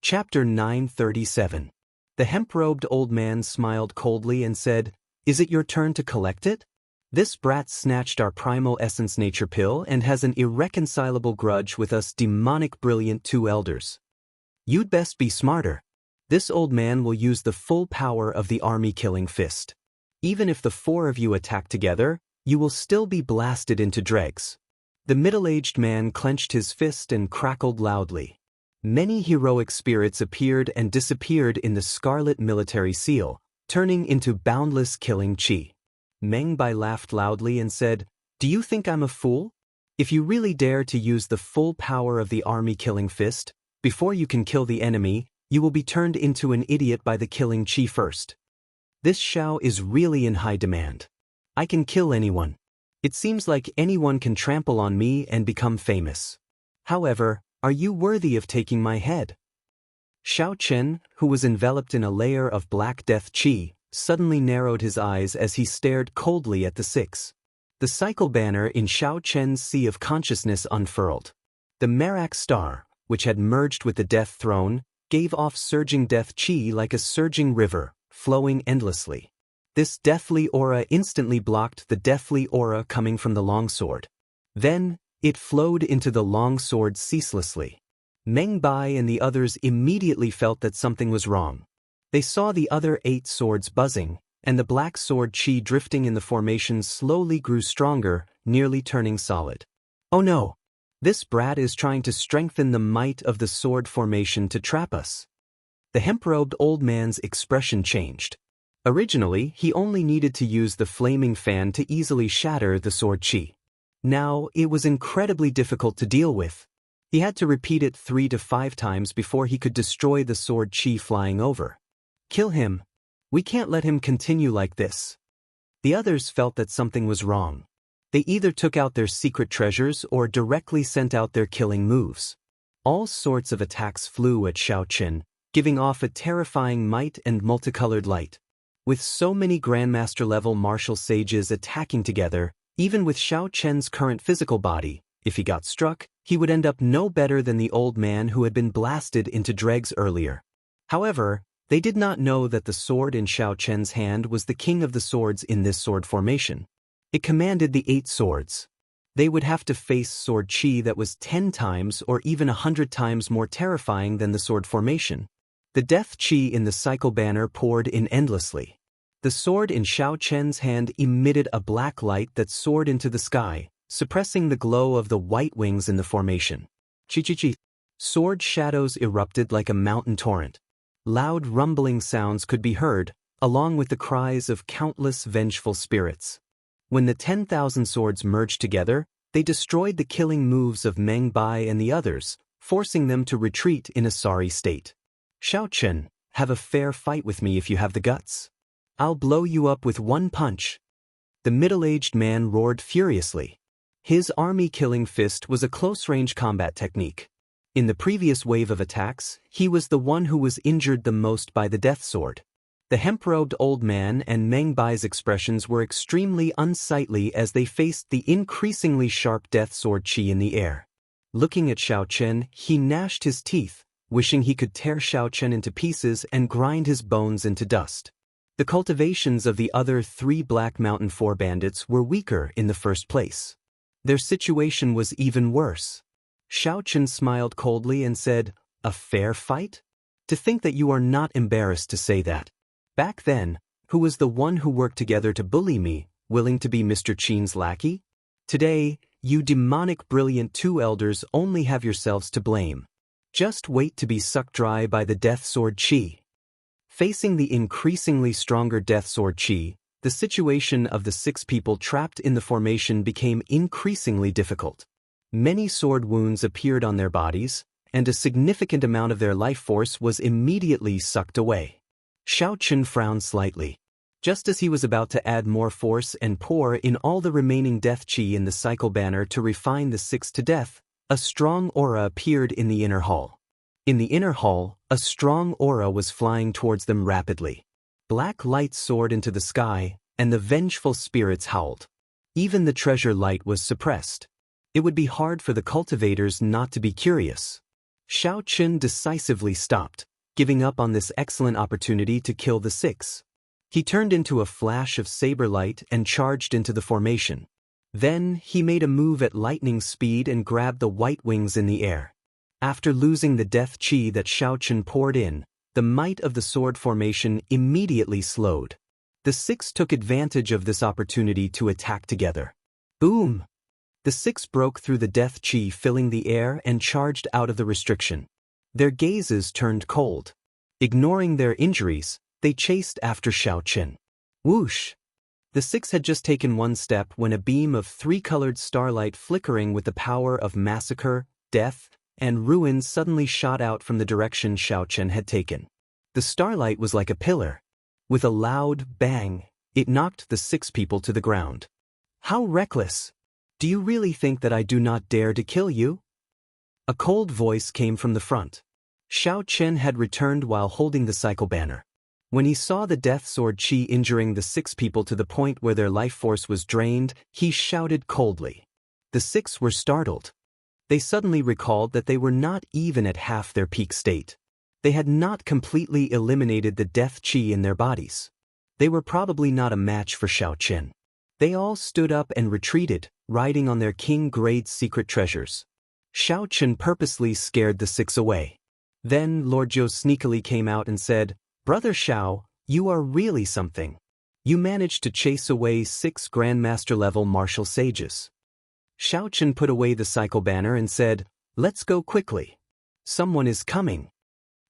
Chapter 937. The hemp-robed old man smiled coldly and said, "Is it your turn to collect it? This brat snatched our primal essence nature pill and has an irreconcilable grudge with us demonic brilliant two elders. You'd best be smarter. This old man will use the full power of the army-killing fist. Even if the four of you attack together, you will still be blasted into dregs." The middle-aged man clenched his fist and crackled loudly. Many heroic spirits appeared and disappeared in the scarlet military seal, turning into boundless killing chi. Meng Bai laughed loudly and said, "Do you think I'm a fool? If you really dare to use the full power of the army-killing fist, before you can kill the enemy, you will be turned into an idiot by the killing chi first. This Shao is really in high demand. I can kill anyone. It seems like anyone can trample on me and become famous. However, are you worthy of taking my head?" Xiao Chen, who was enveloped in a layer of black death chi, suddenly narrowed his eyes as he stared coldly at the six. The cycle banner in Xiao Chen's sea of consciousness unfurled. The Merak star, which had merged with the death throne, gave off surging death chi like a surging river, flowing endlessly. This deathly aura instantly blocked the deathly aura coming from the longsword. Then, it flowed into the longsword ceaselessly. Meng Bai and the others immediately felt that something was wrong. They saw the other 8 swords buzzing, and the black sword chi drifting in the formation slowly grew stronger, nearly turning solid. "Oh no! This brat is trying to strengthen the might of the sword formation to trap us." The hemp-robed old man's expression changed. Originally, he only needed to use the flaming fan to easily shatter the sword chi. Now, it was incredibly difficult to deal with. He had to repeat it 3 to 5 times before he could destroy the sword chi flying over. "Kill him. We can't let him continue like this." The others felt that something was wrong. They either took out their secret treasures or directly sent out their killing moves. All sorts of attacks flew at Xiao Chen, giving off a terrifying might and multicolored light. With so many Grandmaster-level martial sages attacking together, even with Xiao Chen's current physical body, if he got struck, he would end up no better than the old man who had been blasted into dregs earlier. However, they did not know that the sword in Xiao Chen's hand was the king of the swords in this sword formation. It commanded the 8 swords. They would have to face sword chi that was 10 times or even 100 times more terrifying than the sword formation. The death chi in the cycle banner poured in endlessly. The sword in Xiao Chen's hand emitted a black light that soared into the sky, suppressing the glow of the white wings in the formation. Chi-chi-chi. Sword shadows erupted like a mountain torrent. Loud rumbling sounds could be heard, along with the cries of countless vengeful spirits. When the 10,000 swords merged together, they destroyed the killing moves of Meng Bai and the others, forcing them to retreat in a sorry state. "Xiao Chen, have a fair fight with me if you have the guts. I'll blow you up with one punch." The middle-aged man roared furiously. His army-killing fist was a close-range combat technique. In the previous wave of attacks, he was the one who was injured the most by the death sword. The hemp-robed old man and Meng Bai's expressions were extremely unsightly as they faced the increasingly sharp death sword chi in the air. Looking at Xiao Chen, he gnashed his teeth, wishing he could tear Xiao Chen into pieces and grind his bones into dust. The cultivations of the other 3 Black Mountain 4 bandits were weaker in the first place. Their situation was even worse. Xiao Chen smiled coldly and said, "A fair fight? To think that you are not embarrassed to say that. Back then, who was the one who worked together to bully me, willing to be Mr. Qin's lackey? Today, you demonic brilliant 2 elders only have yourselves to blame. Just wait to be sucked dry by the death sword chi." Facing the increasingly stronger death sword chi, the situation of the 6 people trapped in the formation became increasingly difficult. Many sword wounds appeared on their bodies, and a significant amount of their life force was immediately sucked away. Xiao Chen frowned slightly. Just as he was about to add more force and pour in all the remaining death chi in the cycle banner to refine the 6 to death, a strong aura appeared in the inner hall. In the inner hall, a strong aura was flying towards them rapidly. Black light soared into the sky, and the vengeful spirits howled. Even the treasure light was suppressed. It would be hard for the cultivators not to be curious. Xiao Qin decisively stopped, giving up on this excellent opportunity to kill the six. He turned into a flash of saber light and charged into the formation. Then, he made a move at lightning speed and grabbed the white wings in the air. After losing the death chi that Xiao Qin poured in, the might of the sword formation immediately slowed. The six took advantage of this opportunity to attack together. Boom! The six broke through the death chi filling the air and charged out of the restriction. Their gazes turned cold. Ignoring their injuries, they chased after Xiao Qin. Whoosh! The six had just taken one step when a beam of three-colored starlight flickering with the power of massacre, death, and ruin suddenly shot out from the direction Xiao Qin had taken. The starlight was like a pillar. With a loud bang, it knocked the six people to the ground. How reckless! Do you really think that I do not dare to kill you? A cold voice came from the front. Xiao Qin had returned while holding the cycle banner. When he saw the death sword chi injuring the six people to the point where their life force was drained, he shouted coldly. The six were startled. They suddenly recalled that they were not even at half their peak state. They had not completely eliminated the death chi in their bodies. They were probably not a match for Xiao Qin. They all stood up and retreated, riding on their king-grade secret treasures. Xiao Qin purposely scared the six away. Then Lord Zhou sneakily came out and said, "Brother Xiao, you are really something. You managed to chase away 6 Grandmaster-level martial sages." Xiao Qin put away the cycle banner and said, "Let's go quickly. Someone is coming."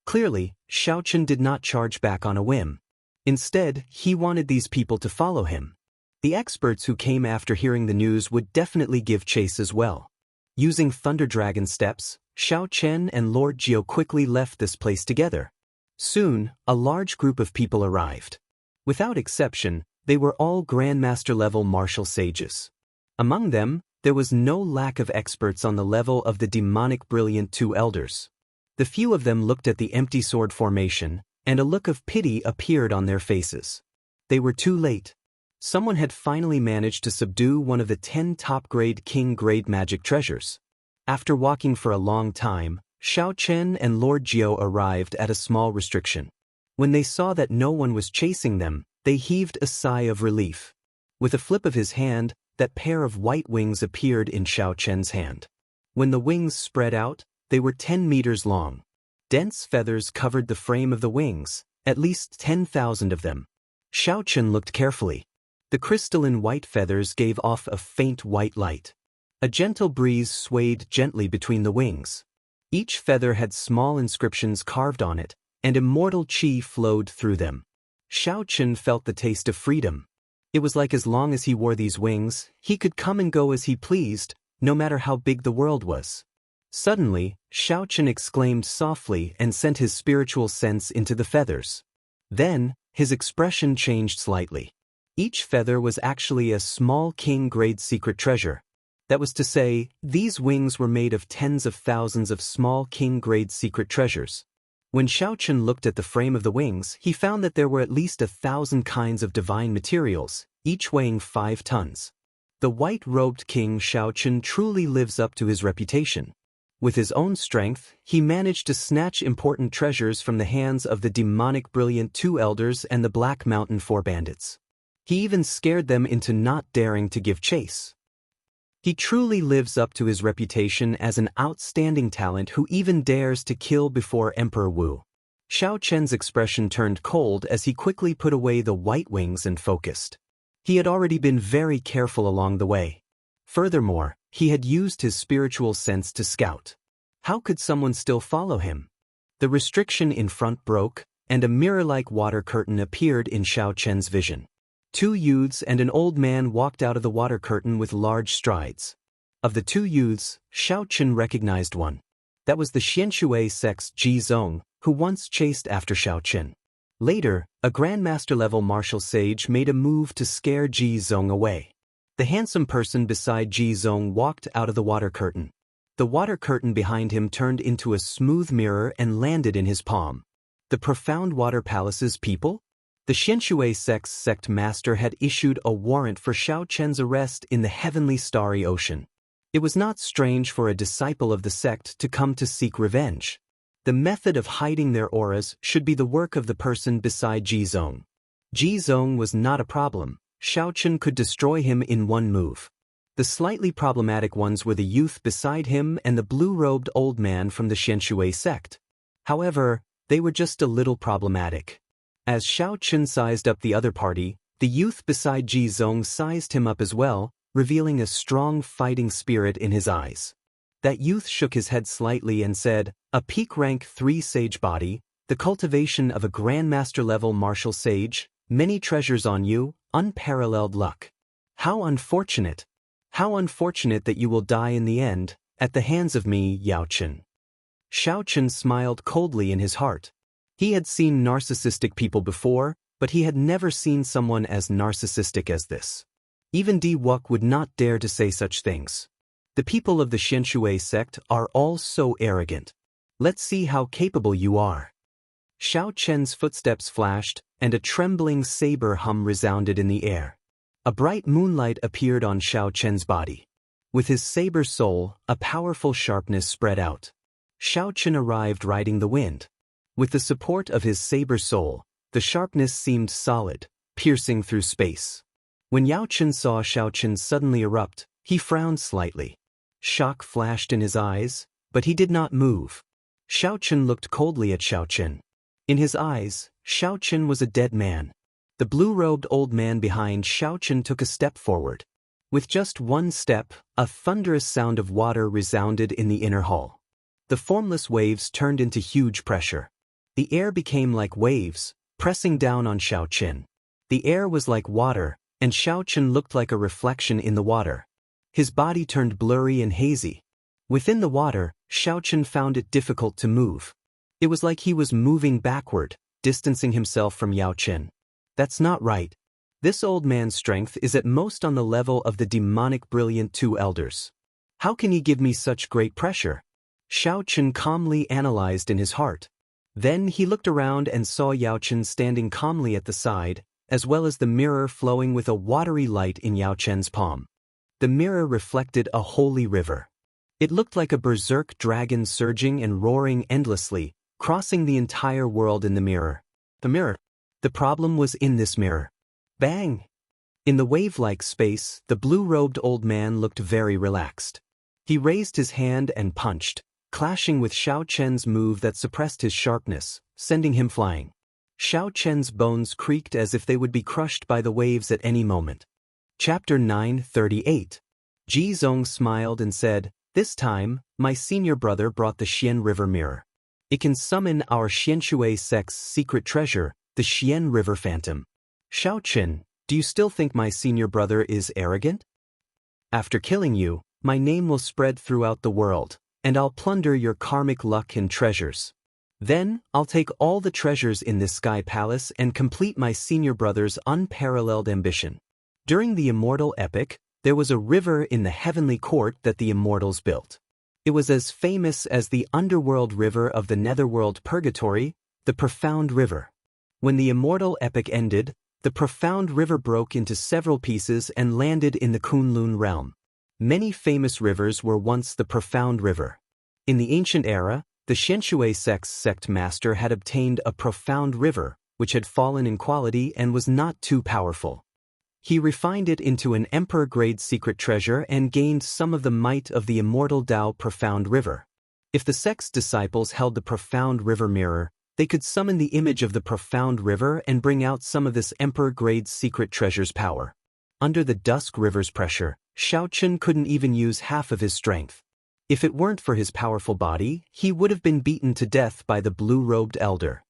Clearly, Xiao Qin did not charge back on a whim. Instead, he wanted these people to follow him. The experts who came after hearing the news would definitely give chase as well. Using Thunder Dragon steps, Xiao Qin and Lord Jiao quickly left this place together. Soon, a large group of people arrived. Without exception, they were all Grandmaster-level martial sages. Among them, there was no lack of experts on the level of the demonic brilliant two elders. The few of them looked at the empty sword formation, and a look of pity appeared on their faces. They were too late. Someone had finally managed to subdue one of the 10 top-grade king-grade magic treasures. After walking for a long time, Xiao Qin and Lord Jiao arrived at a small restriction. When they saw that no one was chasing them, they heaved a sigh of relief. With a flip of his hand, that pair of white wings appeared in Xiao Qin's hand. When the wings spread out, they were 10 meters long. Dense feathers covered the frame of the wings, at least 10,000 of them. Xiao Qin looked carefully. The crystalline white feathers gave off a faint white light. A gentle breeze swayed gently between the wings. Each feather had small inscriptions carved on it, and immortal chi flowed through them. Xiao Qin felt the taste of freedom. It was like as long as he wore these wings, he could come and go as he pleased, no matter how big the world was. Suddenly, Xiao Qin exclaimed softly and sent his spiritual sense into the feathers. Then, his expression changed slightly. Each feather was actually a small king-grade secret treasure. That was to say, these wings were made of tens of thousands of small king-grade secret treasures. When Xiao Qin looked at the frame of the wings, he found that there were at least 1,000 kinds of divine materials, each weighing 5 tons. The white-robed king Xiao Qin truly lives up to his reputation. With his own strength, he managed to snatch important treasures from the hands of the demonic brilliant two elders and the Black Mountain 4 bandits. He even scared them into not daring to give chase. He truly lives up to his reputation as an outstanding talent who even dares to kill before Emperor Wu. Xiao Qin's expression turned cold as he quickly put away the white wings and focused. He had already been very careful along the way. Furthermore, he had used his spiritual sense to scout. How could someone still follow him? The restriction in front broke, and a mirror-like water curtain appeared in Xiao Qin's vision. 2 youths and an old man walked out of the water curtain with large strides. Of the 2 youths, Xiao Qin recognized one. That was the Xianxia sect's Ji Zong, who once chased after Xiao Qin. Later, a Grandmaster-level martial sage made a move to scare Ji Zong away. The handsome person beside Ji Zong walked out of the water curtain. The water curtain behind him turned into a smooth mirror and landed in his palm. The profound water palace's people? The Xianxia sect's sect master had issued a warrant for Xiao Qin's arrest in the heavenly starry ocean. It was not strange for a disciple of the sect to come to seek revenge. The method of hiding their auras should be the work of the person beside Jizong. Jizong was not a problem. Xiaochen could destroy him in one move. The slightly problematic ones were the youth beside him and the blue-robed old man from the Xianxia sect. However, they were just a little problematic. As Xiaochen sized up the other party, the youth beside Jizong sized him up as well, revealing a strong fighting spirit in his eyes. That youth shook his head slightly and said, "A peak rank 3 sage body, the cultivation of a grandmaster-level martial sage, many treasures on you, unparalleled luck. How unfortunate! How unfortunate that you will die in the end, at the hands of me, Yaochen." Xiaochen smiled coldly in his heart. He had seen narcissistic people before, but he had never seen someone as narcissistic as this. Even Di Wuk would not dare to say such things. The people of the Xianxia sect are all so arrogant. Let's see how capable you are. Xiaochen's footsteps flashed, and a trembling saber hum resounded in the air. A bright moonlight appeared on Xiaochen's body. With his saber soul, a powerful sharpness spread out. Xiaochen arrived riding the wind. With the support of his saber soul, the sharpness seemed solid, piercing through space. When Yaochen saw Xiaochen suddenly erupt, he frowned slightly. Shock flashed in his eyes, but he did not move. Xiaochen looked coldly at Xiaochen. In his eyes, Xiaochen was a dead man. The blue-robed old man behind Xiaochen took a step forward. With just one step, a thunderous sound of water resounded in the inner hall. The formless waves turned into huge pressure. The air became like waves, pressing down on Xiaochen. The air was like water, and Xiaochen looked like a reflection in the water. His body turned blurry and hazy. Within the water, Xiaochen found it difficult to move. It was like he was moving backward, distancing himself from Yaochen. That's not right. This old man's strength is at most on the level of the demonic brilliant two elders. How can he give me such great pressure? Xiaochen calmly analyzed in his heart. Then he looked around and saw Yaochen standing calmly at the side, as well as the mirror flowing with a watery light in Yaochen's palm. The mirror reflected a holy river. It looked like a berserk dragon surging and roaring endlessly, crossing the entire world in the mirror. The problem was in this mirror. Bang! In the wave-like space, the blue-robed old man looked very relaxed. He raised his hand and punched, clashing with Xiaochen's move that suppressed his sharpness, sending him flying. Xiaochen's bones creaked as if they would be crushed by the waves at any moment. Chapter 938. Jizong smiled and said, "This time, my senior brother brought the Xian River mirror. It can summon our Xianxia sect's secret treasure, the Xian River Phantom. Xiaochen, do you still think my senior brother is arrogant? After killing you, my name will spread throughout the world, and I'll plunder your karmic luck and treasures. Then, I'll take all the treasures in this sky palace and complete my senior brother's unparalleled ambition." During the Immortal epic, there was a river in the heavenly court that the Immortals built. It was as famous as the underworld river of the netherworld purgatory, the Profound River. When the Immortal epic ended, the Profound River broke into several pieces and landed in the Kunlun realm. Many famous rivers were once the Profound River. In the ancient era, the Xianxia sect's sect master had obtained a profound river, which had fallen in quality and was not too powerful. He refined it into an emperor-grade secret treasure and gained some of the might of the immortal Dao Profound River. If the sect's disciples held the Profound River mirror, they could summon the image of the Profound River and bring out some of this emperor-grade secret treasure's power. Under the Dusk River's pressure, Xiaochen couldn't even use half of his strength. If it weren't for his powerful body, he would have been beaten to death by the blue-robed elder.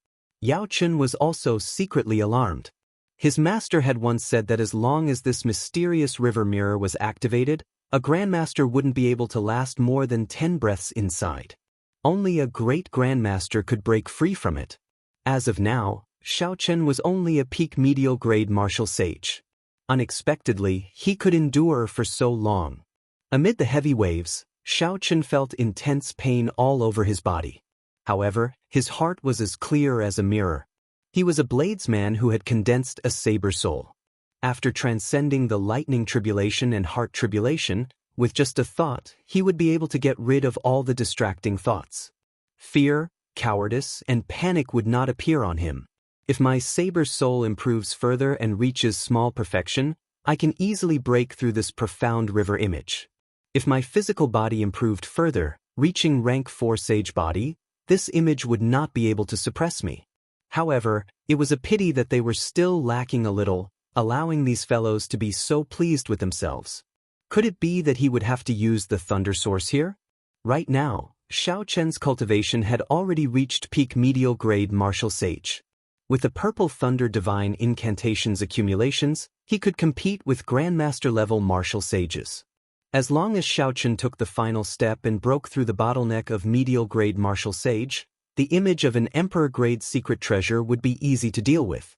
Yaochen was also secretly alarmed. His master had once said that as long as this mysterious river mirror was activated, a grandmaster wouldn't be able to last more than 10 breaths inside. Only a great grandmaster could break free from it. As of now, Xiaochen was only a peak medial grade martial sage. Unexpectedly, he could endure for so long. Amid the heavy waves, Xiaochen felt intense pain all over his body. However, his heart was as clear as a mirror. He was a bladesman who had condensed a saber soul. After transcending the lightning tribulation and heart tribulation, With just a thought, he would be able to get rid of all the distracting thoughts. Fear, cowardice, and panic would not appear on him. If my saber soul improves further and reaches small perfection, I can easily break through this profound river image. If my physical body improved further, reaching rank 4 sage body, this image would not be able to suppress me. However, it was a pity that they were still lacking a little, allowing these fellows to be so pleased with themselves. Could it be that he would have to use the thunder source here? Right now, Xiaochen's cultivation had already reached peak medial grade martial sage. With the purple thunder divine incantations accumulations, he could compete with grandmaster level martial sages. As long as Xiaochen took the final step and broke through the bottleneck of medial grade martial sage, the image of an emperor grade secret treasure would be easy to deal with.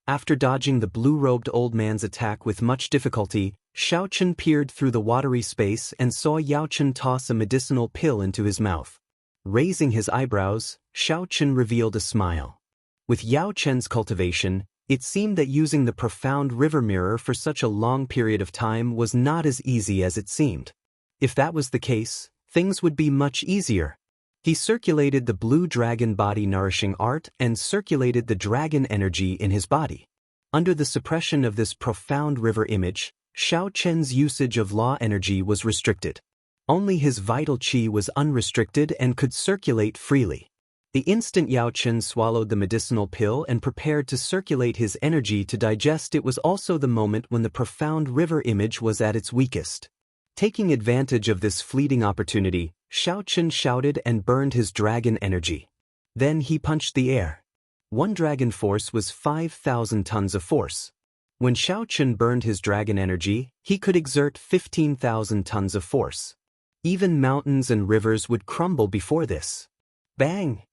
After dodging the blue-robed old man's attack with much difficulty, Xiaochen peered through the watery space and saw Yaochen toss a medicinal pill into his mouth. Raising his eyebrows, Xiaochen revealed a smile. With Yao Chen's cultivation, it seemed that using the profound river mirror for such a long period of time was not as easy as it seemed. If that was the case, things would be much easier. He circulated the blue dragon body nourishing art and circulated the dragon energy in his body. Under the suppression of this profound river image, Xiao Chen's usage of law energy was restricted. Only his vital qi was unrestricted and could circulate freely. The instant Yao Chen swallowed the medicinal pill and prepared to circulate his energy to digest, it was also the moment when the profound river image was at its weakest. Taking advantage of this fleeting opportunity, Xiaochen shouted and burned his dragon energy. Then he punched the air. One dragon force was 5,000 tons of force. When Xiaochen burned his dragon energy, he could exert 15,000 tons of force. Even mountains and rivers would crumble before this. Bang!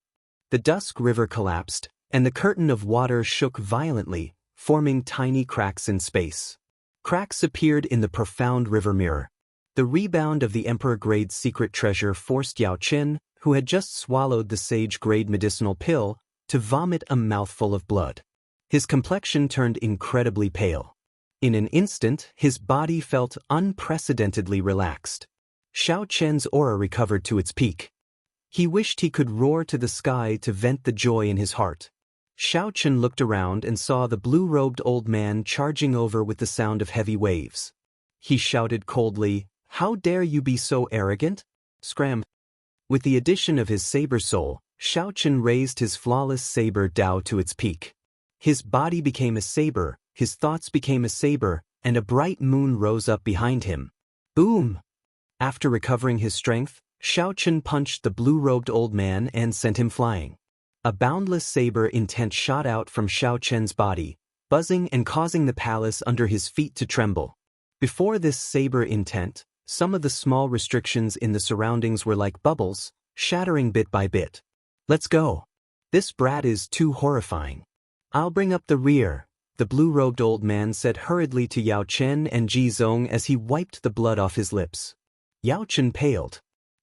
The Dusk River collapsed, and the curtain of water shook violently, forming tiny cracks in space. Cracks appeared in the profound river mirror. The rebound of the Emperor-grade secret treasure forced Yao Chen, who had just swallowed the sage-grade medicinal pill, to vomit a mouthful of blood. His complexion turned incredibly pale. In an instant, his body felt unprecedentedly relaxed. Xiao Chen's aura recovered to its peak. He wished he could roar to the sky to vent the joy in his heart. Xiao Chen looked around and saw the blue-robed old man charging over with the sound of heavy waves. He shouted coldly, "How dare you be so arrogant? Scram!" With the addition of his saber soul, Xiaochen raised his flawless saber Dao to its peak. His body became a saber, his thoughts became a saber, and a bright moon rose up behind him. Boom! After recovering his strength, Xiaochen punched the blue-robed old man and sent him flying. A boundless saber intent shot out from Xiaochen's body, buzzing and causing the palace under his feet to tremble. Before this saber intent, some of the small restrictions in the surroundings were like bubbles, shattering bit by bit. "Let's go. This brat is too horrifying. I'll bring up the rear," the blue-robed old man said hurriedly to Yao Chen and Ji Zong as he wiped the blood off his lips. Yao Chen paled.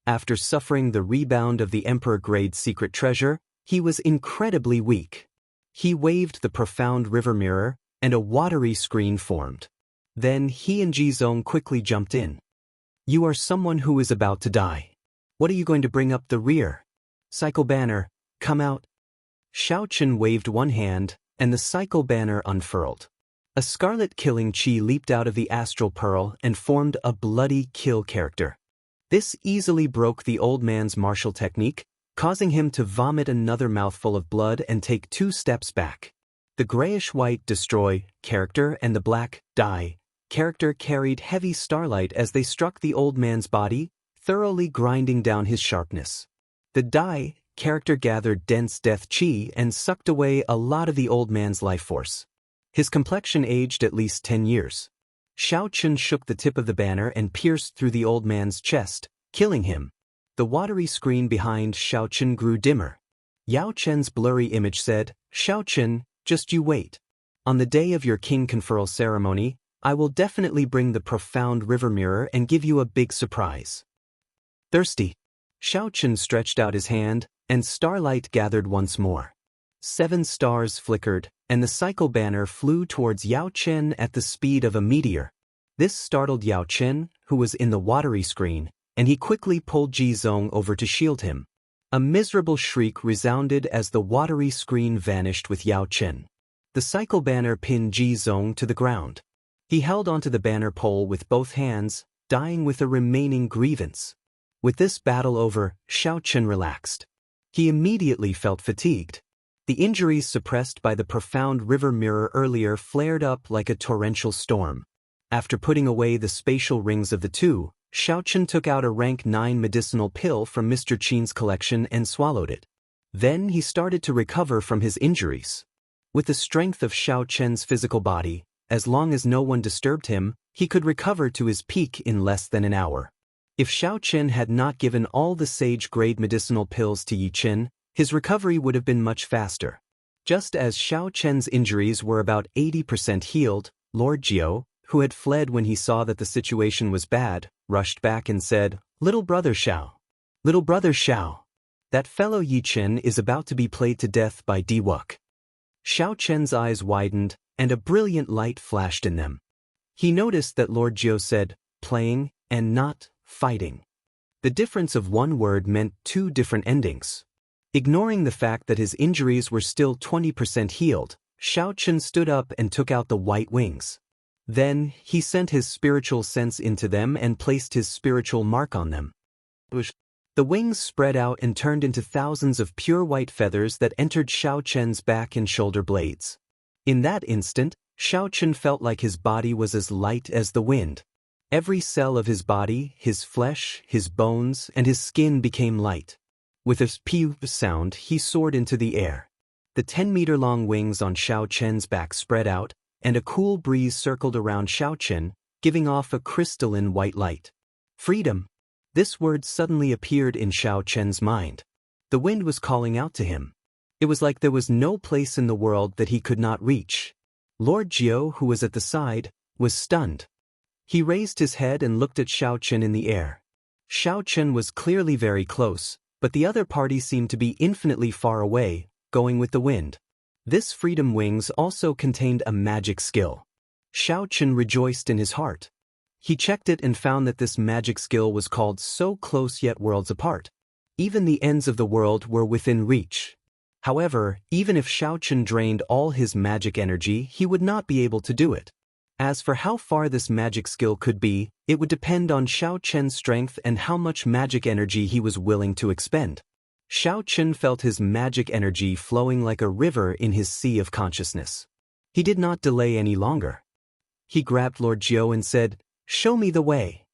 After suffering the rebound of the Emperor-grade secret treasure, he was incredibly weak. He waved the profound river mirror, and a watery screen formed. Then he and Ji Zong quickly jumped in. "You are someone who is about to die. What are you going to bring up the rear? Cycle banner, come out." Xiaochen waved one hand, and the cycle banner unfurled. A scarlet killing chi leaped out of the astral pearl and formed a bloody kill character. This easily broke the old man's martial technique, causing him to vomit another mouthful of blood and take 2 steps back. The grayish-white destroy character and the black die character carried heavy starlight as they struck the old man's body, thoroughly grinding down his sharpness. The die character gathered dense death chi and sucked away a lot of the old man's life force. His complexion aged at least 10 years. Xiaochen shook the tip of the banner and pierced through the old man's chest, killing him. The watery screen behind Xiaochen grew dimmer. Yao Chen's blurry image said, "Xiaochen, just you wait. On the day of your king conferral ceremony, I will definitely bring the profound river mirror and give you a big surprise." Thirsty. Xiaochen stretched out his hand, and starlight gathered once more. 7 stars flickered, and the cycle banner flew towards Yao Chen at the speed of a meteor. This startled Yao Chen, who was in the watery screen, and he quickly pulled Ji Zong over to shield him. A miserable shriek resounded as the watery screen vanished with Yao Chen. The cycle banner pinned Ji Zong to the ground. He held onto the banner pole with both hands, dying with a remaining grievance. With this battle over, Xiao Chen relaxed. He immediately felt fatigued. The injuries suppressed by the profound river mirror earlier flared up like a torrential storm. After putting away the spatial rings of the two, Xiao Chen took out a rank 9 medicinal pill from Mr. Qin's collection and swallowed it. Then he started to recover from his injuries. With the strength of Xiao Chen's physical body, as long as no one disturbed him, he could recover to his peak in less than an hour. If Xiao Chen had not given all the sage-grade medicinal pills to Yi Chen, his recovery would have been much faster. Just as Xiao Chen's injuries were about 80% healed, Lord Jiao, who had fled when he saw that the situation was bad, rushed back and said, "Little brother Xiao. Little brother Xiao. That fellow Yi Chen is about to be played to death by Di Wuk." Xiao Chen's eyes widened, and a brilliant light flashed in them. He noticed that Lord Jiao said, "playing," and not "fighting." The difference of one word meant two different endings. Ignoring the fact that his injuries were still 20% healed, Xiao Chen stood up and took out the white wings. Then, he sent his spiritual sense into them and placed his spiritual mark on them. The wings spread out and turned into thousands of pure white feathers that entered Xiao Chen's back and shoulder blades. In that instant, Xiao Chen felt like his body was as light as the wind. Every cell of his body, his flesh, his bones, and his skin became light. With a pew sound, he soared into the air. The 10-meter-long wings on Xiao Chen's back spread out, and a cool breeze circled around Xiao Chen, giving off a crystalline white light. Freedom! This word suddenly appeared in Xiao Chen's mind. The wind was calling out to him. It was like there was no place in the world that he could not reach. Lord Jiao, who was at the side, was stunned. He raised his head and looked at Xiao Chen in the air. Xiao Chen was clearly very close, but the other party seemed to be infinitely far away, going with the wind. This freedom wings also contained a magic skill. Xiao Chen rejoiced in his heart. He checked it and found that this magic skill was called so close yet worlds apart. Even the ends of the world were within reach. However, even if Xiao Chen drained all his magic energy, he would not be able to do it. As for how far this magic skill could be, it would depend on Xiao Chen's strength and how much magic energy he was willing to expend. Xiao Chen felt his magic energy flowing like a river in his sea of consciousness. He did not delay any longer. He grabbed Lord Jiao and said, "Show me the way."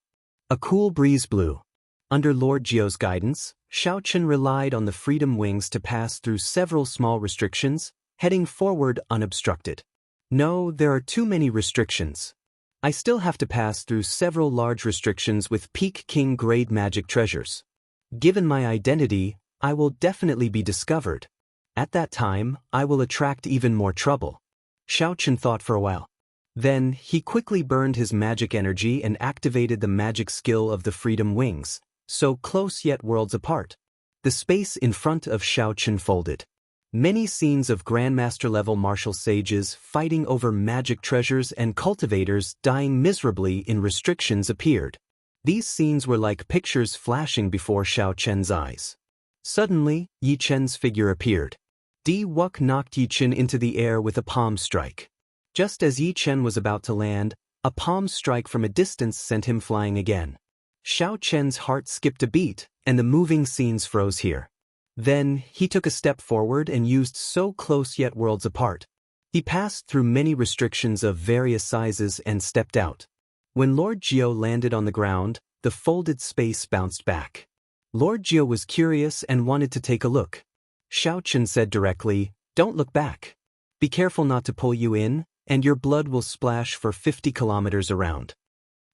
A cool breeze blew. Under Lord Jiao's guidance, Xiao Chen relied on the freedom wings to pass through several small restrictions, heading forward unobstructed. No, there are too many restrictions. I still have to pass through several large restrictions with peak king grade magic treasures. Given my identity, I will definitely be discovered. At that time, I will attract even more trouble. Xiao Chen thought for a while. Then, he quickly burned his magic energy and activated the magic skill of the freedom wings, so close yet worlds apart. The space in front of Xiao Chen folded. Many scenes of Grandmaster-level martial sages fighting over magic treasures and cultivators dying miserably in restrictions appeared. These scenes were like pictures flashing before Xiao Chen's eyes. Suddenly, Yi Chen's figure appeared. Di Wuk knocked Yi Chen into the air with a palm strike. Just as Yi Chen was about to land, a palm strike from a distance sent him flying again. Xiao Chen's heart skipped a beat, and the moving scenes froze here. Then, he took a step forward and used so close yet worlds apart. He passed through many restrictions of various sizes and stepped out. When Lord Jiao landed on the ground, the folded space bounced back. Lord Jiao was curious and wanted to take a look. Xiao Chen said directly, "Don't look back. Be careful not to pull you in, and your blood will splash for 50 kilometers around."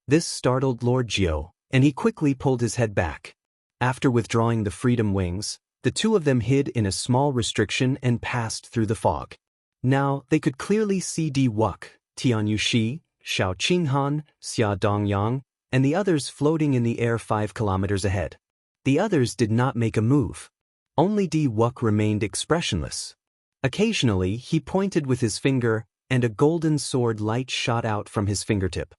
This startled Lord Jiao, and he quickly pulled his head back. After withdrawing the freedom wings, the two of them hid in a small restriction and passed through the fog. Now, they could clearly see Di Wuk, Tian Yuxi, Xiao Qinghan, Xia Dongyang, and the others floating in the air 5 kilometers ahead. The others did not make a move. Only Di Wuk remained expressionless. Occasionally, he pointed with his finger, and a golden sword light shot out from his fingertip.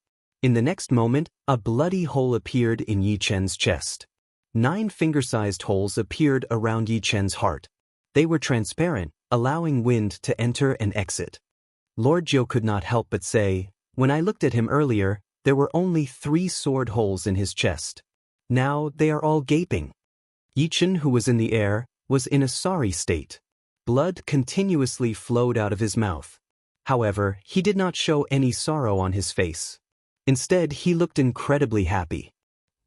In the next moment, a bloody hole appeared in Yi Chen's chest. 9 finger-sized holes appeared around Yi Chen's heart. They were transparent, allowing wind to enter and exit. Lord Jiu could not help but say, "When I looked at him earlier, there were only 3 sword holes in his chest. Now they are all gaping." Yi Chen, who was in the air, was in a sorry state. Blood continuously flowed out of his mouth. However, he did not show any sorrow on his face. Instead, he looked incredibly happy.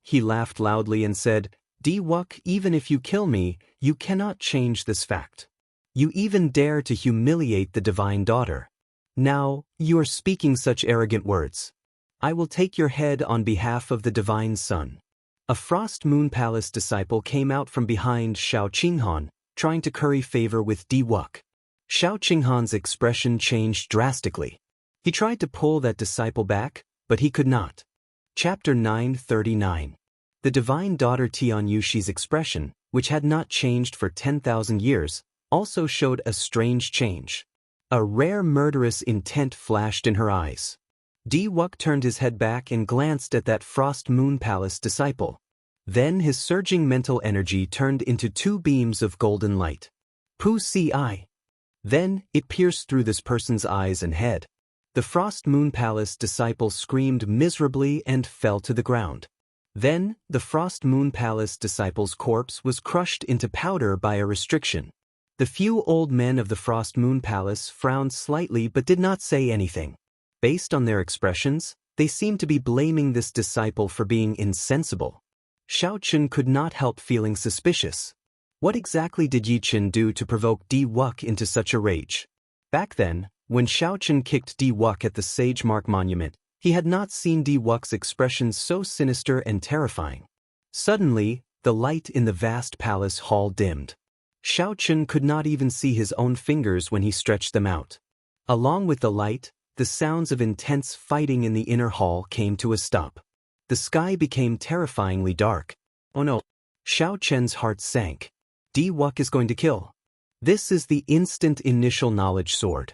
He laughed loudly and said, "Wuk, even if you kill me, you cannot change this fact. You even dare to humiliate the divine daughter. Now, you are speaking such arrogant words. I will take your head on behalf of the divine sun." A Frost Moon Palace disciple came out from behind Xiao Qinghan, trying to curry favor with Wuk. Xiao Qinghan's expression changed drastically. He tried to pull that disciple back, but he could not. Chapter 939. The divine daughter Tian Yushi's expression, which had not changed for 10,000 years, also showed a strange change. A rare murderous intent flashed in her eyes. Wuk turned his head back and glanced at that Frost Moon Palace disciple. Then his surging mental energy turned into 2 beams of golden light. Pu Si. Then it pierced through this person's eyes and head. The Frost Moon Palace disciple screamed miserably and fell to the ground. Then, the Frost Moon Palace disciple's corpse was crushed into powder by a restriction. The few old men of the Frost Moon Palace frowned slightly but did not say anything. Based on their expressions, they seemed to be blaming this disciple for being insensible. Xiao Chen could not help feeling suspicious. What exactly did Yi Chen do to provoke Wuk into such a rage? Back then, when Xiao Chen kicked Wuk at the Sage Mark Monument, he had not seen Wuk's expression so sinister and terrifying. Suddenly, the light in the vast palace hall dimmed. Xiao Chen could not even see his own fingers when he stretched them out. Along with the light, the sounds of intense fighting in the inner hall came to a stop. The sky became terrifyingly dark. Oh no! Xiao Chen's heart sank. Wuk is going to kill. This is the instant initial knowledge sword.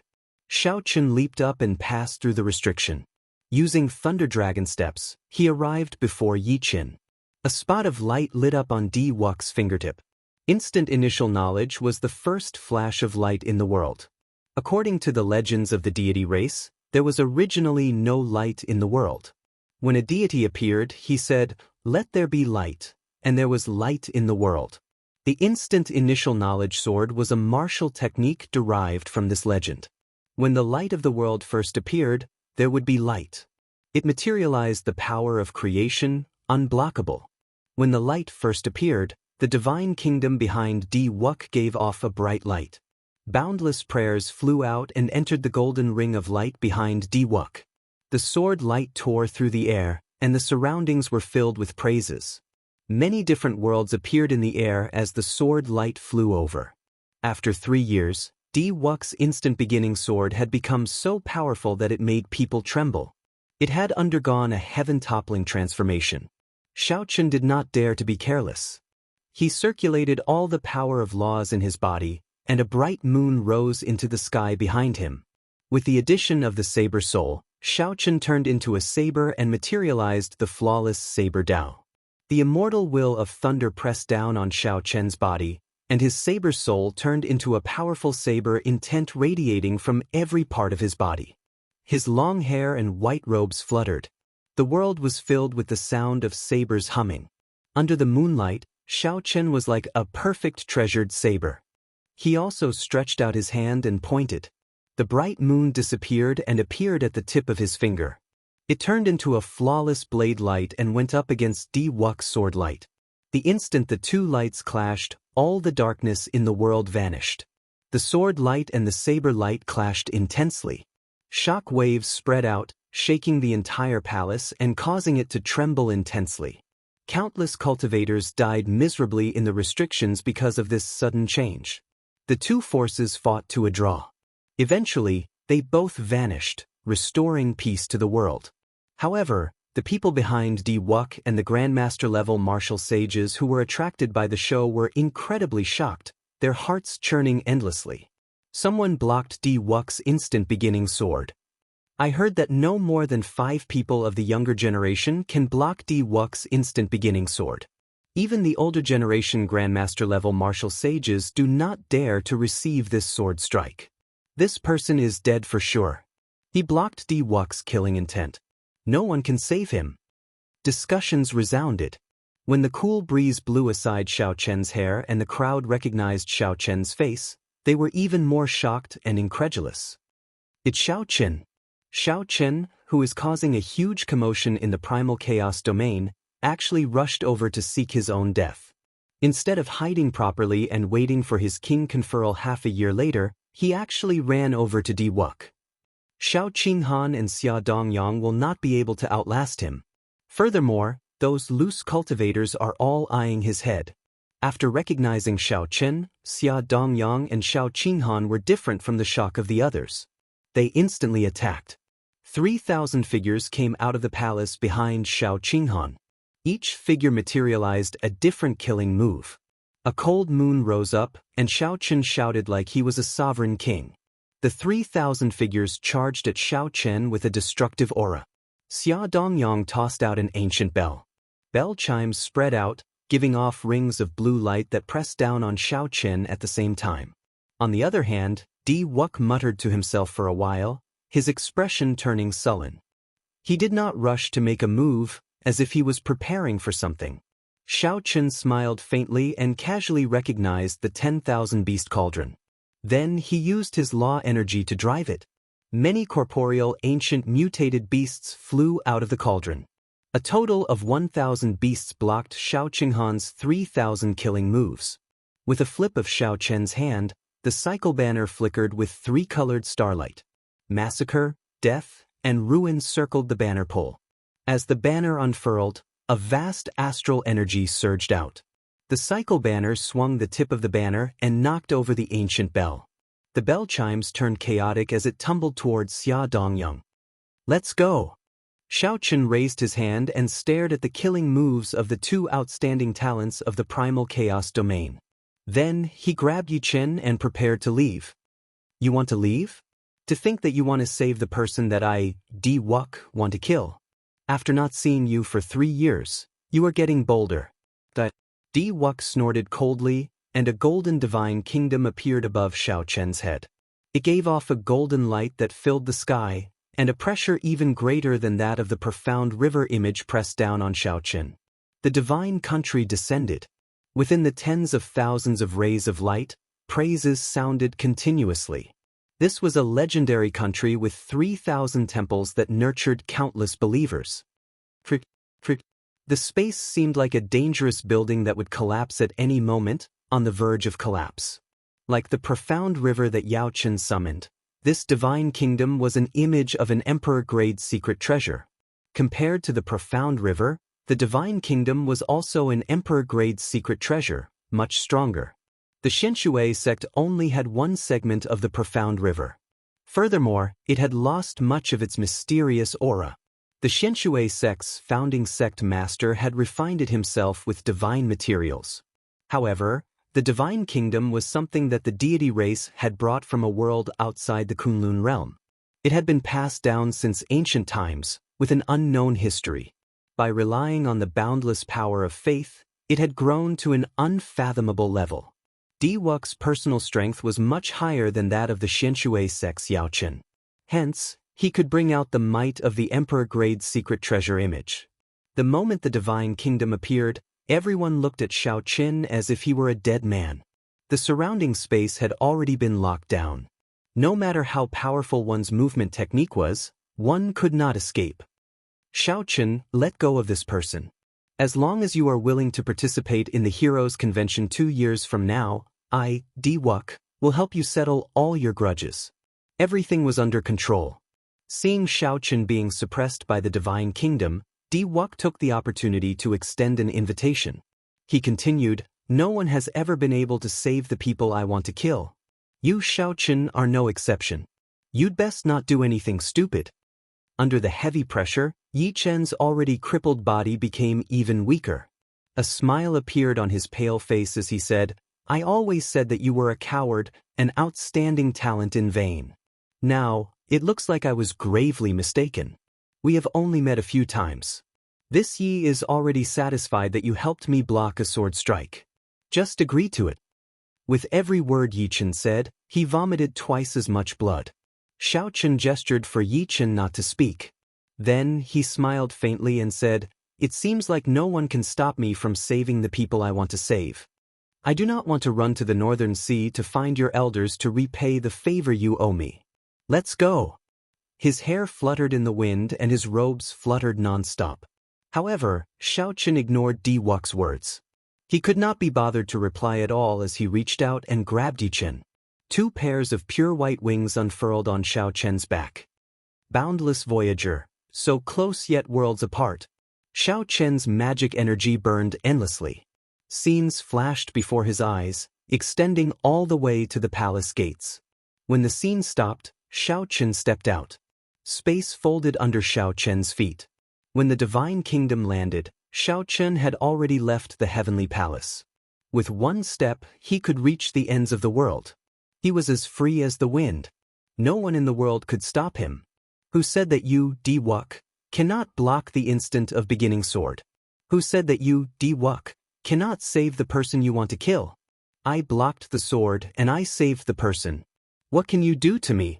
Xiao Chen leaped up and passed through the restriction. Using Thunder Dragon steps, he arrived before Yi Chen. A spot of light lit up on Wuk's fingertip. Instant initial knowledge was the first flash of light in the world. According to the legends of the deity race, there was originally no light in the world. When a deity appeared, he said, "Let there be light," and there was light in the world. The instant initial knowledge sword was a martial technique derived from this legend. When the light of the world first appeared, there would be light. It materialized the power of creation, unblockable. When the light first appeared, the divine kingdom behind Wuk gave off a bright light. Boundless prayers flew out and entered the golden ring of light behind Wuk. The sword light tore through the air, and the surroundings were filled with praises. Many different worlds appeared in the air as the sword light flew over. After 3 years, Wuk's instant beginning sword had become so powerful that it made people tremble. It had undergone a heaven-toppling transformation. Xiao Chen did not dare to be careless. He circulated all the power of laws in his body, and a bright moon rose into the sky behind him. With the addition of the saber soul, Xiao Chen turned into a saber and materialized the flawless saber Dao. The immortal will of thunder pressed down on Xiao Chen's body, and his saber soul turned into a powerful saber intent radiating from every part of his body. His long hair and white robes fluttered. The world was filled with the sound of sabers humming. Under the moonlight, Xiao Chen was like a perfect treasured saber. He also stretched out his hand and pointed. The bright moon disappeared and appeared at the tip of his finger. It turned into a flawless blade light and went up against Wuk's sword light. The instant the 2 lights clashed, all the darkness in the world vanished. The sword light and the saber light clashed intensely. Shock waves spread out, shaking the entire palace and causing it to tremble intensely. Countless cultivators died miserably in the restrictions because of this sudden change. The 2 forces fought to a draw. Eventually, they both vanished, restoring peace to the world. However, the people behind Wuk and the Grandmaster-level martial sages who were attracted by the show were incredibly shocked, their hearts churning endlessly. Someone blocked Wuk's instant beginning sword. I heard that no more than 5 people of the younger generation can block Wuxi's instant beginning sword. Even the older generation grandmaster-level martial sages do not dare to receive this sword strike. This person is dead for sure. He blocked Wuxi's killing intent. No one can save him. Discussions resounded. When the cool breeze blew aside Xiao Chen's hair and the crowd recognized Xiao Chen's face, they were even more shocked and incredulous. It's Xiao Chen. Xiao Chen, who is causing a huge commotion in the primal chaos domain, actually rushed over to seek his own death. Instead of hiding properly and waiting for his king conferral half a year later, he actually ran over to Wuxi. Xiao Qinghan and Xia Dongyang will not be able to outlast him. Furthermore, those loose cultivators are all eyeing his head. After recognizing Xiao Chen, Xia Dongyang and Xiao Qinghan were different from the shock of the others. They instantly attacked. 3,000 figures came out of the palace behind Xiao Qinghan. Each figure materialized a different killing move. A cold moon rose up, and Xiao Chen shouted like he was a sovereign king. The 3,000 figures charged at Xiao Chen with a destructive aura. Xia Dongyang tossed out an ancient bell. Bell chimes spread out, giving off rings of blue light that pressed down on Xiao Chen at the same time. On the other hand, Wuxi muttered to himself for a while, his expression turning sullen. He did not rush to make a move, as if he was preparing for something. Xiao Chen smiled faintly and casually recognized the 10,000 beast cauldron. Then he used his law energy to drive it. Many corporeal ancient mutated beasts flew out of the cauldron. A total of 1,000 beasts blocked Xiao Qinghan's 3,000 killing moves. With a flip of Xiao Chen's hand, the cycle banner flickered with 3-colored starlight. Massacre, death, and ruin circled the banner pole. As the banner unfurled, a vast astral energy surged out. The cycle banner swung the tip of the banner and knocked over the ancient bell. The bell chimes turned chaotic as it tumbled towards Xia Dongyang. Let's go! Xiao Chen raised his hand and stared at the killing moves of the 2 outstanding talents of the primal chaos domain. Then he grabbed Yi Chen and prepared to leave. You want to leave? To think that you want to save the person that I, Wuxi, want to kill. After not seeing you for 3 years, you are getting bolder. That Wuxi snorted coldly, and a golden divine kingdom appeared above Xiao Chen's head. It gave off a golden light that filled the sky, and a pressure even greater than that of the profound river image pressed down on Xiao Chen. The divine country descended. Within the tens of thousands of rays of light, praises sounded continuously. This was a legendary country with 3,000 temples that nurtured countless believers. The space seemed like a dangerous building that would collapse at any moment, on the verge of collapse. Like the profound river that Yao Chen summoned, this divine kingdom was an image of an emperor-grade secret treasure. Compared to the profound river, the divine kingdom was also an emperor-grade secret treasure, much stronger. The Xianxia sect only had one segment of the profound river. Furthermore, it had lost much of its mysterious aura. The Xianxia sect's founding sect master had refined it himself with divine materials. However, the divine kingdom was something that the deity race had brought from a world outside the Kunlun realm. It had been passed down since ancient times, with an unknown history. By relying on the boundless power of faith, it had grown to an unfathomable level. Wuxi's personal strength was much higher than that of the Xianxia sect's Yao Chen. Hence, he could bring out the might of the emperor-grade secret treasure image. The moment the divine kingdom appeared, everyone looked at Xiao Chen as if he were a dead man. The surrounding space had already been locked down. No matter how powerful one's movement technique was, one could not escape. Xiao Chen, let go of this person. As long as you are willing to participate in the Heroes Convention 2 years from now, I, Wuxi, will help you settle all your grudges. Everything was under control. Seeing Xiao Chen being suppressed by the divine kingdom, Wuxi took the opportunity to extend an invitation. He continued, no one has ever been able to save the people I want to kill. You Xiao Chen are no exception. You'd best not do anything stupid. Under the heavy pressure, Yi Chen's already crippled body became even weaker. A smile appeared on his pale face as he said, I always said that you were a coward, an outstanding talent in vain. Now, It looks like I was gravely mistaken. We have only met a few times. This Yi is already satisfied that you helped me block a sword strike. Just agree to it." With every word Yichen said, he vomited twice as much blood. Xiaochen gestured for Yichen not to speak. Then he smiled faintly and said, "It seems like no one can stop me from saving the people I want to save. I do not want to run to the northern sea to find your elders to repay the favor you owe me. Let's go." His hair fluttered in the wind and his robes fluttered non-stop. However, Xiaochen ignored Di Wux's words. He could not be bothered to reply at all as he reached out and grabbed Yichen. Two pairs of pure white wings unfurled on Xiaochen's back. Boundless voyager, so close yet worlds apart. Xiaochen's magic energy burned endlessly. Scenes flashed before his eyes, extending all the way to the palace gates. When the scene stopped, Xiaochen stepped out. Space folded under Xiaochen's feet. When the divine kingdom landed, Xiaochen had already left the heavenly palace. With one step, he could reach the ends of the world. He was as free as the wind. No one in the world could stop him. Who said that you, Di Wux, cannot block the instant of beginning sword? Who said that you, Di Wux, cannot save the person you want to kill? I blocked the sword and I saved the person. What can you do to me?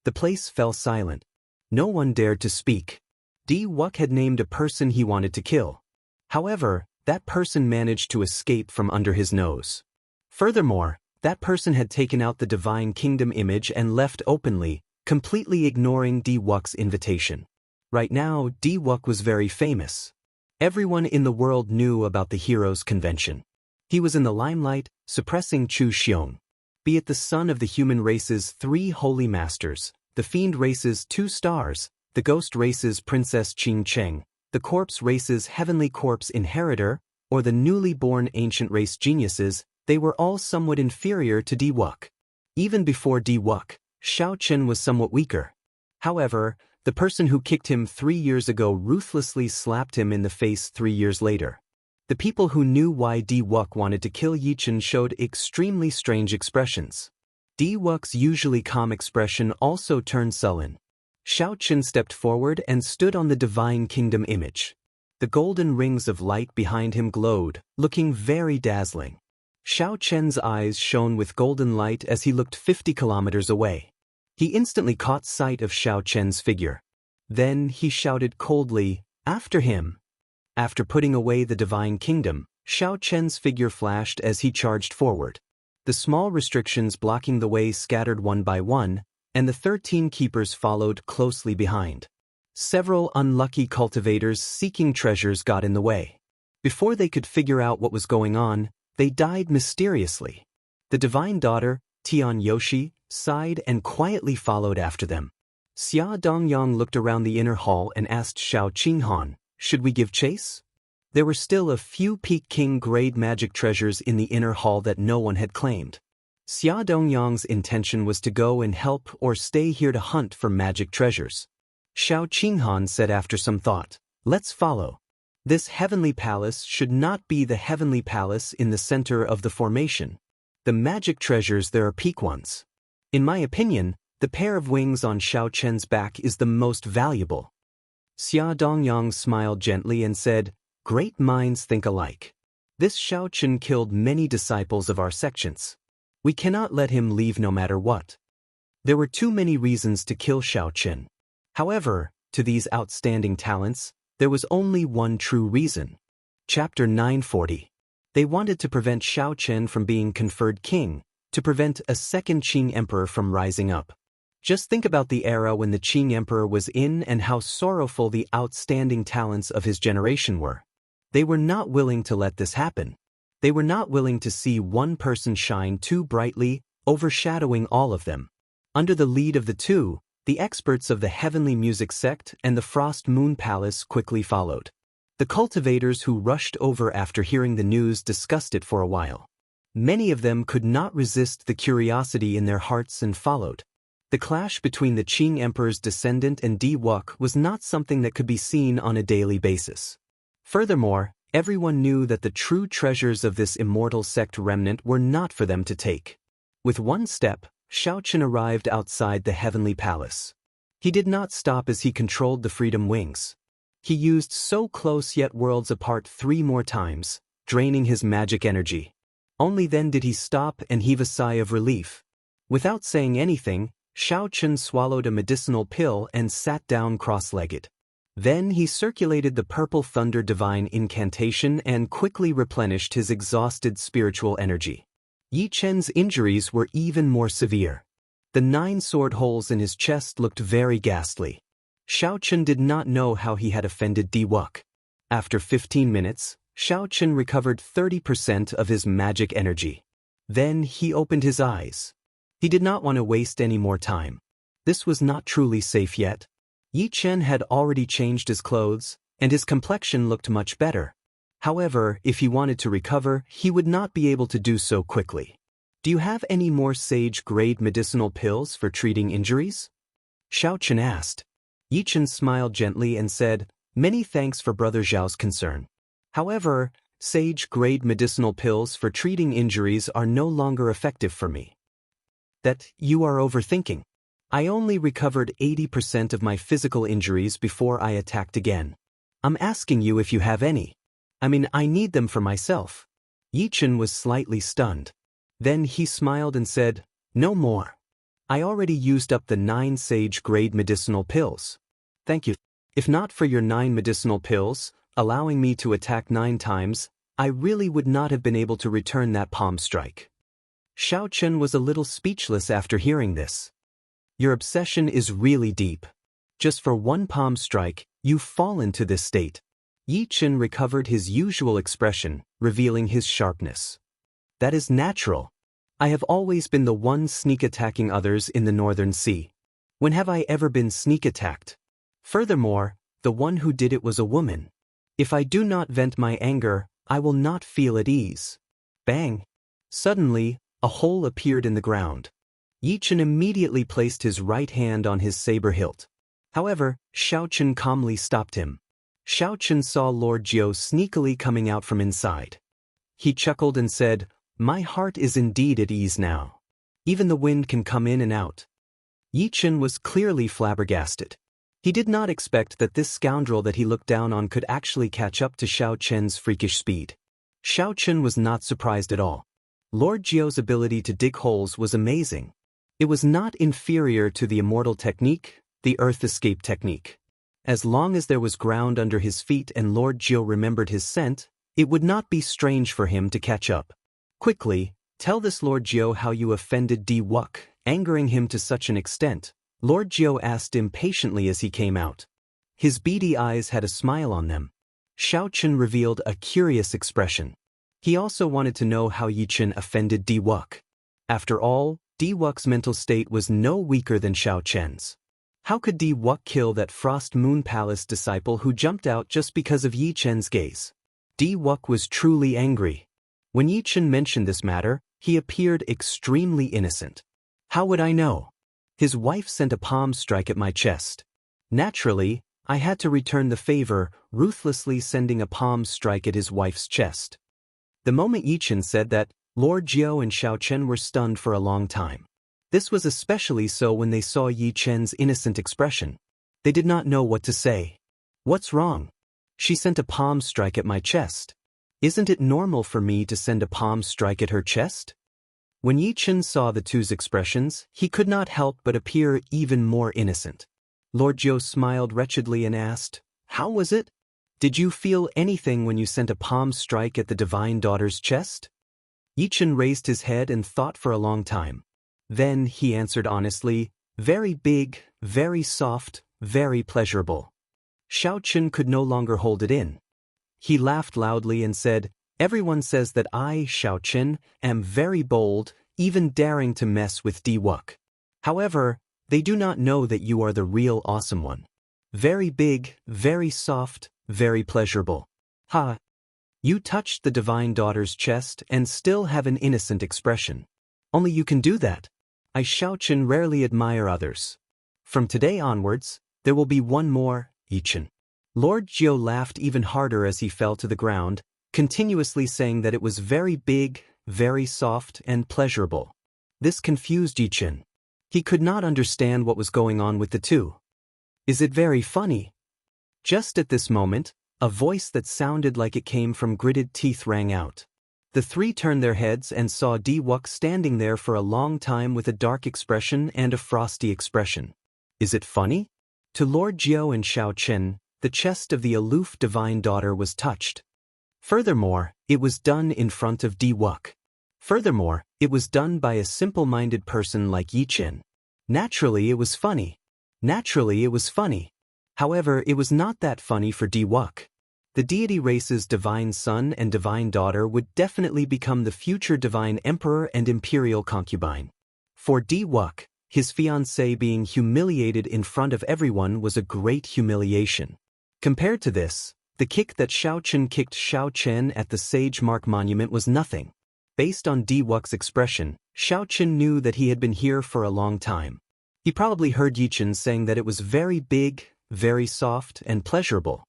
The place fell silent. No one dared to speak. Di Wux had named a person he wanted to kill. However, that person managed to escape from under his nose. Furthermore, that person had taken out the divine kingdom image and left openly, completely ignoring Di Wux's invitation. Right now, Di Wux was very famous. Everyone in the world knew about the hero's convention. He was in the limelight, suppressing Chu Xiong. Be it the son of the human race's 3 holy masters, the fiend race's 2 stars, the ghost race's Princess Qing Cheng, the corpse race's heavenly corpse inheritor, or the newly born ancient race geniuses, they were all somewhat inferior to Di Wux. Even before Di Wux, Xiaochen was somewhat weaker. However, the person who kicked him 3 years ago ruthlessly slapped him in the face 3 years later. The people who knew why Di Wux wanted to kill Yichen showed extremely strange expressions. Di Wux's usually calm expression also turned sullen. Xiaochen stepped forward and stood on the divine kingdom image. The golden rings of light behind him glowed, looking very dazzling. Xiaochen's eyes shone with golden light as he looked 50 kilometers away. He instantly caught sight of Xiaochen's figure. Then he shouted coldly, "After him!" After putting away the divine kingdom, Xiaochen's figure flashed as he charged forward. The small restrictions blocking the way scattered one by one, and the 13 keepers followed closely behind. Several unlucky cultivators seeking treasures got in the way. Before they could figure out what was going on, they died mysteriously. The divine daughter, Tian Yoshi, sighed and quietly followed after them. Xia Dongyang looked around the inner hall and asked Xiao Qinghan, "Should we give chase?" There were still a few Peak King grade magic treasures in the inner hall that no one had claimed. Xia Dongyang's intention was to go and help or stay here to hunt for magic treasures. Xiao Qinghan said after some thought, "Let's follow. This heavenly palace should not be the heavenly palace in the center of the formation. The magic treasures there are peak ones. In my opinion, the pair of wings on Xiaochen's back is the most valuable." Xia Dongyang smiled gently and said, "Great minds think alike. This Xiaochen killed many disciples of our sections. We cannot let him leave no matter what." There were too many reasons to kill Xiaochen. However, to these outstanding talents, there was only one true reason. Chapter 940. They wanted to prevent Xiaochen from being conferred king, to prevent a second Qing emperor from rising up. Just think about the era when the Qing emperor was in and how sorrowful the outstanding talents of his generation were. They were not willing to let this happen. They were not willing to see one person shine too brightly, overshadowing all of them. Under the lead of the two, the experts of the Heavenly Music Sect and the Frost Moon Palace quickly followed. The cultivators who rushed over after hearing the news discussed it for a while. Many of them could not resist the curiosity in their hearts and followed. The clash between the Qing Emperor's descendant and Di Wux was not something that could be seen on a daily basis. Furthermore, everyone knew that the true treasures of this immortal sect remnant were not for them to take. With one step, Xiaochen arrived outside the heavenly palace. He did not stop as he controlled the freedom wings. He used so close yet worlds apart 3 more times, draining his magic energy. Only then did he stop and heave a sigh of relief. Without saying anything, Xiaochen swallowed a medicinal pill and sat down cross-legged. Then he circulated the purple thunder divine incantation and quickly replenished his exhausted spiritual energy. Yi Chen's injuries were even more severe. The 9 sword holes in his chest looked very ghastly. Xiaochen did not know how he had offended Di Wuk. After 15 minutes, Xiaochen recovered 30% of his magic energy. Then he opened his eyes. He did not want to waste any more time. This was not truly safe yet. Yi Chen had already changed his clothes, and his complexion looked much better. However, if he wanted to recover, he would not be able to do so quickly. Do you have any more sage-grade medicinal pills for treating injuries? Xiaochen asked. Yi Chen smiled gently and said, "Many thanks for Brother Zhao's concern. However, sage-grade medicinal pills for treating injuries are no longer effective for me." "That you are overthinking. I only recovered 80% of my physical injuries before I attacked again. I'm asking you if you have any. I need them for myself." Yi Chen was slightly stunned. Then he smiled and said, "No more. I already used up the 9 sage-grade medicinal pills. Thank you. If not for your 9 medicinal pills, allowing me to attack 9 times, I really would not have been able to return that palm strike." Xiaochen was a little speechless after hearing this. "Your obsession is really deep. Just for 1 palm strike, you've fallen to this state." Yi Chen recovered his usual expression, revealing his sharpness. "That is natural. I have always been the one sneak attacking others in the Northern Sea. When have I ever been sneak attacked? Furthermore, the one who did it was a woman. If I do not vent my anger, I will not feel at ease." Bang! Suddenly, a hole appeared in the ground. Yi Chen immediately placed his right hand on his saber hilt. However, Xiaochen calmly stopped him. Xiaochen saw Lord Jiu sneakily coming out from inside. He chuckled and said, "My heart is indeed at ease now. Even the wind can come in and out." Yi Chen was clearly flabbergasted. He did not expect that this scoundrel that he looked down on could actually catch up to Xiaochen's freakish speed. Xiaochen was not surprised at all. Lord Jiu's ability to dig holes was amazing. It was not inferior to the Immortal technique, the Earth Escape technique. As long as there was ground under his feet and Lord Jiu remembered his scent, it would not be strange for him to catch up. "Quickly, tell this Lord Jiu how you offended Di Wuk, angering him to such an extent," Lord Jiu asked impatiently as he came out. His beady eyes had a smile on them. Xiaochen revealed a curious expression. He also wanted to know how Yi Chen offended Di Wuk. After all, Di Wuk's mental state was no weaker than Xiaochen's. How could Di Wuk kill that Frost Moon Palace disciple who jumped out just because of Yi Chen's gaze? Di Wuk was truly angry. When Yi Chen mentioned this matter, he appeared extremely innocent. "How would I know? His wife sent a palm strike at my chest. Naturally, I had to return the favor, ruthlessly sending a palm strike at his wife's chest." The moment Yi Chen said that, Lord Jiu and Xiaochen were stunned for a long time. This was especially so when they saw Yi Chen's innocent expression. They did not know what to say. "What's wrong? She sent a palm strike at my chest. Isn't it normal for me to send a palm strike at her chest?" When Yi Chen saw the two's expressions, he could not help but appear even more innocent. Lord Jiu smiled wretchedly and asked, "How was it? Did you feel anything when you sent a palm strike at the divine daughter's chest?" Yi Chen raised his head and thought for a long time. Then he answered honestly, "Very big, very soft, very pleasurable." Xiaochen could no longer hold it in. He laughed loudly and said, "Everyone says that I, Xiaochen, am very bold, even daring to mess with Di Wuk. However, they do not know that you are the real awesome one. Very big, very soft, very pleasurable. Ha! You touched the divine daughter's chest and still have an innocent expression. Only you can do that. I, Xiaochen, rarely admire others. From today onwards, there will be one more, Yi Chen." Lord Jiu laughed even harder as he fell to the ground, continuously saying that it was very big, very soft, and pleasurable. This confused Yichen. He could not understand what was going on with the two. Is it very funny? Just at this moment, a voice that sounded like it came from gritted teeth rang out. The three turned their heads and saw Wuxia standing there for a long time with a dark expression and a frosty expression. Is it funny? To Lord Jiao and Xiaochen, the chest of the aloof divine daughter was touched. Furthermore, it was done in front of Wuxia. Furthermore, it was done by a simple-minded person like Yichen. Naturally, it was funny. Naturally, it was funny. However, it was not that funny for Wuxia. The deity race's divine son and divine daughter would definitely become the future divine emperor and imperial concubine. For Wuxia, his fiancée being humiliated in front of everyone was a great humiliation. Compared to this, the kick that Xiaochen kicked Xiaochen at the Sage Mark Monument was nothing. Based on Wuxia's expression, Xiaochen knew that he had been here for a long time. He probably heard Yichen saying that it was very big, very soft, and pleasurable.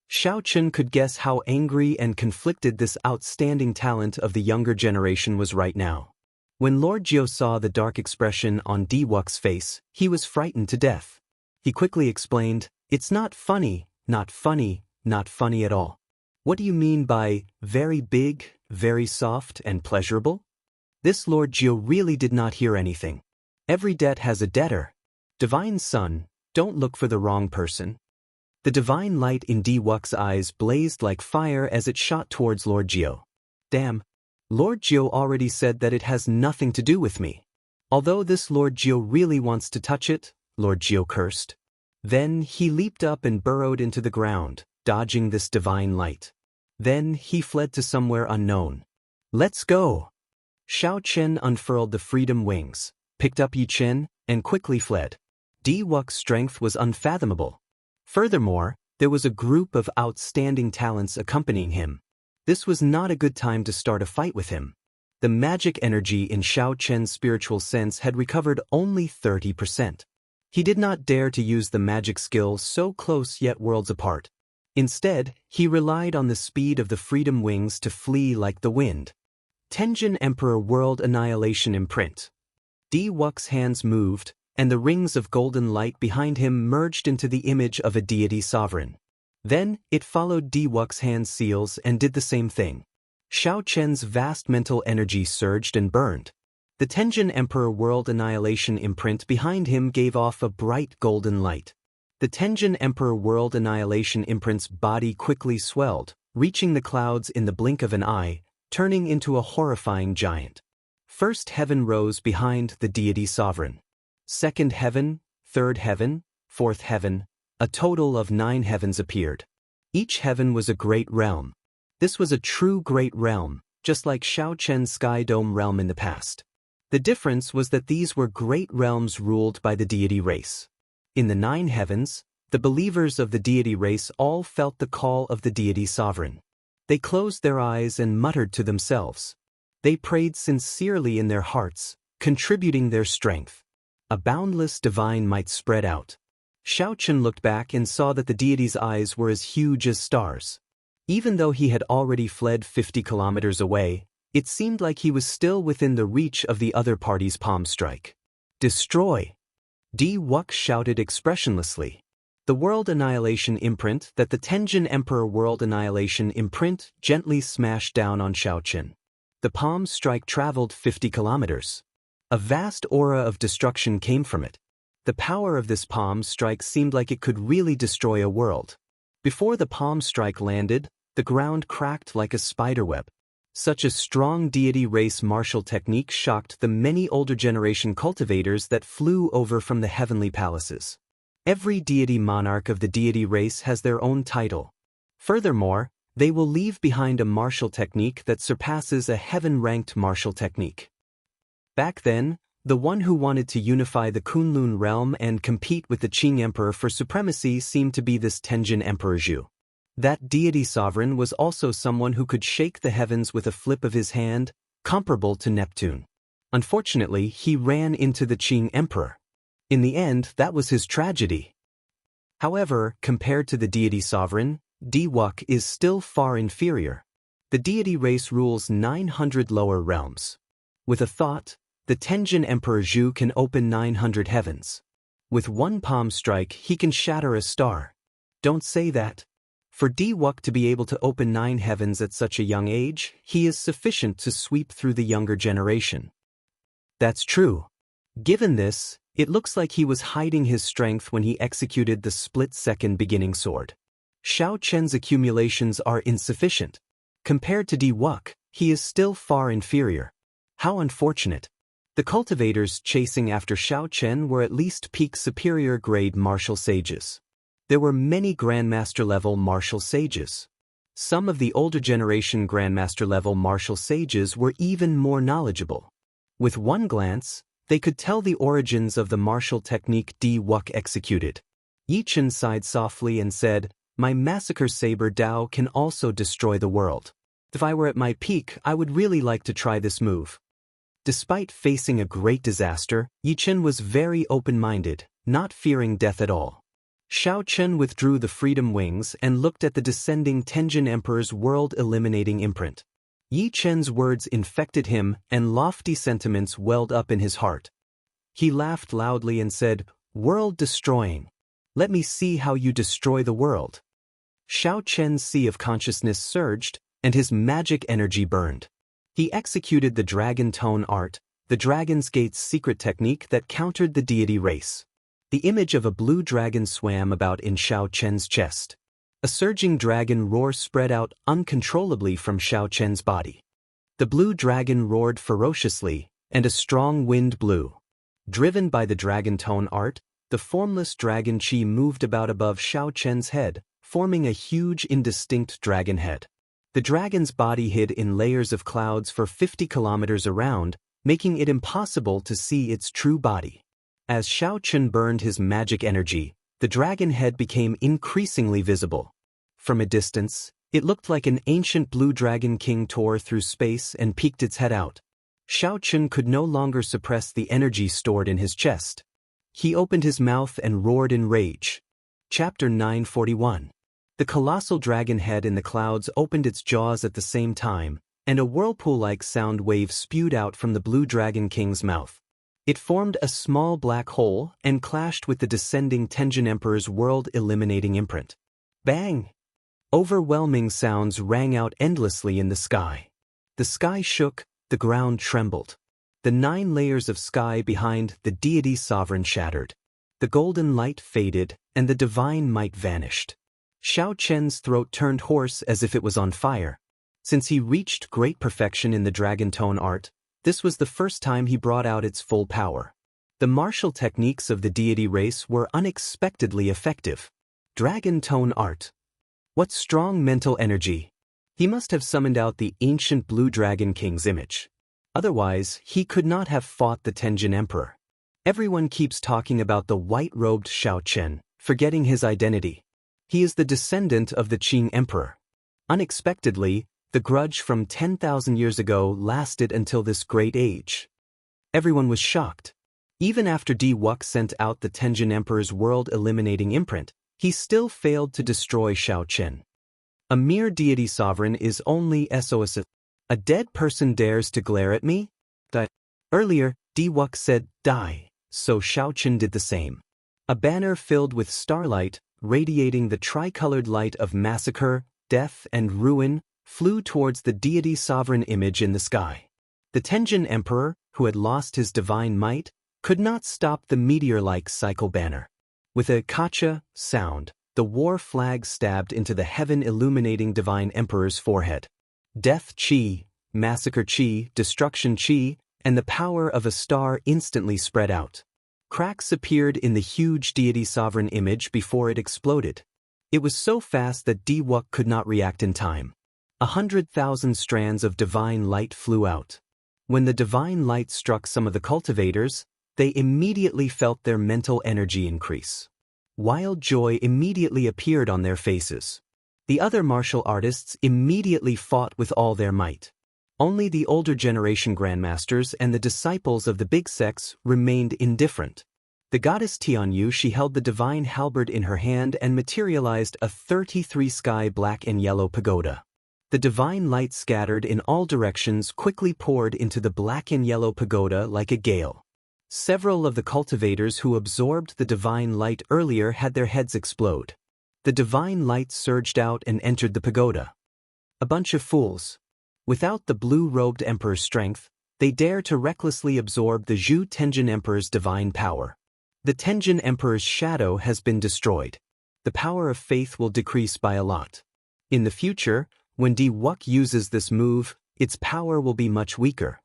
Xiaochen could guess how angry and conflicted this outstanding talent of the younger generation was right now. When Lord Jiao saw the dark expression on Wuxia's face, he was frightened to death. He quickly explained, "It's not funny, not funny, not funny at all." "What do you mean by very big, very soft, and pleasurable?" This Lord Jiao really did not hear anything. Every debt has a debtor. Divine Son, don't look for the wrong person. The divine light in Wuxia's eyes blazed like fire as it shot towards Lord Jiao. Damn. Lord Jiao already said that it has nothing to do with me. Although this Lord Jiao really wants to touch it, Lord Jiao cursed. Then he leaped up and burrowed into the ground, dodging this divine light. Then he fled to somewhere unknown. Let's go. Xiaochen unfurled the freedom wings, picked up Yichen, and quickly fled. Wuxia's strength was unfathomable. Furthermore, there was a group of outstanding talents accompanying him. This was not a good time to start a fight with him. The magic energy in Xiaochen's spiritual sense had recovered only 30%. He did not dare to use the magic skill so close yet worlds apart. Instead, he relied on the speed of the freedom wings to flee like the wind. Tenjin Emperor World Annihilation Imprint. Wuxia's hands moved, and the rings of golden light behind him merged into the image of a deity sovereign. Then, it followed Wuxia's hand seals and did the same thing. Xiaochen's vast mental energy surged and burned. The Tenjin Emperor World Annihilation Imprint behind him gave off a bright golden light. The Tenjin Emperor World Annihilation Imprint's body quickly swelled, reaching the clouds in the blink of an eye, turning into a horrifying giant. First heaven rose behind the deity sovereign. Second heaven, third heaven, fourth heaven, a total of 9 heavens appeared. Each heaven was a great realm. This was a true great realm, just like Xiaochen's Sky Dome realm in the past. The difference was that these were great realms ruled by the deity race. In the 9 heavens, the believers of the deity race all felt the call of the deity sovereign. They closed their eyes and muttered to themselves. They prayed sincerely in their hearts, contributing their strength. A boundless divine might spread out. Xiaochen looked back and saw that the deity's eyes were as huge as stars. Even though he had already fled 50 kilometers away, it seemed like he was still within the reach of the other party's palm strike. Destroy! Wuxia shouted expressionlessly. The World Annihilation Imprint that the Tenjin Emperor World Annihilation Imprint gently smashed down on Xiaochen. The palm strike traveled 50 kilometers. A vast aura of destruction came from it. The power of this palm strike seemed like it could really destroy a world. Before the palm strike landed, the ground cracked like a spiderweb. Such a strong deity race martial technique shocked the many older generation cultivators that flew over from the heavenly palaces. Every deity monarch of the deity race has their own title. Furthermore, they will leave behind a martial technique that surpasses a heaven-ranked martial technique. Back then, the one who wanted to unify the Kunlun realm and compete with the Qing Emperor for supremacy seemed to be this Tenjin Emperor Zhu. That deity sovereign was also someone who could shake the heavens with a flip of his hand, comparable to Neptune. Unfortunately, he ran into the Qing Emperor. In the end, that was his tragedy. However, compared to the deity sovereign, Wuxia is still far inferior. The deity race rules 900 lower realms. With a thought, The Tenjin Emperor Zhu can open 900 heavens. With one palm strike, he can shatter a star. Don't say that. For Diwuk to be able to open 9 heavens at such a young age, he is sufficient to sweep through the younger generation. That's true. Given this, it looks like he was hiding his strength when he executed the split-second beginning sword. Xiao Chen's accumulations are insufficient. Compared to Diwuk, he is still far inferior. How unfortunate. The cultivators chasing after Xiao Chen were at least peak superior grade martial sages. There were many Grandmaster-level martial sages. Some of the older generation Grandmaster-level martial sages were even more knowledgeable. With one glance, they could tell the origins of the martial technique Diwuk executed. Yi Chen sighed softly and said, "My massacre saber Dao can also destroy the world. If I were at my peak, I would really like to try this move." Despite facing a great disaster, Yi Chen was very open-minded, not fearing death at all. Xiao Chen withdrew the freedom wings and looked at the descending Tenjin Emperor's world-eliminating imprint. Yi Chen's words infected him, and lofty sentiments welled up in his heart. He laughed loudly and said, "World-destroying. Let me see how you destroy the world." Xiao Chen's sea of consciousness surged, and his magic energy burned. He executed the Dragon Tone art, the Dragon's Gate's secret technique that countered the deity race. The image of a blue dragon swam about in Xiao Chen's chest. A surging dragon roar spread out uncontrollably from Xiao Chen's body. The blue dragon roared ferociously, and a strong wind blew. Driven by the Dragon Tone art, the formless dragon chi moved about above Xiao Chen's head, forming a huge indistinct dragon head. The dragon's body hid in layers of clouds for 50 kilometers around, making it impossible to see its true body. As Xiao Chen burned his magic energy, the dragon head became increasingly visible. From a distance, it looked like an ancient blue dragon king tore through space and peeked its head out. Xiao Chen could no longer suppress the energy stored in his chest. He opened his mouth and roared in rage. Chapter 941. The colossal dragon head in the clouds opened its jaws at the same time, and a whirlpool-like sound wave spewed out from the blue dragon king's mouth. It formed a small black hole and clashed with the descending Tenjin Emperor's world-eliminating imprint. Bang! Overwhelming sounds rang out endlessly in the sky. The sky shook, the ground trembled. The 9 layers of sky behind the deity sovereign shattered. The golden light faded, and the divine might vanished. Xiao Chen's throat turned hoarse as if it was on fire. Since he reached great perfection in the Dragon Tone art, this was the first time he brought out its full power. The martial techniques of the deity race were unexpectedly effective. Dragon Tone art. What strong mental energy! He must have summoned out the ancient Blue Dragon King's image. Otherwise, he could not have fought the Tenjin Emperor. Everyone keeps talking about the white-robed Xiao Chen, forgetting his identity. He is the descendant of the Qing Emperor. Unexpectedly, the grudge from 10,000 years ago lasted until this great age. Everyone was shocked. Even after Diwuk sent out the Tenjin Emperor's world-eliminating imprint, he still failed to destroy Xiao Chen. A mere deity sovereign is only SOS. A dead person dares to glare at me? Earlier, Diwuk said, "Die," so Xiao Chen did the same. A banner filled with starlight, radiating the tricolored light of massacre, death, and ruin, flew towards the deity sovereign image in the sky. The Tenjin Emperor, who had lost his divine might, could not stop the meteor-like cycle banner. With a kacha sound, the war flag stabbed into the heaven-illuminating divine emperor's forehead. Death chi, massacre chi, destruction chi, and the power of a star instantly spread out. Cracks appeared in the huge deity sovereign image before it exploded. It was so fast that Diwuk could not react in time. 100,000 strands of divine light flew out. When the divine light struck some of the cultivators, they immediately felt their mental energy increase. Wild joy immediately appeared on their faces. The other martial artists immediately fought with all their might. Only the older generation grandmasters and the disciples of the big sects remained indifferent. The goddess Tianyu, she held the divine halberd in her hand and materialized a 33 sky black and yellow pagoda. The divine light scattered in all directions quickly poured into the black and yellow pagoda like a gale. Several of the cultivators who absorbed the divine light earlier had their heads explode. The divine light surged out and entered the pagoda. A bunch of fools. Without the blue-robed emperor's strength, they dare to recklessly absorb the Zhu Tenjin Emperor's divine power. The Tenjin Emperor's shadow has been destroyed. The power of faith will decrease by a lot. In the future, when Di Wuk uses this move, its power will be much weaker.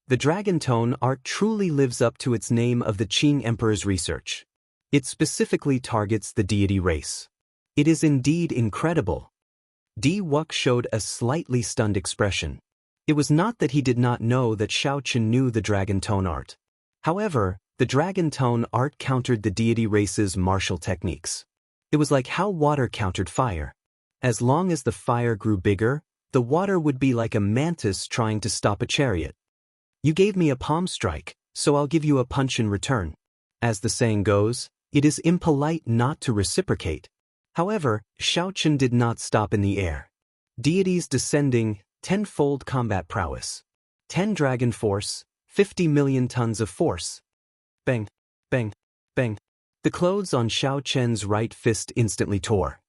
The Dragon Tone art truly lives up to its name of the Qing Emperor's research. It specifically targets the deity race. It is indeed incredible. Di Wuk showed a slightly stunned expression. It was not that he did not know that Xiao Qin knew the Dragon Tone art. However, the Dragon Tone art countered the deity race's martial techniques. It was like how water countered fire. As long as the fire grew bigger, the water would be like a mantis trying to stop a chariot. You gave me a palm strike, so I'll give you a punch in return. As the saying goes, it is impolite not to reciprocate. However, Xiao Qin did not stop in the air. Deities descending, 10-fold combat prowess. 10 dragon force, 50 million tons of force. Bang, bang, bang. The clothes on Xiao Qian's right fist instantly tore.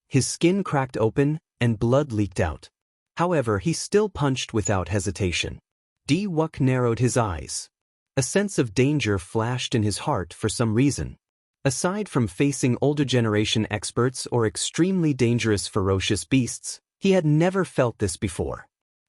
His skin cracked open, and blood leaked out. However, he still punched without hesitation. Di Wuk narrowed his eyes. A sense of danger flashed in his heart for some reason. Aside from facing older generation experts or extremely dangerous ferocious beasts, he had never felt this before.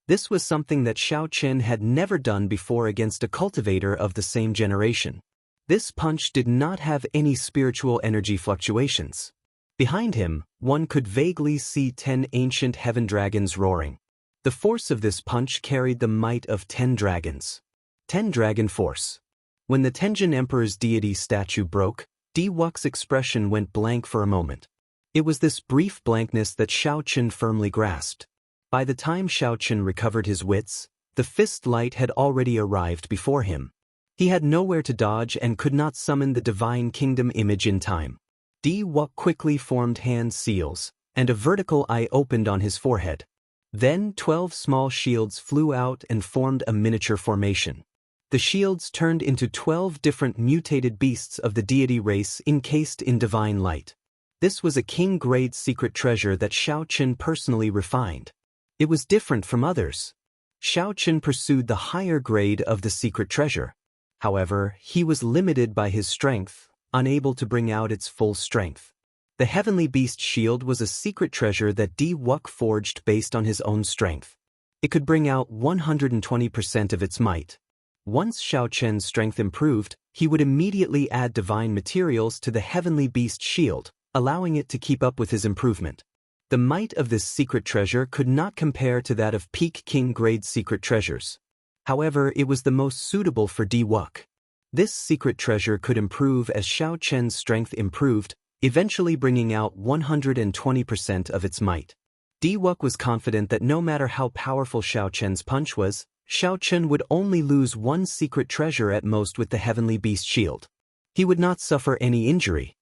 This was something that Xiao Qin had never done before against a cultivator of the same generation. This punch did not have any spiritual energy fluctuations. Behind him, one could vaguely see 10 ancient heaven dragons roaring. The force of this punch carried the might of 10 dragons. 10 dragon force. When the Tenjin Emperor's deity statue broke, Di Wuk's expression went blank for a moment. It was this brief blankness that Xiao Qin firmly grasped. By the time Xiao Qin recovered his wits, the fist light had already arrived before him. He had nowhere to dodge and could not summon the divine kingdom image in time. Di Wuk quickly formed hand seals, and a vertical eye opened on his forehead. Then 12 small shields flew out and formed a miniature formation. The shields turned into 12 different mutated beasts of the deity race encased in divine light. This was a king-grade secret treasure that Xiao Qin personally refined. It was different from others. Xiao Qin pursued the higher grade of the secret treasure. However, he was limited by his strength, unable to bring out its full strength. The Heavenly Beast Shield was a secret treasure that Di Wuk forged based on his own strength. It could bring out 120% of its might. Once Xiao Qian's strength improved, he would immediately add divine materials to the Heavenly Beast Shield, allowing it to keep up with his improvement. The might of this secret treasure could not compare to that of peak king-grade secret treasures. However, it was the most suitable for Di Wuk. This secret treasure could improve as Xiao Qian's strength improved, eventually bringing out 120% of its might. Di Wuk was confident that no matter how powerful Xiao Qian's punch was, Xiao Qin would only lose one secret treasure at most with the Heavenly Beast Shield. He would not suffer any injury.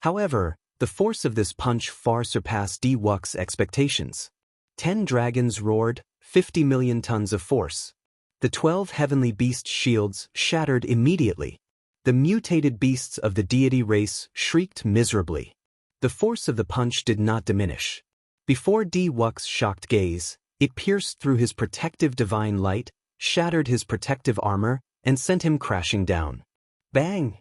However, the force of this punch far surpassed Di Wuk's expectations. 10 dragons roared, 50 million tons of force. The 12 Heavenly Beast Shields shattered immediately. The mutated beasts of the deity race shrieked miserably. The force of the punch did not diminish. Before Di Wuk's shocked gaze, it pierced through his protective divine light, shattered his protective armor, and sent him crashing down. Bang!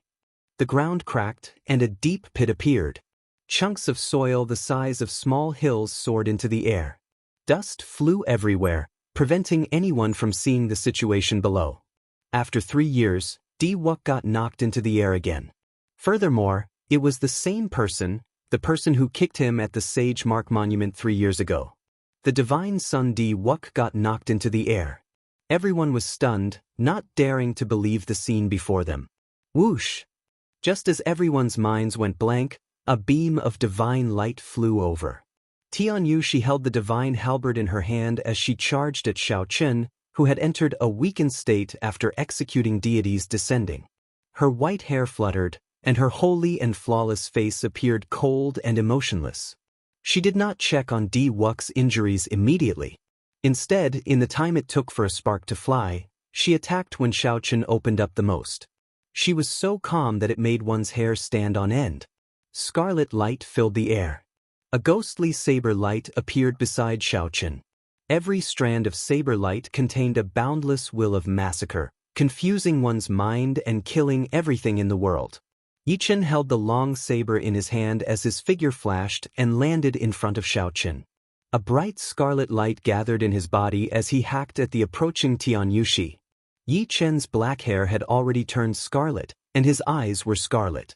The ground cracked, and a deep pit appeared. Chunks of soil the size of small hills soared into the air. Dust flew everywhere, preventing anyone from seeing the situation below. After 3 years, Di Wuk got knocked into the air again. Furthermore, it was the same person, the person who kicked him at the Sage Mark Monument 3 years ago. The divine son Di Wuk got knocked into the air. Everyone was stunned, not daring to believe the scene before them. Whoosh! Just as everyone's minds went blank, a beam of divine light flew over. Tianyu she held the divine halberd in her hand as she charged at Xiao Qin, who had entered a weakened state after executing deities descending. Her white hair fluttered, and her holy and flawless face appeared cold and emotionless. She did not check on Wuxi's injuries immediately. Instead, in the time it took for a spark to fly, she attacked when Xiaochen opened up the most. She was so calm that it made one's hair stand on end. Scarlet light filled the air. A ghostly saber light appeared beside Xiaochen. Every strand of saber light contained a boundless will of massacre, confusing one's mind and killing everything in the world. Yichen held the long saber in his hand as his figure flashed and landed in front of Xiaochen. A bright scarlet light gathered in his body as he hacked at the approaching Tianyushi. Yichen's black hair had already turned scarlet, and his eyes were scarlet.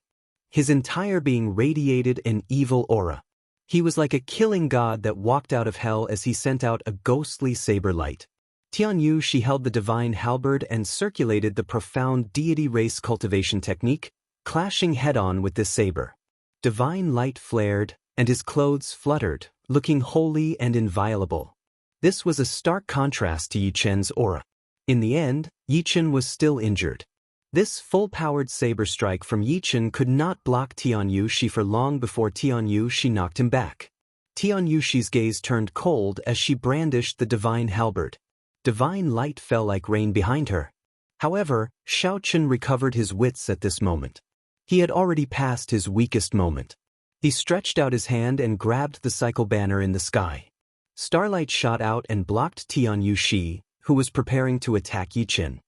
His entire being radiated an evil aura. He was like a killing god that walked out of hell as he sent out a ghostly saber light. Tianyushi held the divine halberd and circulated the profound deity race cultivation technique, clashing head-on with this saber. Divine light flared, and his clothes fluttered, looking holy and inviolable. This was a stark contrast to Yichen's aura. In the end, Yichen was still injured. This full-powered saber strike from Yichen could not block Tianyushi for long before Tianyushi knocked him back. Tianyushi's gaze turned cold as she brandished the divine halberd. Divine light fell like rain behind her. However, Xiaochen recovered his wits at this moment. He had already passed his weakest moment. He stretched out his hand and grabbed the cycle banner in the sky. Starlight shot out and blocked Tianyushi, who was preparing to attack Yichen.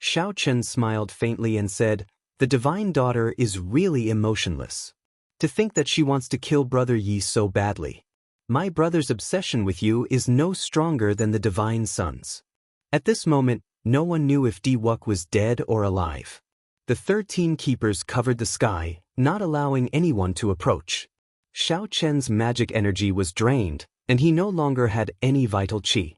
Xiaochen smiled faintly and said, "The divine daughter is really emotionless. To think that she wants to kill brother Yi so badly. My brother's obsession with you is no stronger than the divine son's." At this moment, no one knew if Wuxi was dead or alive. The 13 keepers covered the sky, not allowing anyone to approach. Xiaochen's magic energy was drained, and he no longer had any vital qi.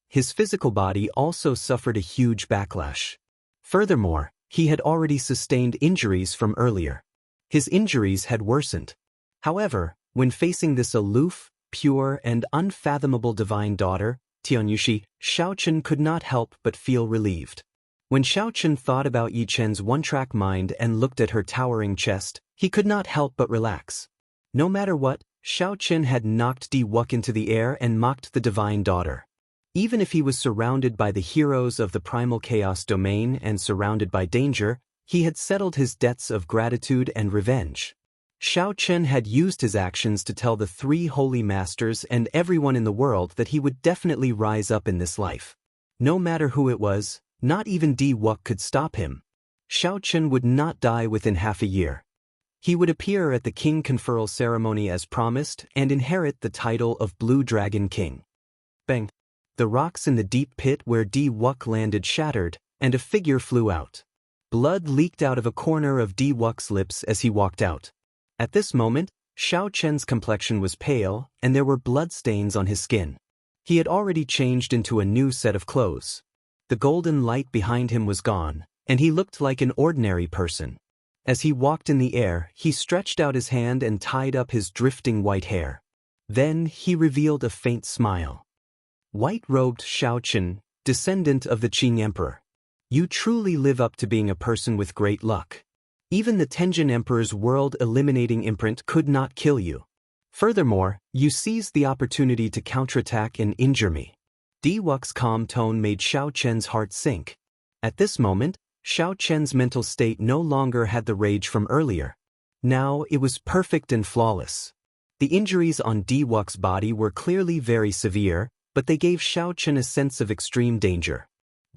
His physical body also suffered a huge backlash. Furthermore, he had already sustained injuries from earlier. His injuries had worsened. However, when facing this aloof, pure, and unfathomable divine daughter, Tianyushi, Xiaochen could not help but feel relieved. When Xiaochen thought about Yichen's one-track mind and looked at her towering chest, he could not help but relax. No matter what, Xiaochen had knocked Wuxi into the air and mocked the divine daughter. Even if he was surrounded by the heroes of the primal chaos domain and surrounded by danger, he had settled his debts of gratitude and revenge. Xiaochen had used his actions to tell the 3 holy masters and everyone in the world that he would definitely rise up in this life. No matter who it was, not even Wuxi could stop him. Xiaochen would not die within half a year. He would appear at the king conferral ceremony as promised and inherit the title of Blue Dragon King. Bang! The rocks in the deep pit where Wuxi landed shattered, and a figure flew out. Blood leaked out of a corner of Wuxi's lips as he walked out. At this moment, Xiaochen's complexion was pale, and there were bloodstains on his skin. He had already changed into a new set of clothes. The golden light behind him was gone, and he looked like an ordinary person. As he walked in the air, he stretched out his hand and tied up his drifting white hair. Then he revealed a faint smile. White-robed Xiaochen, descendant of the Qing Emperor. You truly live up to being a person with great luck. Even the Tenjin Emperor's world-eliminating imprint could not kill you. Furthermore, you seized the opportunity to counterattack and injure me. Wuxi's calm tone made Xiaochen's heart sink. At this moment, Xiaochen's mental state no longer had the rage from earlier. Now it was perfect and flawless. The injuries on Wuxi's body were clearly very severe, but they gave Xiaochen a sense of extreme danger.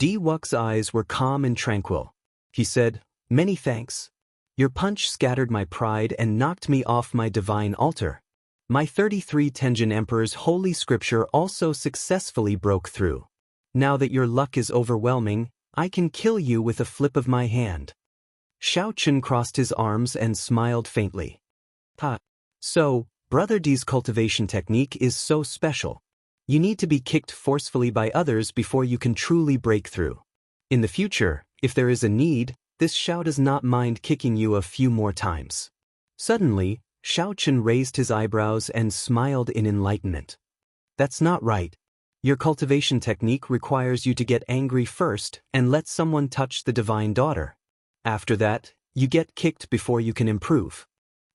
Wuxi's eyes were calm and tranquil. He said, "Many thanks. Your punch scattered my pride and knocked me off my divine altar. My 33 Tenjin Emperor's holy scripture also successfully broke through. Now that your luck is overwhelming, I can kill you with a flip of my hand." Xiaochen crossed his arms and smiled faintly. So, Brother D's cultivation technique is so special. You need to be kicked forcefully by others before you can truly break through. In the future, if there is a need, this Xiao does not mind kicking you a few more times. Suddenly, Xiaochen raised his eyebrows and smiled in enlightenment. That's not right. Your cultivation technique requires you to get angry first and let someone touch the divine daughter. After that, you get kicked before you can improve.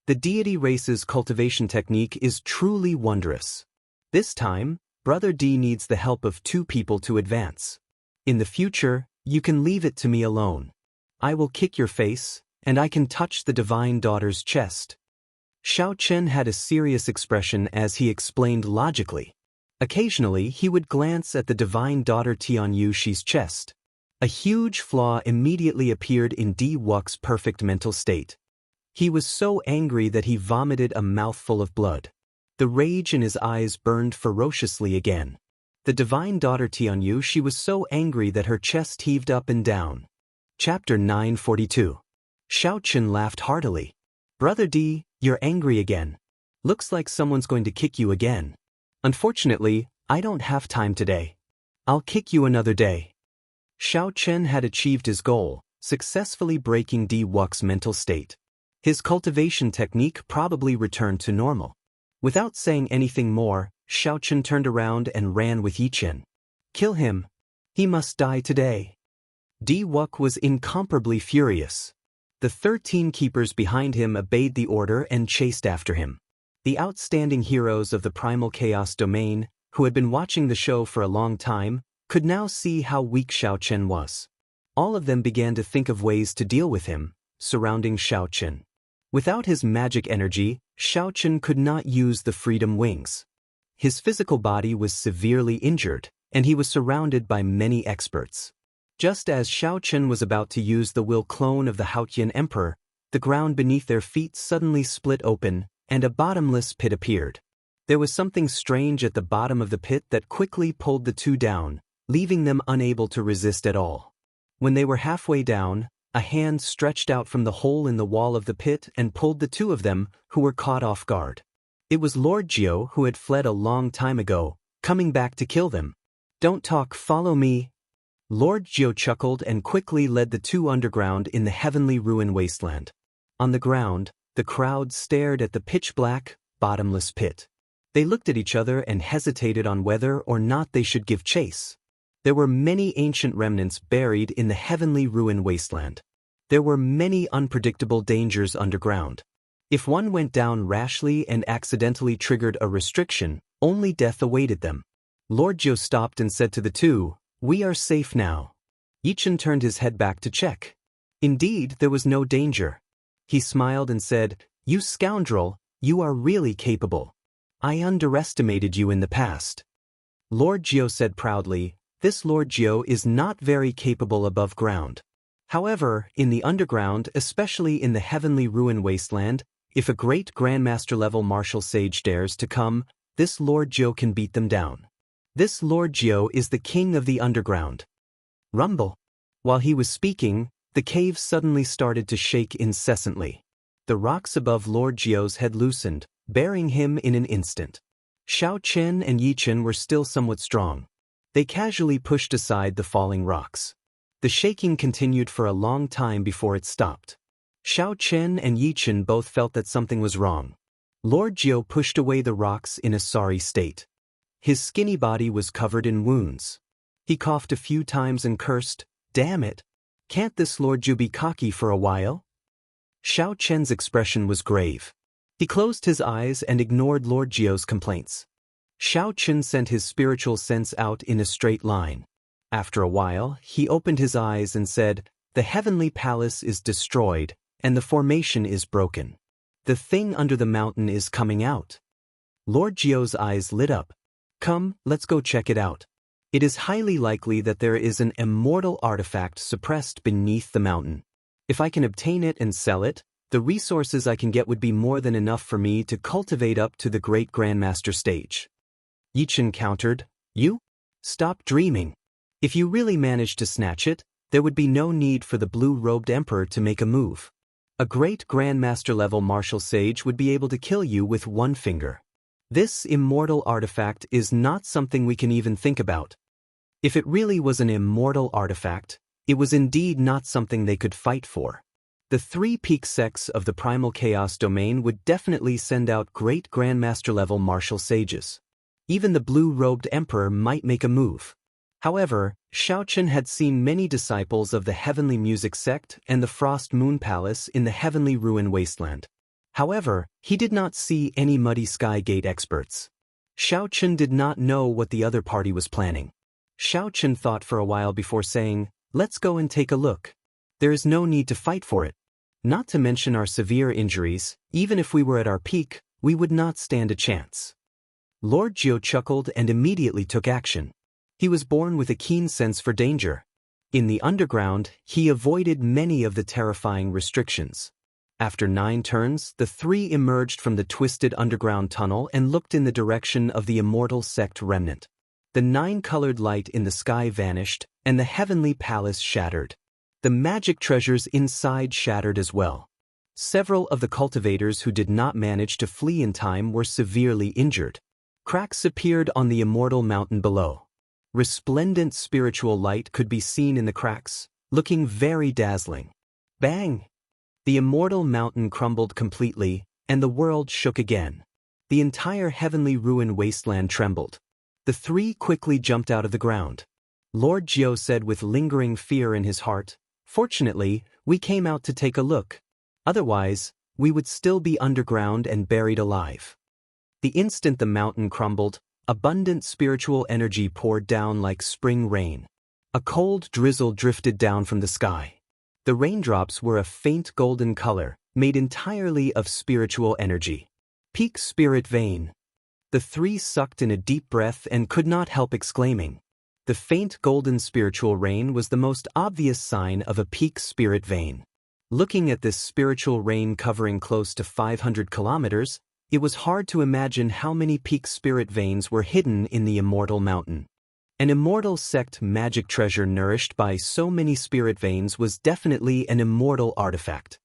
The deity race's cultivation technique is truly wondrous. This time, Brother D needs the help of 2 people to advance. In the future, you can leave it to me alone. I will kick your face, and I can touch the divine daughter's chest. Xiao Chen had a serious expression as he explained logically. Occasionally, he would glance at the divine daughter Tian Yuxi's chest. A huge flaw immediately appeared in Di Wux's perfect mental state. He was so angry that he vomited a mouthful of blood. The rage in his eyes burned ferociously again. The divine daughter Tian Yuxi was so angry that her chest heaved up and down. Chapter 942. Xiao Chen laughed heartily. Brother D, you're angry again. Looks like someone's going to kick you again. Unfortunately, I don't have time today. I'll kick you another day. Xiao Chen had achieved his goal, successfully breaking Di Wux's mental state. His cultivation technique probably returned to normal. Without saying anything more, Xiao Chen turned around and ran with Yichen. Kill him. He must die today. Di Wux was incomparably furious. The 13 keepers behind him obeyed the order and chased after him. The outstanding heroes of the primal chaos domain, who had been watching the show for a long time, could now see how weak Xiao Chen was. All of them began to think of ways to deal with him, surrounding Xiao Chen. Without his magic energy, Xiao Chen could not use the freedom wings. His physical body was severely injured, and he was surrounded by many experts. Just as Xiao Chen was about to use the will clone of the Haotian Emperor, the ground beneath their feet suddenly split open, and a bottomless pit appeared. There was something strange at the bottom of the pit that quickly pulled the 2 down, leaving them unable to resist at all. When they were halfway down, a hand stretched out from the hole in the wall of the pit and pulled the 2 of them, who were caught off guard. It was Lord Jiu, who had fled a long time ago, coming back to kill them. Don't talk, follow me. Lord Jiu chuckled and quickly led the 2 underground in the heavenly ruin wasteland. On the ground, the crowd stared at the pitch-black, bottomless pit. They looked at each other and hesitated on whether or not they should give chase. There were many ancient remnants buried in the heavenly ruin wasteland. There were many unpredictable dangers underground. If one went down rashly and accidentally triggered a restriction, only death awaited them. Lord Jiu stopped and said to the 2, "We are safe now." Yichen turned his head back to check. Indeed, there was no danger. He smiled and said, "You scoundrel, you are really capable. I underestimated you in the past." Lord Jiu said proudly, "This Lord Jiu is not very capable above ground. However, in the underground, especially in the heavenly ruin wasteland, if a great Grandmaster-level martial sage dares to come, this Lord Jiu can beat them down. This Lord Jiu is the king of the underground." Rumble. While he was speaking, the cave suddenly started to shake incessantly. The rocks above Lord Jiu's head loosened, burying him in an instant. Xiao Chen and Yichen were still somewhat strong. They casually pushed aside the falling rocks. The shaking continued for a long time before it stopped. Xiao Chen and Yichen both felt that something was wrong. Lord Jiu pushed away the rocks in a sorry state. His skinny body was covered in wounds. He coughed a few times and cursed, "Damn it! Can't this Lord Jiu be cocky for a while?" Xiao Chen's expression was grave. He closed his eyes and ignored Lord Jiu's complaints. Xiao Chen sent his spiritual sense out in a straight line. After a while, he opened his eyes and said, "The heavenly palace is destroyed, and the formation is broken. The thing under the mountain is coming out." Lord Jiu's eyes lit up. "Come, let's go check it out. It is highly likely that there is an immortal artifact suppressed beneath the mountain. If I can obtain it and sell it, the resources I can get would be more than enough for me to cultivate up to the great Grandmaster stage." Yichen countered, "You? Stop dreaming. If you really managed to snatch it, there would be no need for the blue-robed emperor to make a move. A great Grandmaster-level martial sage would be able to kill you with one finger. This immortal artifact is not something we can even think about. If it really was an immortal artifact, it was indeed not something they could fight for. The 3 peak sects of the primal chaos domain would definitely send out great Grandmaster-level martial sages. Even the blue-robed emperor might make a move. However, Xiao Chen had seen many disciples of the Heavenly Music Sect and the Frost Moon Palace in the Heavenly Ruin Wasteland. However, he did not see any muddy sky gate experts. Xiaochen did not know what the other party was planning. Xiaochen thought for a while before saying, "Let's go and take a look. There is no need to fight for it. Not to mention our severe injuries, even if we were at our peak, we would not stand a chance." Lord Jiu chuckled and immediately took action. He was born with a keen sense for danger. In the underground, he avoided many of the terrifying restrictions. After 9 turns, the 3 emerged from the twisted underground tunnel and looked in the direction of the Immortal sect remnant. The 9-colored light in the sky vanished, and the heavenly palace shattered. The magic treasures inside shattered as well. Several of the cultivators who did not manage to flee in time were severely injured. Cracks appeared on the Immortal mountain below. Resplendent spiritual light could be seen in the cracks, looking very dazzling. Bang! The Immortal mountain crumbled completely, and the world shook again. The entire heavenly ruin wasteland trembled. The 3 quickly jumped out of the ground. Lord Jiu said with lingering fear in his heart, "Fortunately, we came out to take a look. Otherwise, we would still be underground and buried alive." The instant the mountain crumbled, abundant spiritual energy poured down like spring rain. A cold drizzle drifted down from the sky. The raindrops were a faint golden color, made entirely of spiritual energy. Peak spirit vein. The 3 sucked in a deep breath and could not help exclaiming. The faint golden spiritual rain was the most obvious sign of a peak spirit vein. Looking at this spiritual rain covering close to 500 kilometers, it was hard to imagine how many peak spirit veins were hidden in the Immortal mountain. An Immortal sect magic treasure nourished by so many spirit veins was definitely an immortal artifact.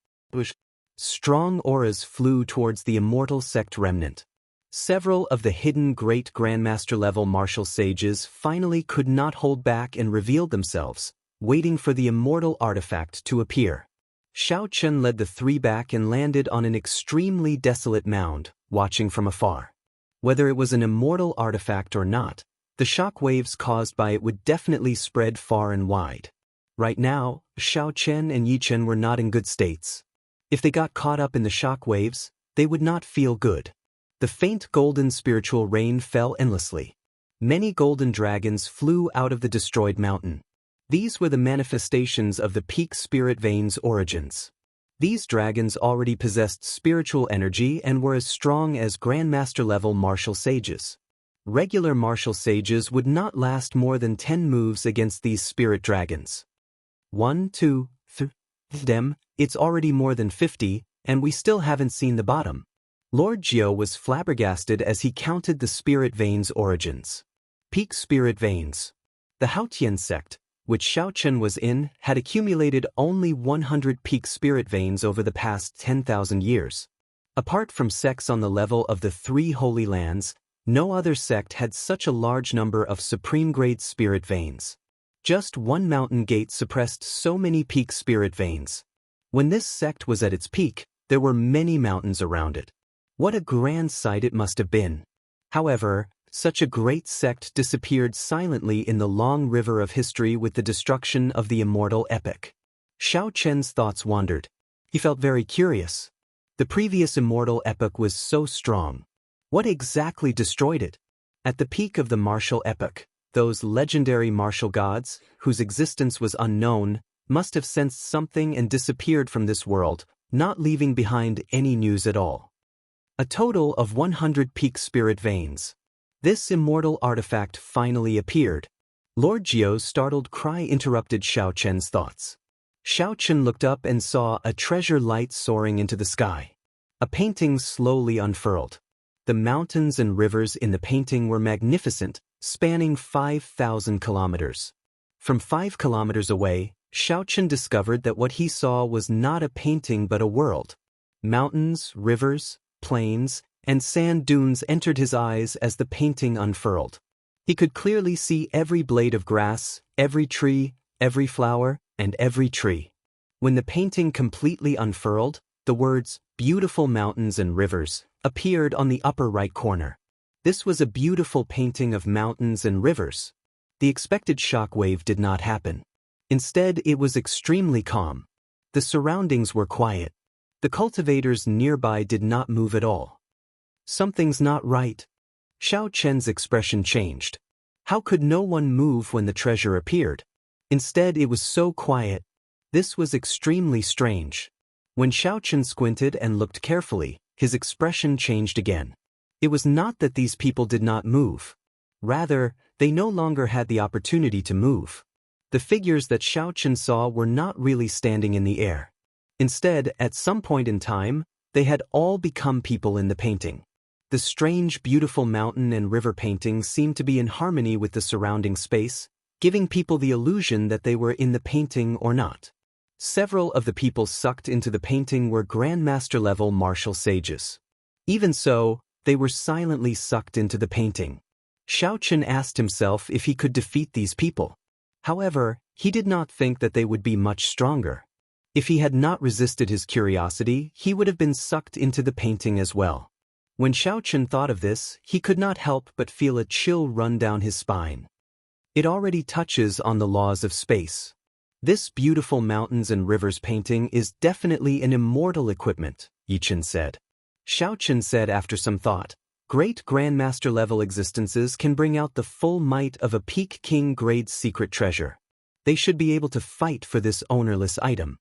Strong auras flew towards the Immortal sect remnant. Several of the hidden great grandmaster-level martial sages finally could not hold back and revealed themselves, waiting for the immortal artifact to appear. Xiaochen led the 3 back and landed on an extremely desolate mound, watching from afar. Whether it was an immortal artifact or not, the shock waves caused by it would definitely spread far and wide. Right now, Xiaochen and Yichen were not in good states. If they got caught up in the shock waves, they would not feel good. The faint golden spiritual rain fell endlessly. Many golden dragons flew out of the destroyed mountain. These were the manifestations of the peak spirit vein's origins. These dragons already possessed spiritual energy and were as strong as grandmaster-level martial sages. Regular martial sages would not last more than 10 moves against these spirit dragons. 1, 2, 3. Them, it's already more than 50, and we still haven't seen the bottom. Lord Jiu was flabbergasted as he counted the spirit veins' origins. Peak spirit veins. The Haotian sect, which Xiaochen was in, had accumulated only 100 peak spirit veins over the past 10,000 years. Apart from sects on the level of the 3 Holy Lands, no other sect had such a large number of supreme-grade spirit veins. Just one mountain gate suppressed so many peak spirit veins. When this sect was at its peak, there were many mountains around it. What a grand sight it must have been. However, such a great sect disappeared silently in the long river of history with the destruction of the Immortal epic. Xiaochen's thoughts wandered. He felt very curious. The previous Immortal epic was so strong. What exactly destroyed it? At the peak of the martial epoch, those legendary martial gods, whose existence was unknown, must have sensed something and disappeared from this world, not leaving behind any news at all. A total of 100 peak spirit veins. This immortal artifact finally appeared. Lord Jiu's startled cry interrupted Xiaochen's thoughts. Xiaochen looked up and saw a treasure light soaring into the sky. A painting slowly unfurled. The mountains and rivers in the painting were magnificent, spanning 5,000 kilometers. From 5 kilometers away, Xiaochen discovered that what he saw was not a painting but a world. Mountains, rivers, plains, and sand dunes entered his eyes as the painting unfurled. He could clearly see every blade of grass, every tree, every flower, and every tree. When the painting completely unfurled, the words, "Beautiful mountains and rivers," appeared on the upper right corner. This was a beautiful painting of mountains and rivers. The expected shock wave did not happen. Instead, it was extremely calm. The surroundings were quiet. The cultivators nearby did not move at all. Something's not right. Xiao Chen's expression changed. How could no one move when the treasure appeared? Instead, it was so quiet. This was extremely strange. When Xiao Chen squinted and looked carefully, his expression changed again. It was not that these people did not move. Rather, they no longer had the opportunity to move. The figures that Xiao Chen saw were not really standing in the air. Instead, at some point in time, they had all become people in the painting. The strange, beautiful mountain and river paintings seemed to be in harmony with the surrounding space, giving people the illusion that they were in the painting or not. Several of the people sucked into the painting were Grandmaster-level martial sages. Even so, they were silently sucked into the painting. Xiao Chen asked himself if he could defeat these people. However, he did not think that they would be much stronger. If he had not resisted his curiosity, he would have been sucked into the painting as well. When Xiao Chen thought of this, he could not help but feel a chill run down his spine. It already touches on the laws of space. This beautiful mountains and rivers painting is definitely an immortal equipment, Yichen said. Xiao Chen said after some thought, great Grandmaster level existences can bring out the full might of a peak king grade secret treasure. They should be able to fight for this ownerless item.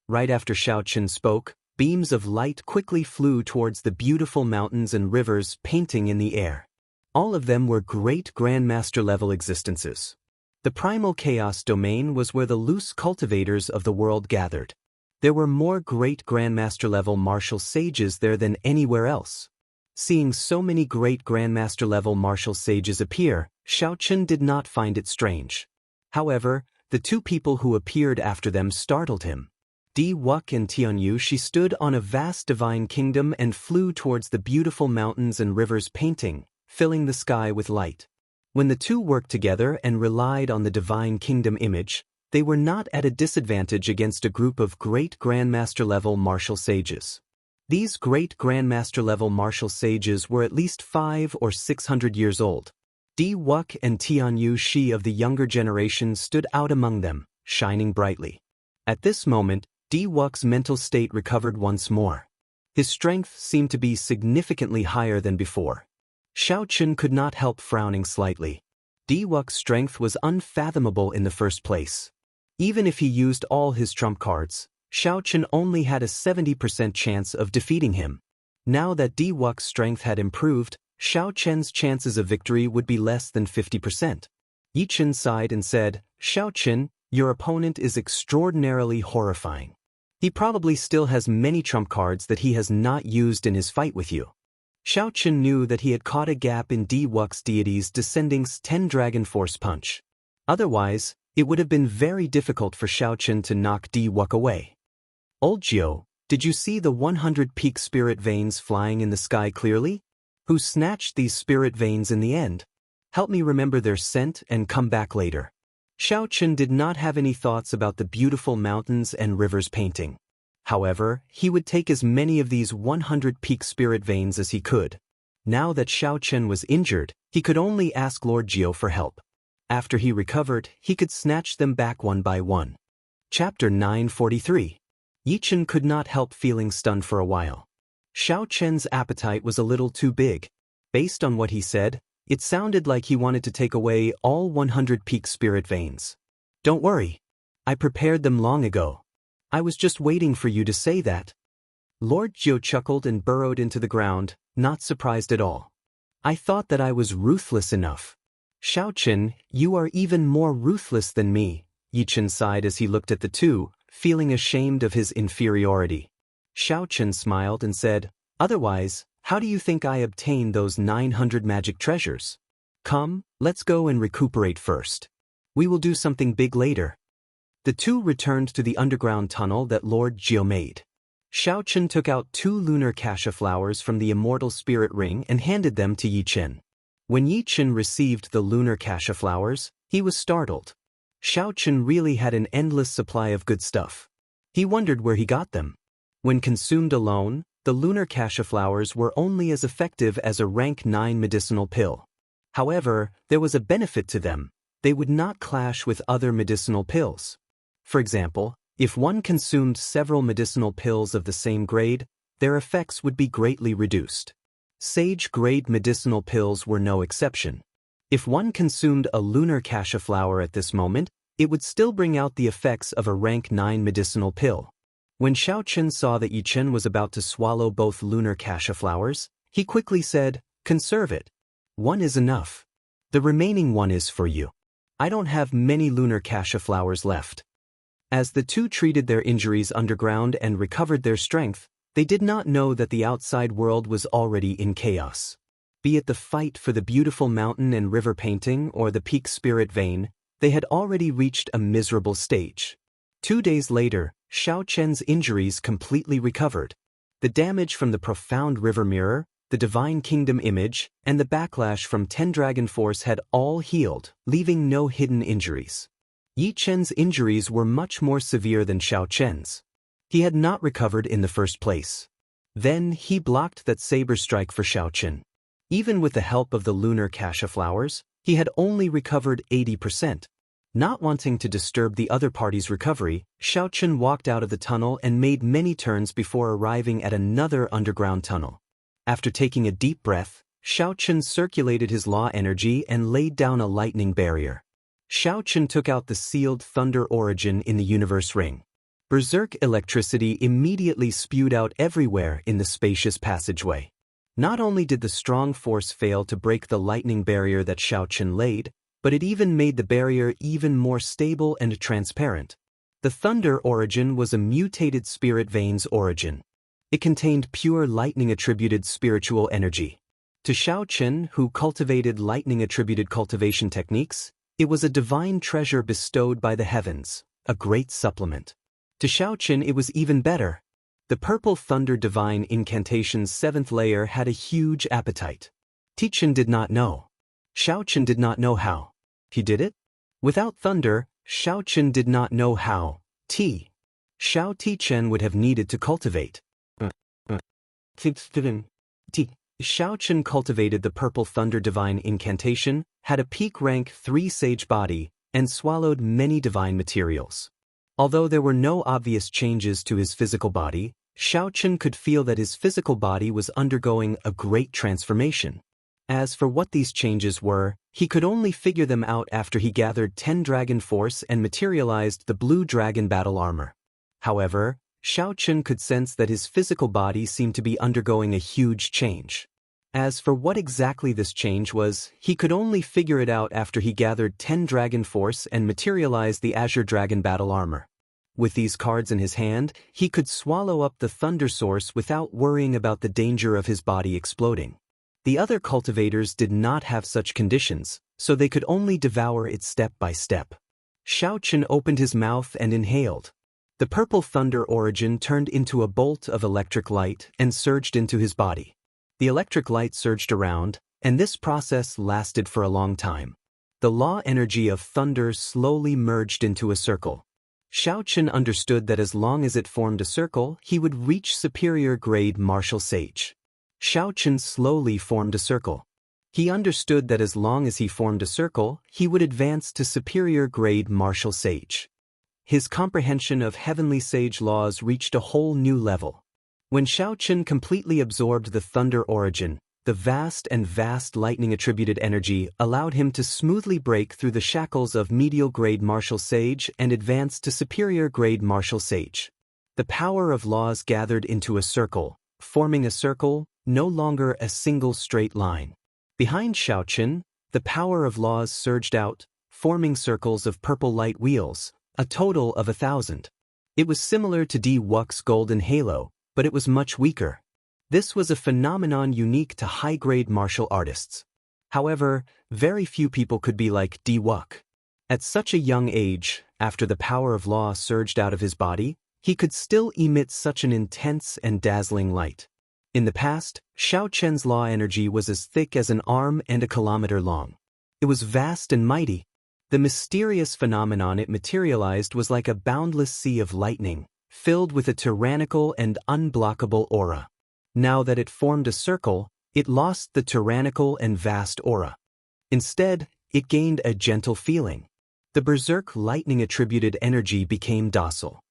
Right after Xiao Chen spoke, beams of light quickly flew towards the beautiful mountains and rivers painting in the air. All of them were great Grandmaster level existences. The primal chaos domain was where the loose cultivators of the world gathered. There were more great Grandmaster-level martial sages there than anywhere else. Seeing so many great Grandmaster-level martial sages appear, Xiao Chen did not find it strange. However, the two people who appeared after them startled him. Wuxia and Xianxia stood on a vast divine kingdom and flew towards the beautiful mountains and rivers painting, filling the sky with light. When the two worked together and relied on the divine kingdom image, they were not at a disadvantage against a group of great Grandmaster-level martial sages. These great Grandmaster-level martial sages were at least 500 or 600 years old. Wuxia and Xianxia of the younger generation stood out among them, shining brightly. At this moment, Wuxia's mental state recovered once more. His strength seemed to be significantly higher than before. Xiao Chen could not help frowning slightly. Wuxia's strength was unfathomable in the first place. Even if he used all his trump cards, Xiao Chen only had a 70% chance of defeating him. Now that Wuxia's strength had improved, Xiao Chen's chances of victory would be less than 50%. Yichen sighed and said, Xiao Chen, your opponent is extraordinarily horrifying. He probably still has many trump cards that he has not used in his fight with you. Xiao Chen knew that he had caught a gap in Wuxia's deity's Descending's 10 Dragon Force Punch. Otherwise, it would have been very difficult for Xiao Chen to knock Wuxia away. Old Jiu, did you see the 100 peak spirit veins flying in the sky clearly? Who snatched these spirit veins in the end? Help me remember their scent and come back later. Xiao Chen did not have any thoughts about the beautiful mountains and rivers painting. However, he would take as many of these 100 peak spirit veins as he could. Now that Xiao Chen was injured, he could only ask Lord Jiu for help. After he recovered, he could snatch them back one by one. Chapter 943. Yichen could not help feeling stunned for a while. Xiao Chen's appetite was a little too big. Based on what he said, it sounded like he wanted to take away all 100 peak spirit veins. Don't worry. I prepared them long ago. I was just waiting for you to say that. Lord Jiu chuckled and burrowed into the ground, not surprised at all. I thought that I was ruthless enough. Xiao Chen, you are even more ruthless than me, Yichen sighed as he looked at the two, feeling ashamed of his inferiority. Xiao Chen smiled and said, otherwise, how do you think I obtained those 900 magic treasures? Come, let's go and recuperate first. We will do something big later. The two returned to the underground tunnel that Lord Jiu made. Xiao Chen took out 2 lunar cassia flowers from the immortal spirit ring and handed them to Yichen. When Yichen received the lunar cassia flowers, he was startled. Xiao Chen really had an endless supply of good stuff. He wondered where he got them. When consumed alone, the lunar cassia flowers were only as effective as a rank 9 medicinal pill. However, there was a benefit to them. They would not clash with other medicinal pills. For example, If one consumed several medicinal pills of the same grade, their effects would be greatly reduced. Sage-grade medicinal pills were no exception. If one consumed a lunar cassia flower at this moment, it would still bring out the effects of a rank 9 medicinal pill. When Xiaochen saw that Yichen was about to swallow both lunar cassia flowers, he quickly said, "Conserve it. One is enough. The remaining one is for you. I don't have many lunar cassia flowers left." As the two treated their injuries underground and recovered their strength, they did not know that the outside world was already in chaos. Be it the fight for the beautiful mountain and river painting or the peak spirit vein, they had already reached a miserable stage. 2 days later, Xiaochen's injuries completely recovered. The damage from the profound river mirror, the divine kingdom image, and the backlash from 10 dragon force had all healed, leaving no hidden injuries. Yichen's injuries were much more severe than Xiaochen's. He had not recovered in the first place. Then he blocked that saber strike for Xiaochen. Even with the help of the lunar cassia flowers, he had only recovered 80%. Not wanting to disturb the other party's recovery, Xiaochen walked out of the tunnel and made many turns before arriving at another underground tunnel. After taking a deep breath, Xiaochen circulated his law energy and laid down a lightning barrier. Xiaochen took out the sealed thunder origin in the universe ring. Berserk electricity immediately spewed out everywhere in the spacious passageway. Not only did the strong force fail to break the lightning barrier that Xiaochen laid, but it even made the barrier even more stable and transparent. The thunder origin was a mutated spirit vein's origin. It contained pure lightning-attributed spiritual energy. To Xiaochen, who cultivated lightning-attributed cultivation techniques, it was a divine treasure bestowed by the heavens, a great supplement. To Xiaochen it was even better. The purple thunder divine incantation's 7th layer had a huge appetite. Tichen did not know. Xiaochen did not know how. He did it? Without thunder, Xiaochen did not know how. Xiao Tichen would have needed to cultivate. Xiaochen cultivated the purple thunder divine incantation, had a peak rank 3 sage body, and swallowed many divine materials. Although there were no obvious changes to his physical body, Xiaochen could feel that his physical body was undergoing a great transformation. As for what these changes were, he could only figure them out after he gathered 10 dragon force and materialized the blue dragon battle armor. However, Xiaochen could sense that his physical body seemed to be undergoing a huge change. As for what exactly this change was, he could only figure it out after he gathered 10 dragon force and materialized the azure dragon battle armor. With these cards in his hand, he could swallow up the thunder source without worrying about the danger of his body exploding. The other cultivators did not have such conditions, so they could only devour it step by step. Xiaochen opened his mouth and inhaled. The purple thunder origin turned into a bolt of electric light and surged into his body. The electric light surged around, and this process lasted for a long time. The law energy of thunder slowly merged into a circle. Xiaochen understood that as long as it formed a circle, he would reach superior grade martial sage. Xiaochen slowly formed a circle. He understood that as long as he formed a circle, he would advance to superior grade martial sage. His comprehension of heavenly sage laws reached a whole new level. When Xiaochen completely absorbed the thunder origin, the vast lightning-attributed energy allowed him to smoothly break through the shackles of medial-grade martial sage and advance to superior-grade martial sage. The power of laws gathered into a circle, forming a circle, no longer a single straight line. Behind Xiaochen, the power of laws surged out, forming circles of purple light wheels, a total of 1,000. It was similar to Wuxi's golden halo, but it was much weaker. This was a phenomenon unique to high-grade martial artists. However, very few people could be like Wuxi. At such a young age, after the power of law surged out of his body, he could still emit such an intense and dazzling light. In the past, Xiaochen's law energy was as thick as an arm and a kilometer long. It was vast and mighty. The mysterious phenomenon it materialized was like a boundless sea of lightning, filled with a tyrannical and unblockable aura. Now that it formed a circle, it lost the tyrannical and vast aura. Instead, it gained a gentle feeling. The berserk lightning-attributed energy became docile.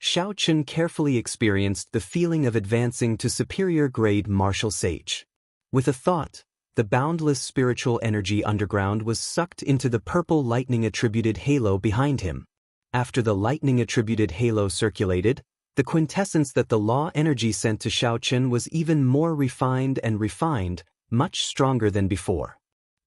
Xiao Chen carefully experienced the feeling of advancing to superior-grade martial sage. With a thought, the boundless spiritual energy underground was sucked into the purple lightning-attributed halo behind him. After the lightning-attributed halo circulated, the quintessence that the law energy sent to Xiao Chen was even more refined, much stronger than before.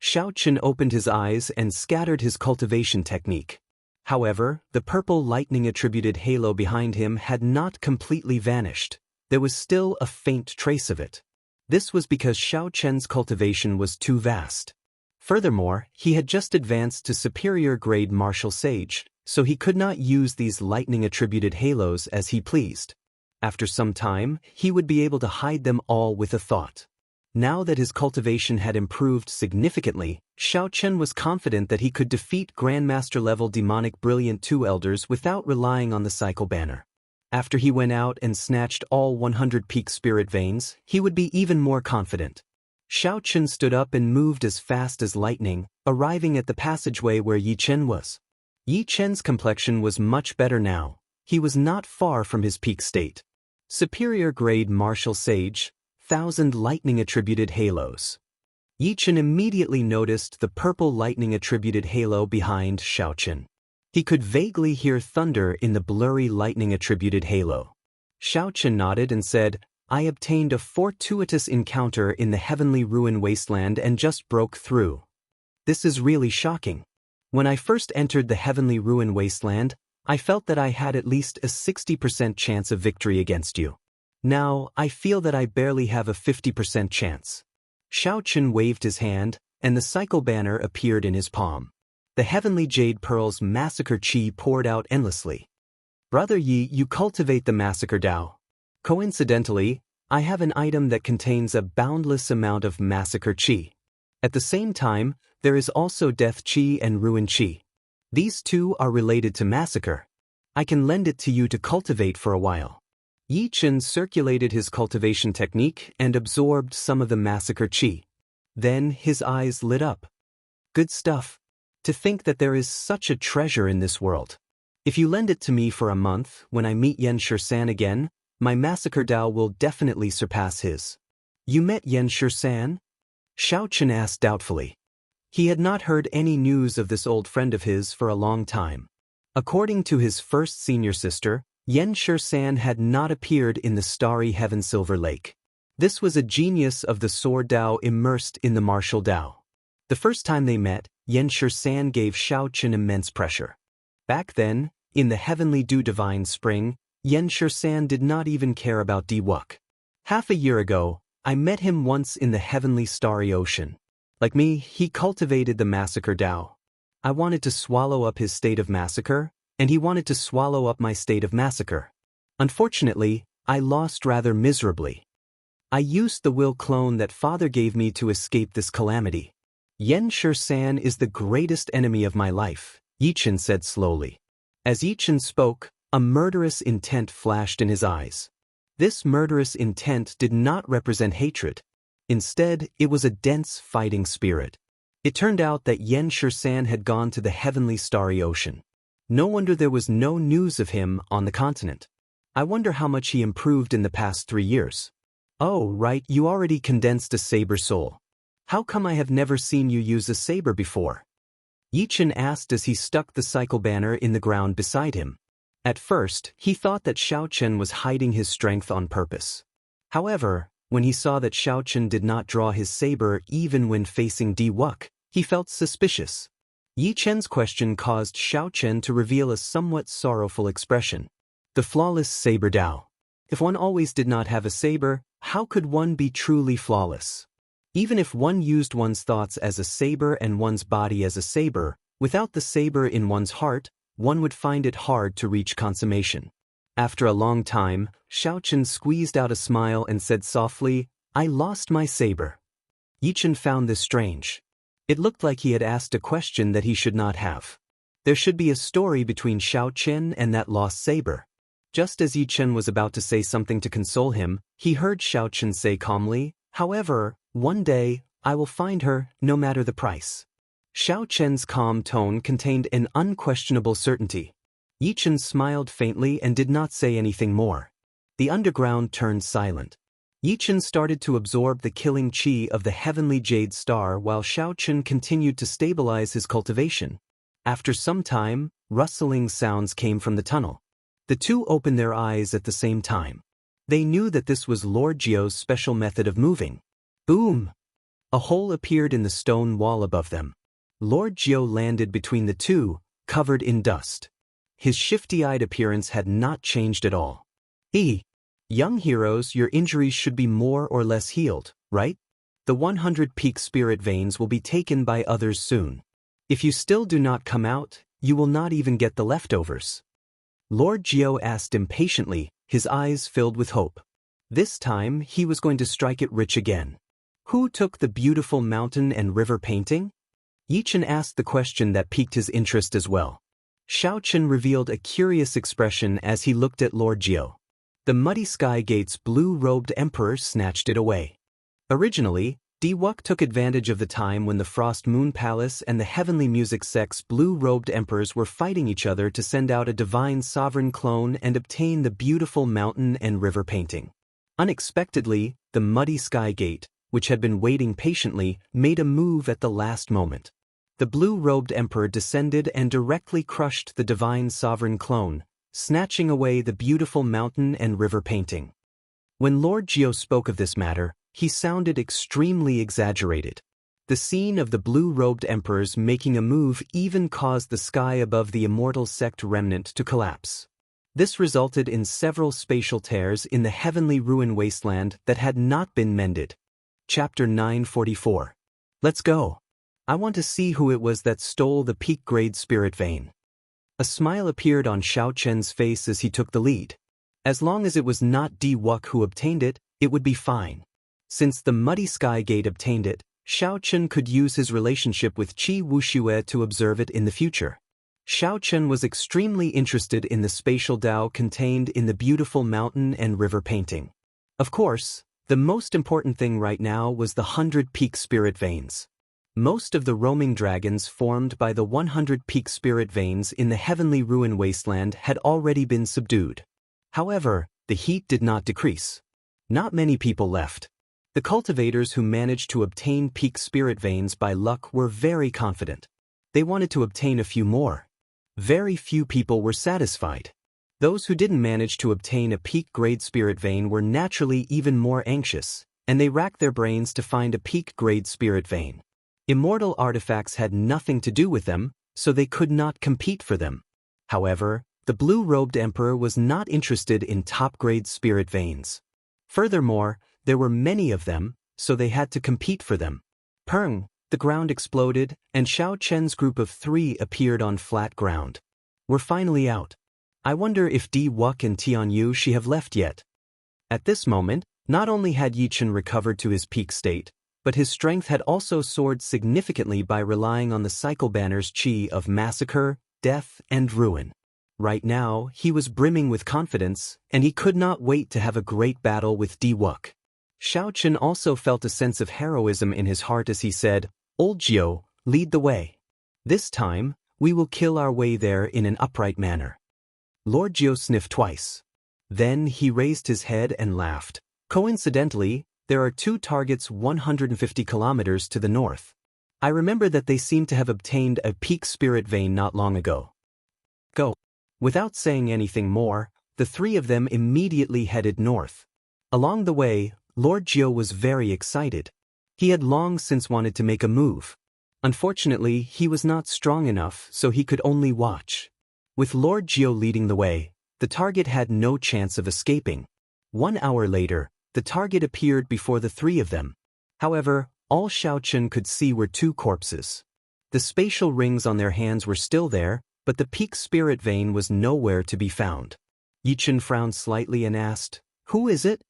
Xiao Chen opened his eyes and scattered his cultivation technique. However, the purple lightning-attributed halo behind him had not completely vanished. There was still a faint trace of it. This was because Xiao Chen's cultivation was too vast. Furthermore, he had just advanced to superior-grade martial sage, so he could not use these lightning-attributed halos as he pleased. After some time, he would be able to hide them all with a thought. Now that his cultivation had improved significantly, Xiao Chen was confident that he could defeat Grandmaster-level demonic brilliant two elders without relying on the cycle banner. After he went out and snatched all 100 peak spirit veins, he would be even more confident. Xiao Chen stood up and moved as fast as lightning, arriving at the passageway where Yi Chen was. Yi Chen's complexion was much better now. He was not far from his peak state. Superior-grade martial sage, 1,000 lightning-attributed halos. Yi Chen immediately noticed the purple lightning-attributed halo behind Xiao Chen. He could vaguely hear thunder in the blurry lightning-attributed halo. Xiao Chen nodded and said, "I obtained a fortuitous encounter in the heavenly ruin wasteland and just broke through. This is really shocking. When I first entered the heavenly ruin wasteland, I felt that I had at least a 60% chance of victory against you. Now, I feel that I barely have a 50% chance." Xiao Chen waved his hand, and the cycle banner appeared in his palm. The heavenly jade pearls massacre chi poured out endlessly. "Brother Yi, you cultivate the massacre Dao. Coincidentally, I have an item that contains a boundless amount of massacre chi. At the same time, there is also death chi and ruin chi. These two are related to massacre. I can lend it to you to cultivate for a while." Yi Chen circulated his cultivation technique and absorbed some of the massacre chi. Then his eyes lit up. "Good stuff. To think that there is such a treasure in this world. If you lend it to me for a month, when I meet Yan Shisan again, my massacre Dao will definitely surpass his." "You met Yan Shisan?" Xiao Chen asked doubtfully. He had not heard any news of this old friend of his for a long time. According to his first senior sister, Yan Shisan had not appeared in the starry heaven Silver Lake. This was a genius of the sword Dao immersed in the martial Dao. The first time they met, Yan Shisan gave Xiao Chen immense pressure. Back then, in the heavenly dew divine spring, Yan Shisan did not even care about Diwuk. Half a year ago, I met him once in the heavenly starry ocean. Like me, he cultivated the massacre Dao. I wanted to swallow up his state of massacre, and he wanted to swallow up my state of massacre. Unfortunately, I lost rather miserably. I used the will clone that father gave me to escape this calamity. Yan Shisan is the greatest enemy of my life, Yi Chen said slowly. As Yi Chen spoke, a murderous intent flashed in his eyes. This murderous intent did not represent hatred. Instead, it was a dense fighting spirit. It turned out that Yan Shisan had gone to the heavenly starry ocean. No wonder there was no news of him on the continent. I wonder how much he improved in the past 3 years. "Oh, right, you already condensed a saber soul. How come I have never seen you use a saber before?" Yi Chen asked as he stuck the cycle banner in the ground beside him. At first, he thought that Xiao Chen was hiding his strength on purpose. However, when he saw that Xiao Chen did not draw his saber even when facing Diwuk, he felt suspicious. Yi Chen's question caused Xiao Chen to reveal a somewhat sorrowful expression. The flawless saber Dao. If one always did not have a saber, how could one be truly flawless? Even if one used one's thoughts as a saber and one's body as a saber, without the saber in one's heart, one would find it hard to reach consummation. After a long time, Xiao Chen squeezed out a smile and said softly, "I lost my saber." Yi Chen found this strange. It looked like he had asked a question that he should not have. There should be a story between Xiao Chen and that lost saber. Just as Yi Chen was about to say something to console him, he heard Xiao Chen say calmly, "However, one day, I will find her, no matter the price." Xiao Chen's calm tone contained an unquestionable certainty. Yichen smiled faintly and did not say anything more. The underground turned silent. Yichen started to absorb the killing qi of the heavenly jade star while Xiaochen continued to stabilize his cultivation. After some time, rustling sounds came from the tunnel. The two opened their eyes at the same time. They knew that this was Lord Jio's special method of moving. Boom! A hole appeared in the stone wall above them. Lord Jio landed between the two, covered in dust. His shifty-eyed appearance had not changed at all. Young heroes, your injuries should be more or less healed, right? The 100 peak spirit veins will be taken by others soon. If you still do not come out, you will not even get the leftovers. Lord Jio asked impatiently, his eyes filled with hope. This time, he was going to strike it rich again. Who took the beautiful mountain and river painting? Yichen asked the question that piqued his interest as well. Xiaochen revealed a curious expression as he looked at Lord Jio. The Muddy Sky Gate's blue-robed emperor snatched it away. Originally, Diwuk took advantage of the time when the Frost Moon Palace and the Heavenly Music Sect's blue-robed emperors were fighting each other to send out a divine sovereign clone and obtain the beautiful mountain and river painting. Unexpectedly, the Muddy Sky Gate, which had been waiting patiently, made a move at the last moment. The blue-robed emperor descended and directly crushed the divine sovereign clone, snatching away the beautiful mountain and river painting. When Lord Jio spoke of this matter, he sounded extremely exaggerated. The scene of the blue-robed emperors making a move even caused the sky above the Immortal sect remnant to collapse. This resulted in several spatial tears in the heavenly ruin wasteland that had not been mended. Chapter 944. Let's go. I want to see who it was that stole the peak-grade spirit vein. A smile appeared on Xiaochen's face as he took the lead. As long as it was not Diwuk who obtained it, it would be fine. Since the Muddy Sky Gate obtained it, Xiaochen could use his relationship with Qi Wuxue to observe it in the future. Xiaochen was extremely interested in the spatial Dao contained in the beautiful mountain and river painting. Of course, the most important thing right now was the 100 peak spirit veins. Most of the roaming dragons formed by the 100 peak spirit veins in the heavenly ruin wasteland had already been subdued. However, the heat did not decrease. Not many people left. The cultivators who managed to obtain peak spirit veins by luck were very confident. They wanted to obtain a few more. Very few people were satisfied. Those who didn't manage to obtain a peak-grade spirit vein were naturally even more anxious, and they racked their brains to find a peak-grade spirit vein. Immortal artifacts had nothing to do with them, so they could not compete for them. However, the blue-robed emperor was not interested in top-grade spirit veins. Furthermore, there were many of them, so they had to compete for them. Peng, the ground exploded, and Xiaochen's group of 3 appeared on flat ground. We're finally out. I wonder if Diwuk and Tianyu Shi have left yet. At this moment, not only had Yichen recovered to his peak state, but his strength had also soared significantly by relying on the cycle banner's qi of massacre, death, and ruin. Right now, he was brimming with confidence, and he could not wait to have a great battle with Diwuk. Xiaochen also felt a sense of heroism in his heart as he said, "Old Jio, lead the way. This time, we will kill our way there in an upright manner." Lord Jio sniffed twice. Then he raised his head and laughed. Coincidentally, there are 2 targets 150 kilometers to the north. I remember that they seem to have obtained a peak spirit vein not long ago. Go. Without saying anything more, the 3 of them immediately headed north. Along the way, Lord Jio was very excited. He had long since wanted to make a move. Unfortunately, he was not strong enough, so he could only watch. With Lord Jio leading the way, the target had no chance of escaping. 1 hour later, the target appeared before the 3 of them. However, all Xiaochen could see were 2 corpses. The spatial rings on their hands were still there, but the peak spirit vein was nowhere to be found. Yichen frowned slightly and asked, "Who is it?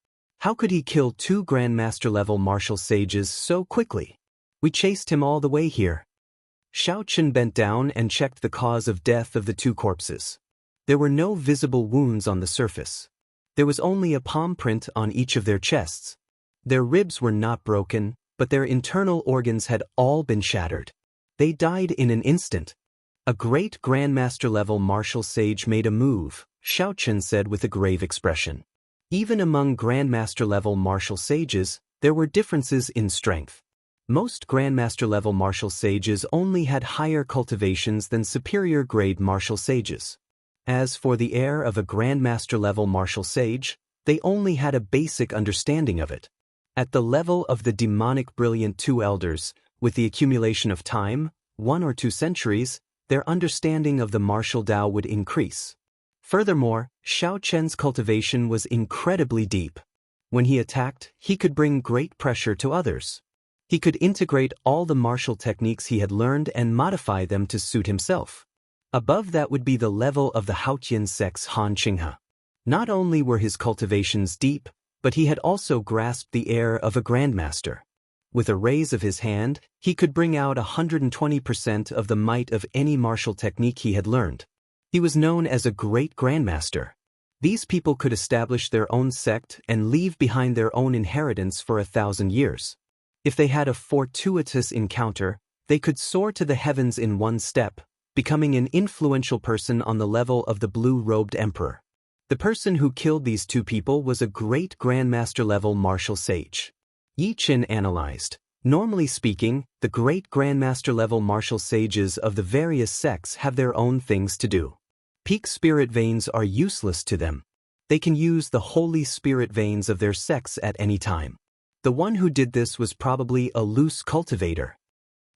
How could he kill 2 Grandmaster-level martial sages so quickly? We chased him all the way here." Xiaochen bent down and checked the cause of death of the 2 corpses. There were no visible wounds on the surface. There was only a palm print on each of their chests. Their ribs were not broken, but their internal organs had all been shattered. They died in an instant. A great Grandmaster-level martial sage made a move, Xiaochen said with a grave expression. Even among Grandmaster-level martial sages, there were differences in strength. Most Grandmaster-level martial sages only had higher cultivations than superior-grade martial sages. As for the heir of a Grandmaster-level martial sage, they only had a basic understanding of it. At the level of the demonic brilliant two elders, with the accumulation of time, 1 or 2 centuries, their understanding of the martial Tao would increase. Furthermore, Xiaochen's cultivation was incredibly deep. When he attacked, he could bring great pressure to others. He could integrate all the martial techniques he had learned and modify them to suit himself. Above that would be the level of the Haotian sect's Han Qinghe. Not only were his cultivations deep, but he had also grasped the air of a grandmaster. With a raise of his hand, he could bring out 120% of the might of any martial technique he had learned. He was known as a great grandmaster. These people could establish their own sect and leave behind their own inheritance for 1,000 years. If they had a fortuitous encounter, they could soar to the heavens in one step, becoming an influential person on the level of the blue-robed emperor. The person who killed these two people was a great grandmaster-level martial sage. Yi Qin analyzed. Normally speaking, the great grandmaster-level martial sages of the various sects have their own things to do. Peak spirit veins are useless to them. They can use the holy spirit veins of their sects at any time. The one who did this was probably a loose cultivator.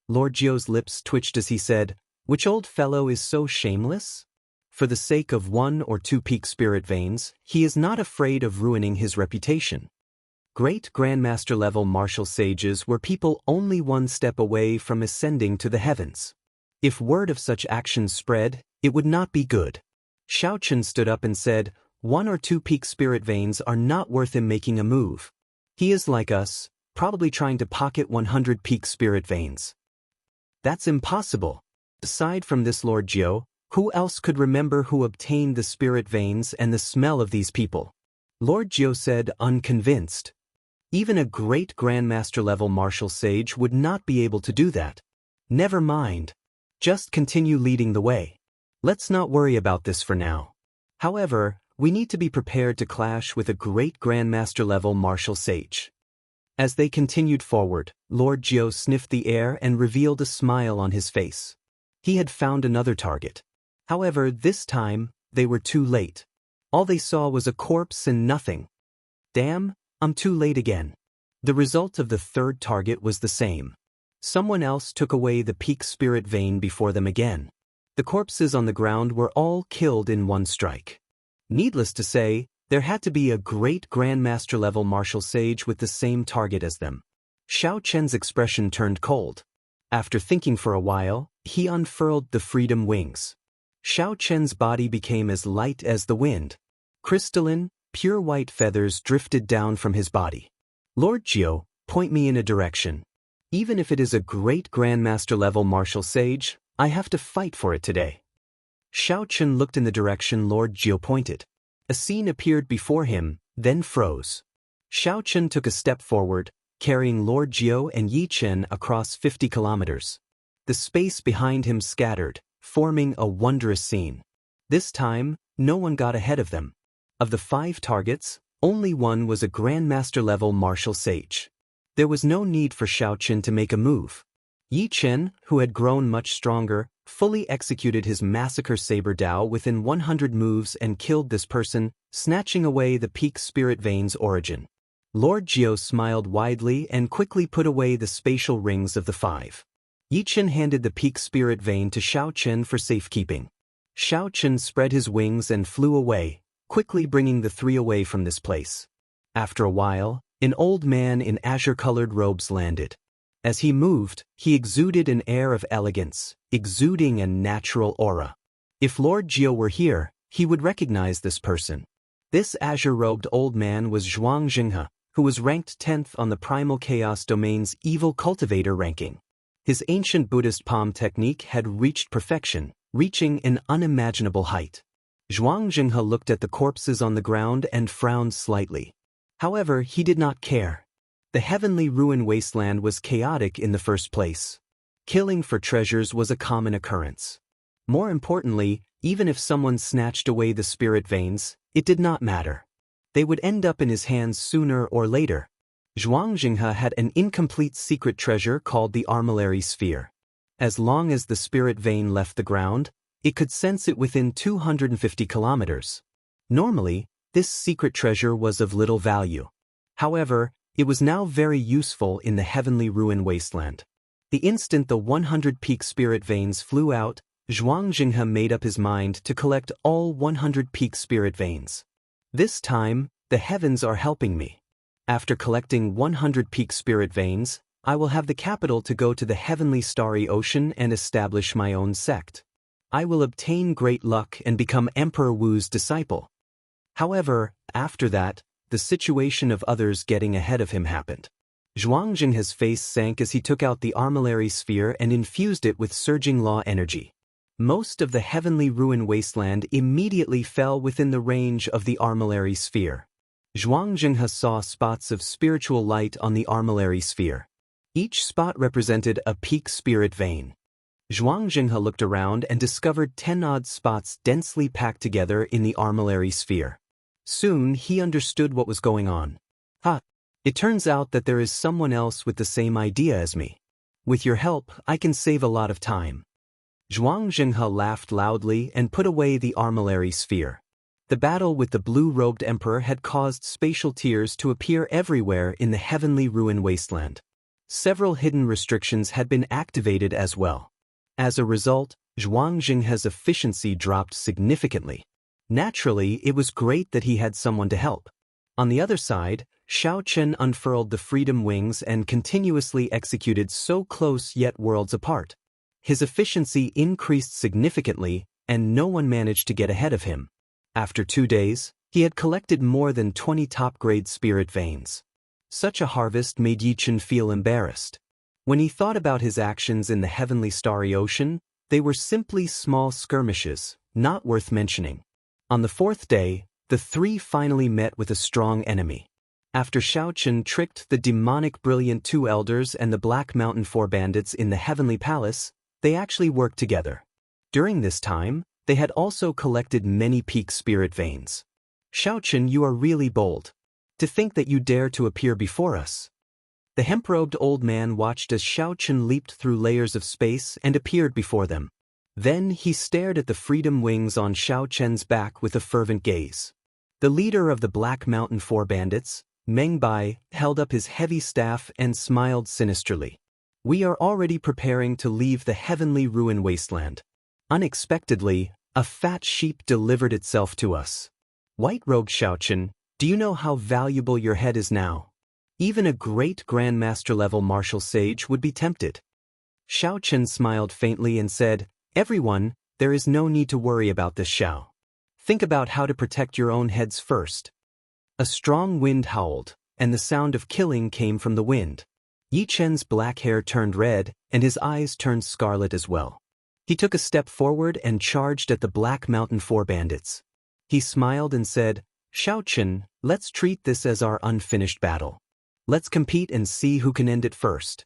Lord Jiu's lips twitched as he said, "Which old fellow is so shameless? For the sake of 1 or 2 peak spirit veins, he is not afraid of ruining his reputation." Great grandmaster-level martial sages were people only 1 step away from ascending to the heavens. If word of such actions spread, it would not be good. Xiaochen stood up and said, 1 or 2 peak spirit veins are not worth him making a move. He is like us, probably trying to pocket 100 peak spirit veins. That's impossible. Aside from this Lord Jiu, who else could remember who obtained the spirit veins and the smell of these people? Lord Jiu said, unconvinced. Even a great grandmaster-level martial sage would not be able to do that. Never mind. Just continue leading the way. Let's not worry about this for now. However, we need to be prepared to clash with a great grandmaster-level martial sage. As they continued forward, Lord Jiu sniffed the air and revealed a smile on his face. He had found another target. However, this time, they were too late. All they saw was a corpse and nothing. Damn, I'm too late again. The result of the third target was the same. Someone else took away the peak spirit vein before them again. The corpses on the ground were all killed in 1 strike. Needless to say, there had to be a great grandmaster-level martial sage with the same target as them. Xiaochen's expression turned cold. After thinking for a while, he unfurled the freedom wings. Xiaochen's body became as light as the wind. Crystalline, pure white feathers drifted down from his body. Lord Jiu, point me in a direction. Even if it is a great grandmaster-level martial sage, I have to fight for it today. Xiaochen looked in the direction Lord Jiu pointed. A scene appeared before him, then froze. Xiaochen took a step forward, carrying Lord Jiu and Yi Qin across 50 kilometers. The space behind him scattered, forming a wondrous scene. This time, no one got ahead of them. Of the 5 targets, only 1 was a grandmaster-level martial sage. There was no need for Xiaochen to make a move. Yi Qin, who had grown much stronger, fully executed his massacre saber Dao within 100 moves and killed this person, snatching away the peak spirit vein's origin. Lord Jiu smiled widely and quickly put away the spatial rings of the 5. Yi Qin handed the peak spirit vein to Xiaochen for safekeeping. Xiaochen spread his wings and flew away, quickly bringing the 3 away from this place. After a while, an old man in azure-colored robes landed. As he moved, he exuded an air of elegance, exuding a natural aura. If Lord Jiu were here, he would recognize this person. This azure-robed old man was Zhuang Jinghe, who was ranked 10th on the Primal Chaos Domain's Evil Cultivator ranking. His ancient Buddhist palm technique had reached perfection, reaching an unimaginable height. Zhuang Jinghe looked at the corpses on the ground and frowned slightly. However, he did not care. The heavenly ruin wasteland was chaotic in the first place. Killing for treasures was a common occurrence. More importantly, even if someone snatched away the spirit veins, it did not matter. They would end up in his hands sooner or later. Zhuang Jinghe had an incomplete secret treasure called the armillary sphere. As long as the spirit vein left the ground, it could sense it within 250 kilometers. Normally, this secret treasure was of little value. However, it was now very useful in the heavenly ruin wasteland. The instant the 100 peak spirit veins flew out, Zhuang Jinghe made up his mind to collect all 100 peak spirit veins. This time, the heavens are helping me. After collecting 100 peak spirit veins, I will have the capital to go to the heavenly starry ocean and establish my own sect. I will obtain great luck and become Emperor Wu's disciple. However, after that, the situation of others getting ahead of him happened. Zhuang Jinghe's face sank as he took out the armillary sphere and infused it with surging law energy. Most of the heavenly ruin wasteland immediately fell within the range of the armillary sphere. Zhuang Jinghe saw spots of spiritual light on the armillary sphere. Each spot represented a peak spirit vein. Zhuang Jinghe looked around and discovered 10 odd spots densely packed together in the armillary sphere. Soon he understood what was going on. It turns out that there is someone else with the same idea as me. With your help, I can save a lot of time. Zhuang Jinghe laughed loudly and put away the armillary sphere. The battle with the blue-robed emperor had caused spatial tears to appear everywhere in the heavenly ruin wasteland. Several hidden restrictions had been activated as well. As a result, Zhuang Jinghe's efficiency dropped significantly. Naturally, it was great that he had someone to help. On the other side, Xiaochen unfurled the freedom wings and continuously executed so close yet worlds apart. His efficiency increased significantly, and no one managed to get ahead of him. After 2 days, he had collected more than 20 top-grade spirit veins. Such a harvest made Yichen feel embarrassed. When he thought about his actions in the heavenly starry ocean, they were simply small skirmishes, not worth mentioning. On the 4th day, the three finally met with a strong enemy. After Xiaochen tricked the demonic brilliant 2 elders and the Black Mountain 4 bandits in the heavenly palace, they actually worked together. During this time, they had also collected many peak spirit veins. Xiaochen, you are really bold. To think that you dare to appear before us. The hemp-robed old man watched as Xiaochen leaped through layers of space and appeared before them. Then he stared at the freedom wings on Xiaochen's back with a fervent gaze. The leader of the Black Mountain 4 bandits, Meng Bai, held up his heavy staff and smiled sinisterly. We are already preparing to leave the heavenly ruin wasteland. Unexpectedly, a fat sheep delivered itself to us. White-robed Xiaochen, do you know how valuable your head is now? Even a great Grandmaster-level martial sage would be tempted. Xiaochen smiled faintly and said, Everyone, there is no need to worry about this, Xiao. Think about how to protect your own heads first. A strong wind howled, and the sound of killing came from the wind. Yi Chen's black hair turned red, and his eyes turned scarlet as well. He took a step forward and charged at the Black Mountain 4 bandits. He smiled and said, Xiaochen, let's treat this as our unfinished battle. Let's compete and see who can end it first.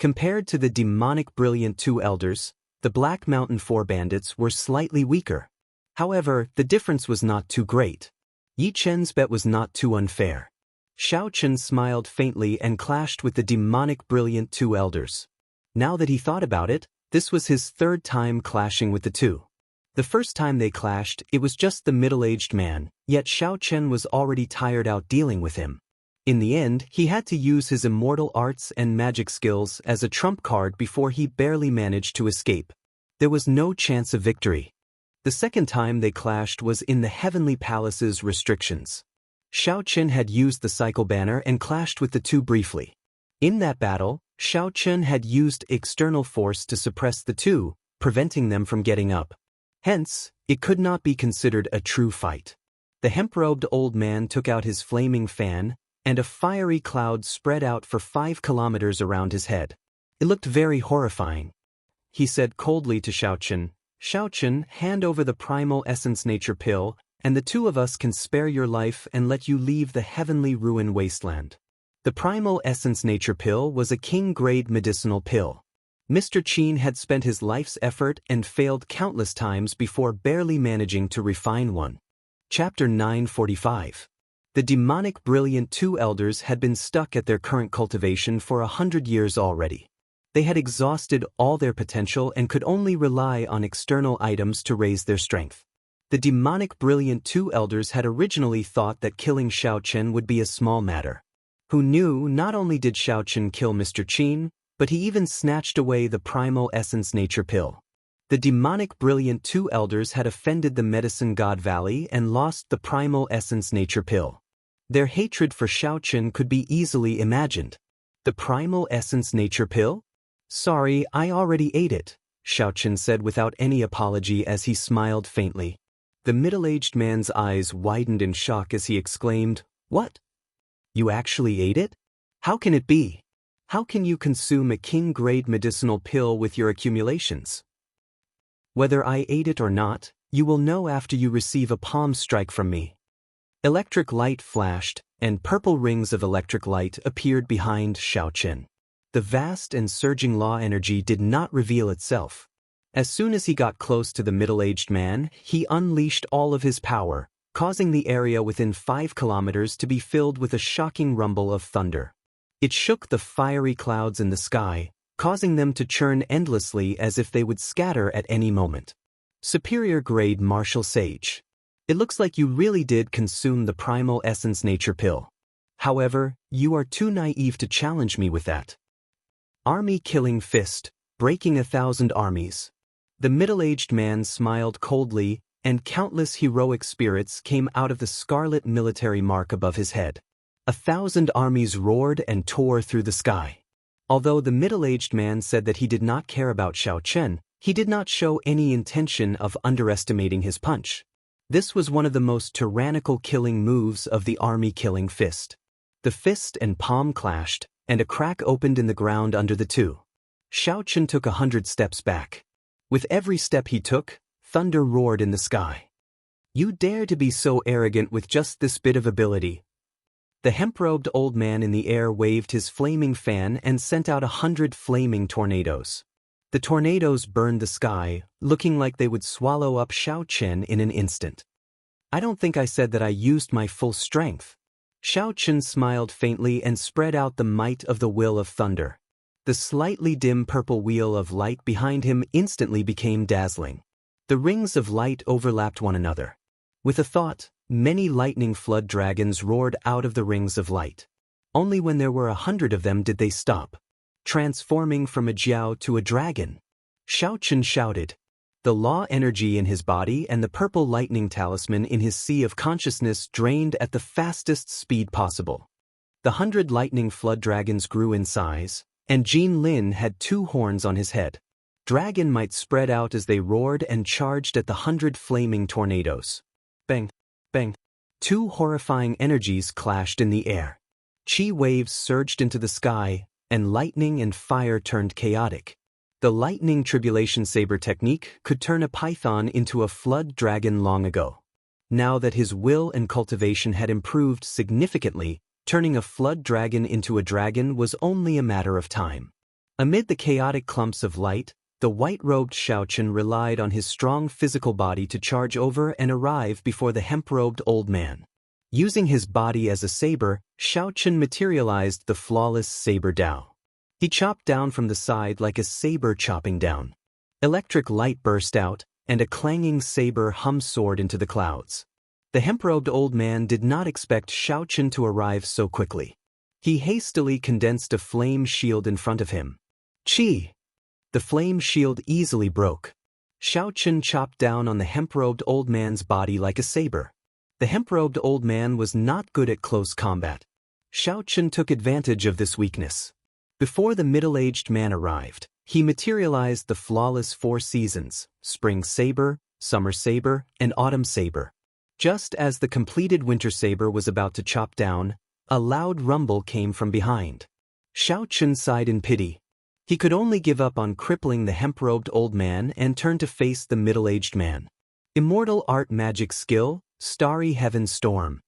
Compared to the demonic brilliant 2 elders, the Black Mountain 4 bandits were slightly weaker. However, the difference was not too great. Yi Chen's bet was not too unfair. Xiaochen smiled faintly and clashed with the demonic brilliant 2 elders. Now that he thought about it, this was his 3rd time clashing with the 2. The first time they clashed, it was just the middle-aged man, yet Xiaochen was already tired out dealing with him. In the end, he had to use his immortal arts and magic skills as a trump card before he barely managed to escape. There was no chance of victory. The second time they clashed was in the Heavenly Palace's restrictions. Xiaochen had used the cycle banner and clashed with the 2 briefly. In that battle, Xiaochen had used external force to suppress the 2, preventing them from getting up. Hence, it could not be considered a true fight. The hemp-robed old man took out his flaming fan, and a fiery cloud spread out for 5 kilometers around his head. It looked very horrifying. He said coldly to Xiaochen, Xiaochen, hand over the primal essence nature pill, and the 2 of us can spare your life and let you leave the heavenly ruin wasteland. The primal essence nature pill was a king-grade medicinal pill. Mr. Qin had spent his life's effort and failed countless times before barely managing to refine one. Chapter 945. The demonic brilliant two elders had been stuck at their current cultivation for 100 years already. They had exhausted all their potential and could only rely on external items to raise their strength. The demonic brilliant two elders had originally thought that killing Xiaochen would be a small matter. Who knew not only did Xiaochen kill Mr. Qin, but he even snatched away the primal essence nature pill. The demonic brilliant two elders had offended the medicine god Valley and lost the primal essence nature pill. Their hatred for Xiaochen could be easily imagined. The primal essence nature pill? Sorry, I already ate it, Xiaochen said without any apology as he smiled faintly. The middle-aged man's eyes widened in shock as he exclaimed, "What? You actually ate it? How can it be? How can you consume a king-grade medicinal pill with your accumulations? Whether I ate it or not, you will know after you receive a palm strike from me." Electric light flashed, and purple rings of electric light appeared behind Xiaochen. The vast and surging law energy did not reveal itself. As soon as he got close to the middle-aged man, he unleashed all of his power, causing the area within 5 kilometers to be filled with a shocking rumble of thunder. It shook the fiery clouds in the sky, causing them to churn endlessly as if they would scatter at any moment. Superior-grade martial sage. It looks like you really did consume the primal essence nature pill. However, you are too naive to challenge me with that. Army-killing fist, breaking 1,000 armies. The middle-aged man smiled coldly, and countless heroic spirits came out of the scarlet military mark above his head. 1,000 armies roared and tore through the sky. Although the middle-aged man said that he did not care about Xiaochen, he did not show any intention of underestimating his punch. This was one of the most tyrannical killing moves of the army-killing fist. The fist and palm clashed, and a crack opened in the ground under the two. Xiaochen took 100 steps back. With every step he took, thunder roared in the sky. You dare to be so arrogant with just this bit of ability? The hemp-robed old man in the air waved his flaming fan and sent out 100 flaming tornadoes. The tornadoes burned the sky, looking like they would swallow up Xiaochen in an instant. I don't think I said that I used my full strength. Xiaochen smiled faintly and spread out the might of the will of thunder. The slightly dim purple wheel of light behind him instantly became dazzling. The rings of light overlapped one another. With a thought, many lightning flood dragons roared out of the rings of light. Only when there were 100 of them did they stop, transforming from a jiao to a dragon. Xiaochen shouted. The law energy in his body and the purple lightning talisman in his sea of consciousness drained at the fastest speed possible. The 100 lightning flood dragons grew in size, and Wang Lin had 2 horns on his head. Dragon might spread out as they roared and charged at the 100 flaming tornadoes. Bang, bang. 2 horrifying energies clashed in the air. Chi waves surged into the sky, and lightning and fire turned chaotic. The lightning tribulation saber technique could turn a python into a flood dragon long ago. Now that his will and cultivation had improved significantly, turning a flood dragon into a dragon was only a matter of time. Amid the chaotic clumps of light, the white-robed Xiaochen relied on his strong physical body to charge over and arrive before the hemp-robed old man. Using his body as a saber, Xiaochen materialized the flawless saber Dao. He chopped down from the side like a saber chopping down. Electric light burst out, and a clanging saber hum soared into the clouds. The hemp-robed old man did not expect Xiaochen to arrive so quickly. He hastily condensed a flame shield in front of him. Chi! The flame shield easily broke. Xiaochen chopped down on the hemp-robed old man's body like a saber. The hemp-robed old man was not good at close combat. Xiaochen took advantage of this weakness. Before the middle-aged man arrived, he materialized the flawless 4 seasons, spring saber, summer saber, and autumn saber. Just as the completed winter saber was about to chop down, a loud rumble came from behind. Xiaochen sighed in pity. He could only give up on crippling the hemp-robed old man and turn to face the middle-aged man. Immortal art magic skill, Starry Heaven Storm.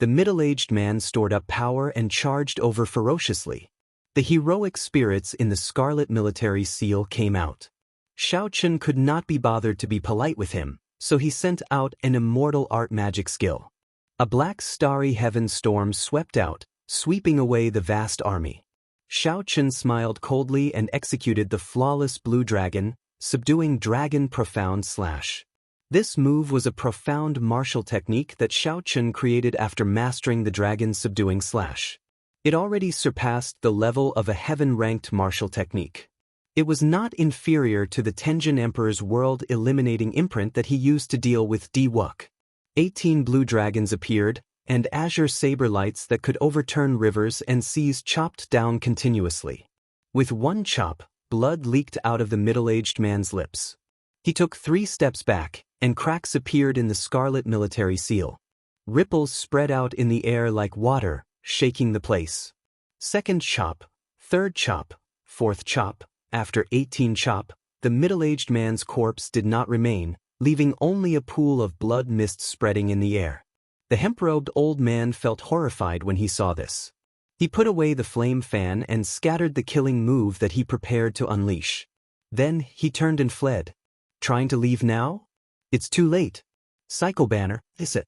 The middle-aged man stored up power and charged over ferociously. The heroic spirits in the Scarlet Military Seal came out. Xiaochen could not be bothered to be polite with him, so he sent out an immortal art magic skill. A black starry heaven storm swept out, sweeping away the vast army. Xiaochen smiled coldly and executed the flawless blue dragon, subduing Dragon Profound Slash. This move was a profound martial technique that Xiaochen created after mastering the dragon's subduing slash. It already surpassed the level of a heaven-ranked martial technique. It was not inferior to the Tenjin Emperor's world-eliminating imprint that he used to deal with Diwuk. 18 blue dragons appeared, and azure saber lights that could overturn rivers and seas chopped down continuously. With one chop, blood leaked out of the middle-aged man's lips. He took 3 steps back, and cracks appeared in the Scarlet Military Seal. Ripples spread out in the air like water, shaking the place. Second chop, third chop, fourth chop. After 18 chop, the middle-aged man's corpse did not remain, leaving only a pool of blood mist spreading in the air. The hemp-robed old man felt horrified when he saw this. He put away the flame fan and scattered the killing move that he prepared to unleash. Then he turned and fled. Trying to leave now? It's too late. Cycle banner, is it?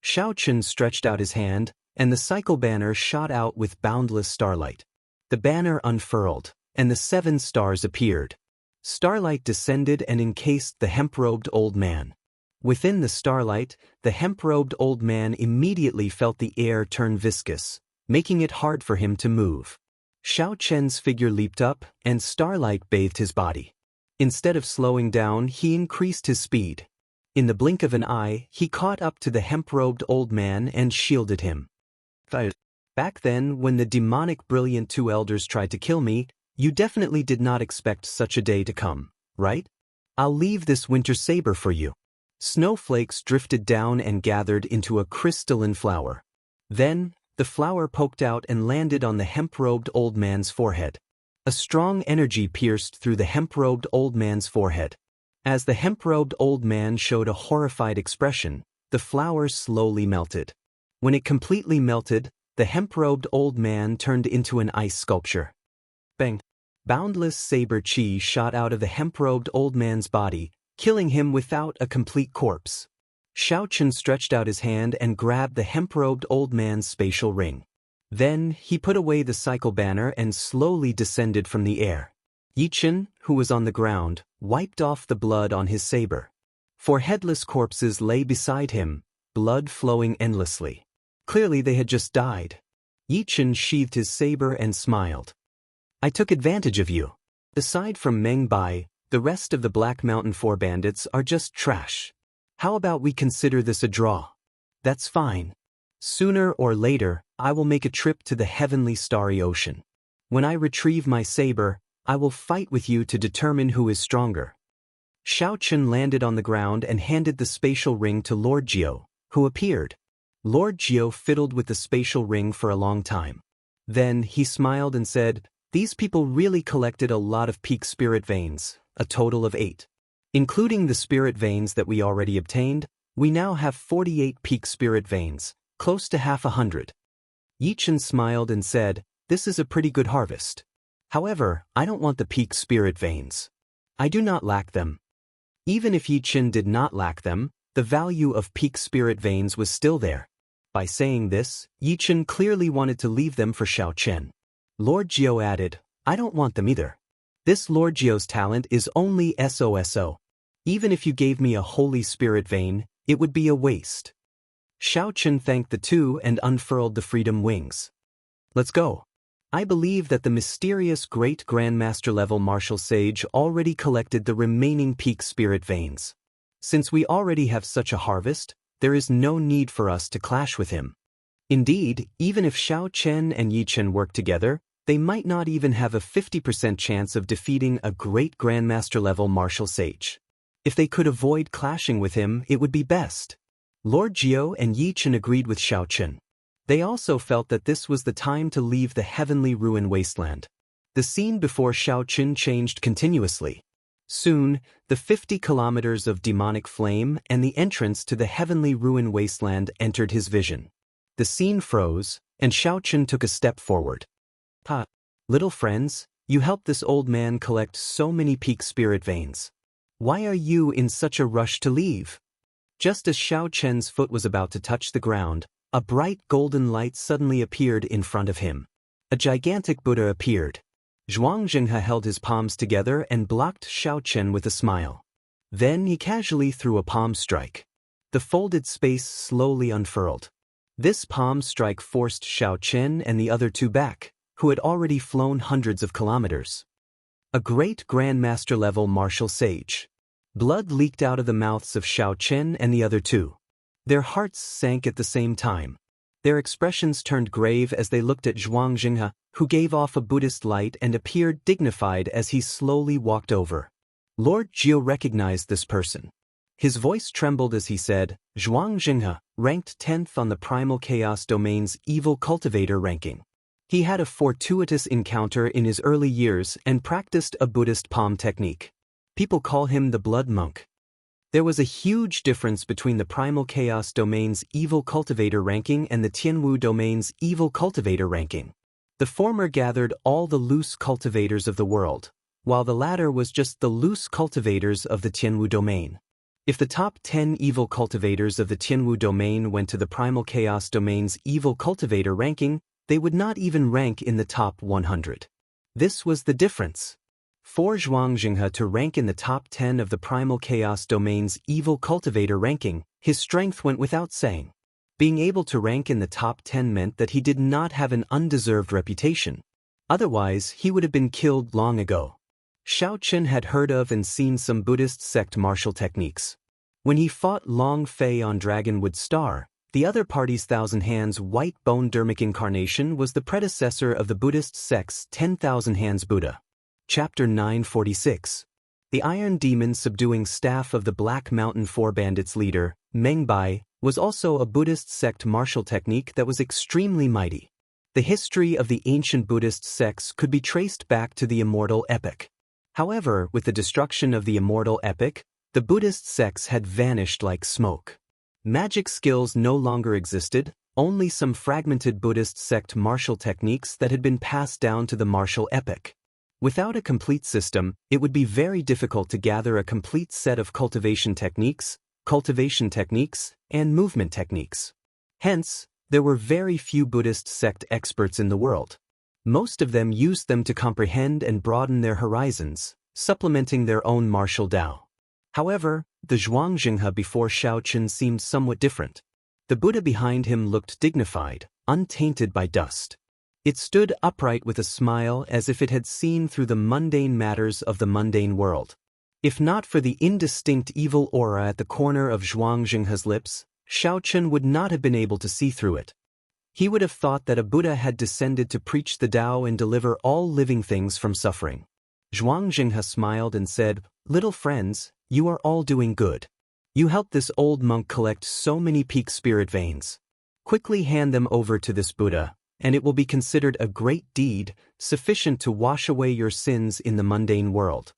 Xiaochen stretched out his hand, and the cycle banner shot out with boundless starlight. The banner unfurled, and the 7 stars appeared. Starlight descended and encased the hemp-robed old man. Within the starlight, the hemp-robed old man immediately felt the air turn viscous, making it hard for him to move. Xiaochen's figure leaped up, and starlight bathed his body. Instead of slowing down, he increased his speed. In the blink of an eye, he caught up to the hemp-robed old man and shielded him. Back then, when the demonic brilliant 2 elders tried to kill me, you definitely did not expect such a day to come, right? I'll leave this winter saber for you. Snowflakes drifted down and gathered into a crystalline flower. Then, the flower poked out and landed on the hemp-robed old man's forehead. A strong energy pierced through the hemp-robed old man's forehead. As the hemp-robed old man showed a horrified expression, the flower slowly melted. When it completely melted, the hemp-robed old man turned into an ice sculpture. Bang! Boundless saber chi shot out of the hemp-robed old man's body, killing him without a complete corpse. Xiaochen stretched out his hand and grabbed the hemp-robed old man's spatial ring. Then, he put away the cycle banner and slowly descended from the air. Yichen, who was on the ground, wiped off the blood on his saber. 4 headless corpses lay beside him, blood flowing endlessly. Clearly they had just died. Yichen sheathed his saber and smiled. I took advantage of you. Aside from Meng Bai, the rest of the Black Mountain 4 bandits are just trash. How about we consider this a draw? That's fine. Sooner or later, I will make a trip to the heavenly starry ocean. When I retrieve my saber, I will fight with you to determine who is stronger. Xiaochen landed on the ground and handed the spatial ring to Lord Jiao, who appeared. Lord Jiao fiddled with the spatial ring for a long time. Then he smiled and said, "These people really collected a lot of peak spirit veins, a total of 8. Including the spirit veins that we already obtained, we now have 48 peak spirit veins, close to half 100. Yichen smiled and said, "This is a pretty good harvest. However, I don't want the peak spirit veins. I do not lack them." Even if Yichen did not lack them, the value of peak spirit veins was still there. By saying this, Yichen clearly wanted to leave them for Xiaochen. Lord Jiao added, "I don't want them either. This Lord Jiao's talent is only SOSO. Even if you gave me a holy spirit vein, it would be a waste." Xiaochen thanked the 2 and unfurled the freedom wings. "Let's go. I believe that the mysterious great Grandmaster level martial sage already collected the remaining peak spirit veins. Since we already have such a harvest, there is no need for us to clash with him. Indeed, even if Xiaochen and Yichen work together, they might not even have a 50% chance of defeating a great Grandmaster level martial sage. If they could avoid clashing with him, it would be best." Lord Jiao and Yichen agreed with Xiaochen. They also felt that this was the time to leave the heavenly ruin wasteland. The scene before Xiaochen changed continuously. Soon, the 50 kilometers of demonic flame and the entrance to the heavenly ruin wasteland entered his vision. The scene froze, and Xiaochen took a step forward. Little friends, you helped this old man collect so many peak spirit veins. Why are you in such a rush to leave? Just as Xiao Chen's foot was about to touch the ground, a bright golden light suddenly appeared in front of him. A gigantic Buddha appeared. Zhuang Jinghe held his palms together and blocked Xiao Chen with a smile. Then he casually threw a palm strike. The folded space slowly unfurled. This palm strike forced Xiao Chen and the other two back, who had already flown hundreds of kilometers. A great grandmaster-level martial sage. Blood leaked out of the mouths of Xiao Chen and the other two. Their hearts sank at the same time. Their expressions turned grave as they looked at Zhuang Jinghe, who gave off a Buddhist light and appeared dignified as he slowly walked over. Lord Jiu recognized this person. His voice trembled as he said, Zhuang Jinghe, ranked 10th on the Primal Chaos Domain's Evil Cultivator ranking. He had a fortuitous encounter in his early years and practiced a Buddhist palm technique. People call him the Blood Monk. There was a huge difference between the Primal Chaos Domain's Evil Cultivator ranking and the Tianwu Domain's Evil Cultivator ranking. The former gathered all the loose cultivators of the world, while the latter was just the loose cultivators of the Tianwu Domain. If the top 10 evil cultivators of the Tianwu Domain went to the Primal Chaos Domain's Evil Cultivator ranking, they would not even rank in the top 100. This was the difference. For Zhuang Jinghe to rank in the top 10 of the Primal Chaos Domain's Evil Cultivator ranking, his strength went without saying. Being able to rank in the top 10 meant that he did not have an undeserved reputation. Otherwise, he would have been killed long ago. Xiao Chen had heard of and seen some Buddhist sect martial techniques. When he fought Long Fei on Dragonwood Star, the other party's Thousand Hands white bone dermic incarnation was the predecessor of the Buddhist sect's 10,000 Hands Buddha. Chapter 946. The Iron Demon subduing staff of the Black Mountain Four Bandits leader, Meng Bai, was also a Buddhist sect martial technique that was extremely mighty. The history of the ancient Buddhist sects could be traced back to the Immortal epic. However, with the destruction of the Immortal epic, the Buddhist sects had vanished like smoke. Magic skills no longer existed, only some fragmented Buddhist sect martial techniques that had been passed down to the martial epic. Without a complete system, it would be very difficult to gather a complete set of cultivation techniques, and movement techniques. Hence, there were very few Buddhist sect experts in the world. Most of them used them to comprehend and broaden their horizons, supplementing their own martial Tao. However, the Zhuang Jinghe before Xiao Chen seemed somewhat different. The Buddha behind him looked dignified, untainted by dust. It stood upright with a smile as if it had seen through the mundane matters of the mundane world. If not for the indistinct evil aura at the corner of Zhuang Jinghe's lips, Xiao Chen would not have been able to see through it. He would have thought that a Buddha had descended to preach the Tao and deliver all living things from suffering. Zhuang Jinghe smiled and said, Little friends, you are all doing good. You helped this old monk collect so many peak spirit veins. Quickly hand them over to this Buddha, and it will be considered a great deed, sufficient to wash away your sins in the mundane world.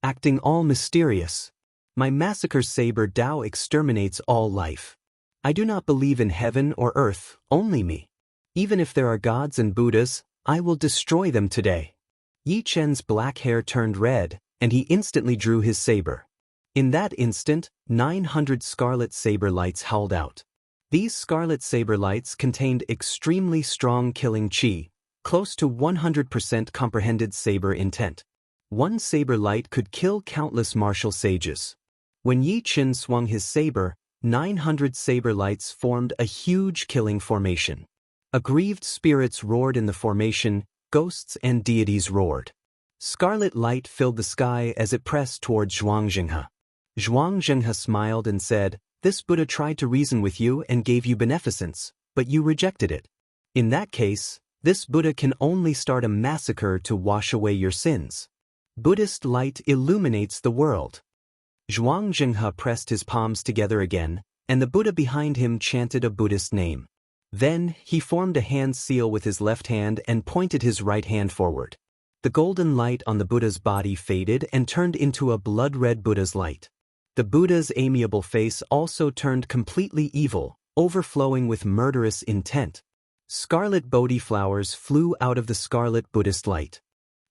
Acting all mysterious. My massacre saber Tao exterminates all life. I do not believe in heaven or earth, only me. Even if there are gods and Buddhas, I will destroy them today. Yi Chen's black hair turned red, and he instantly drew his saber. In that instant, 900 scarlet saber lights howled out. These scarlet saber lights contained extremely strong killing chi, close to 100% comprehended saber intent. One saber light could kill countless martial sages. When Yi Chen swung his saber, 900 saber lights formed a huge killing formation. Aggrieved spirits roared in the formation, ghosts and deities roared. Scarlet light filled the sky as it pressed towards Zhuang Jinghe. Zhuang Jinghe smiled and said, This Buddha tried to reason with you and gave you beneficence, but you rejected it. In that case, this Buddha can only start a massacre to wash away your sins. Buddhist light illuminates the world. Zhuang Jinghe pressed his palms together again, and the Buddha behind him chanted a Buddhist name. Then, he formed a hand seal with his left hand and pointed his right hand forward. The golden light on the Buddha's body faded and turned into a blood-red Buddha's light. The Buddha's amiable face also turned completely evil, overflowing with murderous intent. Scarlet Bodhi flowers flew out of the scarlet Buddhist light.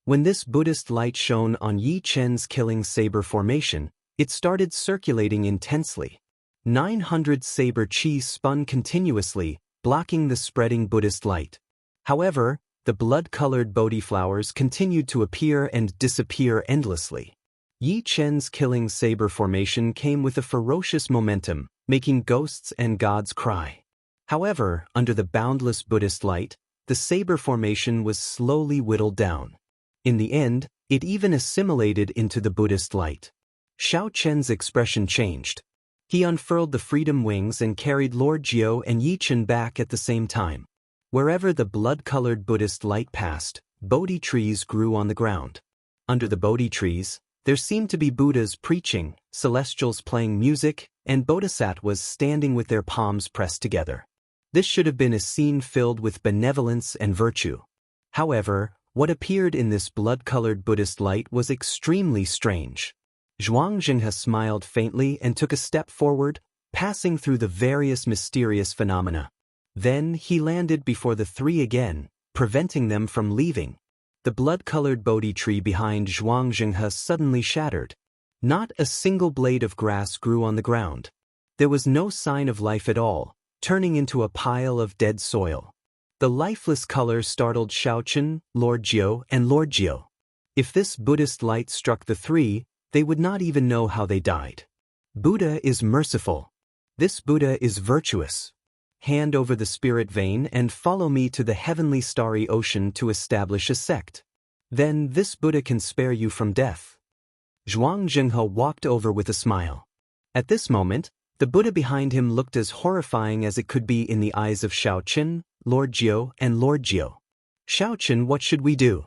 When this Buddhist light shone on Yi Chen's killing saber formation, it started circulating intensely. 900 saber chi spun continuously, blocking the spreading Buddhist light. However, the blood-colored Bodhi flowers continued to appear and disappear endlessly. Yi Chen's killing saber formation came with a ferocious momentum, making ghosts and gods cry. However, under the boundless Buddhist light, the saber formation was slowly whittled down. In the end, it even assimilated into the Buddhist light. Xiao Chen's expression changed. He unfurled the freedom wings and carried Lord Jiao and Yi Chen back at the same time. Wherever the blood-colored Buddhist light passed, Bodhi trees grew on the ground. Under the Bodhi trees, there seemed to be Buddhas preaching, celestials playing music, and bodhisattvas standing with their palms pressed together. This should have been a scene filled with benevolence and virtue. However, what appeared in this blood-colored Buddhist light was extremely strange. Wang Lin smiled faintly and took a step forward, passing through the various mysterious phenomena. Then he landed before the three again, preventing them from leaving. The blood-colored Bodhi tree behind Wang Lin suddenly shattered. Not a single blade of grass grew on the ground. There was no sign of life at all, turning into a pile of dead soil. The lifeless color startled Xiao Chen, Lord Jiao, and Lord Jiao. If this Buddhist light struck the three, they would not even know how they died. Buddha is merciful. This Buddha is virtuous. Hand over the spirit vein and follow me to the heavenly starry ocean to establish a sect. Then this Buddha can spare you from death. Zhuang Zhenghe walked over with a smile. At this moment, the Buddha behind him looked as horrifying as it could be in the eyes of Xiao Chen, Lord Jiao, and Lord Jiao. Xiao Chen, what should we do?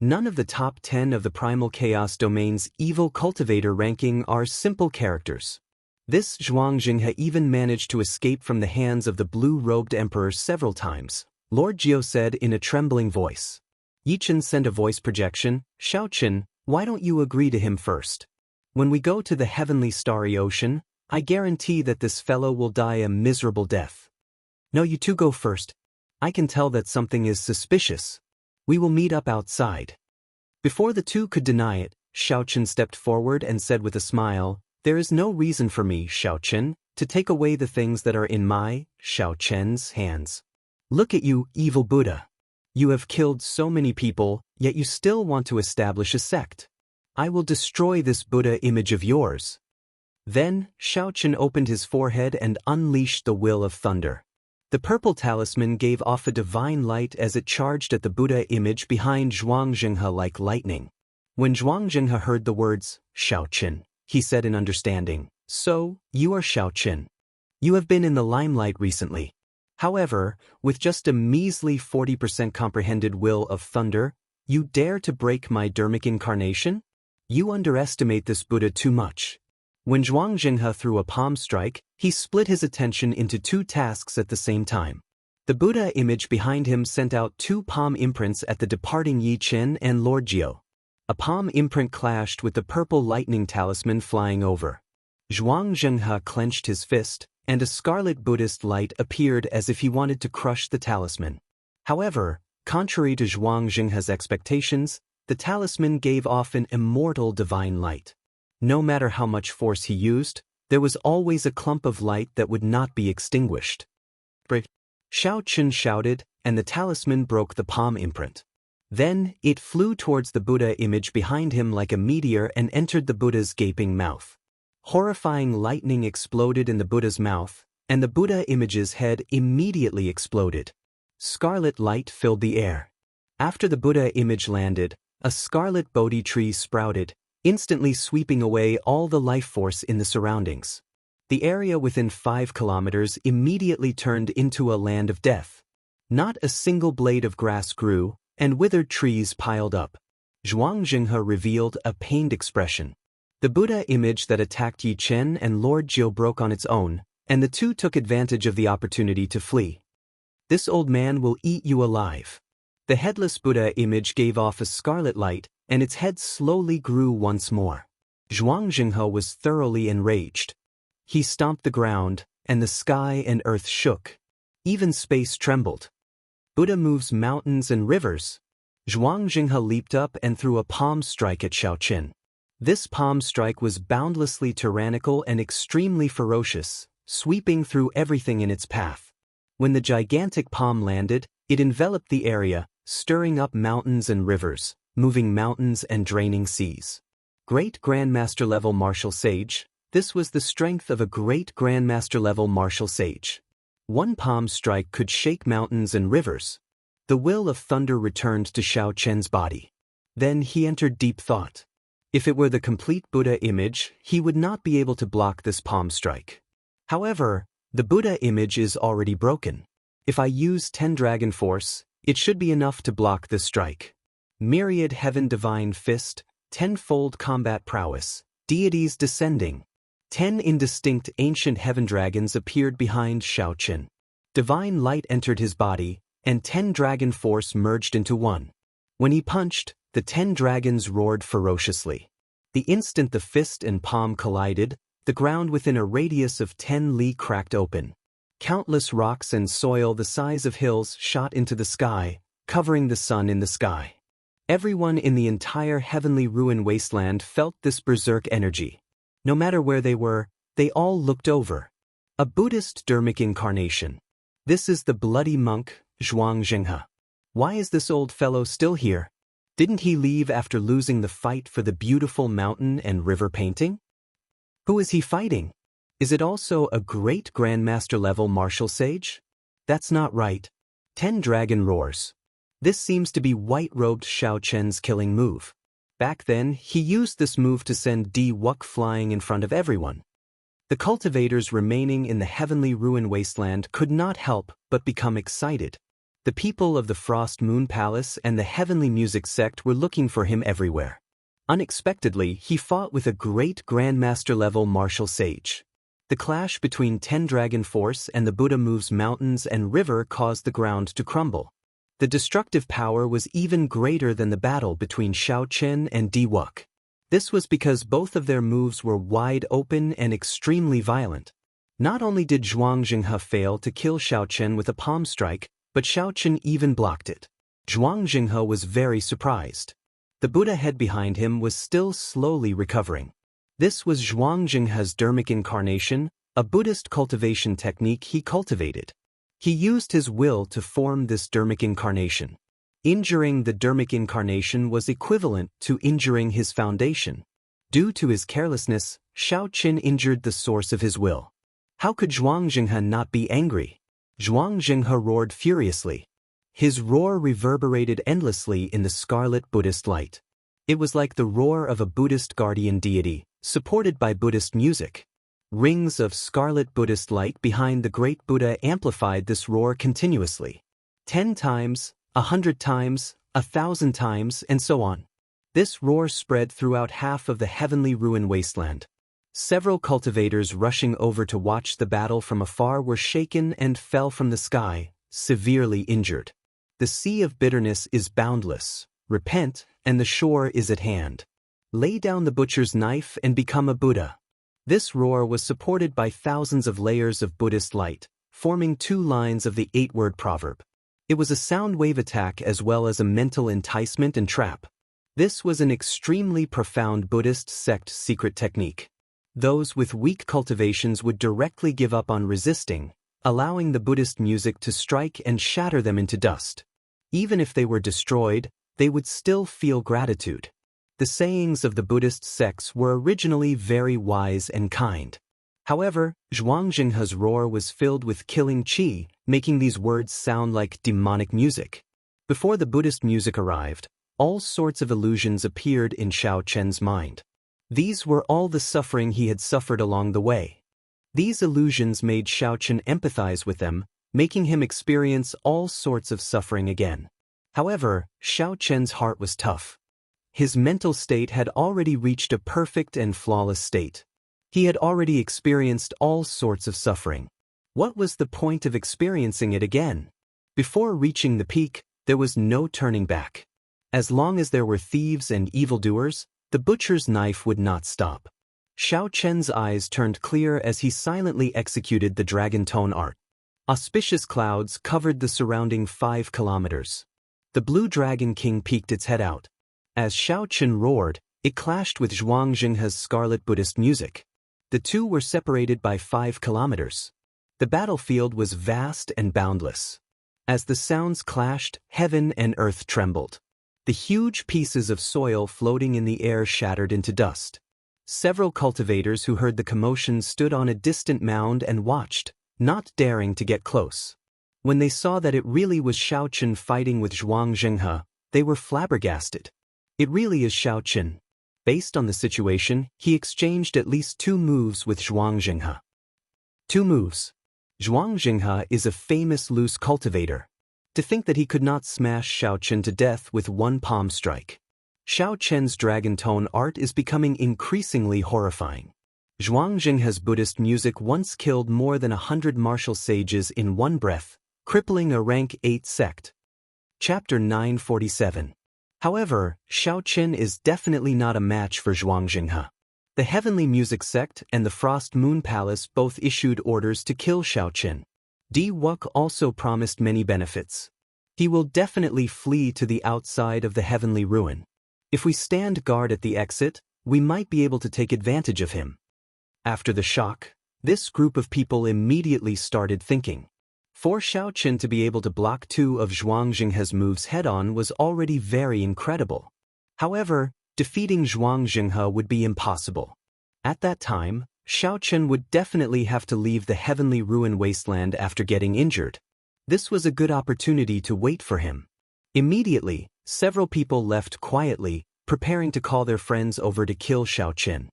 None of the top 10 of the Primal Chaos Domain's evil cultivator ranking are simple characters. This Zhuang Zhenghe even managed to escape from the hands of the blue-robed emperor several times, Lord Jiao said in a trembling voice. Yi Chen sent a voice projection, Xiao Chen, why don't you agree to him first? When we go to the heavenly starry ocean, I guarantee that this fellow will die a miserable death. No, you two go first. I can tell that something is suspicious. We will meet up outside. Before the two could deny it, Xiao Chen stepped forward and said with a smile, there is no reason for me, Xiao Chen, to take away the things that are in my, Xiao Chen's, hands. Look at you, evil Buddha. You have killed so many people, yet you still want to establish a sect. I will destroy this Buddha image of yours. Then, Xiao Chen opened his forehead and unleashed the will of thunder. The purple talisman gave off a divine light as it charged at the Buddha image behind Zhuang Zhenghe like lightning. When Zhuang Zhenghe heard the words, Xiao Chen, he said in understanding, so, you are Xiao Chen. You have been in the limelight recently. However, with just a measly 40% comprehended will of thunder, you dare to break my dermic incarnation? You underestimate this Buddha too much. When Zhuang Zhenghe threw a palm strike, he split his attention into two tasks at the same time. The Buddha image behind him sent out two palm imprints at the departing Yi Chen and Lord Jiao. A palm imprint clashed with the purple lightning talisman flying over. Zhuang Zhenghe clenched his fist, and a scarlet Buddhist light appeared as if he wanted to crush the talisman. However, contrary to Zhuang Zhenghe's expectations, the talisman gave off an immortal divine light. No matter how much force he used, there was always a clump of light that would not be extinguished. Xiao Chen shouted, and the talisman broke the palm imprint. Then, it flew towards the Buddha image behind him like a meteor and entered the Buddha's gaping mouth. Horrifying lightning exploded in the Buddha's mouth, and the Buddha image's head immediately exploded. Scarlet light filled the air. After the Buddha image landed, a scarlet Bodhi tree sprouted, instantly sweeping away all the life force in the surroundings. The area within 5 kilometers immediately turned into a land of death. Not a single blade of grass grew, and withered trees piled up. Zhuang Zhenghe revealed a pained expression. The Buddha image that attacked Yi Chen and Lord Jiao broke on its own, and the two took advantage of the opportunity to flee. This old man will eat you alive. The headless Buddha image gave off a scarlet light, and its head slowly grew once more. Zhuang Zhenghe was thoroughly enraged. He stomped the ground, and the sky and earth shook. Even space trembled. Buddha moves mountains and rivers. Zhuang Jinghe leaped up and threw a palm strike at Xiaoqin. This palm strike was boundlessly tyrannical and extremely ferocious, sweeping through everything in its path. When the gigantic palm landed, it enveloped the area, stirring up mountains and rivers, moving mountains and draining seas. Great Grandmaster-level martial sage. This was the strength of a great Grandmaster-level martial sage. One palm strike could shake mountains and rivers. The will of thunder returned to Xiaoqian's body. Then he entered deep thought. If it were the complete Buddha image, he would not be able to block this palm strike. However, the Buddha image is already broken. If I use 10 Dragon Force, it should be enough to block this strike. Myriad Heaven Divine Fist, 10-fold combat prowess, deities descending. 10 indistinct ancient heaven dragons appeared behind Xiaoqin. Divine light entered his body, and 10 dragon force merged into one. When he punched, the 10 dragons roared ferociously. The instant the fist and palm collided, the ground within a radius of 10 li cracked open. Countless rocks and soil the size of hills shot into the sky, covering the sun in the sky. Everyone in the entire heavenly ruin wasteland felt this berserk energy. No matter where they were, they all looked over. A Buddhist Dharmic incarnation. This is the bloody monk, Zhuang Jinghe. Why is this old fellow still here? Didn't he leave after losing the fight for the beautiful mountain and river painting? Who is he fighting? Is it also a great Grandmaster-level martial sage? That's not right. 10 dragon roars. This seems to be white-robed Xiaoqian's killing move. Back then, he used this move to send Di Wuk flying in front of everyone. The cultivators remaining in the heavenly ruin wasteland could not help but become excited. The people of the Frost Moon Palace and the heavenly music sect were looking for him everywhere. Unexpectedly, he fought with a great Grandmaster-level martial sage. The clash between 10 Dragon Force and the Buddha moves mountains and river caused the ground to crumble. The destructive power was even greater than the battle between Xiaoqin and Di Wuk. This was because both of their moves were wide open and extremely violent. Not only did Zhuang Jinghe fail to kill Xiaoqin with a palm strike, but Xiaoqin even blocked it. Zhuang Jinghe was very surprised. The Buddha head behind him was still slowly recovering. This was Zhuang Jinghe's Dharmic incarnation, a Buddhist cultivation technique he cultivated. He used his will to form this Dharmic incarnation. Injuring the Dharmic incarnation was equivalent to injuring his foundation. Due to his carelessness, Xiaoqin injured the source of his will. How could Zhuang Jinghe not be angry? Zhuang Jinghe roared furiously. His roar reverberated endlessly in the scarlet Buddhist light. It was like the roar of a Buddhist guardian deity, supported by Buddhist music. Rings of scarlet Buddhist light behind the great Buddha amplified this roar continuously. 10 times, 100 times, 1,000 times, and so on. This roar spread throughout half of the heavenly ruin wasteland. Several cultivators rushing over to watch the battle from afar were shaken and fell from the sky, severely injured. The sea of bitterness is boundless. Repent, and the shore is at hand. Lay down the butcher's knife and become a Buddha. This roar was supported by thousands of layers of Buddhist light, forming 2 lines of the 8-word proverb. It was a sound wave attack as well as a mental enticement and trap. This was an extremely profound Buddhist sect secret technique. Those with weak cultivations would directly give up on resisting, allowing the Buddhist music to strike and shatter them into dust. Even if they were destroyed, they would still feel gratitude. The sayings of the Buddhist sects were originally very wise and kind. However, Zhuang Jinghe's roar was filled with killing qi, making these words sound like demonic music. Before the Buddhist music arrived, all sorts of illusions appeared in Xiaoqian's mind. These were all the suffering he had suffered along the way. These illusions made Xiaoqian empathize with them, making him experience all sorts of suffering again. However, Xiaoqian's heart was tough. His mental state had already reached a perfect and flawless state. He had already experienced all sorts of suffering. What was the point of experiencing it again? Before reaching the peak, there was no turning back. As long as there were thieves and evildoers, the butcher's knife would not stop. Xiaoqian's eyes turned clear as he silently executed the dragon tone art. Auspicious clouds covered the surrounding 5 kilometers. The Blue Dragon King peeked its head out. As Xiaoqin roared, it clashed with Zhuang Jinghe's scarlet Buddhist music. The two were separated by 5 kilometers. The battlefield was vast and boundless. As the sounds clashed, heaven and earth trembled. The huge pieces of soil floating in the air shattered into dust. Several cultivators who heard the commotion stood on a distant mound and watched, not daring to get close. When they saw that it really was Xiaoqin fighting with Zhuang Jinghe, they were flabbergasted. It really is Xiaoqin. Based on the situation, he exchanged at least 2 moves with Zhuang Jinghe. 2 moves. Zhuang Jinghe is a famous loose cultivator. To think that he could not smash Xiaoqin to death with 1 palm strike. Xiaoqin's dragon tone art is becoming increasingly horrifying. Zhuang Jinghe's Buddhist music once killed more than 100 martial sages in 1 breath, crippling a rank 8 sect. Chapter 947. However, Xiaoqin is definitely not a match for Zhuang Jinghe. The Heavenly Music Sect and the Frost Moon Palace both issued orders to kill Xiaoqin. Wuk also promised many benefits. He will definitely flee to the outside of the Heavenly Ruin. If we stand guard at the exit, we might be able to take advantage of him. After the shock, this group of people immediately started thinking. For Xiaoqin to be able to block 2 of Zhuang Jinghe's moves head-on was already very incredible. However, defeating Zhuang Jinghe would be impossible. At that time, Xiaoqin would definitely have to leave the Heavenly Ruin Wasteland after getting injured. This was a good opportunity to wait for him. Immediately, several people left quietly, preparing to call their friends over to kill Xiaoqin.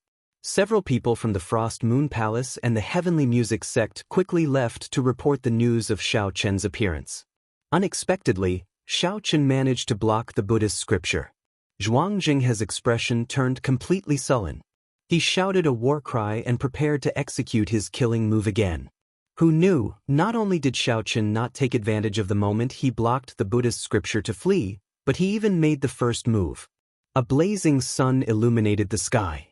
Several people from the Frost Moon Palace and the Heavenly Music Sect quickly left to report the news of Xiaoqin's appearance. Unexpectedly, Xiaoqin managed to block the Buddhist scripture. Zhuang Jinghe's expression turned completely sullen. He shouted a war cry and prepared to execute his killing move again. Who knew, not only did Xiaoqin not take advantage of the moment he blocked the Buddhist scripture to flee, but he even made the first move. A blazing sun illuminated the sky.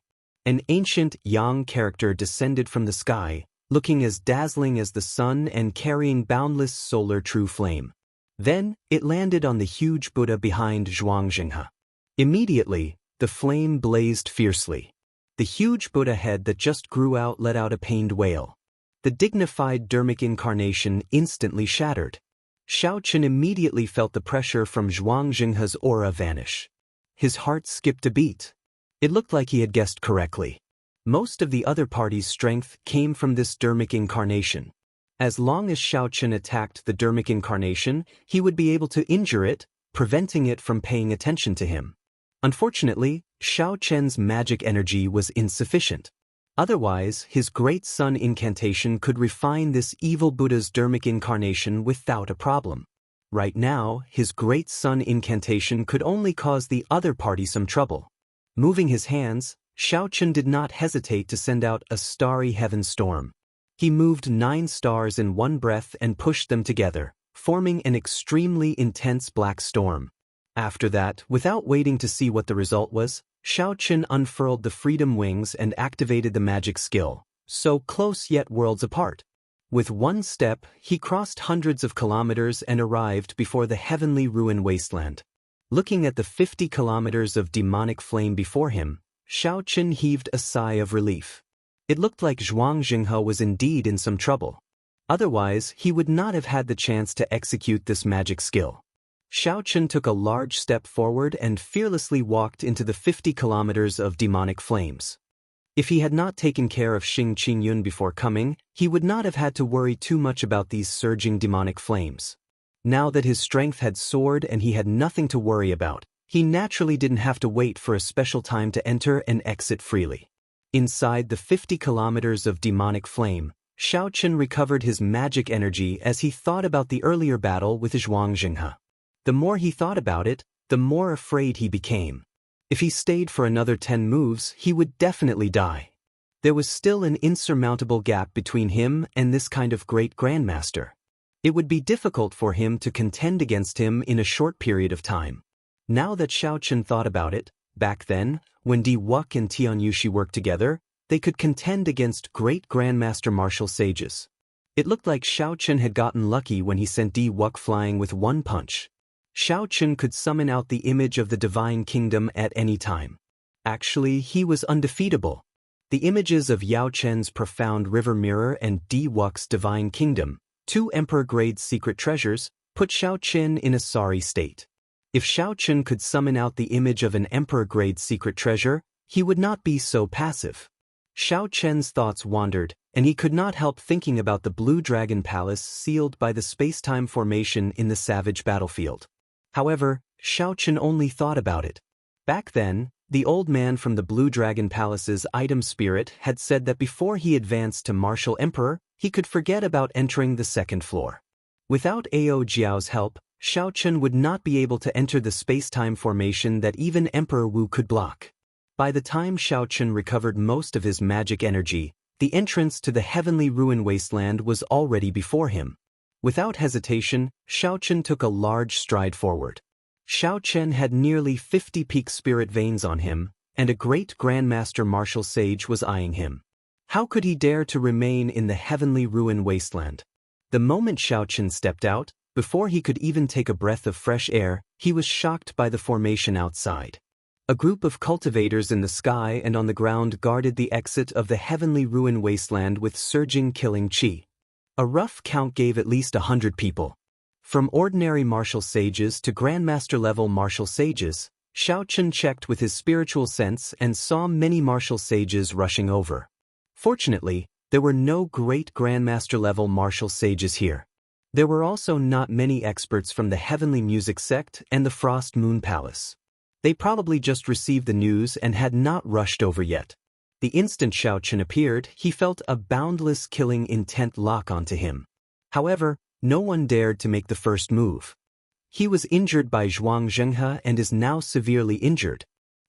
An ancient Yang character descended from the sky, looking as dazzling as the sun and carrying boundless solar true flame. Then, it landed on the huge Buddha behind Zhuang Jinghe. Immediately, the flame blazed fiercely. The huge Buddha head that just grew out let out a pained wail. The dignified Dharmic incarnation instantly shattered. Xiaoqin immediately felt the pressure from Zhuang Jinghe's aura vanish. His heart skipped a beat. It looked like he had guessed correctly. Most of the other party's strength came from this Dharmic incarnation. As long as Xiaoqin attacked the Dharmic incarnation, he would be able to injure it, preventing it from paying attention to him. Unfortunately, Xiaoqin's magic energy was insufficient. Otherwise, his Great Sun incantation could refine this evil Buddha's Dharmic incarnation without a problem. Right now, his Great Sun incantation could only cause the other party some trouble. Moving his hands, Xiaoqin did not hesitate to send out a starry heaven storm. He moved 9 stars in 1 breath and pushed them together, forming an extremely intense black storm. After that, without waiting to see what the result was, Xiaoqin unfurled the freedom wings and activated the magic skill, so close yet worlds apart. With 1 step, he crossed hundreds of kilometers and arrived before the Heavenly Ruin Wasteland. Looking at the 50 kilometers of demonic flame before him, Xiaoqin heaved a sigh of relief. It looked like Zhuang Jinghe was indeed in some trouble. Otherwise, he would not have had the chance to execute this magic skill. Xiaoqin took a large step forward and fearlessly walked into the 50 kilometers of demonic flames. If he had not taken care of Xing Qingyun before coming, he would not have had to worry too much about these surging demonic flames. Now that his strength had soared and he had nothing to worry about, he naturally didn't have to wait for a special time to enter and exit freely. Inside the 50 kilometers of demonic flame, Xiaoqin recovered his magic energy as he thought about the earlier battle with Zhuang Jinghe. The more he thought about it, the more afraid he became. If he stayed for another 10 moves, he would definitely die. There was still an insurmountable gap between him and this kind of great grandmaster. It would be difficult for him to contend against him in a short period of time. Now that Xiaoqin thought about it, back then, when Wuk and Tianyushi worked together, they could contend against great grandmaster martial sages. It looked like Xiao Chen had gotten lucky when he sent Di Wuk flying with one punch. Xiao Chen could summon out the image of the divine kingdom at any time. Actually, he was undefeatable. The images of Yao Chen's profound river mirror and Di Wuk's divine kingdom, two emperor-grade secret treasures, put Xiao Chen in a sorry state. If Xiao Chen could summon out the image of an emperor-grade secret treasure, he would not be so passive. Xiao Chen's thoughts wandered, and he could not help thinking about the Blue Dragon Palace sealed by the space-time formation in the savage battlefield. However, Xiao Chen only thought about it. Back then, the old man from the Blue Dragon Palace's item spirit had said that before he advanced to Martial Emperor, he could forget about entering the second floor. Without Ao Jiao's help, Xiao Chen would not be able to enter the space-time formation that even Emperor Wu could block. By the time Xiao Chen recovered most of his magic energy, the entrance to the heavenly ruin wasteland was already before him. Without hesitation, Xiao Chen took a large stride forward. Xiao Chen had nearly 50 peak spirit veins on him, and a great Grandmaster Martial Sage was eyeing him. How could he dare to remain in the heavenly ruin wasteland? The moment Xiao Chen stepped out, before he could even take a breath of fresh air, he was shocked by the formation outside. A group of cultivators in the sky and on the ground guarded the exit of the heavenly ruin wasteland with surging killing chi. A rough count gave at least 100 people. From ordinary martial sages to grandmaster-level martial sages, Xiao Chen checked with his spiritual sense and saw many martial sages rushing over. Fortunately, there were no great grandmaster-level martial sages here. There were also not many experts from the Heavenly Music Sect and the Frost Moon Palace. They probably just received the news and had not rushed over yet. The instant Xiao Chen appeared, he felt a boundless killing intent lock onto him. However, no one dared to make the first move. He was injured by Wuxia and Xianxia and is now severely injured.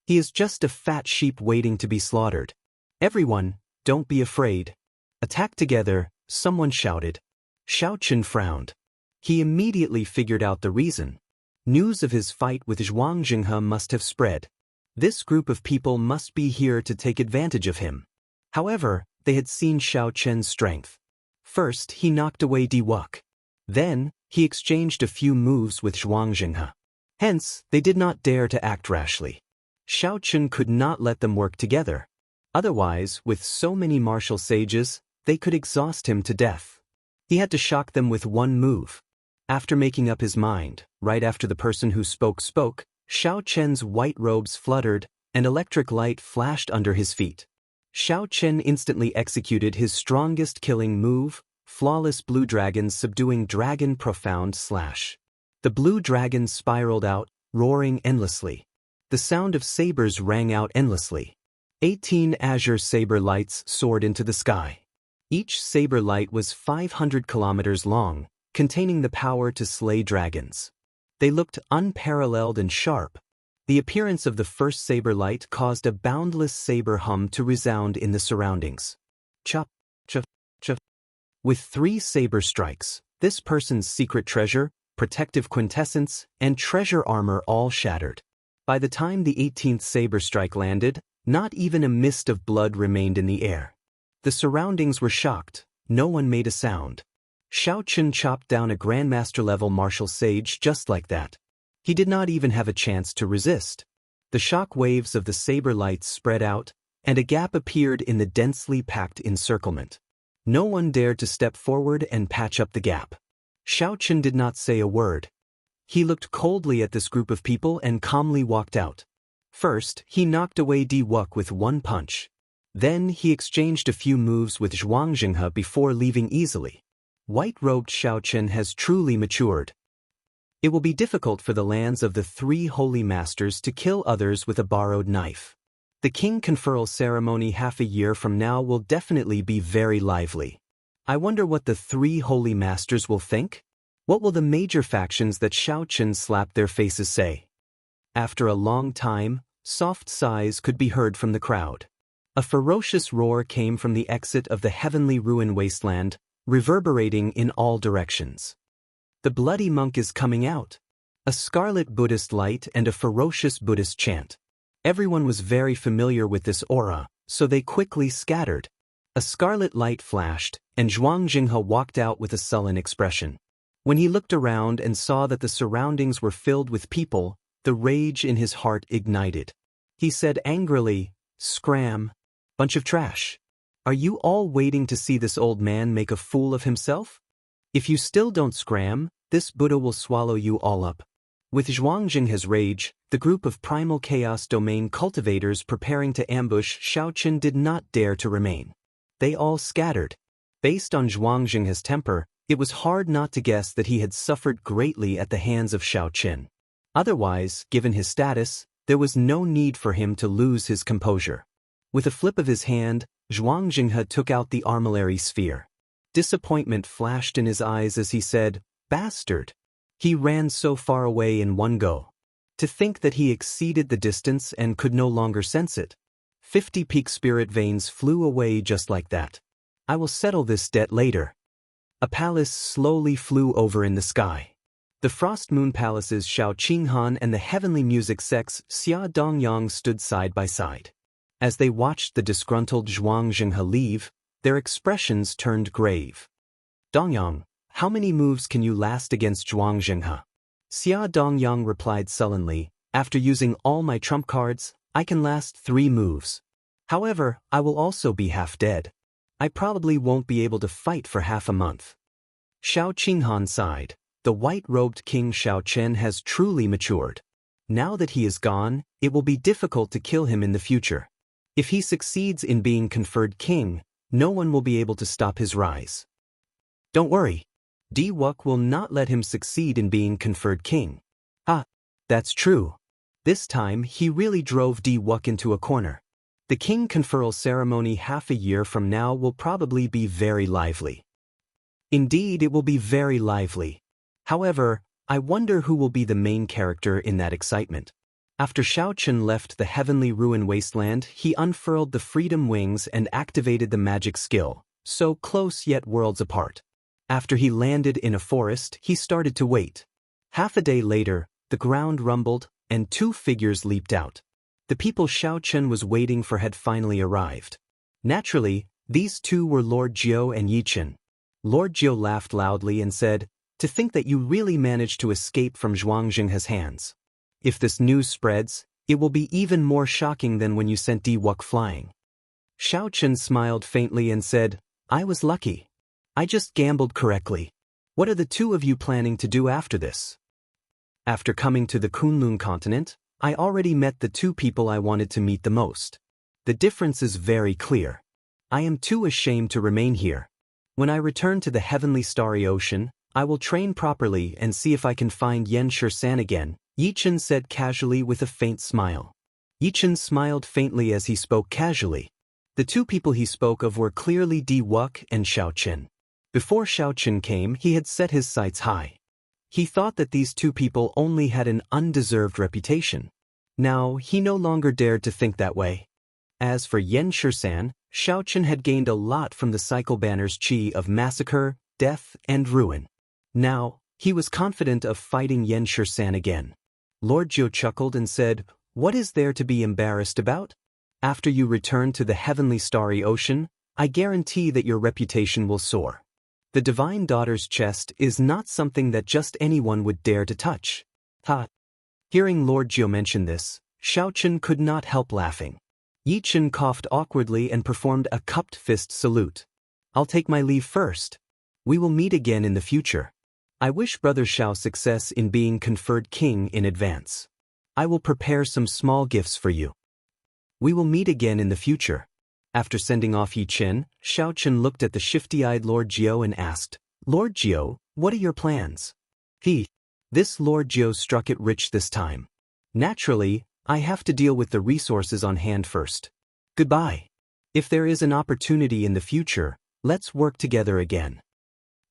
He is just a fat sheep waiting to be slaughtered. Everyone, don't be afraid. Attack together, someone shouted. Xiao Chen frowned. He immediately figured out the reason. News of his fight with Wuxia and Xianxia must have spread. This group of people must be here to take advantage of him. However, they had seen Xiao Chen's strength. First, he knocked away Di Wuk. Then, he exchanged a few moves with Wuxia and Xianxia. Hence, they did not dare to act rashly. Xiao Chen could not let them work together. Otherwise, with so many martial sages, they could exhaust him to death. He had to shock them with one move. After making up his mind, right after the person who spoke, Xiao Chen's white robes fluttered, and electric light flashed under his feet. Xiao Chen instantly executed his strongest killing move, Flawless Blue Dragon Subduing Dragon Profound Slash. The blue dragon spiraled out, roaring endlessly. The sound of sabers rang out endlessly. 18 azure saber lights soared into the sky. Each saber light was 500 kilometers long, containing the power to slay dragons. They looked unparalleled and sharp. The appearance of the first saber light caused a boundless saber hum to resound in the surroundings. Chop, chop, chop. With 3 saber strikes, this person's secret treasure, protective quintessence, and treasure armor all shattered. By the time the 18th saber strike landed, not even a mist of blood remained in the air. The surroundings were shocked. No one made a sound. Xiao Chen chopped down a grandmaster-level martial sage just like that. He did not even have a chance to resist. The shock waves of the saber lights spread out, and a gap appeared in the densely packed encirclement. No one dared to step forward and patch up the gap. Xiao Chen did not say a word. He looked coldly at this group of people and calmly walked out. First, he knocked away Di Wuk with one punch. Then, he exchanged a few moves with Wuxia and Xianxia before leaving easily. White-robed Xiao Chen has truly matured. It will be difficult for the lands of the 3 holy masters to kill others with a borrowed knife. The king conferral ceremony half a year from now will definitely be very lively. I wonder what the 3 holy masters will think? What will the major factions that Xiao Chen slapped their faces say? After a long time, soft sighs could be heard from the crowd. A ferocious roar came from the exit of the heavenly ruin wasteland, reverberating in all directions. The bloody monk is coming out. A scarlet Buddhist light and a ferocious Buddhist chant. Everyone was very familiar with this aura, so they quickly scattered. A scarlet light flashed, and Zhuang Jinghe walked out with a sullen expression. When he looked around and saw that the surroundings were filled with people, the rage in his heart ignited. He said angrily, "Scram! Bunch of trash. Are you all waiting to see this old man make a fool of himself? If you still don't scram, this Buddha will swallow you all up." With Zhuang Jinghe's rage, the group of primal chaos domain cultivators preparing to ambush Xiaoqin did not dare to remain. They all scattered. Based on Zhuang Jinghe's temper, it was hard not to guess that he had suffered greatly at the hands of Xiaoqin. Otherwise, given his status, there was no need for him to lose his composure. With a flip of his hand, Zhuang Jinghe took out the armillary sphere. Disappointment flashed in his eyes as he said, "Bastard!" He ran so far away in one go. To think that he exceeded the distance and could no longer sense it. 50 peak spirit veins flew away just like that. I will settle this debt later. A palace slowly flew over in the sky. The Frost Moon Palace's Xiao Qinghan and the heavenly music sect's Xia Dongyang stood side by side. As they watched the disgruntled Zhuang Jinghe leave, their expressions turned grave. "Dongyang, how many moves can you last against Zhuang Jinghe?" Xia Dongyang replied sullenly, "After using all my trump cards, I can last 3 moves. However, I will also be half dead. I probably won't be able to fight for half a month." Xiao Qinghan sighed. The white-robed King Xiaoqian has truly matured. Now that he is gone, it will be difficult to kill him in the future. If he succeeds in being conferred king, no one will be able to stop his rise. Don't worry. Di Wuk will not let him succeed in being conferred king. Ah, that's true. This time he really drove Di Wuk into a corner. The king conferral ceremony half a year from now will probably be very lively. Indeed, it will be very lively. However, I wonder who will be the main character in that excitement. After Xiaoqin left the heavenly ruin wasteland, he unfurled the freedom wings and activated the magic skill, so close yet worlds apart. After he landed in a forest, he started to wait. Half a day later, the ground rumbled, and 2 figures leaped out. The people Xiaoqin was waiting for had finally arrived. Naturally, these 2 were Lord Jiu and Yichen. Lord Jiu laughed loudly and said, "To think that you really managed to escape from Zhuang Jinghe's hands. If this news spreads, it will be even more shocking than when you sent Di Wuk flying." Xiaoqin smiled faintly and said, "I was lucky. I just gambled correctly. What are the 2 of you planning to do after this?" After coming to the Kunlun continent, I already met the 2 people I wanted to meet the most. The difference is very clear. I am too ashamed to remain here. When I return to the heavenly starry ocean, I will train properly and see if I can find Yan Shisan again, Yichen said casually with a faint smile. Yichen smiled faintly as he spoke casually. The 2 people he spoke of were clearly Di Wuk and Xiaoqin. Before Xiaoqin came, he had set his sights high. He thought that these 2 people only had an undeserved reputation. Now, he no longer dared to think that way. As for Yan Shisan, Xiaoqin had gained a lot from the cycle banner's chi of massacre, death, and ruin. Now, he was confident of fighting Yan Shisan again. Lord Jiu chuckled and said, "What is there to be embarrassed about? After you return to the heavenly starry ocean, I guarantee that your reputation will soar. The divine daughter's chest is not something that just anyone would dare to touch." Ha! Hearing Lord Jiu mention this, Xiaoqin could not help laughing. Yichen coughed awkwardly and performed a cupped fist salute. "I'll take my leave first. We will meet again in the future. I wish Brother Xiao success in being conferred king in advance. I will prepare some small gifts for you. We will meet again in the future." After sending off Yichen, Xiaoqin looked at the shifty-eyed Lord Jiu and asked, "Lord Jiu, what are your plans?" This Lord Jiu struck it rich this time. "Naturally, I have to deal with the resources on hand first. Goodbye. If there is an opportunity in the future, let's work together again."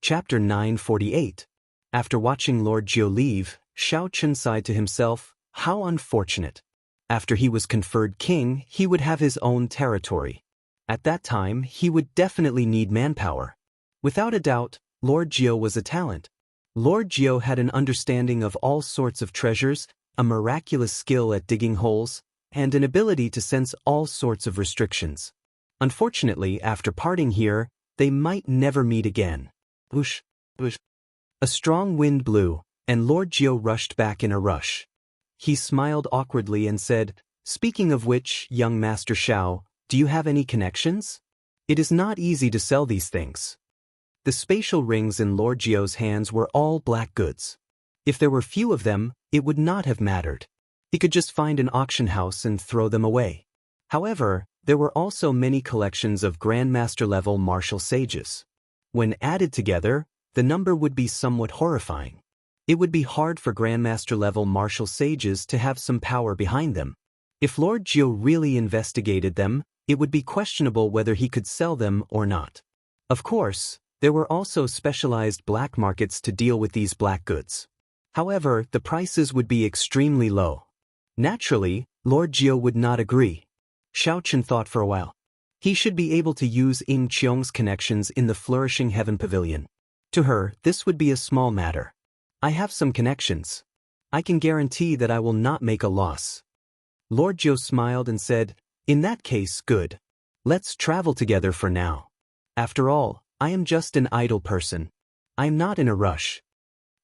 Chapter 948. After watching Lord Jiu leave, Xiaoqin sighed to himself, how unfortunate. After he was conferred king, he would have his own territory. At that time, he would definitely need manpower. Without a doubt, Lord Jiu was a talent. Lord Jiu had an understanding of all sorts of treasures, a miraculous skill at digging holes, and an ability to sense all sorts of restrictions. Unfortunately, after parting here, They might never meet again. Whoosh, whoosh. A strong wind blew, and Lord Jiu rushed back in a rush. He smiled awkwardly and said, "Speaking of which, young Master Xiao, do you have any connections? It is not easy to sell these things." The spatial rings in Lord Jiu's hands were all black goods. If there were few of them, it would not have mattered. He could just find an auction house and throw them away. However, there were also many collections of Grandmaster-level martial sages. When added together, the number would be somewhat horrifying. It would be hard for Grandmaster-level martial sages to have some power behind them. If Lord Jiu really investigated them, it would be questionable whether he could sell them or not. Of course, there were also specialized black markets to deal with these black goods. However, the prices would be extremely low. Naturally, Lord Jiu would not agree. Xiaochen thought for a while. He should be able to use Ying Qiong's connections in the Flourishing Heaven Pavilion. To her, this would be a small matter. "I have some connections. I can guarantee that I will not make a loss." Lord Jiu smiled and said, "In that case, good. Let's travel together for now. After all, I am just an idle person. I am not in a rush."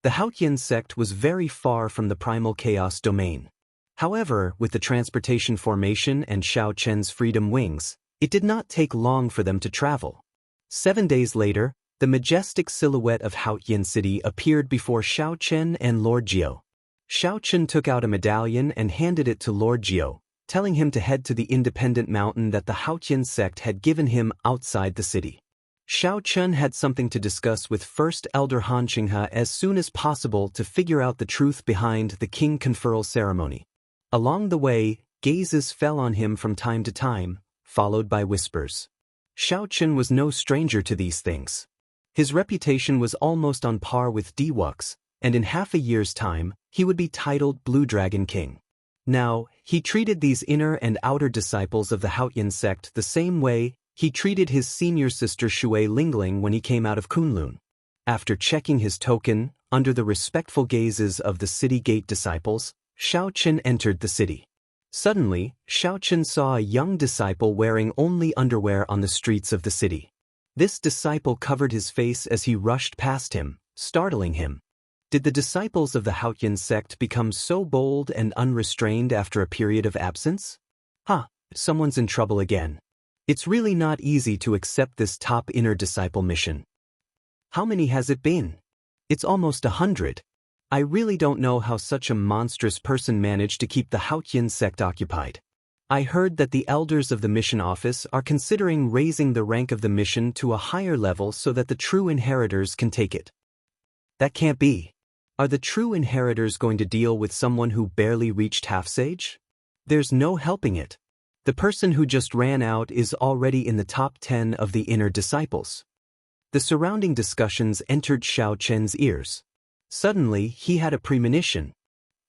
The Haotian sect was very far from the primal chaos domain. However, with the transportation formation and Xiao Chen's freedom wings, it did not take long for them to travel. 7 days later, the majestic silhouette of Haotian City appeared before Xiao Chen and Lord Jiu. Xiao Chen took out a medallion and handed it to Lord Jiu, telling him to head to the independent mountain that the Haotian sect had given him outside the city. Xiao Chen had something to discuss with First Elder Han Qinghe as soon as possible to figure out the truth behind the king conferral ceremony. Along the way, gazes fell on him from time to time, followed by whispers. Xiao Chen was no stranger to these things. His reputation was almost on par with Diwux, and in half a year's time, he would be titled Blue Dragon King. Now, he treated these inner and outer disciples of the Haotian sect the same way he treated his senior sister Shui Lingling when he came out of Kunlun. After checking his token, under the respectful gazes of the city gate disciples, Xiao Chen entered the city. Suddenly, Xiao Chen saw a young disciple wearing only underwear on the streets of the city. This disciple covered his face as he rushed past him, startling him. Did the disciples of the Haotian sect become so bold and unrestrained after a period of absence? Someone's in trouble again. It's really not easy to accept this top inner disciple mission. How many has it been? It's almost 100. I really don't know how such a monstrous person managed to keep the Haotian sect occupied. I heard that the elders of the mission office are considering raising the rank of the mission to a higher level so that the true inheritors can take it. That can't be. Are the true inheritors going to deal with someone who barely reached half-sage? There's no helping it. The person who just ran out is already in the top 10 of the inner disciples. The surrounding discussions entered Xiao Chen's ears. Suddenly, he had a premonition.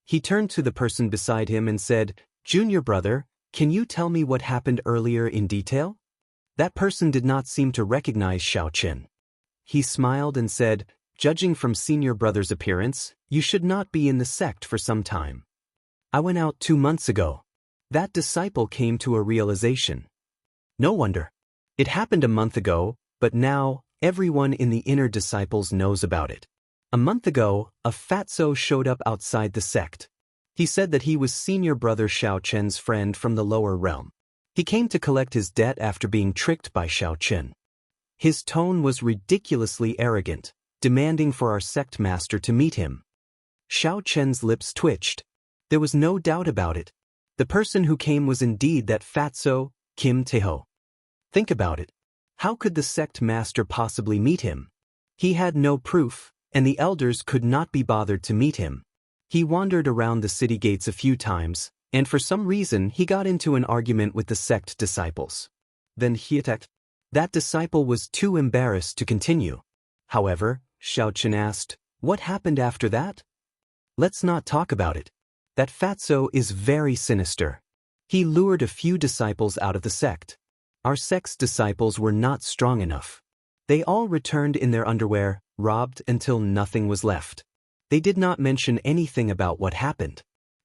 He turned to the person beside him and said, "Junior brother, can you tell me what happened earlier in detail?" That person did not seem to recognize Xiao Chen. He smiled and said, "Judging from senior brother's appearance, you should not be in the sect for some time. I went out 2 months ago." That disciple came to a realization. No wonder. It happened a month ago, but now, everyone in the inner disciples knows about it. A month ago, a fatso showed up outside the sect. He said that he was senior brother Xiao Chen's friend from the lower realm. He came to collect his debt after being tricked by Xiao Chen. His tone was ridiculously arrogant, demanding for our sect master to meet him. Xiao Chen's lips twitched. There was no doubt about it. The person who came was indeed that fatso, Kim Taeho. Think about it. How could the sect master possibly meet him? He had no proof, and the elders could not be bothered to meet him. He wandered around the city gates a few times, and for some reason he got into an argument with the sect disciples. Then that disciple was too embarrassed to continue. However, Xiao Chen asked, "What happened after that?" "Let's not talk about it. That fatso is very sinister. He lured a few disciples out of the sect. Our sect's disciples were not strong enough. They all returned in their underwear, robbed until nothing was left. They did not mention anything about what happened."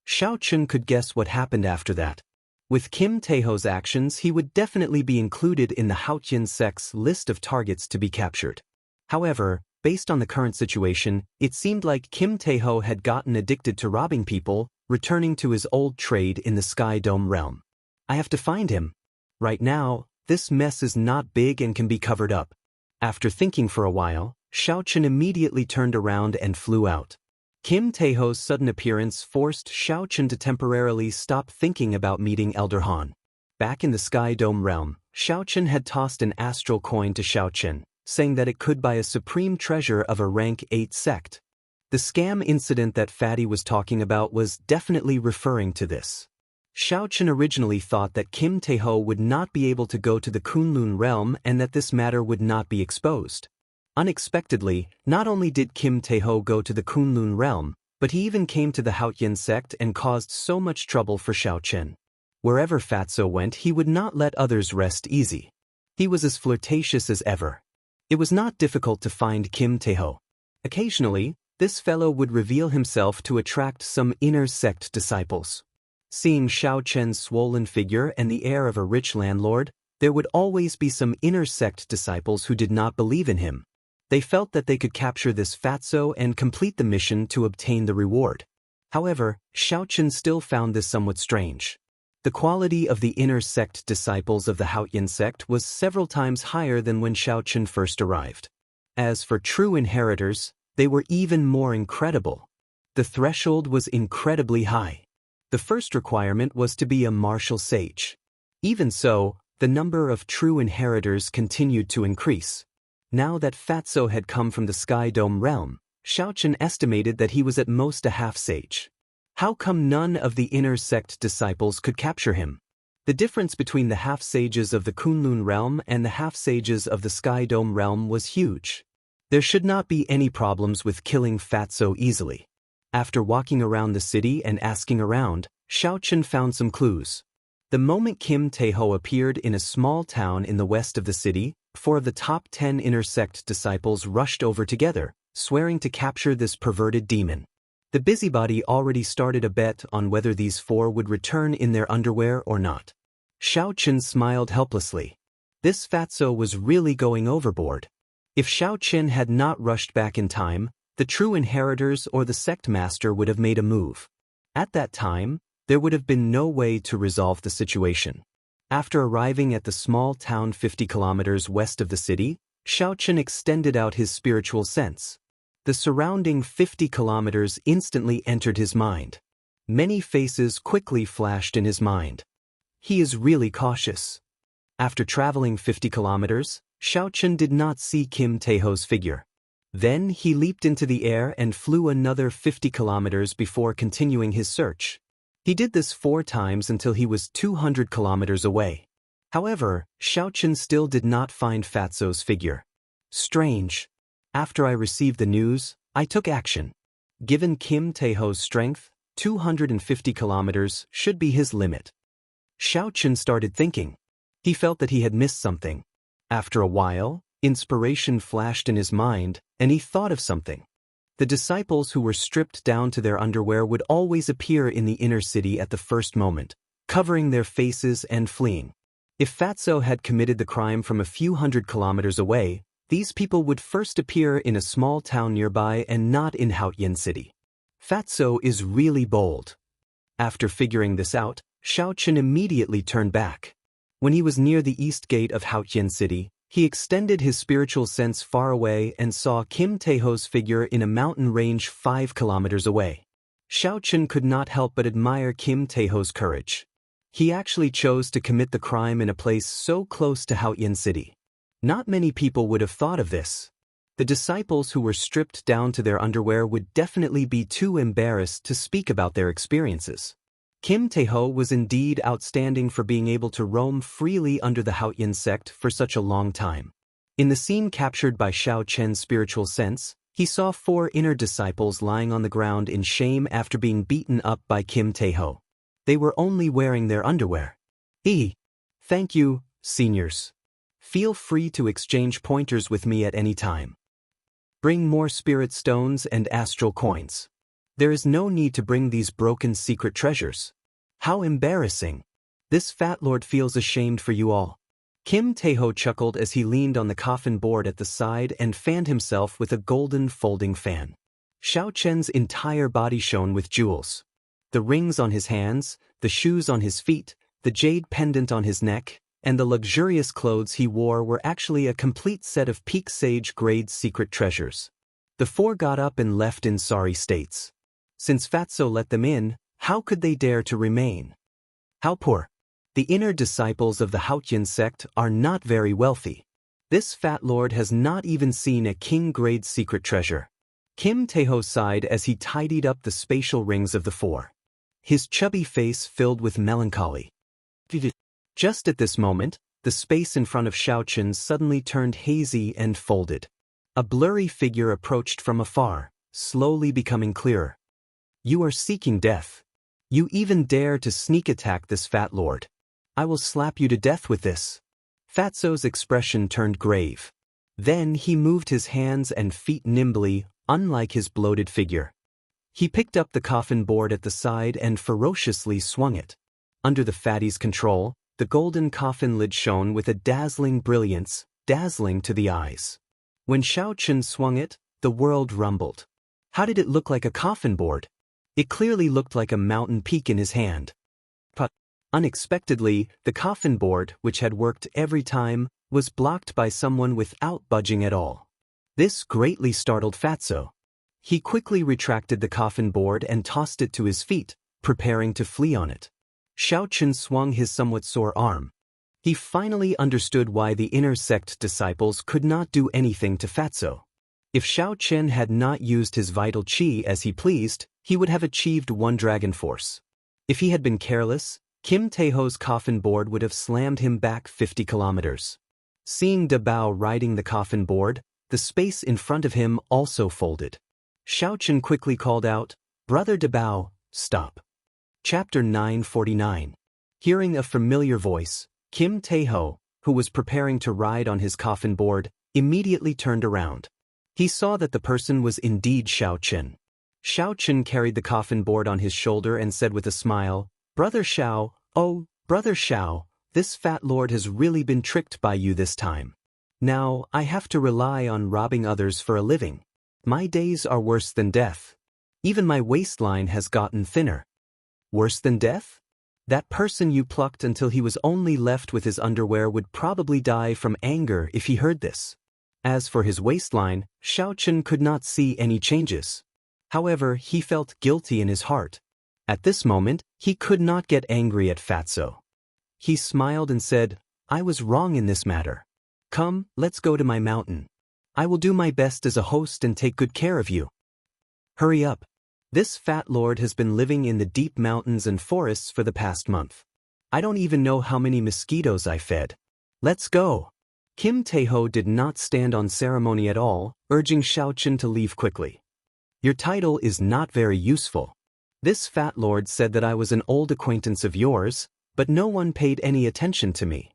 Xiao Chen could guess what happened after that. With Kim Taeho's actions, he would definitely be included in the Haotian sect's list of targets to be captured. However, based on the current situation, it seemed like Kim Taeho had gotten addicted to robbing people, returning to his old trade in the Sky Dome realm. I have to find him. Right now, this mess is not big and can be covered up. After thinking for a while, Xiaochen immediately turned around and flew out. Kim Taeho's sudden appearance forced Xiaochen to temporarily stop thinking about meeting Elder Han. Back in the Sky Dome realm, Xiaochen had tossed an astral coin to Xiaochen, saying that it could buy a supreme treasure of a rank 8 sect. The scam incident that Fatty was talking about was definitely referring to this. Xiaochen originally thought that Kim Taeho would not be able to go to the Kunlun realm and that this matter would not be exposed. Unexpectedly, not only did Kim Taeho go to the Kunlun realm, but he even came to the Haotian sect and caused so much trouble for Xiaochen. Wherever Fatso went, he would not let others rest easy. He was as flirtatious as ever. It was not difficult to find Kim Taeho. Occasionally, this fellow would reveal himself to attract some inner sect disciples. Seeing Xiaochen's swollen figure and the air of a rich landlord, there would always be some inner sect disciples who did not believe in him. They felt that they could capture this fatso and complete the mission to obtain the reward. However, Xiaochen still found this somewhat strange. The quality of the inner sect disciples of the Haotian sect was several times higher than when Xiaochen first arrived. As for true inheritors, they were even more incredible. The threshold was incredibly high. The first requirement was to be a martial sage. Even so, the number of true inheritors continued to increase. Now that Fatso had come from the Sky Dome realm, Xiaochen estimated that he was at most a half-sage. How come none of the inner sect disciples could capture him? The difference between the half-sages of the Kunlun realm and the half-sages of the Sky Dome realm was huge. There should not be any problems with killing Fatso easily. After walking around the city and asking around, Xiaochen found some clues. The moment Kim Taeho appeared in a small town in the west of the city, 4 of the top 10 inner sect disciples rushed over together, swearing to capture this perverted demon. The busybody already started a bet on whether these 4 would return in their underwear or not. Xiaochen smiled helplessly. This fatso was really going overboard. If Xiaochen had not rushed back in time, the true inheritors or the sect master would have made a move. At that time, there would have been no way to resolve the situation. After arriving at the small town 50 kilometers west of the city, Xiaochen extended out his spiritual sense. The surrounding 50 kilometers instantly entered his mind. Many faces quickly flashed in his mind. He is really cautious. After traveling 50 kilometers, Xiaochen did not see Kim Taeho's figure. Then he leaped into the air and flew another 50 kilometers before continuing his search. He did this 4 times until he was 200 kilometers away. However, Xiaochen still did not find Fatso's figure. Strange. After I received the news, I took action. Given Kim Taeho's strength, 250 kilometers should be his limit. Xiaochen started thinking. He felt that he had missed something. After a while, inspiration flashed in his mind, and he thought of something. The disciples who were stripped down to their underwear would always appear in the inner city at the first moment, covering their faces and fleeing. If Fatso had committed the crime from a few hundred kilometers away, these people would first appear in a small town nearby and not in Haotian City. Fatso is really bold. After figuring this out, Xiaochen immediately turned back. When he was near the east gate of Haotian City, he extended his spiritual sense far away and saw Kim Taeho's figure in a mountain range 5 kilometers away. Xiaochen could not help but admire Kim Taeho's courage. He actually chose to commit the crime in a place so close to Haotian City. Not many people would have thought of this. The disciples who were stripped down to their underwear would definitely be too embarrassed to speak about their experiences. Kim Taeho was indeed outstanding for being able to roam freely under the Haotian sect for such a long time. In the scene captured by Xiaochen's spiritual sense, he saw 4 inner disciples lying on the ground in shame after being beaten up by Kim Taeho. They were only wearing their underwear. Thank you, seniors. Feel free to exchange pointers with me at any time. Bring more spirit stones and astral coins. There is no need to bring these broken secret treasures. How embarrassing. This fat lord feels ashamed for you all. Kim Tae-ho chuckled as he leaned on the coffin board at the side and fanned himself with a golden folding fan. Xiao Chen's entire body shone with jewels. The rings on his hands, the shoes on his feet, the jade pendant on his neck, and the luxurious clothes he wore were actually a complete set of peak sage grade secret treasures. The four got up and left in sorry states. Since Fatso let them in, how could they dare to remain? How poor. The inner disciples of the Haotian sect are not very wealthy. This fat lord has not even seen a king-grade secret treasure. Kim Tae-ho sighed as he tidied up the spatial rings of the four. His chubby face filled with melancholy. Just at this moment, the space in front of Xiao Chen suddenly turned hazy and folded. A blurry figure approached from afar, slowly becoming clearer. You are seeking death. You even dare to sneak attack this fat lord. I will slap you to death with this. Fatso's expression turned grave. Then he moved his hands and feet nimbly, unlike his bloated figure. He picked up the coffin board at the side and ferociously swung it. Under the fatty's control, the golden coffin lid shone with a dazzling brilliance, dazzling to the eyes. When Xiao Chen swung it, the world rumbled. How did it look like a coffin board? It clearly looked like a mountain peak in his hand. But unexpectedly, the coffin board, which had worked every time, was blocked by someone without budging at all. This greatly startled Fatso. He quickly retracted the coffin board and tossed it to his feet, preparing to flee on it. Xiao Chen swung his somewhat sore arm. He finally understood why the inner sect disciples could not do anything to Fatso. If Xiao Chen had not used his vital qi as he pleased, he would have achieved one dragon force. If he had been careless, Kim Tae-ho's coffin board would have slammed him back 50 kilometers. Seeing Da Bao riding the coffin board, the space in front of him also folded. Xiao Chen quickly called out, "Brother Da Bao, stop." Chapter 949. Hearing a familiar voice, Kim Tae-ho, who was preparing to ride on his coffin board, immediately turned around. He saw that the person was indeed Xiao Chen. Xiao Chen carried the coffin board on his shoulder and said with a smile, "Brother Xiao, oh, Brother Xiao, this fat lord has really been tricked by you this time. Now, I have to rely on robbing others for a living. My days are worse than death. Even my waistline has gotten thinner." Worse than death? That person you plucked until he was only left with his underwear would probably die from anger if he heard this. As for his waistline, Xiao Chen could not see any changes. However, he felt guilty in his heart. At this moment, he could not get angry at Fatso. He smiled and said, "I was wrong in this matter. Come, let's go to my mountain. I will do my best as a host and take good care of you." Hurry up. This fat lord has been living in the deep mountains and forests for the past month. I don't even know how many mosquitoes I fed. Let's go. Kim Tae-ho did not stand on ceremony at all, urging Xiao Chen to leave quickly. Your title is not very useful. This fat lord said that I was an old acquaintance of yours, but no one paid any attention to me.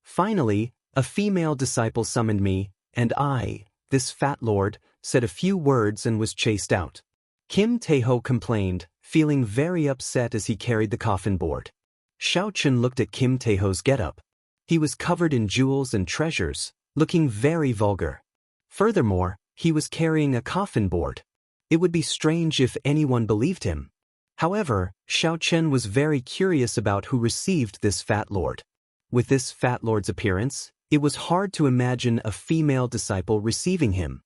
Finally, a female disciple summoned me, and I, this fat lord, said a few words and was chased out. Kim Tae-ho complained, feeling very upset as he carried the coffin board. Xiao Chen looked at Kim Tae-ho's getup. He was covered in jewels and treasures, looking very vulgar. Furthermore, he was carrying a coffin board. It would be strange if anyone believed him. However, Xiao Chen was very curious about who received this fat lord. With this fat lord's appearance, it was hard to imagine a female disciple receiving him.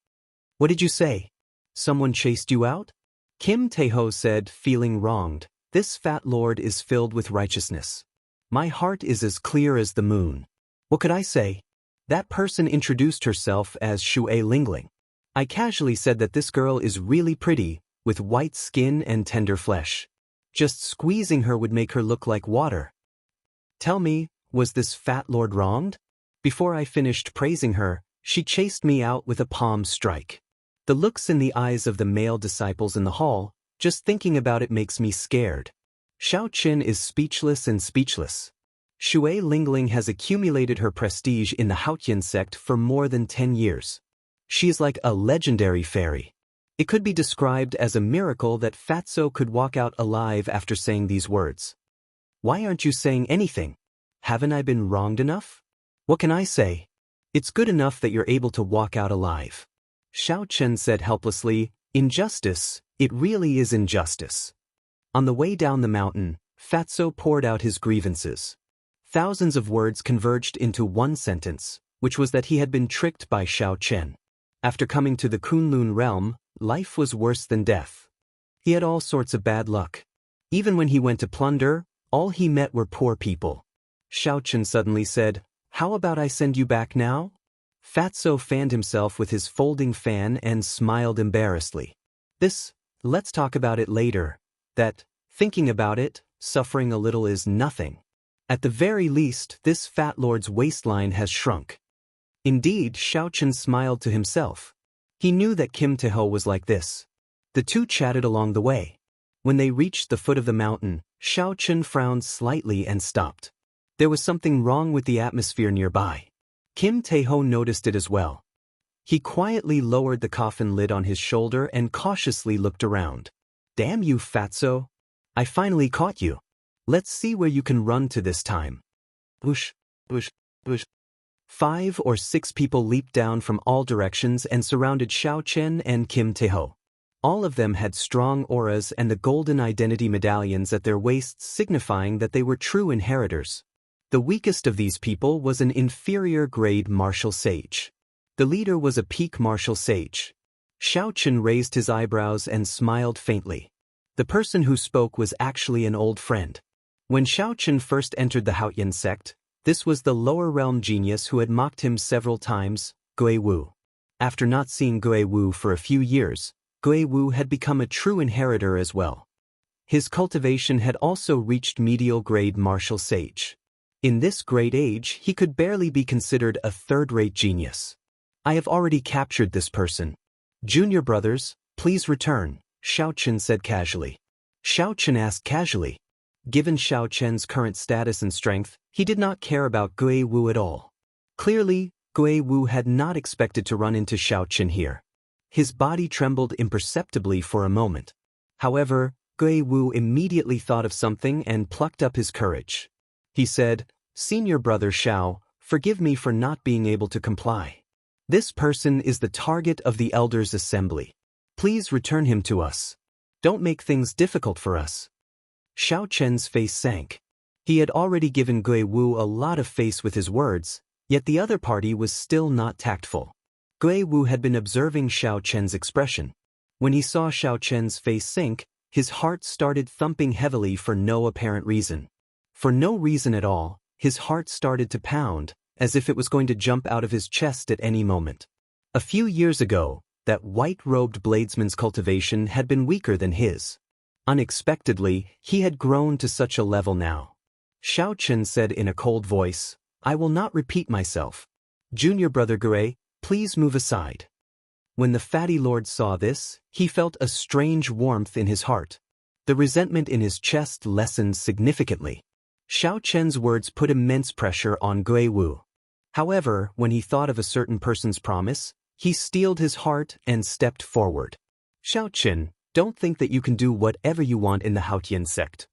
What did you say? Someone chased you out? Kim Tae-ho said, feeling wronged. This fat lord is filled with righteousness. My heart is as clear as the moon. What could I say? That person introduced herself as Shui Lingling. I casually said that this girl is really pretty, with white skin and tender flesh. Just squeezing her would make her look like water. Tell me, was this fat lord wronged? Before I finished praising her, she chased me out with a palm strike. The looks in the eyes of the male disciples in the hall, just thinking about it makes me scared. Xiao Chen is speechless and speechless. Shui Lingling has accumulated her prestige in the Haotian sect for more than 10 years. She is like a legendary fairy. It could be described as a miracle that Fatso could walk out alive after saying these words. Why aren't you saying anything? Haven't I been wronged enough? What can I say? It's good enough that you're able to walk out alive. Xiao Chen said helplessly, injustice, it really is injustice. On the way down the mountain, Fatso poured out his grievances. Thousands of words converged into one sentence, which was that he had been tricked by Xiao Chen. After coming to the Kunlun realm, life was worse than death. He had all sorts of bad luck. Even when he went to plunder, all he met were poor people. Xiao Chen suddenly said, how about I send you back now? Fatso fanned himself with his folding fan and smiled embarrassedly. Let's talk about it later. That, thinking about it, suffering a little is nothing. At the very least, this fat lord's waistline has shrunk. Indeed, Xiao Chen smiled to himself. He knew that Kim Taeho was like this. The two chatted along the way. When they reached the foot of the mountain, Xiao Chen frowned slightly and stopped. There was something wrong with the atmosphere nearby. Kim Taeho noticed it as well. He quietly lowered the coffin lid on his shoulder and cautiously looked around. Damn you, Fatso! I finally caught you. Let's see where you can run to this time. Whoosh, whoosh, whoosh. 5 or 6 people leaped down from all directions and surrounded Xiao Chen and Kim Taeho. All of them had strong auras and the golden identity medallions at their waists signifying that they were true inheritors. The weakest of these people was an inferior-grade martial sage. The leader was a peak martial sage. Xiao Chen raised his eyebrows and smiled faintly. The person who spoke was actually an old friend. When Xiao Chen first entered the Haotian sect, this was the lower realm genius who had mocked him several times, Gui Wu. After not seeing Gui Wu for a few years, Gui Wu had become a true inheritor as well. His cultivation had also reached medial-grade martial sage. In this great age, he could barely be considered a third-rate genius. I have already captured this person. Junior brothers, please return, Xiao Chen said casually. Xiao Chen asked casually. Given Xiao Chen's current status and strength, he did not care about Gui Wu at all. Clearly, Gui Wu had not expected to run into Xiao Chen here. His body trembled imperceptibly for a moment. However, Gui Wu immediately thought of something and plucked up his courage. He said, Senior brother Xiao, forgive me for not being able to comply. This person is the target of the Elders' Assembly. Please return him to us. Don't make things difficult for us. Xiao Chen's face sank. He had already given Gui Wu a lot of face with his words, yet the other party was still not tactful. Gui Wu had been observing Xiao Chen's expression. When he saw Xiao Chen's face sink, his heart started thumping heavily for no apparent reason. For no reason at all, his heart started to pound, as if it was going to jump out of his chest at any moment. A few years ago, that white-robed bladesman's cultivation had been weaker than his. Unexpectedly, he had grown to such a level now. Xiao Chen said in a cold voice, I will not repeat myself. Junior brother Gui, please move aside. When the fatty lord saw this, he felt a strange warmth in his heart. The resentment in his chest lessened significantly. Xiao Chen's words put immense pressure on Gui Wu. However, when he thought of a certain person's promise, he steeled his heart and stepped forward. Xiao Chen, don't think that you can do whatever you want in the Haotian sect.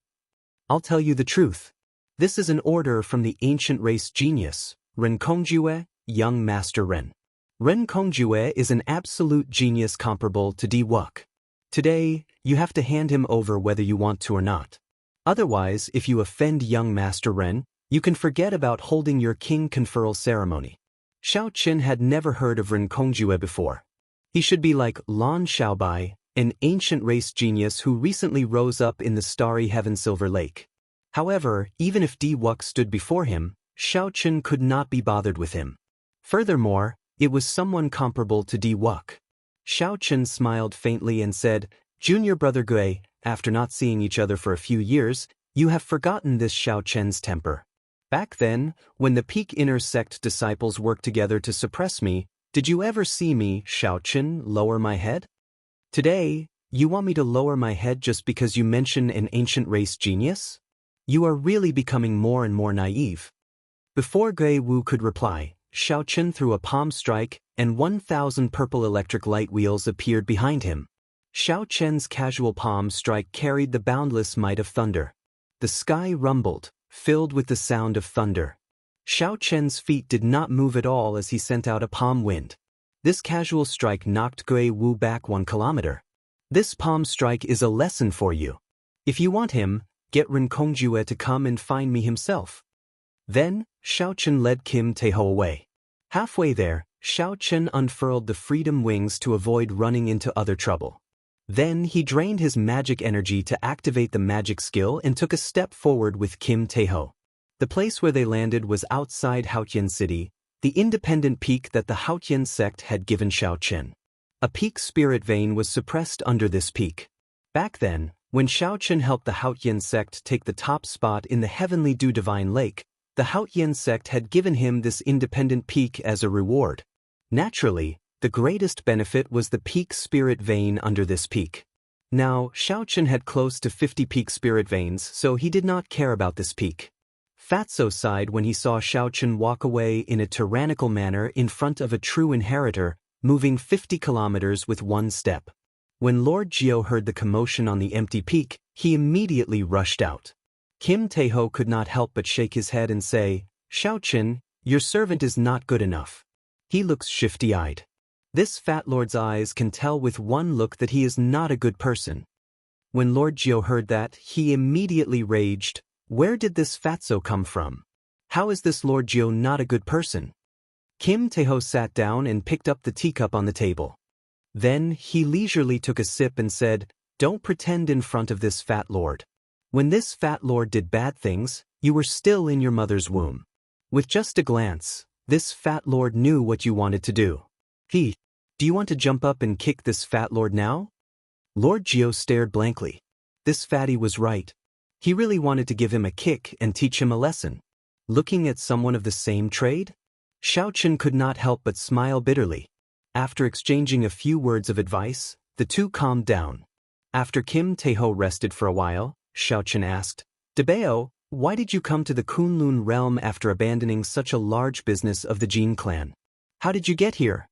I'll tell you the truth. This is an order from the ancient race genius, Ren Kongjue, young master Ren. Ren Kongjue is an absolute genius comparable to Di Wuk. Today, you have to hand him over whether you want to or not. Otherwise, if you offend young Master Ren, you can forget about holding your king conferral ceremony. Xiao Chen had never heard of Ren Kongjue before. He should be like Lan Xiaobai, an ancient race genius who recently rose up in the starry heaven Silver Lake. However, even if Di Wuk stood before him, Xiao Chen could not be bothered with him. Furthermore, it was someone comparable to Di Wuk. Xiao Chen smiled faintly and said, Junior brother Gui, after not seeing each other for a few years, you have forgotten this Xiao Chen's temper. Back then, when the peak inner sect disciples worked together to suppress me, did you ever see me, Xiao Chen, lower my head? Today, you want me to lower my head just because you mention an ancient race genius? You are really becoming more and more naive. Before Gui Wu could reply, Xiao Chen threw a palm strike, and 1,000 purple electric light wheels appeared behind him. Xiao Chen's casual palm strike carried the boundless might of thunder. The sky rumbled, filled with the sound of thunder. Xiao Chen's feet did not move at all as he sent out a palm wind. This casual strike knocked Gui Wu back 1 kilometer. This palm strike is a lesson for you. If you want him, get Ren Kongjue to come and find me himself. Then, Xiao Chen led Kim Taeho away. Halfway there, Xiao Chen unfurled the freedom wings to avoid running into other trouble. Then he drained his magic energy to activate the magic skill and took a step forward with Kim Taeho. The place where they landed was outside Haotian City, the independent peak that the Haotian sect had given Xiao Chen. A peak spirit vein was suppressed under this peak. Back then, when Xiao Chen helped the Haotian sect take the top spot in the Heavenly Dew Divine Lake, the Haotian sect had given him this independent peak as a reward. Naturally, the greatest benefit was the peak spirit vein under this peak. Now, Xiao Chen had close to 50 peak spirit veins, so he did not care about this peak. Fatso sighed when he saw Xiao Chen walk away in a tyrannical manner in front of a true inheritor, moving 50 kilometers with 1 step. When Lord Jiao heard the commotion on the empty peak, he immediately rushed out. Kim Taeho could not help but shake his head and say, "Xiao Chen, your servant is not good enough. He looks shifty-eyed. This fat lord's eyes can tell with one look that he is not a good person." When Lord Jiao heard that, he immediately raged. Where did this fatso come from? How is this Lord Jiao not a good person? Kim Taeho sat down and picked up the teacup on the table. Then he leisurely took a sip and said, "Don't pretend in front of this fat lord. When this fat lord did bad things, you were still in your mother's womb. With just a glance, this fat lord knew what you wanted to do. Do you want to jump up and kick this fat lord now?" Lord Jiao stared blankly. This fatty was right. He really wanted to give him a kick and teach him a lesson. Looking at someone of the same trade? Xiao Chen could not help but smile bitterly. After exchanging a few words of advice, the two calmed down. After Kim Taeho rested for a while, Xiao Chen asked, "Dabeo, why did you come to the Kunlun realm after abandoning such a large business of the Jin clan? How did you get here?"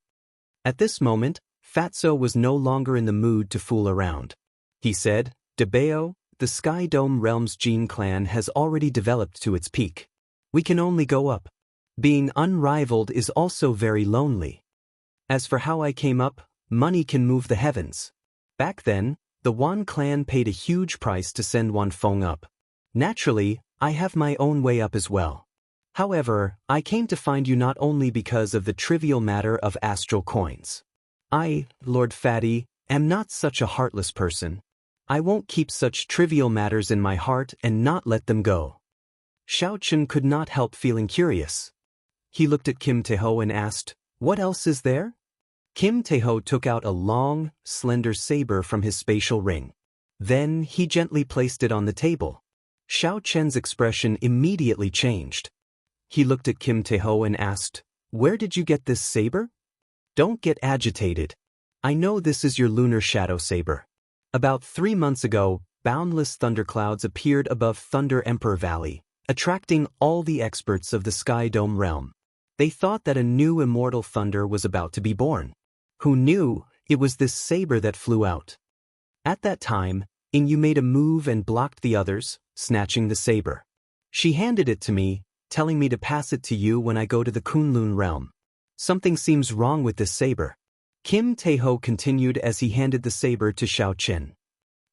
At this moment, Fatso was no longer in the mood to fool around. He said, "Dabeo, the Sky Dome realm's Jin clan has already developed to its peak. We can only go up. Being unrivaled is also very lonely. As for how I came up, money can move the heavens. Back then, the Wan clan paid a huge price to send Wan Feng up. Naturally, I have my own way up as well. However, I came to find you not only because of the trivial matter of astral coins. I, Lord Fatty, am not such a heartless person. I won't keep such trivial matters in my heart and not let them go." Xiao Chen could not help feeling curious. He looked at Kim Taeho and asked, "What else is there?" Kim Taeho took out a long, slender saber from his spatial ring. Then he gently placed it on the table. Xiao Chen's expression immediately changed. He looked at Kim Taeho and asked, "Where did you get this saber?" "Don't get agitated. I know this is your lunar shadow saber. About 3 months ago, boundless thunderclouds appeared above Thunder Emperor Valley, attracting all the experts of the Sky Dome realm. They thought that a new immortal thunder was about to be born. Who knew it was this saber that flew out? At that time, Ingyu made a move and blocked the others, snatching the saber. She handed it to me, telling me to pass it to you when I go to the Kunlun realm. Something seems wrong with this saber." Kim Taeho continued as he handed the saber to Xiao Chen.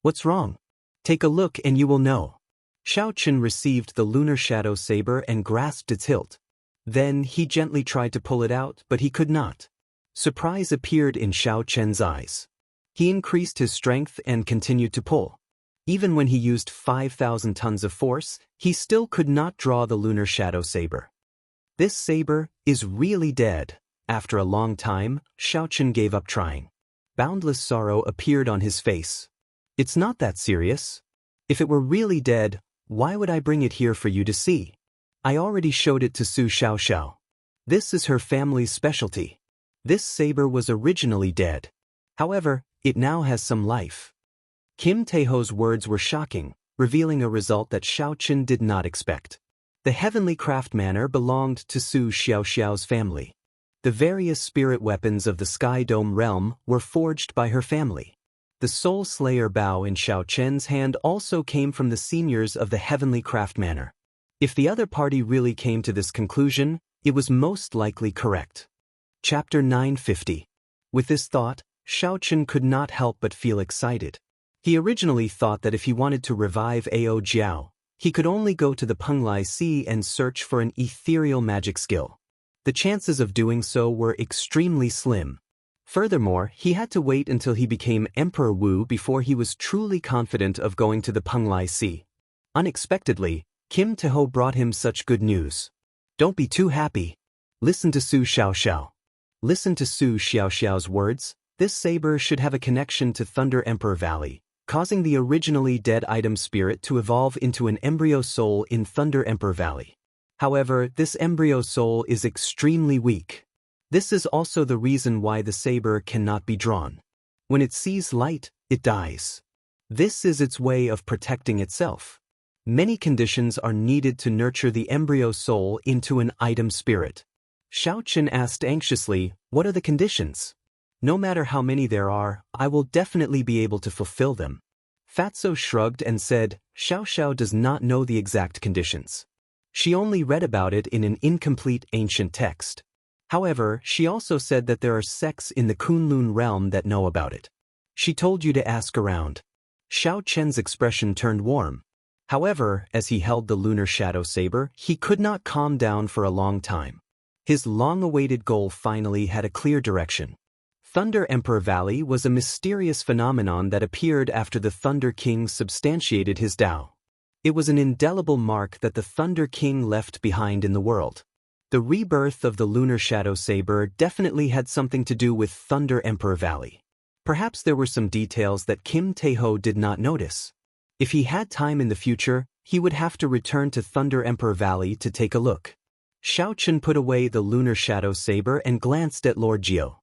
"What's wrong? Take a look and you will know." Xiao Chen received the lunar shadow saber and grasped its hilt. Then he gently tried to pull it out, but he could not. Surprise appeared in Xiao Chen's eyes. He increased his strength and continued to pull. Even when he used 5,000 tons of force, he still could not draw the lunar shadow saber. This saber is really dead. After a long time, Xiao Chen gave up trying. Boundless sorrow appeared on his face. "It's not that serious. If it were really dead, why would I bring it here for you to see? I already showed it to Su Xiaoxiao. This is her family's specialty. This saber was originally dead. However, it now has some life." Kim Taeho's words were shocking, revealing a result that Xiao Chen did not expect. The heavenly craft manor belonged to Su Xiaoxiao's family. The various spirit weapons of the Sky Dome realm were forged by her family. The The Soul Slayer bow in Xiao Chen's hand also came from the seniors of the Heavenly Craft Manor. If the other party really came to this conclusion, it was most likely correct. Chapter 950. With this thought, Xiao Chen could not help but feel excited. He originally thought that if he wanted to revive Ao Jiao, he could only go to the Penglai Sea and search for an ethereal magic skill. The chances of doing so were extremely slim. Furthermore, he had to wait until he became Emperor Wu before he was truly confident of going to the Penglai Sea. Unexpectedly, Kim Taeho brought him such good news. Don't be too happy. Listen to Su Xiaoxiao. Listen to Su Xiaoxiao's words. This saber should have a connection to Thunder Emperor Valley, causing the originally dead item spirit to evolve into an embryo soul in Thunder Emperor Valley. However, this embryo soul is extremely weak. This is also the reason why the saber cannot be drawn. When it sees light, it dies. This is its way of protecting itself. Many conditions are needed to nurture the embryo soul into an item spirit. Xiao Chen asked anxiously, what are the conditions? No matter how many there are, I will definitely be able to fulfill them. Fatso shrugged and said, Xiao does not know the exact conditions. She only read about it in an incomplete ancient text. However, she also said that there are sects in the Kunlun realm that know about it. She told you to ask around. Xiao Chen's expression turned warm. However, as he held the lunar shadow saber, he could not calm down for a long time. His long-awaited goal finally had a clear direction. Thunder Emperor Valley was a mysterious phenomenon that appeared after the Thunder King substantiated his Tao. It was an indelible mark that the Thunder King left behind in the world. The rebirth of the lunar shadow saber definitely had something to do with Thunder Emperor Valley. Perhaps there were some details that Kim Taeho did not notice. If he had time in the future, he would have to return to Thunder Emperor Valley to take a look. Xiao Chen put away the lunar shadow saber and glanced at Lord Jiao.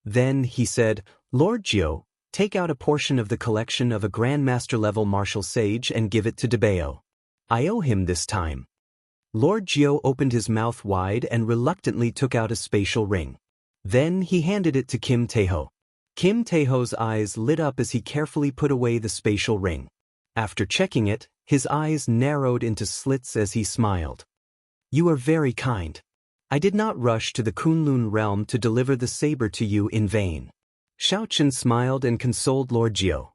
Then, he said, Lord Jiao, take out a portion of the collection of a Grandmaster-level martial sage and give it to Debao. I owe him this time. Lord Jiao opened his mouth wide and reluctantly took out a spatial ring. Then he handed it to Kim Taeho. Kim Taeho's eyes lit up as he carefully put away the spatial ring. After checking it, his eyes narrowed into slits as he smiled. You are very kind. I did not rush to the Kunlun realm to deliver the saber to you in vain. Xiao Chen smiled and consoled Lord Jiao.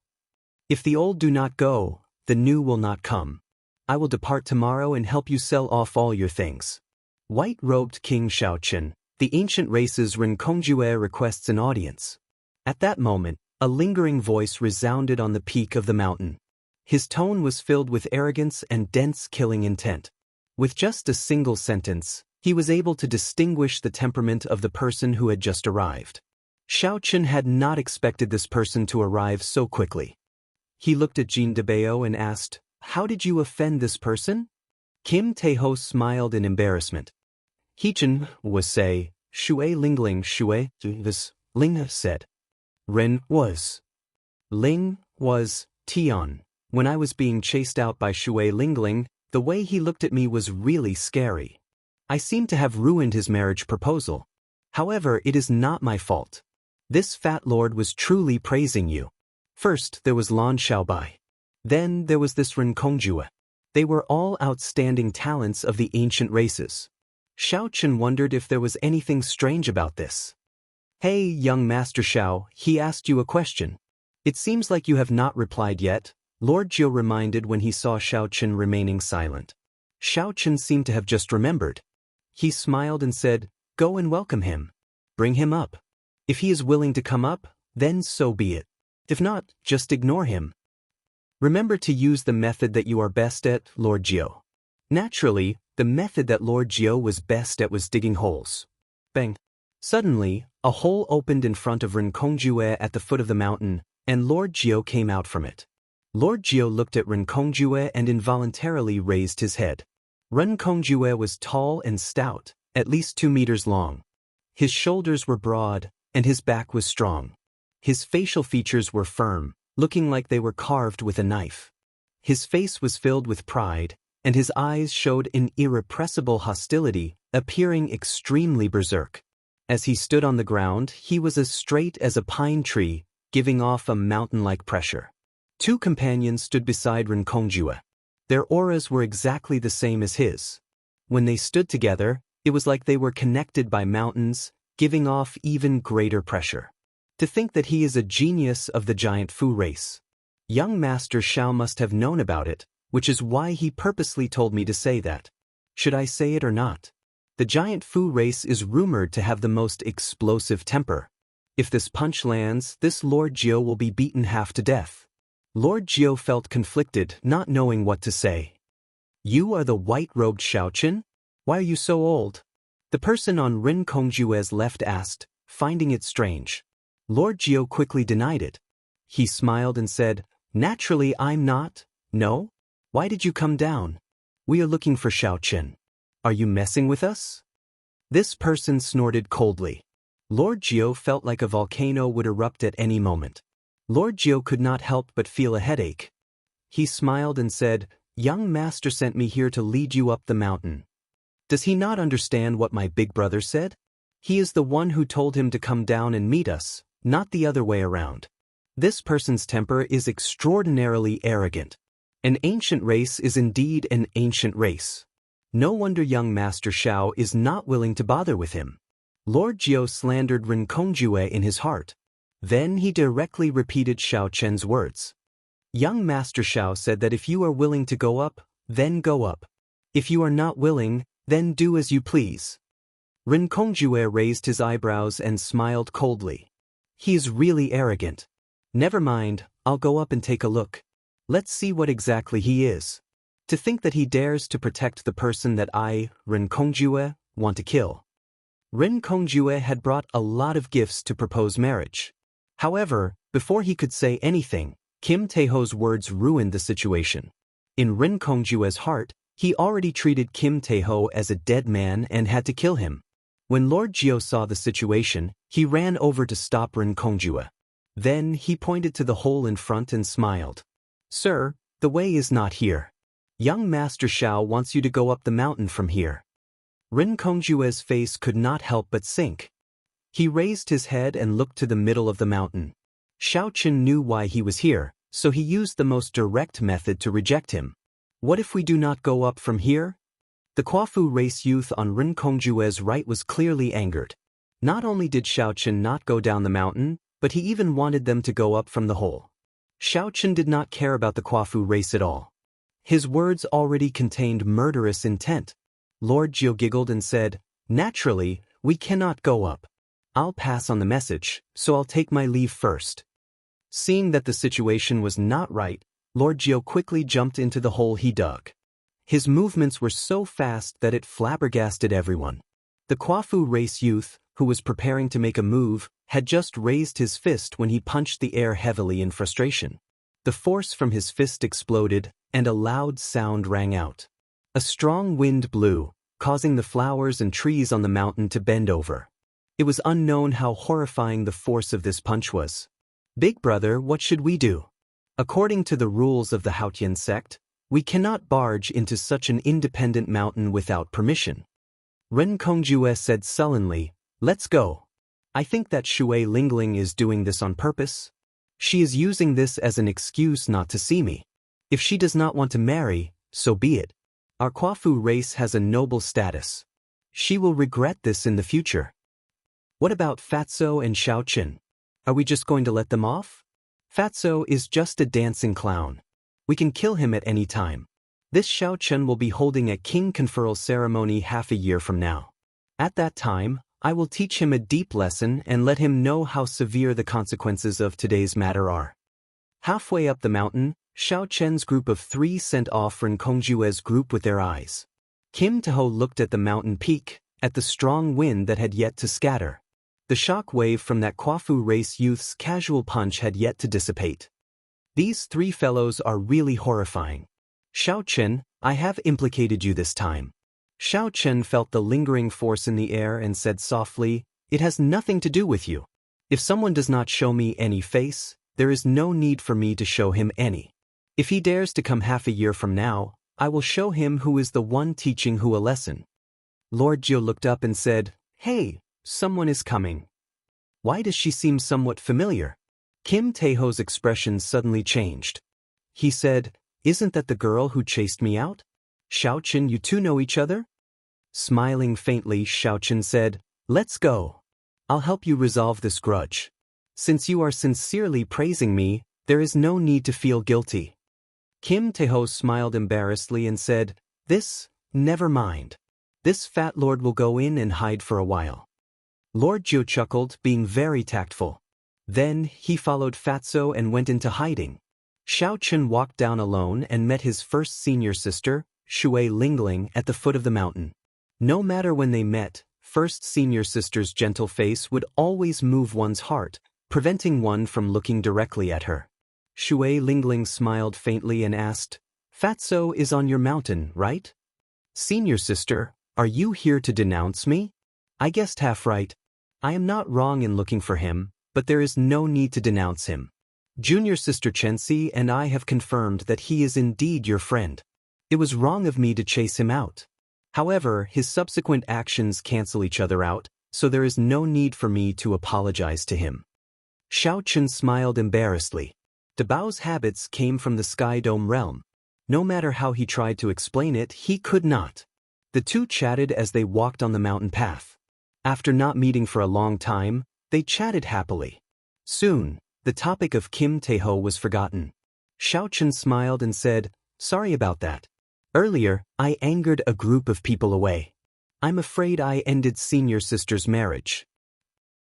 If the old do not go, the new will not come. I will depart tomorrow and help you sell off all your things. White-robed King Xiao Chen, the ancient race's Renkongjue requests an audience. At that moment, a lingering voice resounded on the peak of the mountain. His tone was filled with arrogance and dense killing intent. With just a single sentence, he was able to distinguish the temperament of the person who had just arrived. Xiao Chen had not expected this person to arrive so quickly. He looked at Jean Debao and asked, How did you offend this person? Kim Taeho smiled in embarrassment. Hechen was say, Shui Lingling Shui, this, Ling said. Ren was. Ling was, Tian. When I was being chased out by Shui Lingling, the way he looked at me was really scary. I seem to have ruined his marriage proposal. However, it is not my fault. This fat lord was truly praising you. First, there was Lan Xiaobai. Then there was this Renkongjue. They were all outstanding talents of the ancient races. Xiao Chen wondered if there was anything strange about this. Hey, young Master Xiao, he asked you a question. It seems like you have not replied yet, Lord Jiao reminded when he saw Xiao Chen remaining silent. Xiao Chen seemed to have just remembered. He smiled and said, Go and welcome him. Bring him up. If he is willing to come up, then so be it. If not, just ignore him. Remember to use the method that you are best at, Lord Jiao. Naturally, the method that Lord Jiao was best at was digging holes. Bang. Suddenly, a hole opened in front of Renkongjue at the foot of the mountain, and Lord Jiao came out from it. Lord Jiao looked at Renkongjue and involuntarily raised his head. Renkongjue was tall and stout, at least 2 meters long. His shoulders were broad, and his back was strong. His facial features were firm, looking like they were carved with a knife. His face was filled with pride, and his eyes showed an irrepressible hostility, appearing extremely berserk. As he stood on the ground, he was as straight as a pine tree, giving off a mountain-like pressure. Two companions stood beside Rinkongjue. Their auras were exactly the same as his. When they stood together, it was like they were connected by mountains, giving off even greater pressure. To think that he is a genius of the giant Fu race. Young Master Xiao must have known about it, which is why he purposely told me to say that. Should I say it or not? The giant Fu race is rumored to have the most explosive temper. If this punch lands, this Lord Jiu will be beaten half to death. Lord Jiu felt conflicted, not knowing what to say. You are the white-robed Xiaoqin? Why are you so old? The person on Rinkonjue's left asked, finding it strange. Lord Jiu quickly denied it. He smiled and said, Naturally I'm not. No? Why did you come down? We are looking for Xiaoqin. Are you messing with us? This person snorted coldly. Lord Jiu felt like a volcano would erupt at any moment. Lord Jiu could not help but feel a headache. He smiled and said, Young Master sent me here to lead you up the mountain. Does he not understand what my big brother said? He is the one who told him to come down and meet us, not the other way around. This person's temper is extraordinarily arrogant. An ancient race is indeed an ancient race. No wonder young Master Xiao is not willing to bother with him. Lord Jiu slandered Rinkongjue in his heart. Then he directly repeated Xiaoqian's words. Young Master Xiao said that if you are willing to go up, then go up. If you are not willing, then do as you please. Rinkongjue raised his eyebrows and smiled coldly. He is really arrogant. Never mind, I'll go up and take a look. Let's see what exactly he is. To think that he dares to protect the person that I, Rinkongjue, want to kill. Rinkongjue had brought a lot of gifts to propose marriage. However, before he could say anything, Kim Taeho's words ruined the situation. In Rinkoнгjue's heart, he already treated Kim Taeho as a dead man and had to kill him. When Lord Jiu saw the situation, he ran over to stop Rinkongjue. Then he pointed to the hole in front and smiled. Sir, the way is not here. Young Master Xiao wants you to go up the mountain from here. Rinkoнгjue's face could not help but sink. He raised his head and looked to the middle of the mountain. Xiaoqin knew why he was here, so he used the most direct method to reject him. What if we do not go up from here? The Kwafu race youth on Rinkoнгjue's right was clearly angered. Not only did Xiaoqin not go down the mountain, but he even wanted them to go up from the hole. Xiaoqin did not care about the Kwafu race at all. His words already contained murderous intent. Lord Jiu giggled and said, Naturally, we cannot go up. I'll pass on the message, so I'll take my leave first. Seeing that the situation was not right, Lord Jiu quickly jumped into the hole he dug. His movements were so fast that it flabbergasted everyone. The Kwafu race youth, who was preparing to make a move, had just raised his fist when he punched the air heavily in frustration. The force from his fist exploded, and a loud sound rang out. A strong wind blew, causing the flowers and trees on the mountain to bend over. It was unknown how horrifying the force of this punch was. Big brother, what should we do? According to the rules of the Haotian sect, we cannot barge into such an independent mountain without permission. Rinkongjue said sullenly, Let's go. I think that Shui Lingling is doing this on purpose. She is using this as an excuse not to see me. If she does not want to marry, so be it. Our Kwafu race has a noble status. She will regret this in the future. What about Fatso and Xiaoqin? Are we just going to let them off? Fatso is just a dancing clown. We can kill him at any time. This Xiaoqin will be holding a king conferral ceremony half a year from now. At that time, I will teach him a deep lesson and let him know how severe the consequences of today's matter are. Halfway up the mountain, Xiaoqian's group of 3 sent off Rinkoнгjue's group with their eyes. Kim Taeho looked at the mountain peak, at the strong wind that had yet to scatter. The shock wave from that Kwafu race youth's casual punch had yet to dissipate. These 3 fellows are really horrifying. Xiaoqin, I have implicated you this time. Xiaoqin felt the lingering force in the air and said softly, It has nothing to do with you. If someone does not show me any face, there is no need for me to show him any. If he dares to come half a year from now, I will show him who is the one teaching who a lesson. Lord Jiu looked up and said, Hey, someone is coming. Why does she seem somewhat familiar? Kim Taeho's expression suddenly changed. He said, "Isn't that the girl who chased me out? Xiaochen, you two know each other?" Smiling faintly, Xiaochen said, "Let's go. I'll help you resolve this grudge. Since you are sincerely praising me, there is no need to feel guilty." Kim Taeho smiled embarrassedly and said, Never mind. This fat lord will go in and hide for a while." Lord Jiu chuckled, being very tactful. Then, he followed Fatso and went into hiding. Xiaochen walked down alone and met his first senior sister, Shui Lingling, at the foot of the mountain. No matter when they met, first senior sister's gentle face would always move one's heart, preventing one from looking directly at her. Shui Lingling smiled faintly and asked, "Fatso is on your mountain, right?" "Senior sister, are you here to denounce me?" "I guessed half right. I am not wrong in looking for him, but there is no need to denounce him. Junior sister Xianxia and I have confirmed that he is indeed your friend. It was wrong of me to chase him out. However, his subsequent actions cancel each other out, so there is no need for me to apologize to him." Xiaochen smiled embarrassedly. Dabao's habits came from the Sky Dome realm. No matter how he tried to explain it, he could not. The two chatted as they walked on the mountain path. After not meeting for a long time, they chatted happily. Soon, the topic of Kim Taeho was forgotten. Xiaochen smiled and said, "Sorry about that. Earlier, I angered a group of people away. I'm afraid I ended senior sister's marriage."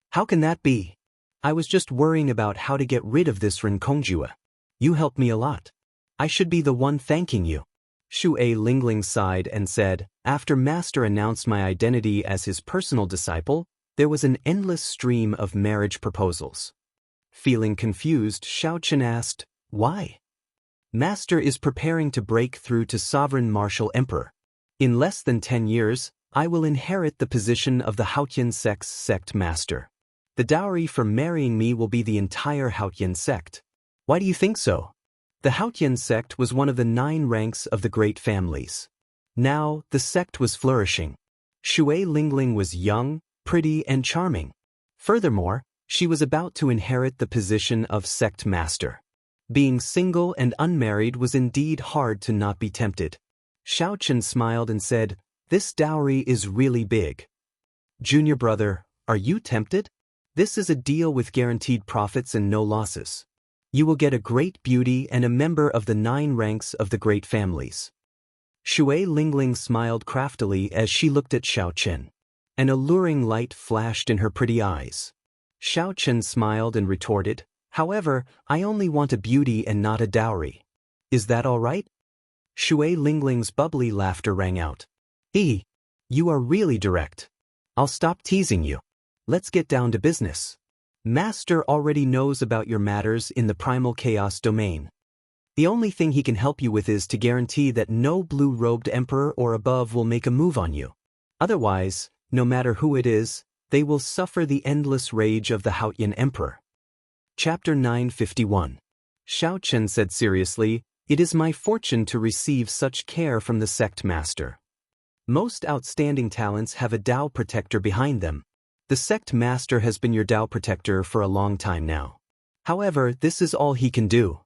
"How can that be?" "I was just worrying about how to get rid of this Renkongjua. You helped me a lot. I should be the one thanking you." Shui Lingling sighed and said, "After Master announced my identity as his personal disciple, there was an endless stream of marriage proposals." Feeling confused, Xiaochen asked, "Why?" "Master is preparing to break through to Sovereign Martial Emperor. In less than 10 years, I will inherit the position of the Haotian sect's sect master. The dowry for marrying me will be the entire Haotian sect." "Why do you think so?" The Haotian sect was one of the 9 ranks of the great families. Now, the sect was flourishing. Shui Lingling was young, pretty, and charming. Furthermore, she was about to inherit the position of sect master. Being single and unmarried was indeed hard to not be tempted. Xiaochen smiled and said, "This dowry is really big." "Junior brother, are you tempted? This is a deal with guaranteed profits and no losses. You will get a great beauty and a member of the 9 ranks of the great families." Shui Lingling smiled craftily as she looked at Xiaochen. An alluring light flashed in her pretty eyes. Xiaochen smiled and retorted, "However, I only want a beauty and not a dowry. Is that all right?" Shui Lingling's bubbly laughter rang out. You are really direct. I'll stop teasing you. Let's get down to business. Master already knows about your matters in the primal chaos domain. The only thing he can help you with is to guarantee that no blue-robed emperor or above will make a move on you. Otherwise, no matter who it is, they will suffer the endless rage of the Haotian emperor. Chapter 951. Xiaochen said seriously, "It is my fortune to receive such care from the sect master. Most outstanding talents have a Dao protector behind them. The sect master has been your Dao protector for a long time now. However, this is all he can do.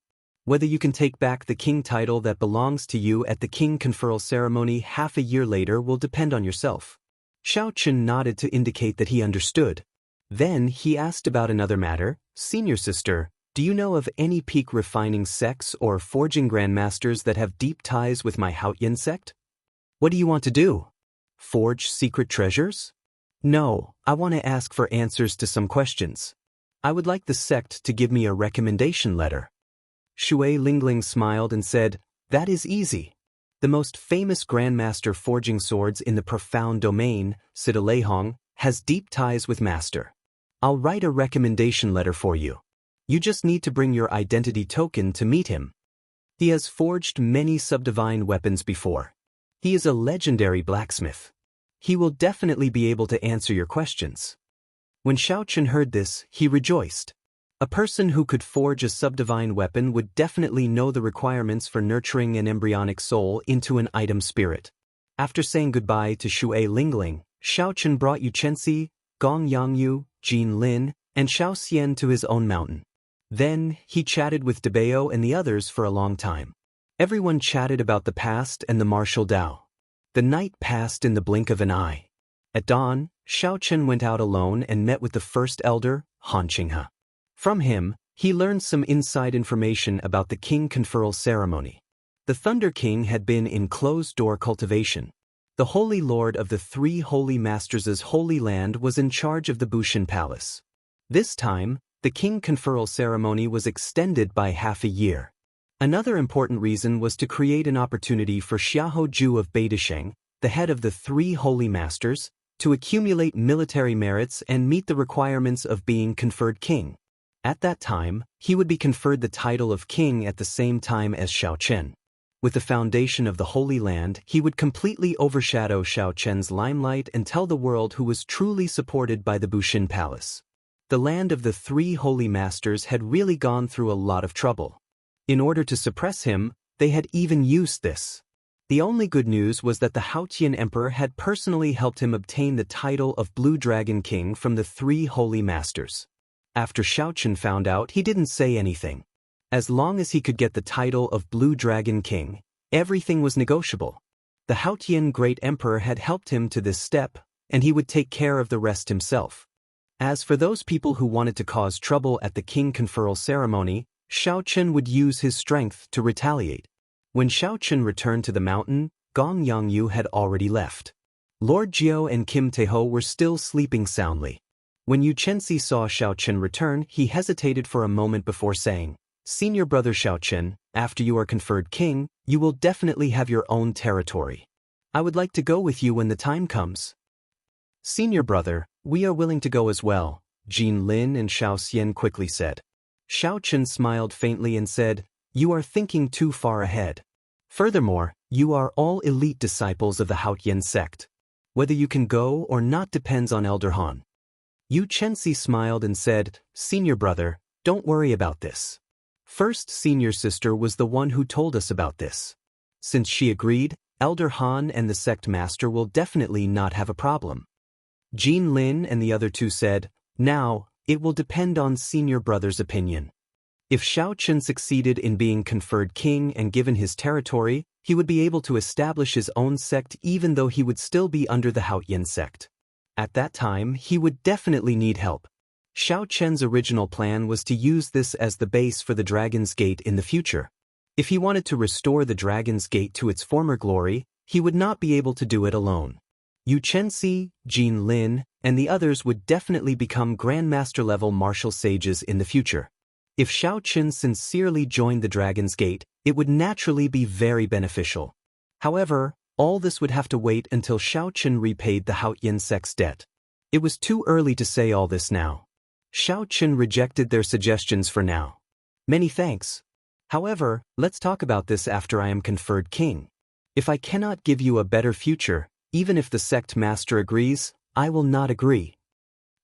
Whether you can take back the king title that belongs to you at the king conferral ceremony half a year later will depend on yourself." Xiaochen nodded to indicate that he understood. Then he asked about another matter. "Senior sister, do you know of any peak refining sects or forging grandmasters that have deep ties with my Haotian sect?" "What do you want to do? Forge secret treasures?" "No, I want to ask for answers to some questions. I would like the sect to give me a recommendation letter." Shui Lingling smiled and said, "That is easy. The most famous grandmaster forging swords in the profound domain, Sita Leihong, has deep ties with Master. I'll write a recommendation letter for you. You just need to bring your identity token to meet him. He has forged many subdivine weapons before. He is a legendary blacksmith. He will definitely be able to answer your questions." When Xiaochen heard this, he rejoiced. A person who could forge a subdivine weapon would definitely know the requirements for nurturing an embryonic soul into an item spirit. After saying goodbye to Shui Lingling, Xiaochen brought Yu Chenxi, Gong Yangyu, Jin Lin, and Xiao Xian to his own mountain. Then, he chatted with Dabeo and the others for a long time. Everyone chatted about the past and the martial Dao. The night passed in the blink of an eye. At dawn, Xiaochen went out alone and met with the first elder, Han Qinghe. From him, he learned some inside information about the king conferral ceremony. The Thunder King had been in closed-door cultivation. The Holy Lord of the Three Holy Masters' Holy Land was in charge of the Bushin Palace. This time, the king conferral ceremony was extended by half a year. Another important reason was to create an opportunity for Xiahou Ju of Beidasheng, the head of the Three Holy Masters, to accumulate military merits and meet the requirements of being conferred king. At that time, he would be conferred the title of king at the same time as Xiaochen. With the foundation of the Holy Land, he would completely overshadow Xiaochen's limelight and tell the world who was truly supported by the Bushin Palace. The land of the Three Holy Masters had really gone through a lot of trouble. In order to suppress him, they had even used this. The only good news was that the Haotian Emperor had personally helped him obtain the title of Blue Dragon King from the Three Holy Masters. After Xiaochen found out, he didn't say anything. As long as he could get the title of Blue Dragon King, everything was negotiable. The Haotian Great Emperor had helped him to this step, and he would take care of the rest himself. As for those people who wanted to cause trouble at the king conferral ceremony, Xiaochen would use his strength to retaliate. When Xiaochen returned to the mountain, Gong Yangyu had already left. Lord Jiao and Kim Taeho were still sleeping soundly. When Yu Chenxi saw Xiaochen return, he hesitated for a moment before saying, "Senior brother Xiaochen, after you are conferred king, you will definitely have your own territory. I would like to go with you when the time comes." "Senior brother, we are willing to go as well," Jin Lin and Xiao Xian quickly said. Xiaochen smiled faintly and said, "You are thinking too far ahead. Furthermore, you are all elite disciples of the Haotian sect. Whether you can go or not depends on Elder Han." Yu Chenxi smiled and said, "Senior brother, don't worry about this. First senior sister was the one who told us about this. Since she agreed, Elder Han and the sect master will definitely not have a problem." Jin Lin and the other two said, "Now, it will depend on senior brother's opinion. If Xiaochen succeeded in being conferred king and given his territory, he would be able to establish his own sect even though he would still be under the Haotian sect. At that time, he would definitely need help. Xiaochen's original plan was to use this as the base for the Dragon's Gate in the future. If he wanted to restore the Dragon's Gate to its former glory, he would not be able to do it alone. Yu Chenxi, Jin Lin, and the others would definitely become Grandmaster-level martial sages in the future. If Xiaochen sincerely joined the Dragon's Gate, it would naturally be very beneficial. However, all this would have to wait until Xiaochen repaid the Haotian sect's debt. It was too early to say all this now. Xiaochen rejected their suggestions for now. "Many thanks. However, let's talk about this after I am conferred king. If I cannot give you a better future, even if the sect master agrees, I will not agree."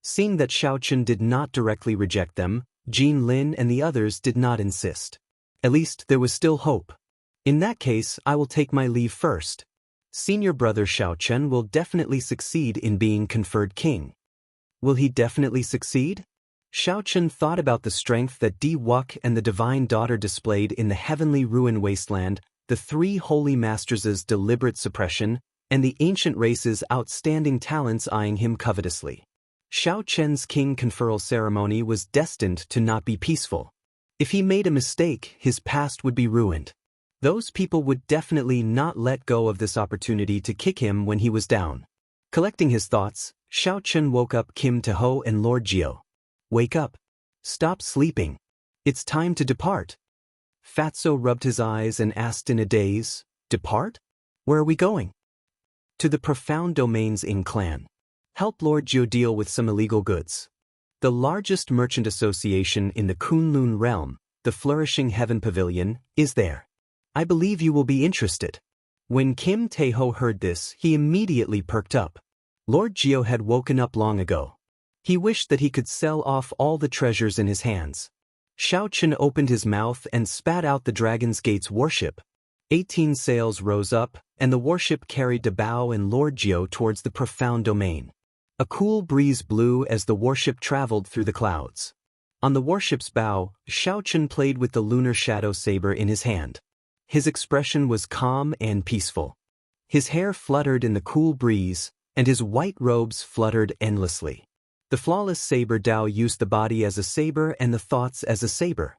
Seeing that Xiaochen did not directly reject them, Jin Lin and the others did not insist. At least there was still hope. "In that case, I will take my leave first. Senior brother Xiaochen will definitely succeed in being conferred king." "Will he definitely succeed?" Xiaochen thought about the strength that Di Wuk and the Divine Daughter displayed in the heavenly ruin wasteland, the Three Holy Masters' deliberate suppression, and the ancient race's outstanding talents eyeing him covetously. Xiaochen's king conferral ceremony was destined to not be peaceful. If he made a mistake, his past would be ruined. Those people would definitely not let go of this opportunity to kick him when he was down. Collecting his thoughts, Xiaochen woke up Kim Taeho and Lord Jiao. "Wake up. Stop sleeping. It's time to depart." Fatso rubbed his eyes and asked in a daze, "Depart? Where are we going?" "To the profound domains in clan. Help Lord Jiao deal with some illegal goods. The largest merchant association in the Kunlun realm, the Flourishing Heaven Pavilion, is there. I believe you will be interested." When Kim Taeho heard this, he immediately perked up. Lord Jiao had woken up long ago. He wished that he could sell off all the treasures in his hands. Xiaochen opened his mouth and spat out the Dragon's Gate's warship. 18 sails rose up, and the warship carried Dabao and Lord Jiao towards the profound domain. A cool breeze blew as the warship traveled through the clouds. On the warship's bow, Xiaochen played with the lunar shadow saber in his hand. His expression was calm and peaceful. His hair fluttered in the cool breeze, and his white robes fluttered endlessly. The flawless saber Dao used the body as a saber and the thoughts as a saber.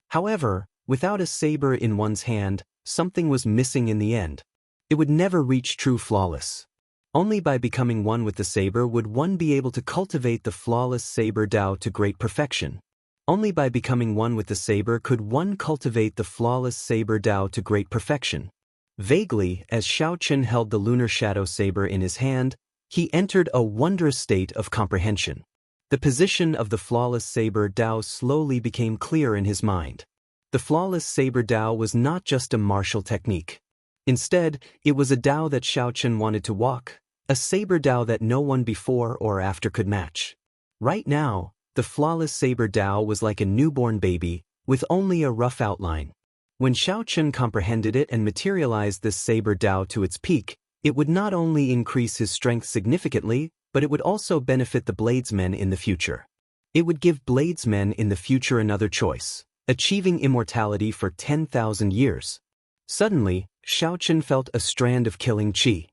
However, without a saber in one's hand, something was missing in the end. It would never reach true flawless. Only by becoming one with the saber would one be able to cultivate the flawless saber Dao to great perfection. Only by becoming one with the saber could one cultivate the flawless saber Dao to great perfection. Vaguely, as Xiaochen held the lunar shadow saber in his hand, he entered a wondrous state of comprehension. The position of the flawless saber Dao slowly became clear in his mind. The flawless saber Dao was not just a martial technique. Instead, it was a Dao that Xiaochen wanted to walk, a saber Dao that no one before or after could match. Right now, the flawless saber Dao was like a newborn baby, with only a rough outline. When Xiaochen comprehended it and materialized this saber Dao to its peak, it would not only increase his strength significantly, but it would also benefit the bladesmen in the future. It would give bladesmen in the future another choice, achieving immortality for 10,000 years. Suddenly, Xiaochen felt a strand of killing qi.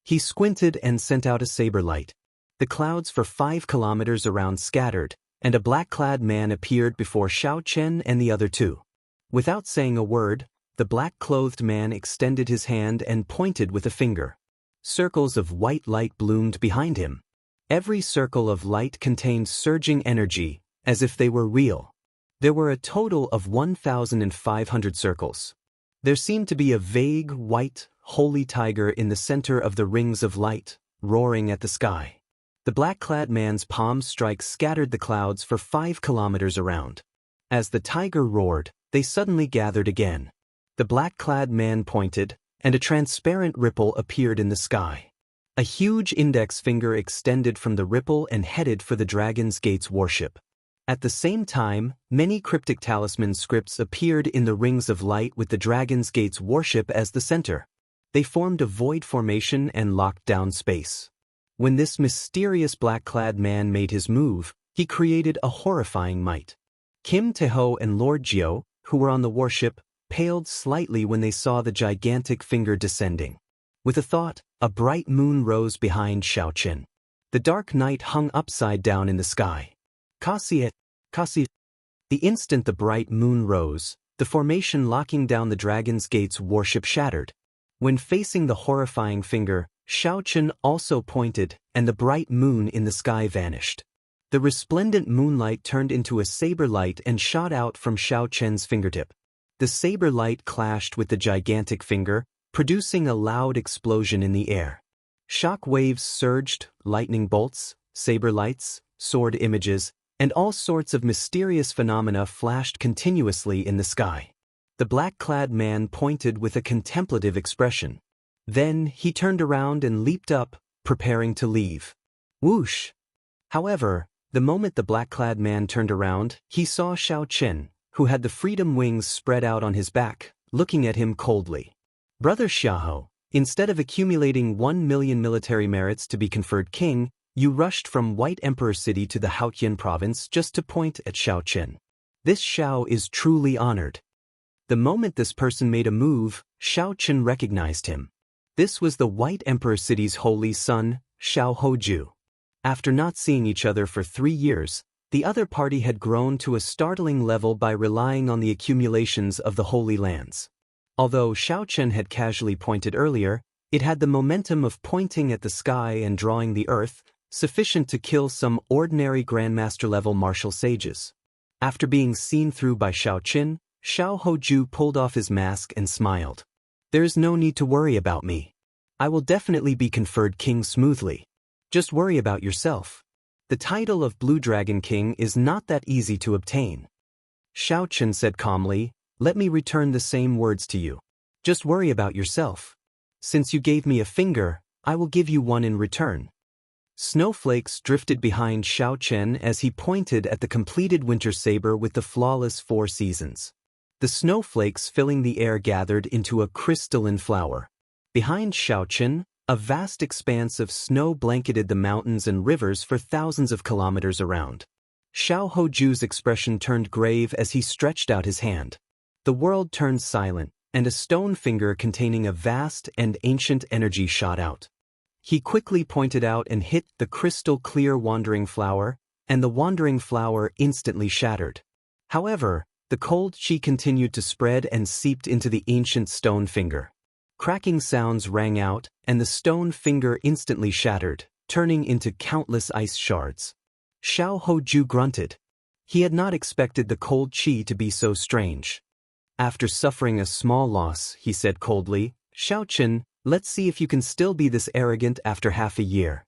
He squinted and sent out a saber light. The clouds for 5 kilometers around scattered, and a black-clad man appeared before Xiaochen and the other two. Without saying a word, the black-clothed man extended his hand and pointed with a finger. Circles of white light bloomed behind him. Every circle of light contained surging energy, as if they were real. There were a total of 1,500 circles. There seemed to be a vague, white, holy tiger in the center of the rings of light, roaring at the sky. The black-clad man's palm strikes scattered the clouds for 5 kilometers around. As the tiger roared, they suddenly gathered again. The black-clad man pointed, and a transparent ripple appeared in the sky. A huge index finger extended from the ripple and headed for the Dragon's Gate's warship. At the same time, many cryptic talisman scripts appeared in the rings of light with the Dragon's Gate's warship as the center. They formed a void formation and locked down space. When this mysterious black-clad man made his move, he created a horrifying might. Kim Taeho and Lord Jiao, who were on the warship, paled slightly when they saw the gigantic finger descending. With a thought, a bright moon rose behind Xiaochen. The dark night hung upside down in the sky. Kasi. The instant the bright moon rose, the formation locking down the Dragon's Gate's warship shattered. When facing the horrifying finger, Xiaochen also pointed, and the bright moon in the sky vanished. The resplendent moonlight turned into a saber light and shot out from Xiaochen's fingertip. The saber light clashed with the gigantic finger, producing a loud explosion in the air. Shock waves surged, lightning bolts, saber lights, sword images, and all sorts of mysterious phenomena flashed continuously in the sky. The black-clad man pointed with a contemplative expression. Then he turned around and leaped up, preparing to leave. Whoosh! However, the moment the black-clad man turned around, he saw Xiaochen, who had the freedom wings spread out on his back, looking at him coldly. Brother Xiahou, instead of accumulating 1 million military merits to be conferred king, you rushed from White Emperor City to the Haotian province just to point at Xiaochen. This Xiao is truly honored. The moment this person made a move, Xiaochen recognized him. This was the White Emperor City's holy son, Xiao Hoju. After not seeing each other for 3 years, the other party had grown to a startling level by relying on the accumulations of the Holy Lands. Although Xiaochen had casually pointed earlier, it had the momentum of pointing at the sky and drawing the earth, sufficient to kill some ordinary Grandmaster-level martial sages. After being seen through by Xiaochen, Xiao Hoju pulled off his mask and smiled. There is no need to worry about me. I will definitely be conferred king smoothly. Just worry about yourself. The title of Blue Dragon King is not that easy to obtain. Xiaochen said calmly, let me return the same words to you. Just worry about yourself. Since you gave me a finger, I will give you one in return. Snowflakes drifted behind Xiaochen as he pointed at the completed winter saber with the flawless 4 seasons. The snowflakes filling the air gathered into a crystalline flower. Behind Xiaochen, a vast expanse of snow blanketed the mountains and rivers for thousands of kilometers around. Xiao Hoju's expression turned grave as he stretched out his hand. The world turned silent, and a stone finger containing a vast and ancient energy shot out. He quickly pointed out and hit the crystal-clear wandering flower, and the wandering flower instantly shattered. However, the cold chi continued to spread and seeped into the ancient stone finger. Cracking sounds rang out, and the stone finger instantly shattered, turning into countless ice shards. Xiao Hoju grunted. He had not expected the cold chi to be so strange. After suffering a small loss, he said coldly, "Xiaochen, let's see if you can still be this arrogant after half a year."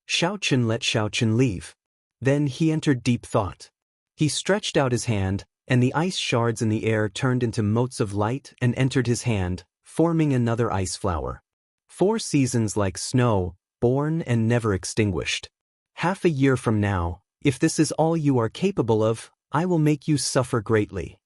Xiaochen let Xiaochen leave. Then he entered deep thought. He stretched out his hand, and the ice shards in the air turned into motes of light and entered his hand, forming another ice flower. 4 seasons like snow, born and never extinguished. Half a year from now, if this is all you are capable of, I will make you suffer greatly.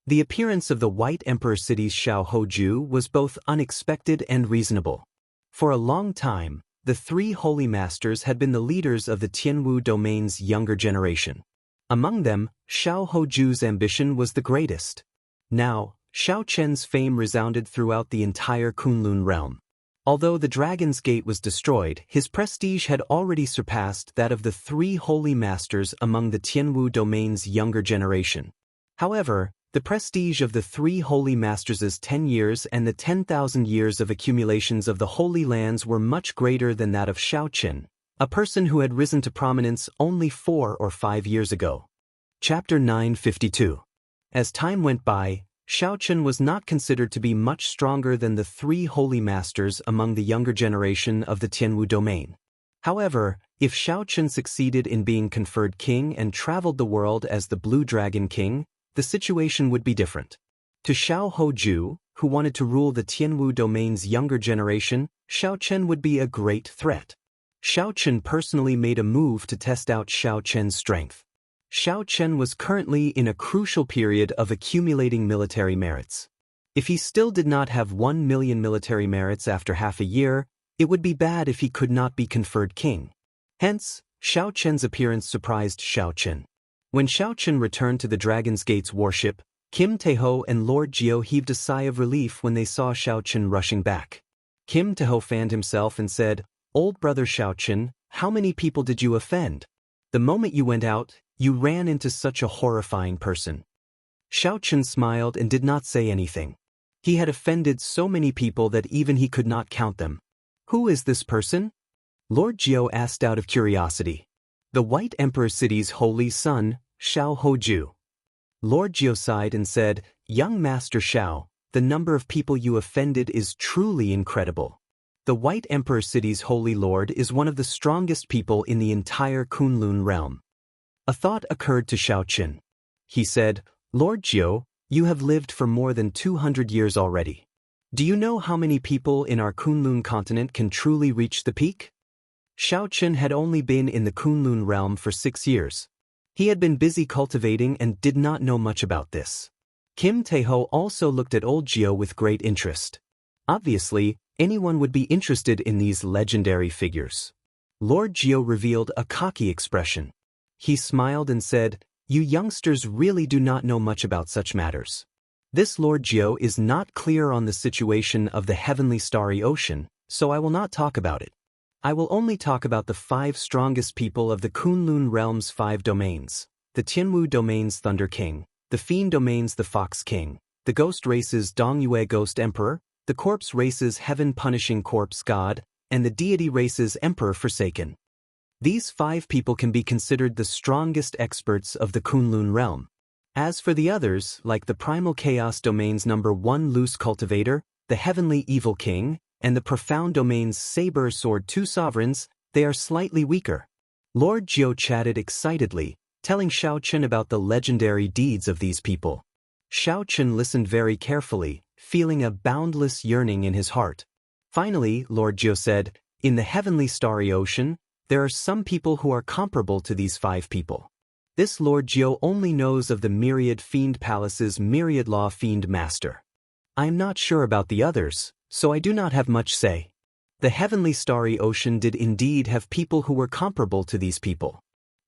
The appearance of the White Emperor City's Xiao Hoju was both unexpected and reasonable. For a long time, the 3 holy masters had been the leaders of the Tianwu domain's younger generation. Among them, Xiao Hoju's ambition was the greatest. Now, Xiao Chen's fame resounded throughout the entire Kunlun realm. Although the Dragon's Gate was destroyed, his prestige had already surpassed that of the 3 holy masters among the Tianwu domain's younger generation. However, the prestige of the 3 holy masters' 10 years and the 10,000 years of accumulations of the Holy Lands were much greater than that of Xiaochen, a person who had risen to prominence only 4 or 5 years ago. Chapter 952. As time went by, Xiaochen was not considered to be much stronger than the 3 holy masters among the younger generation of the Tianwu domain. However, if Xiaochen succeeded in being conferred king and traveled the world as the Blue Dragon King, the situation would be different. To Xiao Hoju, who wanted to rule the Tianwu domain's younger generation, Xiaochen would be a great threat. Xiaochen personally made a move to test out Xiaochen's strength. Xiaochen was currently in a crucial period of accumulating military merits. If he still did not have 1 million military merits after half a year, it would be bad if he could not be conferred king. Hence, Xiaochen's appearance surprised Xiaochen. When Xiaochen returned to the Dragon's Gate's warship, Kim Taeho and Lord Jiao heaved a sigh of relief when they saw Xiaochen rushing back. Kim Taeho fanned himself and said, "Old brother Xiaochen, how many people did you offend? The moment you went out, you ran into such a horrifying person." Xiaochen smiled and did not say anything. He had offended so many people that even he could not count them. "Who is this person?" Lord Jiao asked out of curiosity. "The White Emperor City's holy son, Xiao Hoju." Lord Jiao sighed and said, "Young Master Xiao, the number of people you offended is truly incredible. The White Emperor City's holy lord is one of the strongest people in the entire Kunlun realm." A thought occurred to Xiaochen. He said, "Lord Jiao, you have lived for more than 200 years already. Do you know how many people in our Kunlun continent can truly reach the peak?" Xiaochen had only been in the Kunlun realm for 6 years. He had been busy cultivating and did not know much about this. Kim Taeho also looked at old Jiao with great interest. Obviously, anyone would be interested in these legendary figures. Lord Jiao revealed a cocky expression. He smiled and said, "You youngsters really do not know much about such matters. This Lord Jiao is not clear on the situation of the heavenly starry ocean, so I will not talk about it. I will only talk about the 5 strongest people of the Kunlun realm's 5 domains, the Tianwu domain's Thunder King, the Fiend domain's the Fox King, the Ghost race's Dongyue Ghost Emperor, the Corpse race's Heaven Punishing Corpse God, and the Deity race's Emperor Forsaken. These 5 people can be considered the strongest experts of the Kunlun realm. As for the others, like the Primal Chaos domain's number 1 Loose Cultivator, the Heavenly Evil King, and the Profound domain's Saber Sword 2 Sovereigns, they are slightly weaker." Lord Jiao chatted excitedly, telling Xiaochen about the legendary deeds of these people. Xiaochen listened very carefully, feeling a boundless yearning in his heart. Finally, Lord Jiao said, "In the heavenly starry ocean, there are some people who are comparable to these 5 people. This Lord Jiao only knows of the Myriad Fiend Palace's Myriad Law Fiend Master. I am not sure about the others, so I do not have much say. The heavenly starry ocean did indeed have people who were comparable to these people.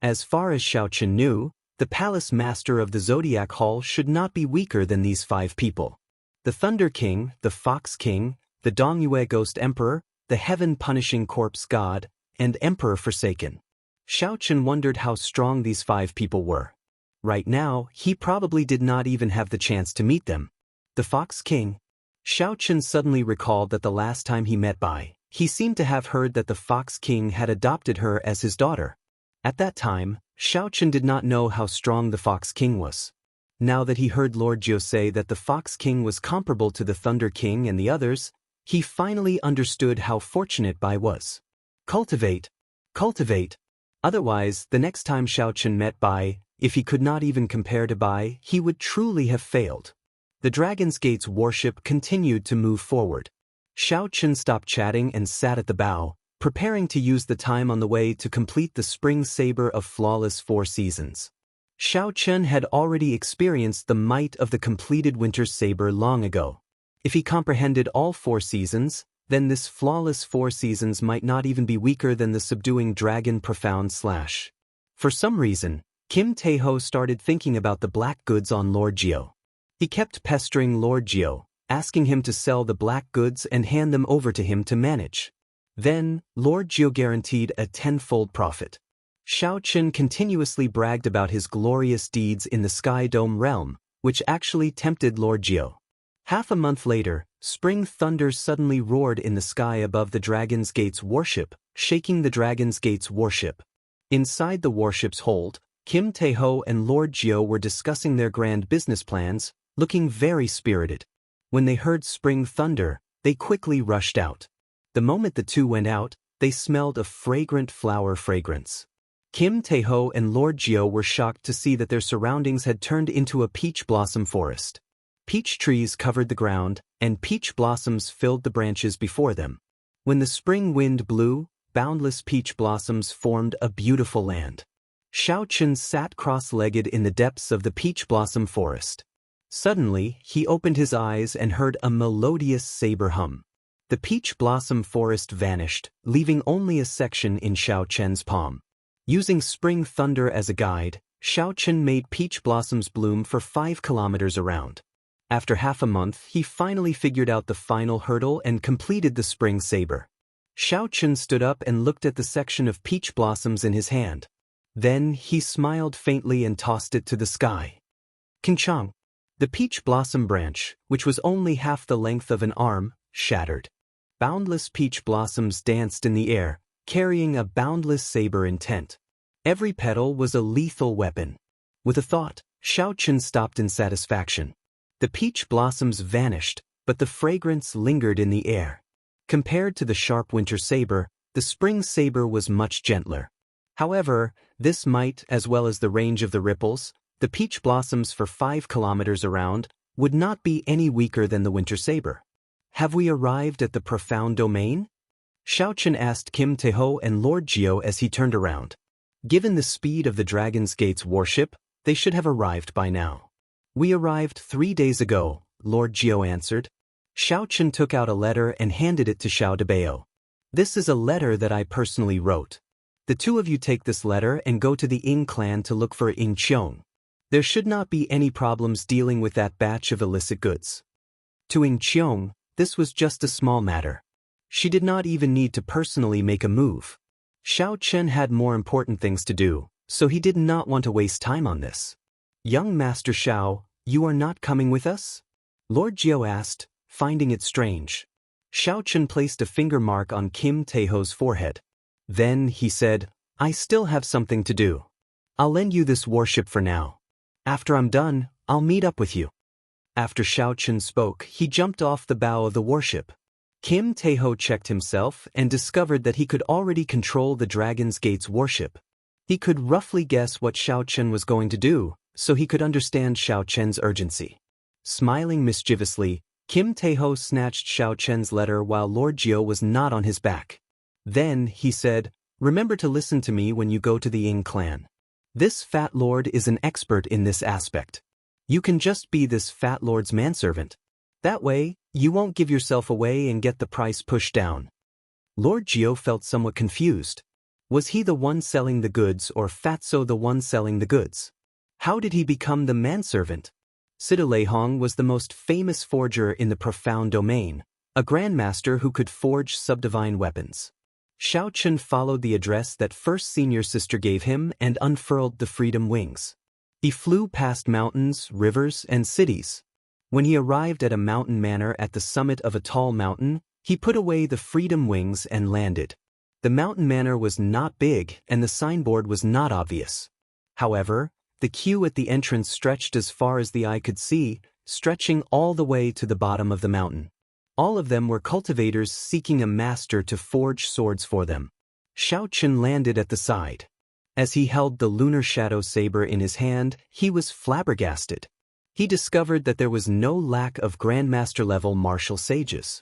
As far as Xiao Chen knew, the palace master of the Zodiac Hall should not be weaker than these 5 people. The Thunder King, the Fox King, the Dongyue Ghost Emperor, the Heaven-Punishing Corpse God, and Emperor Forsaken. Xiao Chen wondered how strong these 5 people were. Right now, he probably did not even have the chance to meet them. The Fox King. Xiao Chen suddenly recalled that the last time he met Bai, he seemed to have heard that the Fox King had adopted her as his daughter. At that time, Xiao Chen did not know how strong the Fox King was. Now that he heard Lord Jiu say that the Fox King was comparable to the Thunder King and the others, he finally understood how fortunate Bai was. Cultivate. Cultivate. Otherwise, the next time Xiao Chen met Bai, if he could not even compare to Bai, he would truly have failed. The Dragon's Gate's warship continued to move forward. Xiao Chen stopped chatting and sat at the bow, preparing to use the time on the way to complete the spring saber of flawless 4 seasons. Xiao Chen had already experienced the might of the completed winter saber long ago. If he comprehended all 4 seasons, then this flawless 4 seasons might not even be weaker than the subduing dragon profound slash. For some reason, Kim Tae-ho started thinking about the black goods on Lord Jiu. He kept pestering Lord Jiu, asking him to sell the black goods and hand them over to him to manage. Then, Lord Jiu guaranteed a 10-fold profit. Xiao Chen continuously bragged about his glorious deeds in the Sky Dome realm, which actually tempted Lord Jiu. Half a month later, spring thunder suddenly roared in the sky above the Dragon's Gate's warship, shaking the Dragon's Gate's warship. Inside the warship's hold, Kim Tae-ho and Lord Jiu were discussing their grand business plans, looking very spirited. When they heard spring thunder, they quickly rushed out. The moment the two went out, they smelled a fragrant flower fragrance. Kim Tae-ho and Lord Jiu were shocked to see that their surroundings had turned into a peach blossom forest. Peach trees covered the ground, and peach blossoms filled the branches before them. When the spring wind blew, boundless peach blossoms formed a beautiful land. Xiao Chen sat cross-legged in the depths of the peach blossom forest. Suddenly, he opened his eyes and heard a melodious saber hum. The peach blossom forest vanished, leaving only a section in Xiao Chen's palm. Using spring thunder as a guide, Xiao Chen made peach blossoms bloom for 5 kilometers around. After half a month, he finally figured out the final hurdle and completed the spring saber. Xiao Chen stood up and looked at the section of peach blossoms in his hand. Then he smiled faintly and tossed it to the sky. Kinchang. The peach blossom branch, which was only half the length of an arm, shattered. Boundless peach blossoms danced in the air, carrying a boundless saber intent. Every petal was a lethal weapon. With a thought, Xiao Chen stopped in satisfaction. The peach blossoms vanished, but the fragrance lingered in the air. Compared to the sharp winter saber, the spring saber was much gentler. However, this might, as well as the range of the ripples, the peach blossoms for 5 kilometers around, would not be any weaker than the winter saber. Have we arrived at the profound domain? Xiao Chen asked Kim Tae-ho and Lord Jiu as he turned around. Given the speed of the Dragon's Gate's warship, they should have arrived by now. We arrived 3 days ago, Lord Jiu answered. Xiao Chen took out a letter and handed it to Xiao Debao. This is a letter that I personally wrote. The two of you take this letter and go to the Ying clan to look for Ying Qiong. There should not be any problems dealing with that batch of illicit goods. To Ying Qiong, this was just a small matter. She did not even need to personally make a move. Xiao Chen had more important things to do, so he did not want to waste time on this. Young Master Xiao, you are not coming with us? Lord Jiu asked, finding it strange. Xiao Chen placed a finger mark on Kim Tae-ho's forehead. Then, he said, I still have something to do. I'll lend you this warship for now. After I'm done, I'll meet up with you. After Xiao Chen spoke, he jumped off the bow of the warship. Kim Tae-ho checked himself and discovered that he could already control the Dragon's Gate's warship. He could roughly guess what Xiao Chen was going to do, so he could understand Xiao Chen's urgency. Smiling mischievously, Kim Tae-ho snatched Xiao Chen's letter while Lord Jiu was not on his back. Then, he said, remember to listen to me when you go to the Ying clan. This fat lord is an expert in this aspect. You can just be this fat lord's manservant. That way, you won't give yourself away and get the price pushed down. Lord Jiu felt somewhat confused. Was he the one selling the goods or Fatso the one selling the goods? How did he become the manservant? Sitalehong was the most famous forger in the profound domain, a grandmaster who could forge subdivine weapons. Xiaochen followed the address that first senior sister gave him and unfurled the freedom wings. He flew past mountains, rivers, and cities. When he arrived at a mountain manor at the summit of a tall mountain, he put away the freedom wings and landed. The mountain manor was not big and the signboard was not obvious. However, the queue at the entrance stretched as far as the eye could see, stretching all the way to the bottom of the mountain. All of them were cultivators seeking a master to forge swords for them. Xiaochen landed at the side. As he held the lunar shadow saber in his hand, he was flabbergasted. He discovered that there was no lack of grandmaster-level martial sages.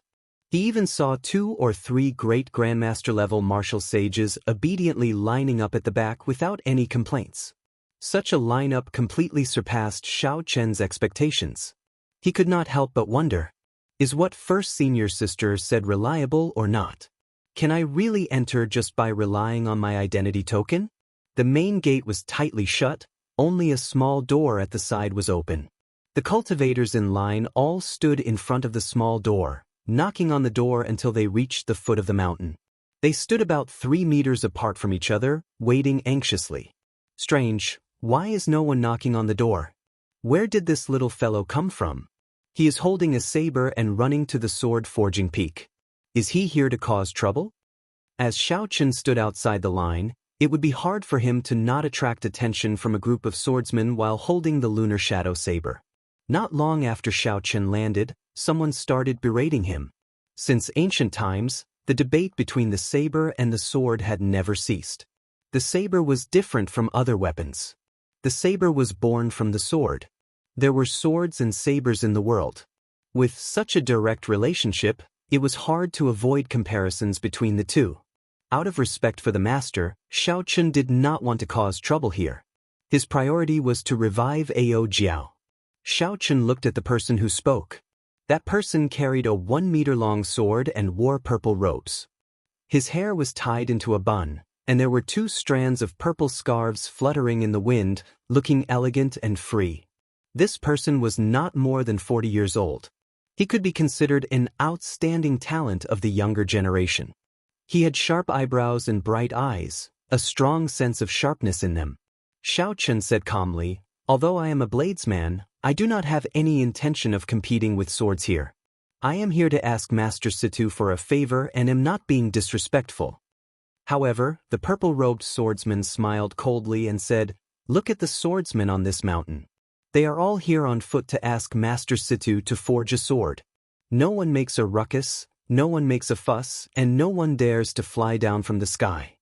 He even saw 2 or 3 great grandmaster-level martial sages obediently lining up at the back without any complaints. Such a lineup completely surpassed Xiaochen's expectations. He could not help but wonder, is what first senior sister said reliable or not? Can I really enter just by relying on my identity token? The main gate was tightly shut, only a small door at the side was open. The cultivators in line all stood in front of the small door, knocking on the door until they reached the foot of the mountain. They stood about 3 meters apart from each other, waiting anxiously. Strange, why is no one knocking on the door? Where did this little fellow come from? He is holding a saber and running to the sword forging peak. Is he here to cause trouble? As Xiaochen stood outside the line, it would be hard for him to not attract attention from a group of swordsmen while holding the lunar shadow saber. Not long after Xiaochen landed, someone started berating him. Since ancient times, the debate between the saber and the sword had never ceased. The saber was different from other weapons. The saber was born from the sword. There were swords and sabers in the world. With such a direct relationship, it was hard to avoid comparisons between the two. Out of respect for the master, Xiaochen did not want to cause trouble here. His priority was to revive Ao Jiao. Xiaochen looked at the person who spoke. That person carried a 1-meter-long sword and wore purple robes. His hair was tied into a bun, and there were 2 strands of purple scarves fluttering in the wind, looking elegant and free. This person was not more than 40 years old. He could be considered an outstanding talent of the younger generation. He had sharp eyebrows and bright eyes, a strong sense of sharpness in them. Xiaochen said calmly, "Although I am a bladesman, I do not have any intention of competing with swords here. I am here to ask Master Situ for a favor and am not being disrespectful." However, the purple-robed swordsman smiled coldly and said, "Look at the swordsmen on this mountain. They are all here on foot to ask Master Situ to forge a sword. No one makes a ruckus, no one makes a fuss, and no one dares to fly down from the sky.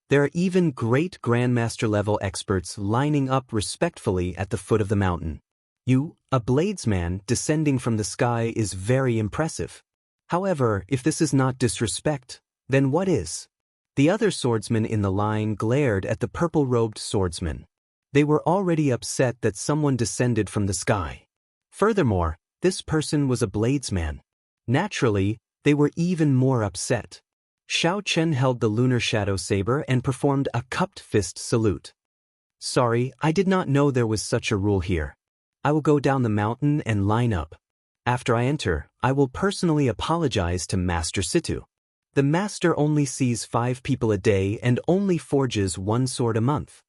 There are even great grandmaster-level experts lining up respectfully at the foot of the mountain. You, a bladesman descending from the sky, is very impressive. However, if this is not disrespect, then what is?" The other swordsmen in the line glared at the purple-robed swordsman. They were already upset that someone descended from the sky. Furthermore, this person was a bladesman. Naturally, they were even more upset. Xiaochen held the lunar shadow saber and performed a cupped fist salute. "Sorry, I did not know there was such a rule here. I will go down the mountain and line up. After I enter, I will personally apologize to Master Situ. The master only sees 5 people a day and only forges 1 sword a month.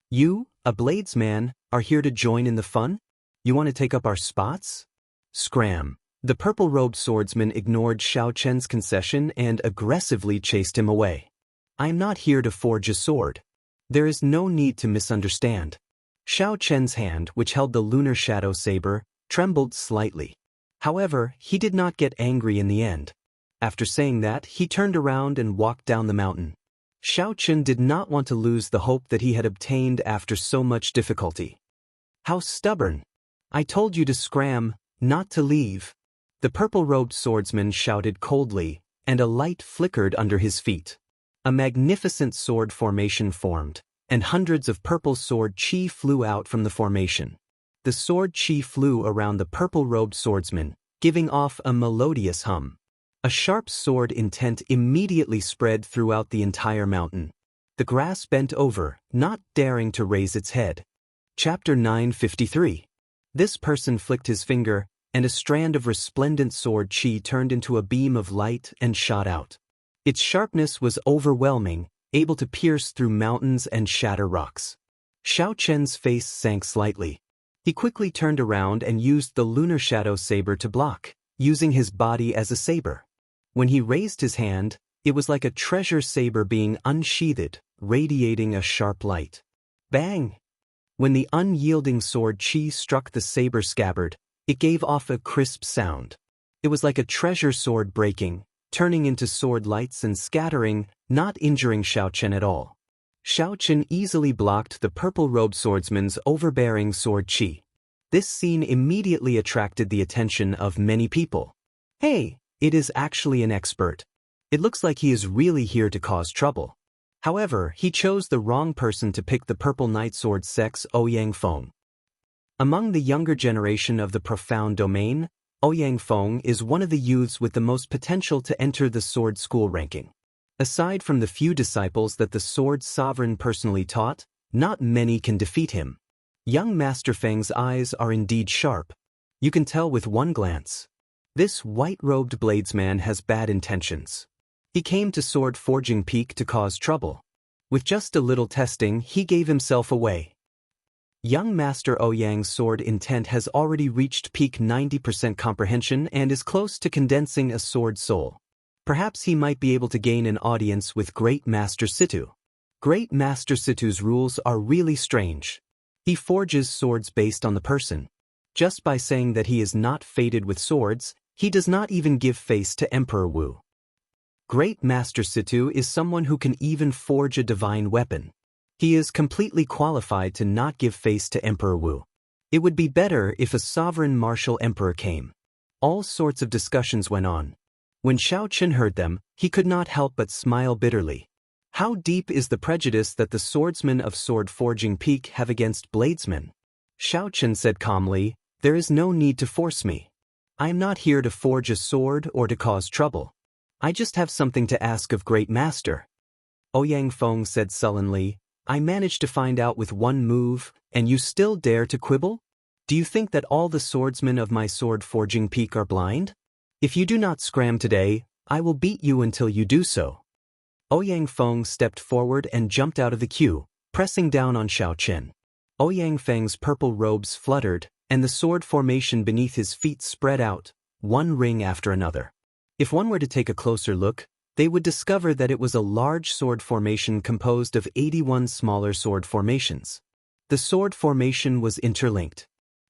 You, a bladesman, are here to join in the fun? You want to take up our spots?" Scram. The purple-robed swordsman ignored Xiaochen's concession and aggressively chased him away. "I am not here to forge a sword. There is no need to misunderstand." Xiaochen's hand, which held the lunar shadow saber, trembled slightly. However, he did not get angry in the end. After saying that, he turned around and walked down the mountain. Xiaochen did not want to lose the hope that he had obtained after so much difficulty. "How stubborn! I told you to scram, not to leave." The purple-robed swordsman shouted coldly, and a light flickered under his feet. A magnificent sword formation formed, and hundreds of purple sword chi flew out from the formation. The sword chi flew around the purple-robed swordsman, giving off a melodious hum. A sharp sword intent immediately spread throughout the entire mountain. The grass bent over, not daring to raise its head. Chapter 953. This person flicked his finger, and a strand of resplendent sword chi turned into a beam of light and shot out. Its sharpness was overwhelming, able to pierce through mountains and shatter rocks. Xiaochen's face sank slightly. He quickly turned around and used the lunar shadow saber to block, using his body as a saber. When he raised his hand, it was like a treasure saber being unsheathed, radiating a sharp light. Bang! When the unyielding sword chi struck the saber scabbard, it gave off a crisp sound. It was like a treasure sword breaking, turning into sword lights and scattering, not injuring Xiaochen at all. Xiaochen easily blocked the purple-robed swordsman's overbearing sword chi. This scene immediately attracted the attention of many people. Hey, it is actually an expert. It looks like he is really here to cause trouble. However, he chose the wrong person to pick the purple knight sword sex Ouyang Feng. Among the younger generation of the profound domain, Ouyang Feng is one of the youths with the most potential to enter the sword school ranking. Aside from the few disciples that the sword sovereign personally taught, not many can defeat him. Young Master Feng's eyes are indeed sharp. You can tell with one glance. This white-robed bladesman has bad intentions. He came to Sword Forging Peak to cause trouble. With just a little testing, he gave himself away. Young Master Ouyang's sword intent has already reached peak 90% comprehension and is close to condensing a sword soul. Perhaps he might be able to gain an audience with Great Master Situ. Great Master Situ's rules are really strange. He forges swords based on the person. Just by saying that he is not fated with swords, he does not even give face to Emperor Wu. Great Master Situ is someone who can even forge a divine weapon. He is completely qualified to not give face to Emperor Wu. It would be better if a sovereign martial emperor came. All sorts of discussions went on. When Xiaochen heard them, he could not help but smile bitterly. How deep is the prejudice that the swordsmen of Sword Forging Peak have against bladesmen? Xiaochen said calmly, "There is no need to force me. I am not here to forge a sword or to cause trouble. I just have something to ask of Great Master." Ouyang Feng said sullenly, "I managed to find out with one move, and you still dare to quibble? Do you think that all the swordsmen of my Sword Forging Peak are blind? If you do not scram today, I will beat you until you do so." Ouyang Feng stepped forward and jumped out of the queue, pressing down on Xiaochen. Ouyang Feng's purple robes fluttered, and the sword formation beneath his feet spread out, one ring after another. If one were to take a closer look, they would discover that it was a large sword formation composed of 81 smaller sword formations. The sword formation was interlinked.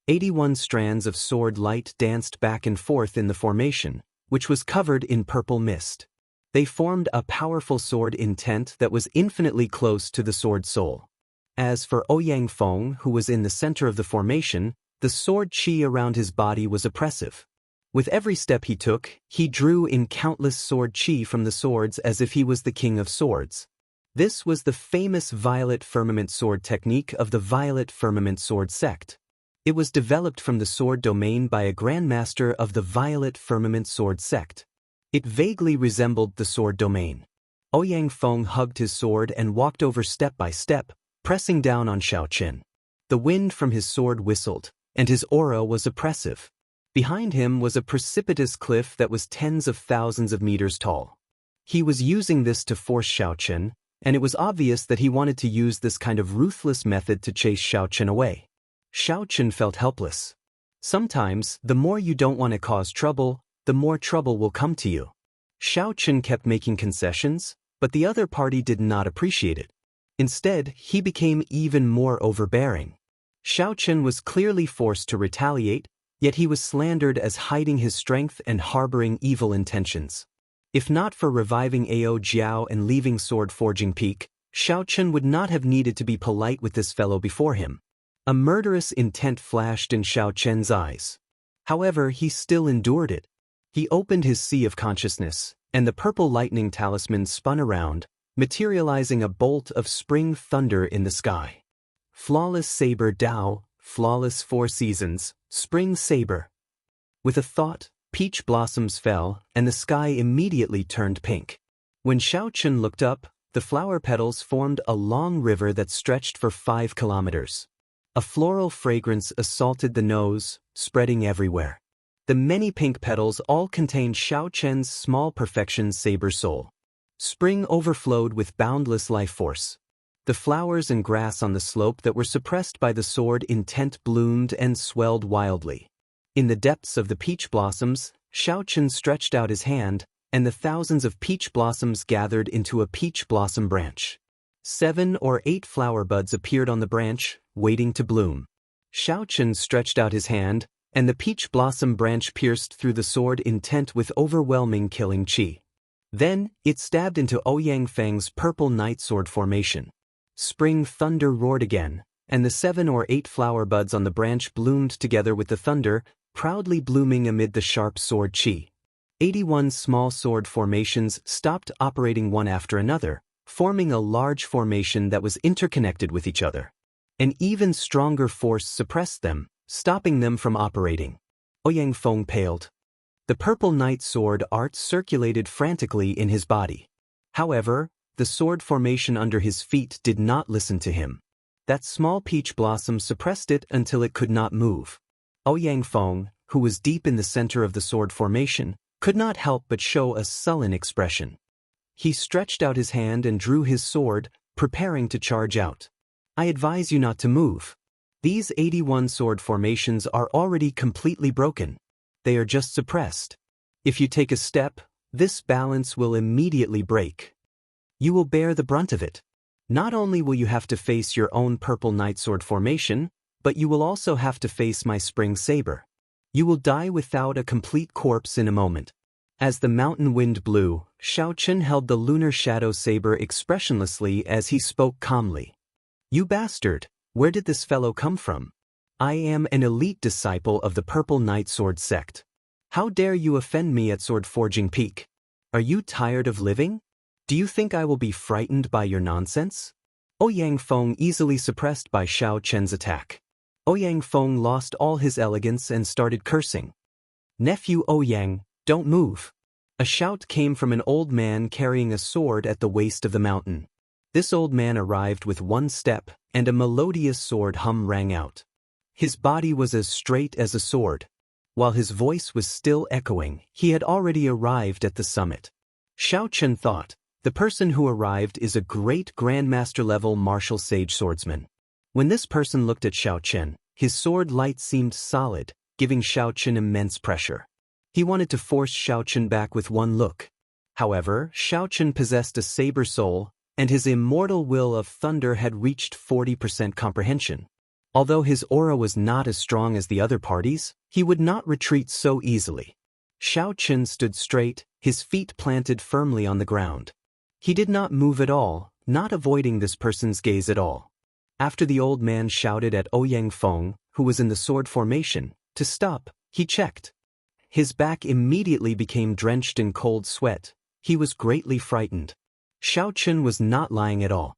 81 strands of sword light danced back and forth in the formation, which was covered in purple mist. They formed a powerful sword intent that was infinitely close to the sword soul. As for Ouyang Feng, who was in the center of the formation, the sword chi around his body was oppressive. With every step he took, he drew in countless sword chi from the swords as if he was the king of swords. This was the famous Violet Firmament Sword technique of the Violet Firmament Sword sect. It was developed from the sword domain by a grandmaster of the Violet Firmament Sword sect. It vaguely resembled the sword domain. Ouyang Feng hugged his sword and walked over step by step, pressing down on Xiaochen. The wind from his sword whistled, and his aura was oppressive. Behind him was a precipitous cliff that was tens of thousands of meters tall. He was using this to force Xiaochen, and it was obvious that he wanted to use this kind of ruthless method to chase Xiaochen away. Xiaochen felt helpless. Sometimes, the more you don't want to cause trouble, the more trouble will come to you. Xiaochen kept making concessions, but the other party did not appreciate it. Instead, he became even more overbearing. Xiaochen was clearly forced to retaliate, yet he was slandered as hiding his strength and harboring evil intentions. If not for reviving Ao Jiao and leaving Sword Forging Peak, Xiaochen would not have needed to be polite with this fellow before him. A murderous intent flashed in Xiaochen's eyes. However, he still endured it. He opened his sea of consciousness, and the purple lightning talisman spun around, materializing a bolt of spring thunder in the sky. Flawless Saber Dao, Flawless 4 Seasons, Spring Saber. With a thought, peach blossoms fell, and the sky immediately turned pink. When Xiaochen looked up, the The flower petals formed a long river that stretched for 5 kilometers. A floral fragrance assaulted the nose, spreading everywhere. The many pink petals all contained Xiaochen's small perfection saber soul. Spring overflowed with boundless life force. The flowers and grass on the slope that were suppressed by the sword intent bloomed and swelled wildly. In the depths of the peach blossoms, Xiaochen stretched out his hand, and the thousands of peach blossoms gathered into a peach blossom branch. 7 or 8 flower buds appeared on the branch, waiting to bloom. Xiaochen stretched out his hand, and the peach blossom branch pierced through the sword intent with overwhelming killing qi. Then, it stabbed into Ouyang Feng's purple night sword formation. Spring thunder roared again, and the 7 or 8 flower buds on the branch bloomed together with the thunder, proudly blooming amid the sharp sword qi. 81 small sword formations stopped operating one after another, forming a large formation that was interconnected with each other. An even stronger force suppressed them, stopping them from operating. Ouyang Feng paled. The purple night sword art circulated frantically in his body. However, the sword formation under his feet did not listen to him. That small peach blossom suppressed it until it could not move. Ouyang Feng, who was deep in the center of the sword formation, could not help but show a sullen expression. He stretched out his hand and drew his sword, preparing to charge out. I advise you not to move. These 81 sword formations are already completely broken. They are just suppressed. If you take a step, this balance will immediately break. You will bear the brunt of it. Not only will you have to face your own purple night sword formation, but you will also have to face my spring saber. You will die without a complete corpse in a moment. As the mountain wind blew, Xiaochen held the lunar shadow saber expressionlessly as he spoke calmly. You bastard, where did this fellow come from? I am an elite disciple of the Purple Night Sword sect. How dare you offend me at Sword Forging Peak? Are you tired of living? Do you think I will be frightened by your nonsense? Ouyang Feng easily suppressed by Xiaochen's attack. Ouyang Feng lost all his elegance and started cursing. Nephew Ouyang, don't move. A shout came from an old man carrying a sword at the waist of the mountain. This old man arrived with one step, and a melodious sword hum rang out. His body was as straight as a sword. While his voice was still echoing, he had already arrived at the summit. Xiaochen thought, the person who arrived is a great grandmaster-level martial sage swordsman. When this person looked at Xiaochen, his sword light seemed solid, giving Xiaochen immense pressure. He wanted to force Xiaochen back with one look. However, Xiaochen possessed a saber soul, and his immortal will of thunder had reached 40% comprehension. Although his aura was not as strong as the other parties, he would not retreat so easily. Xiaochen stood straight, his feet planted firmly on the ground. He did not move at all, not avoiding this person's gaze at all. After the old man shouted at Ouyang Feng, who was in the sword formation, to stop, he checked. His back immediately became drenched in cold sweat. He was greatly frightened. Xiaochen was not lying at all.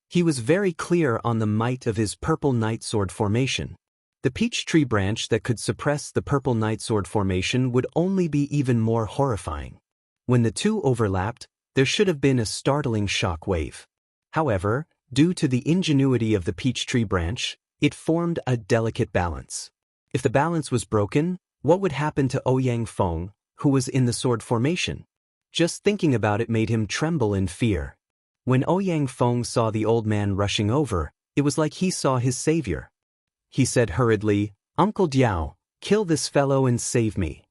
He was very clear on the might of his purple night sword formation. The peach tree branch that could suppress the purple night sword formation would only be even more horrifying. When the two overlapped, there should have been a startling shock wave. However, due to the ingenuity of the peach tree branch, it formed a delicate balance. If the balance was broken, what would happen to Ouyang Feng, who was in the sword formation? Just thinking about it made him tremble in fear. When Ouyang Feng saw the old man rushing over, it was like he saw his savior. He said hurriedly, "Uncle Diao, kill this fellow and save me."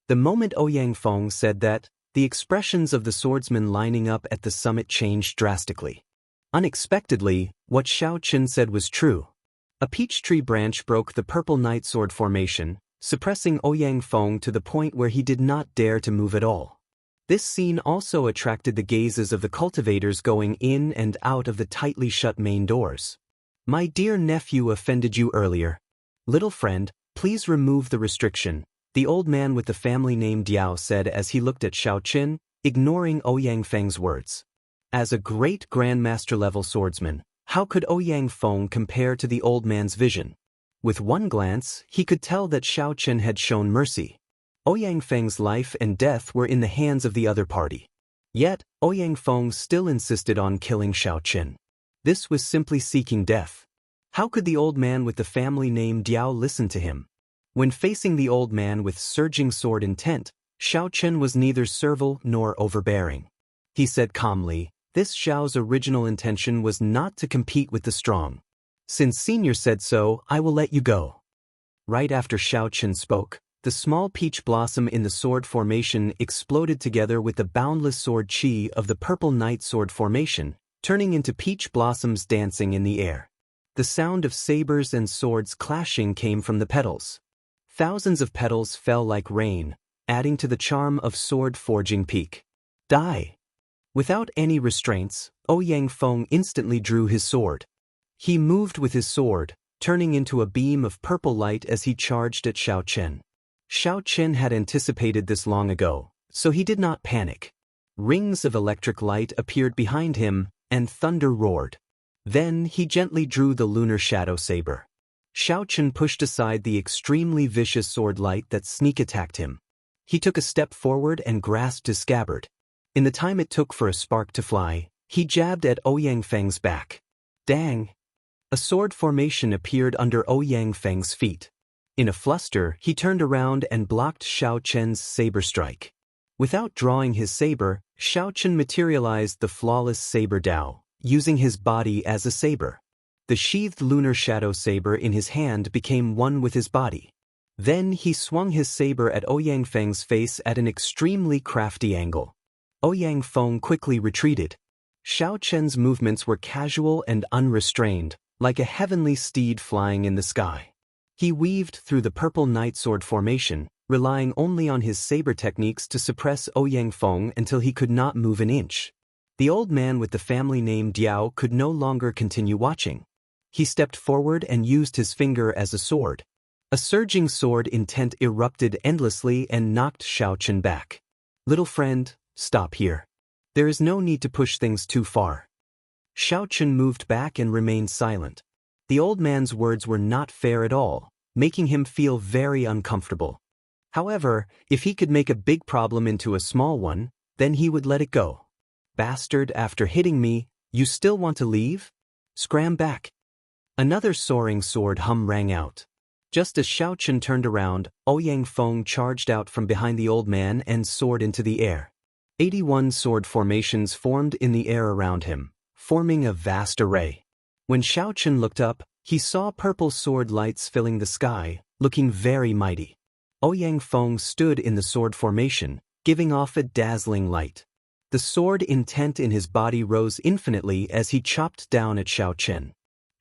The moment Ouyang Feng said that, the expressions of the swordsmen lining up at the summit changed drastically. Unexpectedly, what Xiaochen said was true. A peach tree branch broke the purple night sword formation, suppressing Ouyang Feng to the point where he did not dare to move at all. This scene also attracted the gazes of the cultivators going in and out of the tightly shut main doors. My dear nephew offended you earlier. Little friend, please remove the restriction, the old man with the family name Diao said as he looked at Xiaochen, ignoring Ouyang Feng's words. As a great grandmaster-level swordsman, how could Ouyang Feng compare to the old man's vision? With one glance, he could tell that Xiaochen had shown mercy. Ouyang Feng's life and death were in the hands of the other party. Yet, Ouyang Feng still insisted on killing Xiaoqin. This was simply seeking death. How could the old man with the family name Diao listen to him? When facing the old man with surging sword intent, Xiaoqin was neither servile nor overbearing. He said calmly, "This Xiao's original intention was not to compete with the strong. Since Senior said so, I will let you go." Right after Xiaoqin spoke, the small peach blossom in the sword formation exploded together with the boundless sword chi of the purple night sword formation, turning into peach blossoms dancing in the air. The sound of sabers and swords clashing came from the petals. Thousands of petals fell like rain, adding to the charm of sword forging peak. Die! Without any restraints, Ouyang Feng instantly drew his sword. He moved with his sword, turning into a beam of purple light as he charged at Xiaoqin. Xiaoqin had anticipated this long ago, so he did not panic. Rings of electric light appeared behind him, and thunder roared. Then he gently drew the lunar shadow saber. Xiaoqin pushed aside the extremely vicious sword light that sneak attacked him. He took a step forward and grasped his scabbard. In the time it took for a spark to fly, he jabbed at Ouyang Feng's back. Dang! A sword formation appeared under Ouyang Feng's feet. In a fluster, he turned around and blocked Xiaoqin's saber strike. Without drawing his saber, Xiaoqin materialized the flawless saber Dao, using his body as a saber. The sheathed lunar shadow saber in his hand became one with his body. Then he swung his saber at Ouyang Feng's face at an extremely crafty angle. Ouyang Feng quickly retreated. Xiaoqin's movements were casual and unrestrained, like a heavenly steed flying in the sky. He weaved through the purple night sword formation, relying only on his saber techniques to suppress Ouyang Feng until he could not move an inch. The old man with the family name Diao could no longer continue watching. He stepped forward and used his finger as a sword. A surging sword intent erupted endlessly and knocked Xiaoqin back. "Little friend, stop here. There is no need to push things too far." Xiaoqin moved back and remained silent. The old man's words were not fair at all, making him feel very uncomfortable. However, if he could make a big problem into a small one, then he would let it go. "Bastard, after hitting me, you still want to leave? Scram back." Another soaring sword hum rang out. Just as Xiaoqin turned around, Ouyang Feng charged out from behind the old man and soared into the air. 81 sword formations formed in the air around him, forming a vast array. When Xiaoqin looked up, he saw purple sword lights filling the sky, looking very mighty. Ouyang Feng stood in the sword formation, giving off a dazzling light. The sword intent in his body rose infinitely as he chopped down at Xiaoqin.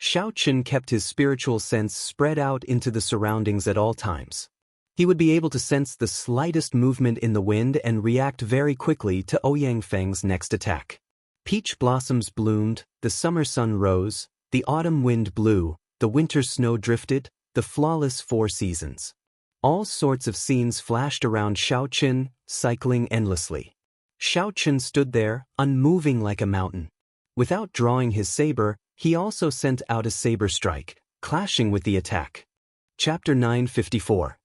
Xiaoqin kept his spiritual sense spread out into the surroundings at all times. He would be able to sense the slightest movement in the wind and react very quickly to Ouyang Feng's next attack. Peach blossoms bloomed, the summer sun rose, the autumn wind blew, the winter snow drifted, the flawless 4 seasons. All sorts of scenes flashed around Xiaoqin, cycling endlessly. Xiaoqin stood there, unmoving like a mountain. Without drawing his saber, he also sent out a saber strike, clashing with the attack. Chapter 954.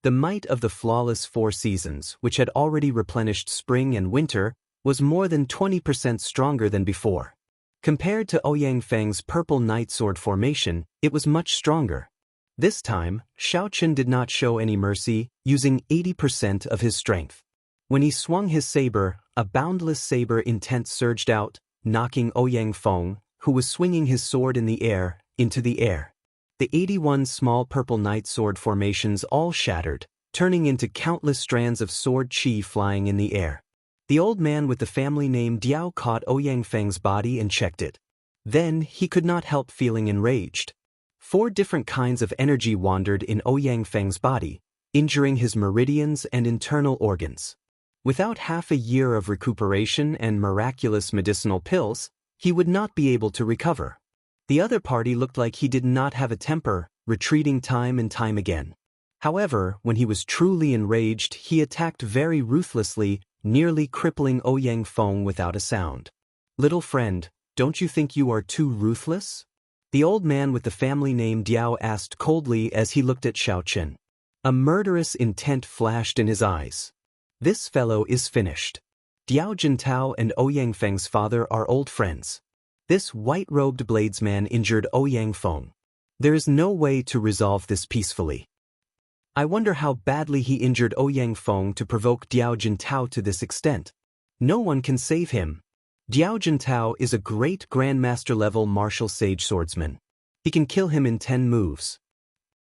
The might of the flawless 4 seasons, which had already replenished spring and winter, was more than 20% stronger than before. Compared to Ouyang Feng's purple night sword formation, it was much stronger. This time, Xiaoqin did not show any mercy, using 80% of his strength. When he swung his saber, a boundless saber intent surged out, knocking Ouyang Feng, who was swinging his sword in the air, into the air. The 81 small purple night sword formations all shattered, turning into countless strands of sword chi flying in the air. The old man with the family name Diao caught Ouyang Feng's body and checked it. Then he could not help feeling enraged. 4 different kinds of energy wandered in Ouyang Feng's body, injuring his meridians and internal organs. Without half a year of recuperation and miraculous medicinal pills, he would not be able to recover. The other party looked like he did not have a temper, retreating time and time again. However, when he was truly enraged, he attacked very ruthlessly, nearly crippling Ouyang Feng without a sound. "Little friend, don't you think you are too ruthless?" The old man with the family name Diao asked coldly as he looked at Xiaoqin. A murderous intent flashed in his eyes. "This fellow is finished." Diao Jintao and Ouyang Feng's father are old friends. This white-robed bladesman injured Ouyang Feng. There is no way to resolve this peacefully. I wonder how badly he injured Ouyang Feng to provoke Diao Jintao to this extent. No one can save him. Diao Jintao is a great Grandmaster-level martial sage swordsman. He can kill him in 10 moves.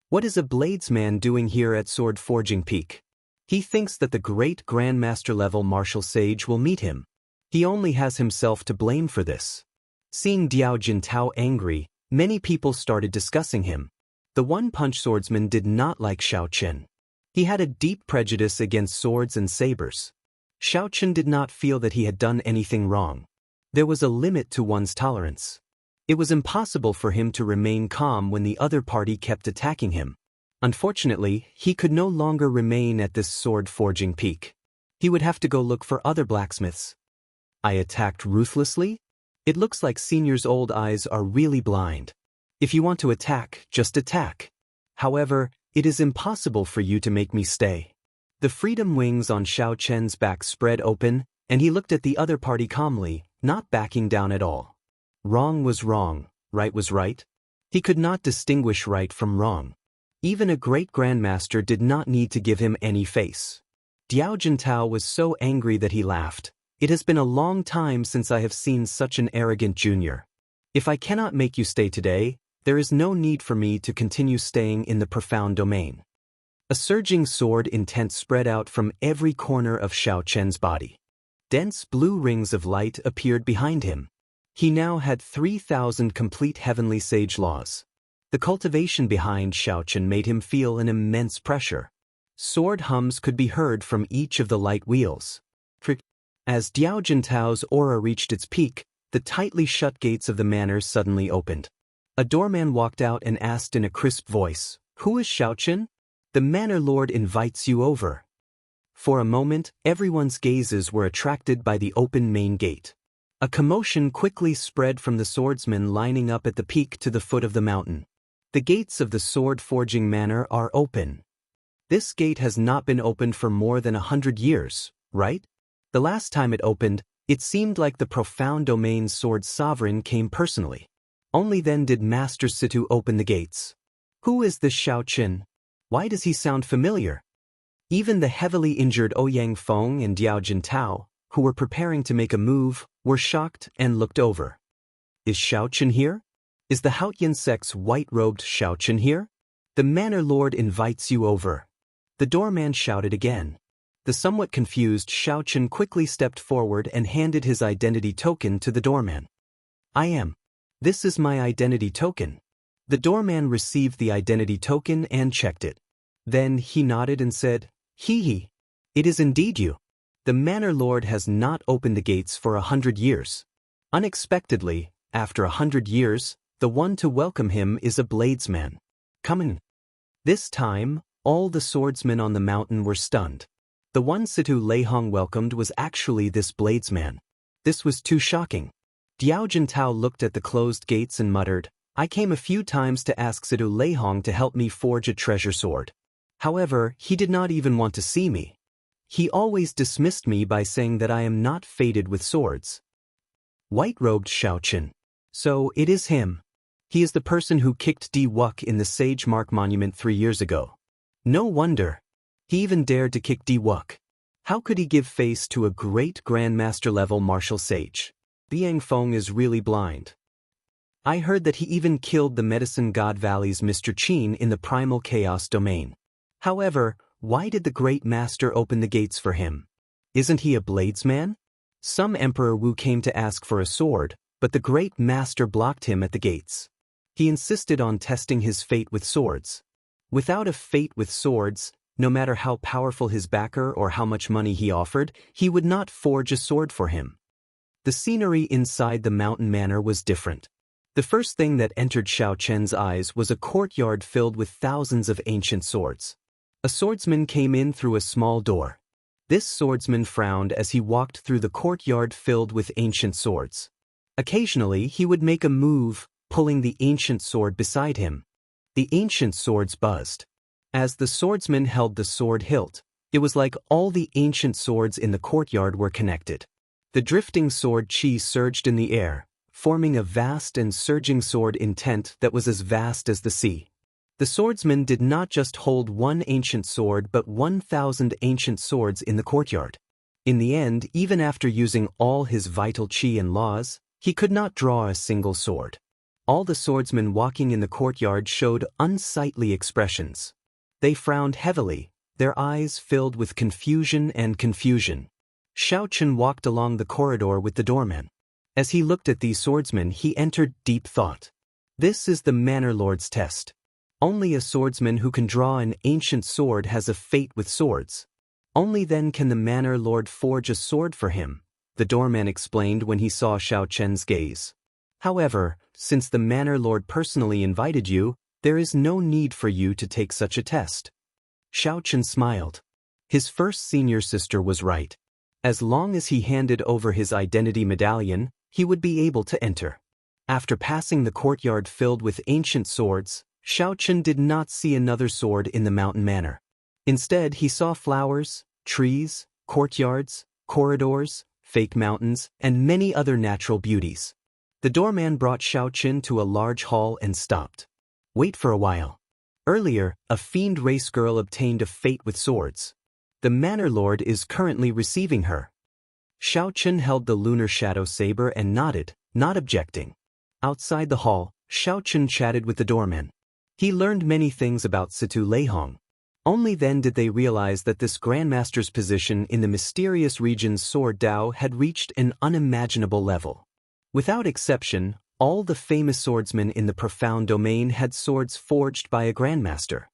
What is a bladesman doing here at Sword Forging Peak? He thinks that the great Grandmaster-level martial sage will meet him. He only has himself to blame for this. Seeing Diao Jintao angry, many people started discussing him. The one-punch swordsman did not like Xiaochen. He had a deep prejudice against swords and sabers. Xiaochen did not feel that he had done anything wrong. There was a limit to one's tolerance. It was impossible for him to remain calm when the other party kept attacking him. Unfortunately, he could no longer remain at this sword forging peak. He would have to go look for other blacksmiths. I attacked ruthlessly? It looks like Senior's old eyes are really blind. If you want to attack, just attack. However, it is impossible for you to make me stay. The freedom wings on Xiaochen's back spread open, and he looked at the other party calmly, not backing down at all. Wrong was wrong, right was right. He could not distinguish right from wrong. Even a great grandmaster did not need to give him any face. Diao Jintao was so angry that he laughed. It has been a long time since I have seen such an arrogant junior. If I cannot make you stay today, there is no need for me to continue staying in the profound domain. A surging sword intent spread out from every corner of Xiaochen's body. Dense blue rings of light appeared behind him. He now had 3,000 complete heavenly sage laws. The cultivation behind Xiaochen made him feel an immense pressure. Sword hums could be heard from each of the light wheels. As Diao Jintao's aura reached its peak, the tightly shut gates of the manor suddenly opened. A doorman walked out and asked in a crisp voice, "Who is Xiaochen? The manor lord invites you over." For a moment, everyone's gazes were attracted by the open main gate. A commotion quickly spread from the swordsmen lining up at the peak to the foot of the mountain. The gates of the sword forging manor are open. This gate has not been opened for more than 100 years, right? The last time it opened, it seemed like the profound domain's sword sovereign came personally. Only then did Master Situ open the gates. Who is this Xiaochen? Why does he sound familiar? Even the heavily injured Ouyang Feng and Diao Jintao, who were preparing to make a move, were shocked and looked over. Is Xiaochen here? Is the Haotian sect's white-robed Xiaochen here? The manor lord invites you over. The doorman shouted again. The somewhat confused Xiaochen quickly stepped forward and handed his identity token to the doorman. I am. This is my identity token. The doorman received the identity token and checked it. Then he nodded and said, Hee. It is indeed you. The manor lord has not opened the gates for 100 years. Unexpectedly, after 100 years, the one to welcome him is a bladesman. Come in. This time, all the swordsmen on the mountain were stunned. The one Situ Leihong welcomed was actually this bladesman. This was too shocking. Diao Jintao looked at the closed gates and muttered, I came a few times to ask Situ Leihong to help me forge a treasure sword. However, he did not even want to see me. He always dismissed me by saying that I am not fated with swords. White-robed Xiaochen. So, it is him. He is the person who kicked Di Wuk in the Sage Mark Monument 3 years ago. No wonder. He even dared to kick Di Wuk. How could he give face to a great Grandmaster-level martial sage? Liang Feng is really blind. I heard that he even killed the Medicine God Valley's Mr. Qin in the Primal Chaos domain. However, why did the Great Master open the gates for him? Isn't he a bladesman? Some Emperor Wu came to ask for a sword, but the Great Master blocked him at the gates. He insisted on testing his fate with swords. Without a fate with swords, no matter how powerful his backer or how much money he offered, he would not forge a sword for him. The scenery inside the mountain manor was different. The first thing that entered Xiaochen's eyes was a courtyard filled with thousands of ancient swords. A swordsman came in through a small door. This swordsman frowned as he walked through the courtyard filled with ancient swords. Occasionally, he would make a move, pulling the ancient sword beside him. The ancient swords buzzed. As the swordsman held the sword hilt, It was like all the ancient swords in the courtyard were connected. The drifting sword chi surged in the air, forming a vast and surging sword intent that was as vast as the sea. The swordsman did not just hold one ancient sword but 1,000 ancient swords in the courtyard. In the end, even after using all his vital chi and laws, he could not draw a single sword. All the swordsmen walking in the courtyard showed unsightly expressions. They frowned heavily, their eyes filled with confusion and confusion. Xiaochen walked along the corridor with the doorman. As he looked at these swordsmen, he entered deep thought. This is the Manor Lord's test. Only a swordsman who can draw an ancient sword has a fate with swords. Only then can the Manor Lord forge a sword for him, the doorman explained when he saw Xiaochen's gaze. However, since the Manor Lord personally invited you, there is no need for you to take such a test. Xiaochen smiled. His first senior sister was right. As long as he handed over his identity medallion, he would be able to enter. After passing the courtyard filled with ancient swords, Xiaochen did not see another sword in the mountain manor. Instead, he saw flowers, trees, courtyards, corridors, fake mountains, and many other natural beauties. The doorman brought Xiaochen to a large hall and stopped. Wait for a while. Earlier, a fiend race girl obtained a fate with swords. The Manor Lord is currently receiving her. Xiaochen held the lunar shadow saber and nodded, not objecting. Outside the hall, Xiaochen chatted with the doorman. He learned many things about Situ Leihong. Only then did they realize that this Grandmaster's position in the mysterious region's sword Dao had reached an unimaginable level. Without exception, all the famous swordsmen in the profound domain had swords forged by a Grandmaster.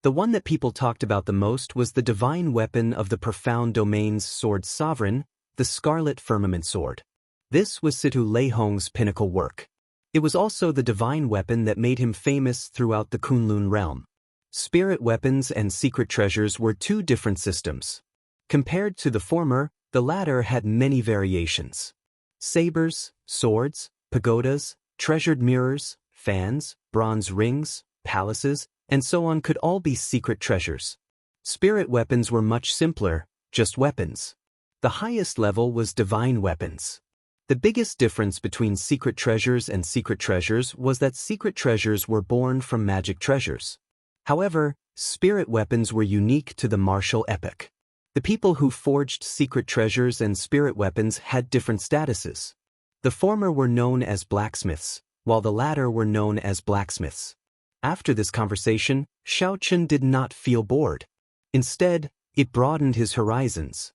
The one that people talked about the most was the divine weapon of the profound domain's sword sovereign, the Scarlet Firmament Sword. This was Situ Leihong's pinnacle work. It was also the divine weapon that made him famous throughout the Kunlun realm. Spirit weapons and secret treasures were two different systems. Compared to the former, the latter had many variations. Sabers, swords, pagodas, treasured mirrors, fans, bronze rings, palaces, and so on could all be secret treasures. Spirit weapons were much simpler, just weapons. The highest level was divine weapons. The biggest difference between secret treasures and secret treasures was that secret treasures were born from magic treasures. However, spirit weapons were unique to the martial epoch. The people who forged secret treasures and spirit weapons had different statuses. The former were known as blacksmiths, while the latter were known as blacksmiths. After this conversation, Xiaochen did not feel bored. Instead, it broadened his horizons.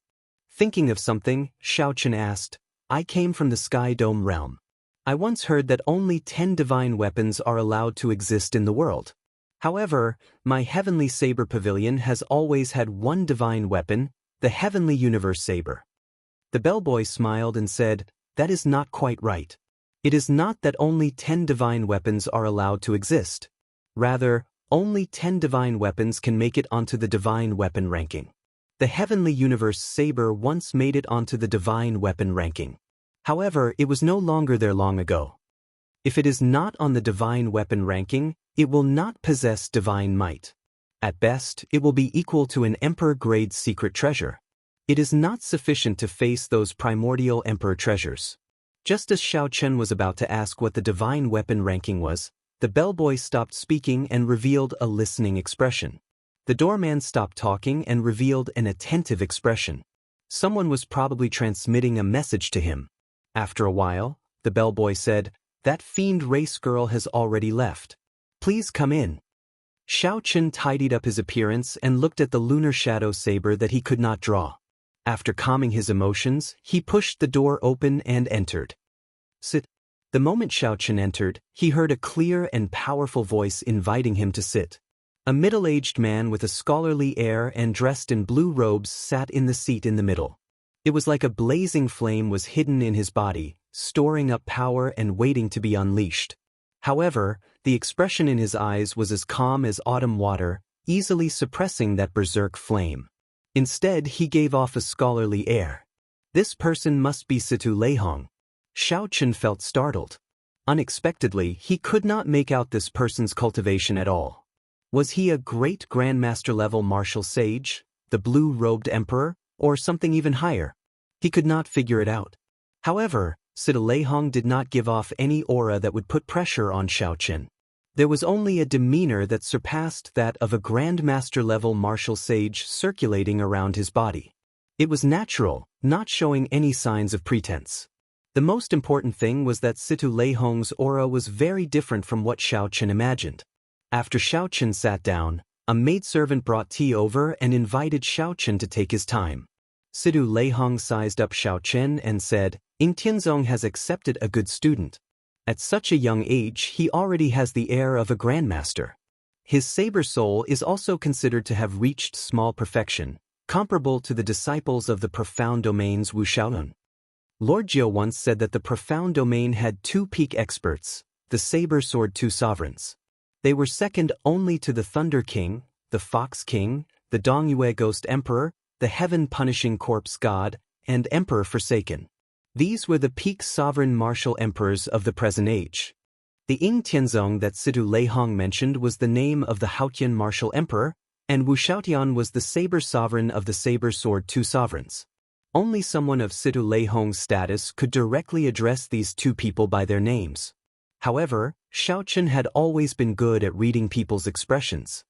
Thinking of something, Xiaochen asked, I came from the Sky Dome realm. I once heard that only 10 divine weapons are allowed to exist in the world. However, my Heavenly Saber Pavilion has always had one divine weapon, the Heavenly Universe Saber. The bellboy smiled and said, that is not quite right. It is not that only 10 divine weapons are allowed to exist. Rather, only 10 divine weapons can make it onto the divine weapon ranking. The Heavenly Universe Saber once made it onto the divine weapon ranking. However, it was no longer there long ago. If it is not on the divine weapon ranking, it will not possess divine might. At best, it will be equal to an emperor-grade secret treasure. It is not sufficient to face those primordial emperor treasures. Just as Xiaochen was about to ask what the divine weapon ranking was, the bellboy stopped speaking and revealed a listening expression. The doorman stopped talking and revealed an attentive expression. Someone was probably transmitting a message to him. After a while, the bellboy said, that fiend race girl has already left. Please come in. Xiaochen tidied up his appearance and looked at the lunar shadow saber that he could not draw. After calming his emotions, he pushed the door open and entered. Sit. The moment Xiaochen entered, he heard a clear and powerful voice inviting him to sit. A middle-aged man with a scholarly air and dressed in blue robes sat in the seat in the middle. It was like a blazing flame was hidden in his body, storing up power and waiting to be unleashed. However, the expression in his eyes was as calm as autumn water, easily suppressing that berserk flame. Instead, he gave off a scholarly air. This person must be Situ Leihong. Xiaochen felt startled. Unexpectedly, he could not make out this person's cultivation at all. Was he a great Grandmaster-level martial sage, the blue-robed emperor, or something even higher? He could not figure it out. However, Sita Leihong did not give off any aura that would put pressure on Xiaoqin. There was only a demeanor that surpassed that of a grandmaster-level martial sage circulating around his body. It was natural, not showing any signs of pretense. The most important thing was that Situ Leihong's aura was very different from what Xiaoqin imagined. After Xiaoqin sat down, a maidservant brought tea over and invited Xiaoqin to take his time. Situ Leihong sized up Xiaoqin and said, "Ying Tianzong has accepted a good student. At such a young age, he already has the air of a grandmaster. His saber soul is also considered to have reached small perfection, comparable to the disciples of the profound domains Wuxian. Lord Jiu once said that the profound domain had two peak experts, the saber sword two sovereigns. They were second only to the Thunder King, the Fox King, the Dongyue Ghost Emperor, the Heaven-Punishing Corpse God, and Emperor Forsaken. These were the peak sovereign martial emperors of the present age. The Ying Tianzong that Situ Leihong mentioned was the name of the Haotian martial emperor, and Wu Xiaotian was the saber sovereign of the saber sword two sovereigns. Only someone of Situ Leihong's status could directly address these two people by their names. However, Xiaoqin had always been good at reading people's expressions.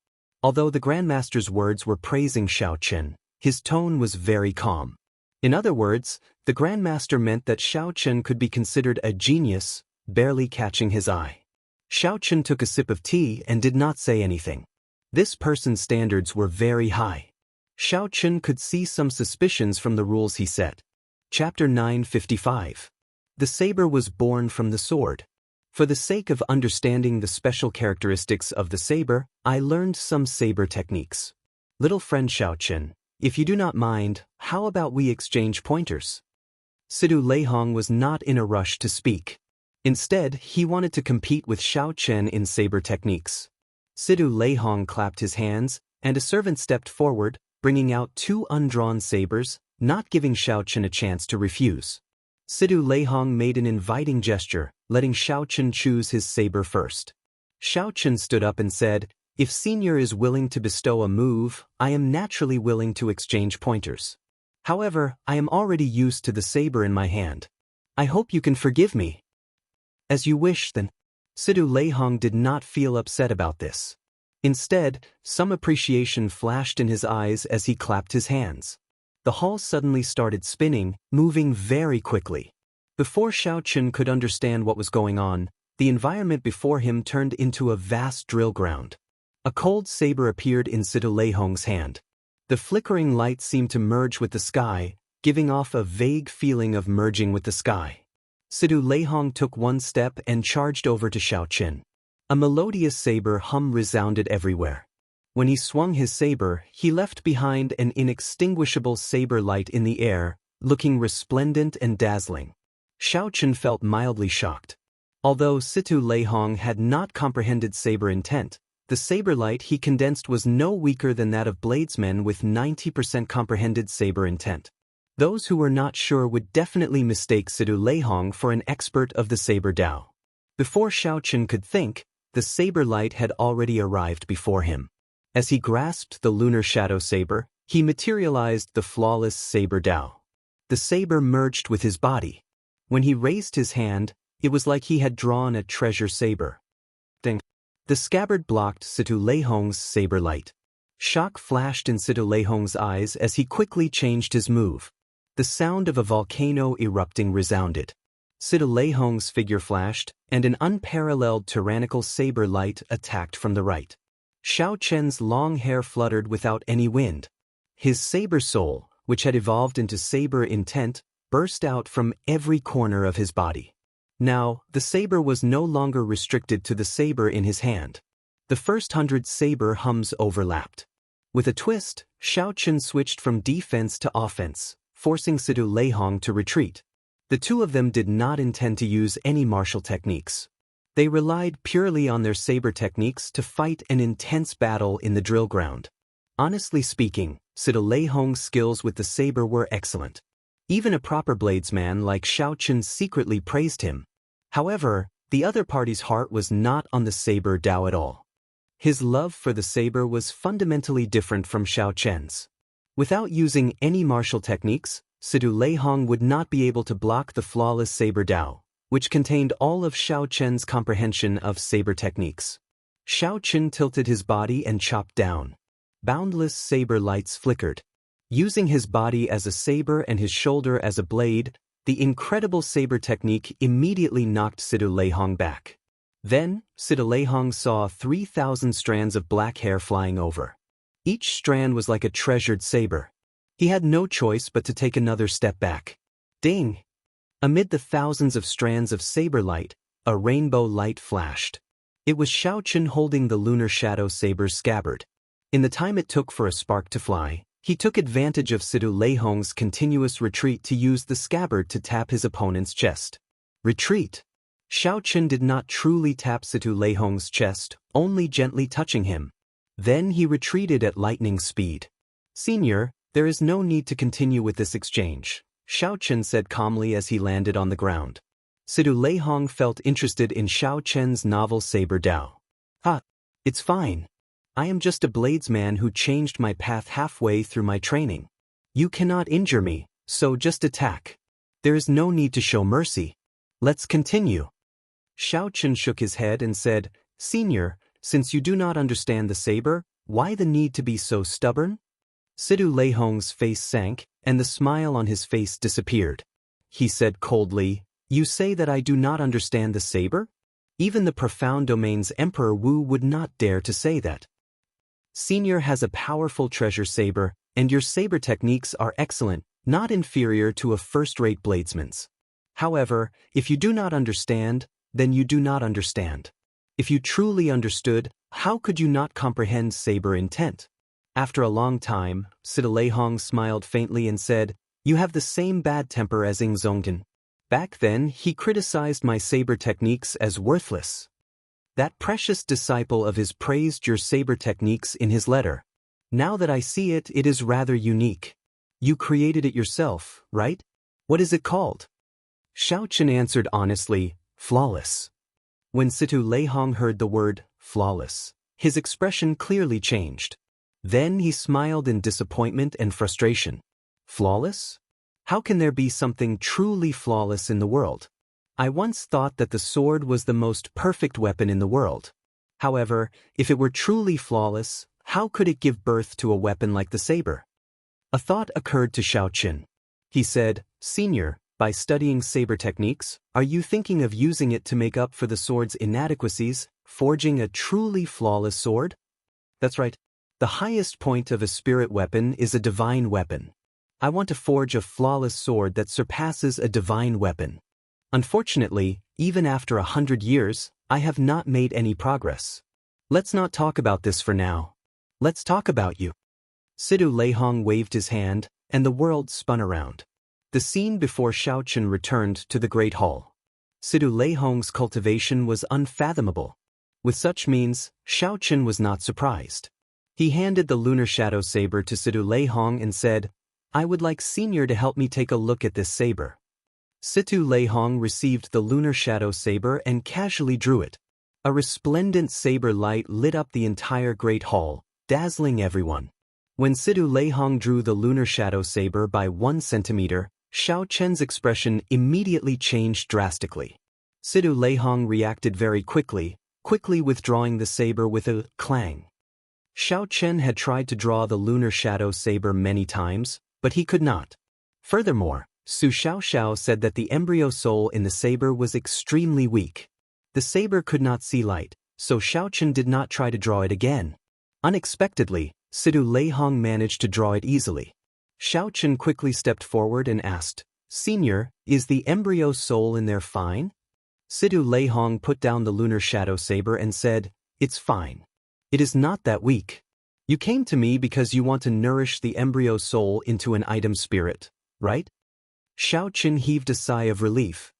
Although the Grandmaster's words were praising Xiaoqin, his tone was very calm. In other words, the Grandmaster meant that Xiaoqin could be considered a genius, barely catching his eye. Xiaoqin took a sip of tea and did not say anything. This person's standards were very high. Xiaoqin could see some suspicions from the rules he set. Chapter 955. The saber was born from the sword. For the sake of understanding the special characteristics of the saber, I learned some saber techniques. Little friend Xiaoqin, if you do not mind, how about we exchange pointers? Situ Leihong was not in a rush to speak. Instead, he wanted to compete with Xiaoqin in saber techniques. Situ Leihong clapped his hands, and a servant stepped forward, bringing out two undrawn sabers, not giving Xiaoqin a chance to refuse. Situ Leihong made an inviting gesture, letting Xiaoqin choose his saber first. Xiaoqin stood up and said, "If Senior is willing to bestow a move, I am naturally willing to exchange pointers. However, I am already used to the saber in my hand. I hope you can forgive me." "As you wish then." Situ Leihong did not feel upset about this. Instead, some appreciation flashed in his eyes as he clapped his hands. The hall suddenly started spinning, moving very quickly. Before Xiaoqin could understand what was going on, the environment before him turned into a vast drill ground. A cold saber appeared in Situ Leihong's hand. The flickering light seemed to merge with the sky, giving off a vague feeling of merging with the sky. Situ Leihong took one step and charged over to Xiaoqin. A melodious saber hum resounded everywhere. When he swung his saber, he left behind an inextinguishable saber light in the air, looking resplendent and dazzling. Xiaoqin felt mildly shocked. Although Situ Leihong had not comprehended saber intent, the saber light he condensed was no weaker than that of bladesmen with 90% comprehended saber intent. Those who were not sure would definitely mistake Situ Leihong for an expert of the saber Dao. Before Xiaoqin could think, the saber light had already arrived before him. As he grasped the lunar shadow saber, he materialized the flawless saber Dao. The saber merged with his body. When he raised his hand, it was like he had drawn a treasure saber. Ding! The scabbard blocked Situ Leihong's saber light. Shock flashed in Situ Leihong's eyes as he quickly changed his move. The sound of a volcano erupting resounded. Situ Leihong's figure flashed, and an unparalleled tyrannical saber light attacked from the right. Xiaoqin's long hair fluttered without any wind. His saber soul, which had evolved into saber intent, burst out from every corner of his body. Now, the saber was no longer restricted to the saber in his hand. The first 100 saber hums overlapped. With a twist, Xiaoqin switched from defense to offense, forcing Situ Leihong to retreat. The two of them did not intend to use any martial techniques. They relied purely on their saber techniques to fight an intense battle in the drill ground. Honestly speaking, Situ Leihong's skills with the saber were excellent. Even a proper bladesman like Xiaoqin secretly praised him. However, the other party's heart was not on the saber Dao at all. His love for the saber was fundamentally different from Xiaoqin's. Without using any martial techniques, Sidu Leihong would not be able to block the flawless saber Dao, which contained all of Xiao Chen's comprehension of saber techniques. Xiao Chen tilted his body and chopped down. Boundless saber lights flickered. Using his body as a saber and his shoulder as a blade, the incredible saber technique immediately knocked Sidu Leihong back. Then, Sidu Leihong saw 3,000 strands of black hair flying over. Each strand was like a treasured saber. He had no choice but to take another step back. Ding! Amid the thousands of strands of saber light, a rainbow light flashed. It was Xiao Chen holding the lunar shadow saber's scabbard. In the time it took for a spark to fly, he took advantage of Sidu Leihong's continuous retreat to use the scabbard to tap his opponent's chest. Retreat! Xiao Chen did not truly tap Sidu Leihong's chest, only gently touching him. Then he retreated at lightning speed. "Senior, there is no need to continue with this exchange," Xiao Chen said calmly as he landed on the ground. Sidu Leihong felt interested in Xiao Chen's novel saber Dao. It's fine. I am just a bladesman who changed my path halfway through my training. You cannot injure me, so just attack. There is no need to show mercy. Let's continue." Xiao Chen shook his head and said, "Senior, since you do not understand the saber, why the need to be so stubborn?" Sidu Leihong's face sank, and the smile on his face disappeared. He said coldly, "You say that I do not understand the saber? Even the profound domain's Emperor Wu would not dare to say that. Senior has a powerful treasure saber, and your saber techniques are excellent, not inferior to a first-rate bladesman's. However, if you do not understand, then you do not understand. If you truly understood, how could you not comprehend saber intent?" After a long time, Sidu Leihong smiled faintly and said, "You have the same bad temper as Ing Zongdan. Back then, he criticized my saber techniques as worthless. That precious disciple of his praised your saber techniques in his letter. Now that I see it, it is rather unique. You created it yourself, right? What is it called?" Xiao Chen answered honestly, "Flawless." When Sidu Leihong heard the word, flawless, his expression clearly changed. Then he smiled in disappointment and frustration. Flawless? How can there be something truly flawless in the world? I once thought that the sword was the most perfect weapon in the world. However, if it were truly flawless, how could it give birth to a weapon like the saber? A thought occurred to Xiao Chen. He said, "Senior, by studying saber techniques, are you thinking of using it to make up for the sword's inadequacies, forging a truly flawless sword?" "That's right. The highest point of a spirit weapon is a divine weapon. I want to forge a flawless sword that surpasses a divine weapon. Unfortunately, even after 100 years, I have not made any progress. Let's not talk about this for now. Let's talk about you." Sidu Leihong waved his hand, and the world spun around. The scene before Xiao Chen returned to the Great Hall. Sidu Leihong's cultivation was unfathomable. With such means, Xiao Chen was not surprised. He handed the lunar shadow saber to Sidu Leihong and said, "I would like Senior to help me take a look at this saber." Sidu Leihong received the lunar shadow saber and casually drew it. A resplendent saber light lit up the entire Great Hall, dazzling everyone. When Sidu Leihong drew the lunar shadow saber by 1 centimeter, Xiao Chen's expression immediately changed drastically. Sidu Leihong reacted very quickly withdrawing the saber with a clang. Xiao Chen had tried to draw the lunar shadow saber many times, but he could not. Furthermore, Su Xiaoxiao said that the embryo soul in the saber was extremely weak. The saber could not see light, so Xiao Chen did not try to draw it again. Unexpectedly, Sidu Leihong managed to draw it easily. Xiao Chen quickly stepped forward and asked, "Senior, is the embryo soul in there fine?" Sidu Leihong put down the lunar shadow saber and said, "It's fine. It is not that weak. You came to me because you want to nourish the embryo soul into an item spirit, right?" Xiao Chen heaved a sigh of relief.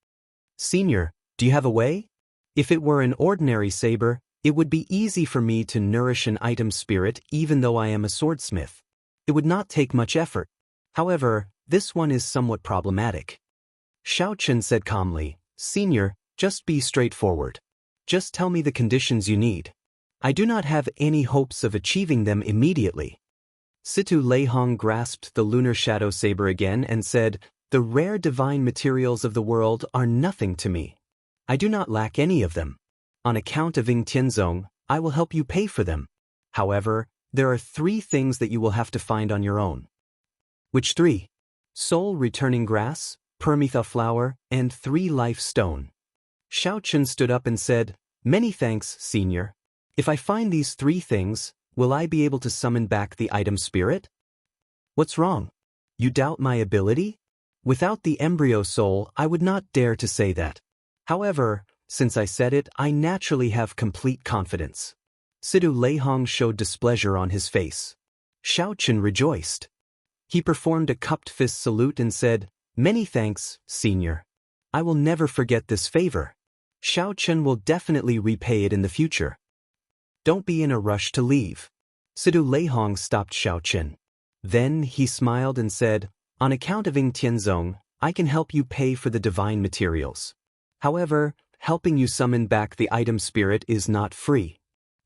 "Senior, do you have a way? If it were an ordinary saber, it would be easy for me to nourish an item spirit even though I am a swordsmith. It would not take much effort. However, this one is somewhat problematic." Xiao Chen said calmly, "Senior, just be straightforward. Just tell me the conditions you need. I do not have any hopes of achieving them immediately." Situ Leihong grasped the lunar shadow saber again and said, "The rare divine materials of the world are nothing to me. I do not lack any of them. On account of Ying Tianzong, I will help you pay for them. However, there are 3 things that you will have to find on your own." "Which 3? Soul returning grass, Permitha flower, and 3 life stone." Xiaochen stood up and said, "Many thanks, senior. If I find these 3 things, will I be able to summon back the item spirit?" "What's wrong? You doubt my ability?" "Without the embryo soul, I would not dare to say that. However, since I said it, I naturally have complete confidence." Situ Leihong showed displeasure on his face. Xiaochen rejoiced. He performed a cupped fist salute and said, "Many thanks, senior. I will never forget this favor. Xiaochen will definitely repay it in the future." "Don't be in a rush to leave." Situ Leihong stopped Xiaochen. Then he smiled and said, "On account of Ying Tianzong, I can help you pay for the divine materials. However, helping you summon back the item spirit is not free.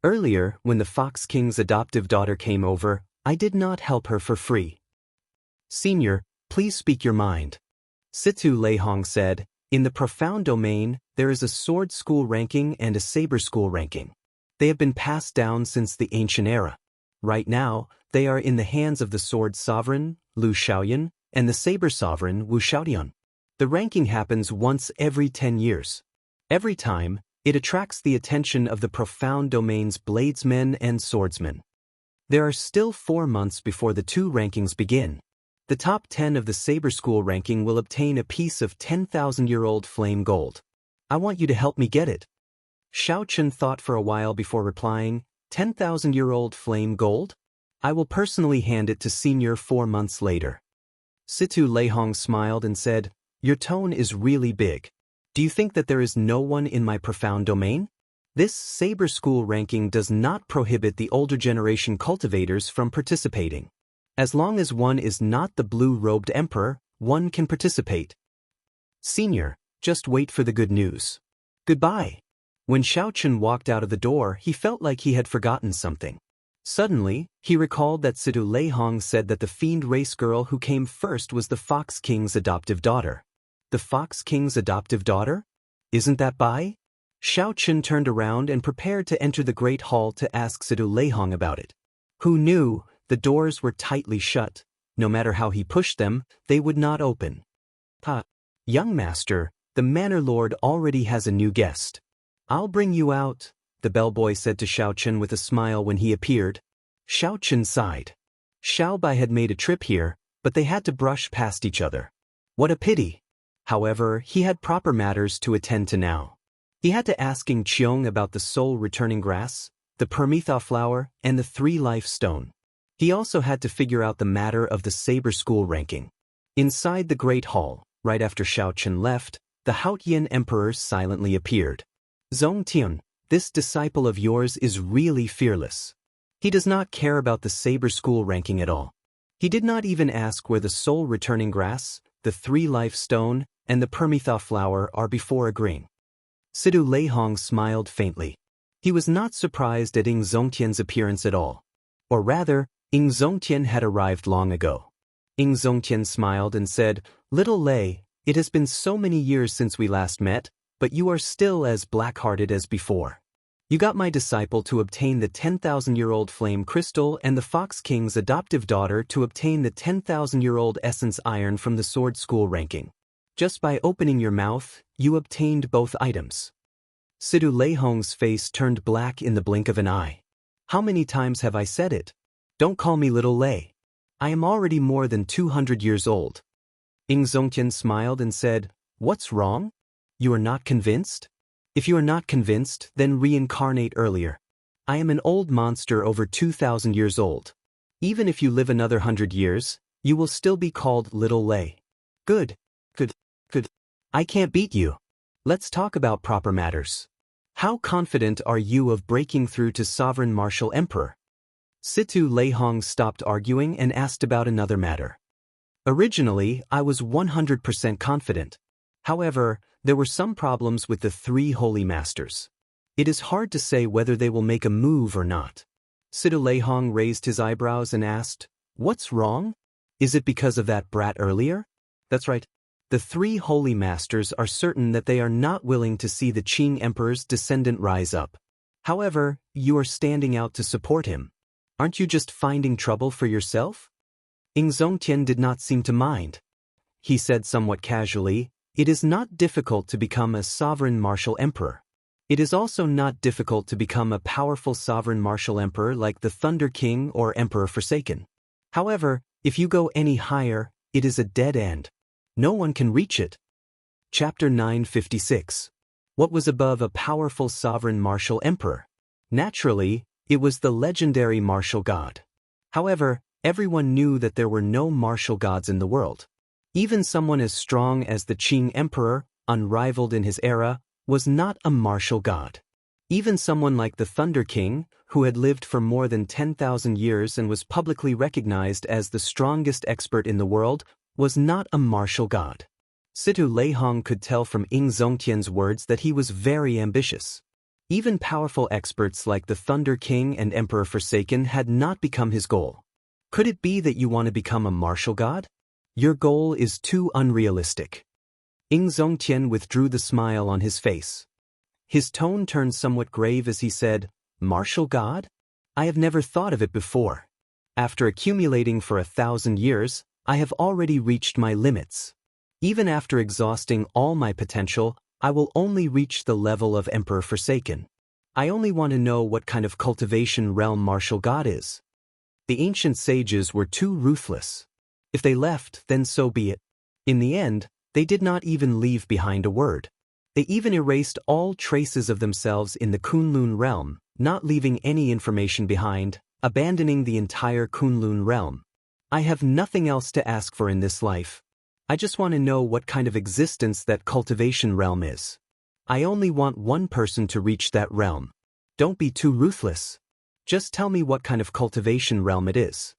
Earlier, when the Fox King's adoptive daughter came over, I did not help her for free." "Senior, please speak your mind." Situ Leihong said, "In the profound domain, there is a sword school ranking and a saber school ranking. They have been passed down since the ancient era. Right now, they are in the hands of the sword sovereign, Lu Xiaoyan, and the saber sovereign, Wu Xiaodian. The ranking happens once every 10 years. Every time, it attracts the attention of the profound domain's bladesmen and swordsmen. There are still 4 months before the 2 rankings begin. The top 10 of the saber school ranking will obtain a piece of 10,000-year-old flame gold. I want you to help me get it." Xiaochen thought for a while before replying, 10,000-year-old flame gold? I will personally hand it to senior 4 months later." Situ Leihong smiled and said, "Your tone is really big. Do you think that there is no one in my profound domain? This saber school ranking does not prohibit the older generation cultivators from participating. As long as one is not the blue-robed emperor, one can participate. Senior, just wait for the good news. Goodbye." When Xiaochen walked out of the door, he felt like he had forgotten something. Suddenly, he recalled that Situ Leihong said that the fiend race girl who came first was the Fox King's adoptive daughter. The Fox King's adoptive daughter? Isn't that Bai? Xiaochen turned around and prepared to enter the great hall to ask Situ Leihong about it. Who knew? The doors were tightly shut. No matter how he pushed them, they would not open. Young master, the manor lord already has a new guest. I'll bring you out, the bellboy said to Xiaochen with a smile when he appeared. Xiaochen sighed. Xiaobai had made a trip here, but they had to brush past each other. What a pity. However, he had proper matters to attend to now. He had to ask Ying Qiong about the soul-returning grass, the Permitha flower, and the 3 life stone. He also had to figure out the matter of the saber school ranking. Inside the great hall, right after Xiaochen left, the Haotian emperor silently appeared. Zongtian, this disciple of yours is really fearless. He does not care about the saber school ranking at all. He did not even ask where the soul-returning grass, the 3 life stone, and the Permitha flower are before agreeing. Situ Leihong smiled faintly. He was not surprised at Ying Zongtian's appearance at all. Or rather, Ying Zongtian had arrived long ago. Ying Zongtian smiled and said, "Little Lei, it has been so many years since we last met, but you are still as black-hearted as before. You got my disciple to obtain the 10,000-year-old flame crystal and the Fox King's adoptive daughter to obtain the 10,000-year-old essence iron from the sword school ranking. Just by opening your mouth, you obtained both items." Situ Leihong's face turned black in the blink of an eye. "How many times have I said it? Don't call me Little Lei. I am already more than 200 years old." Ying Zongtian smiled and said, "What's wrong? You are not convinced? If you are not convinced, then reincarnate earlier. I am an old monster over 2,000 years old. Even if you live another 100 years, you will still be called Little Lei. Good. I can't beat you. Let's talk about proper matters. How confident are you of breaking through to Sovereign Martial Emperor?" Situ Leihong stopped arguing and asked about another matter. "Originally, I was 100% confident. However, there were some problems with the 3 holy masters. It is hard to say whether they will make a move or not." Situ Leihong raised his eyebrows and asked, What's wrong? Is it because of that brat earlier? That's right. The three holy masters are certain that they are not willing to see the Qing emperor's descendant rise up. However, you are standing out to support him. Aren't you just finding trouble for yourself? Zongtian did not seem to mind. He said somewhat casually, "It is not difficult to become a sovereign martial emperor. It is also not difficult to become a powerful sovereign martial emperor like the Thunder King or Emperor Forsaken. However, if you go any higher, it is a dead end. No one can reach it." Chapter 956. What was above a powerful sovereign martial emperor? Naturally, it was the legendary martial god. However, everyone knew that there were no martial gods in the world. Even someone as strong as the Qing emperor, unrivaled in his era, was not a martial god. Even someone like the Thunder King, who had lived for more than 10,000 years and was publicly recognized as the strongest expert in the world, was not a martial god. Situ Leihong could tell from Zongtian's words that he was very ambitious. Even powerful experts like the Thunder King and Emperor Forsaken had not become his goal. Could it be that you want to become a martial god? Your goal is too unrealistic. Zongtian withdrew the smile on his face. His tone turned somewhat grave as he said, "Martial god? I have never thought of it before. After accumulating for 1,000 years, I have already reached my limits. Even after exhausting all my potential, I will only reach the level of Emperor Forsaken. I only want to know what kind of cultivation realm martial god is." The ancient sages were too ruthless. If they left, then so be it. In the end, they did not even leave behind a word. They even erased all traces of themselves in the Kunlun realm, not leaving any information behind, abandoning the entire Kunlun realm. I have nothing else to ask for in this life. I just want to know what kind of existence that cultivation realm is. I only want one person to reach that realm. Don't be too ruthless. Just tell me what kind of cultivation realm it is.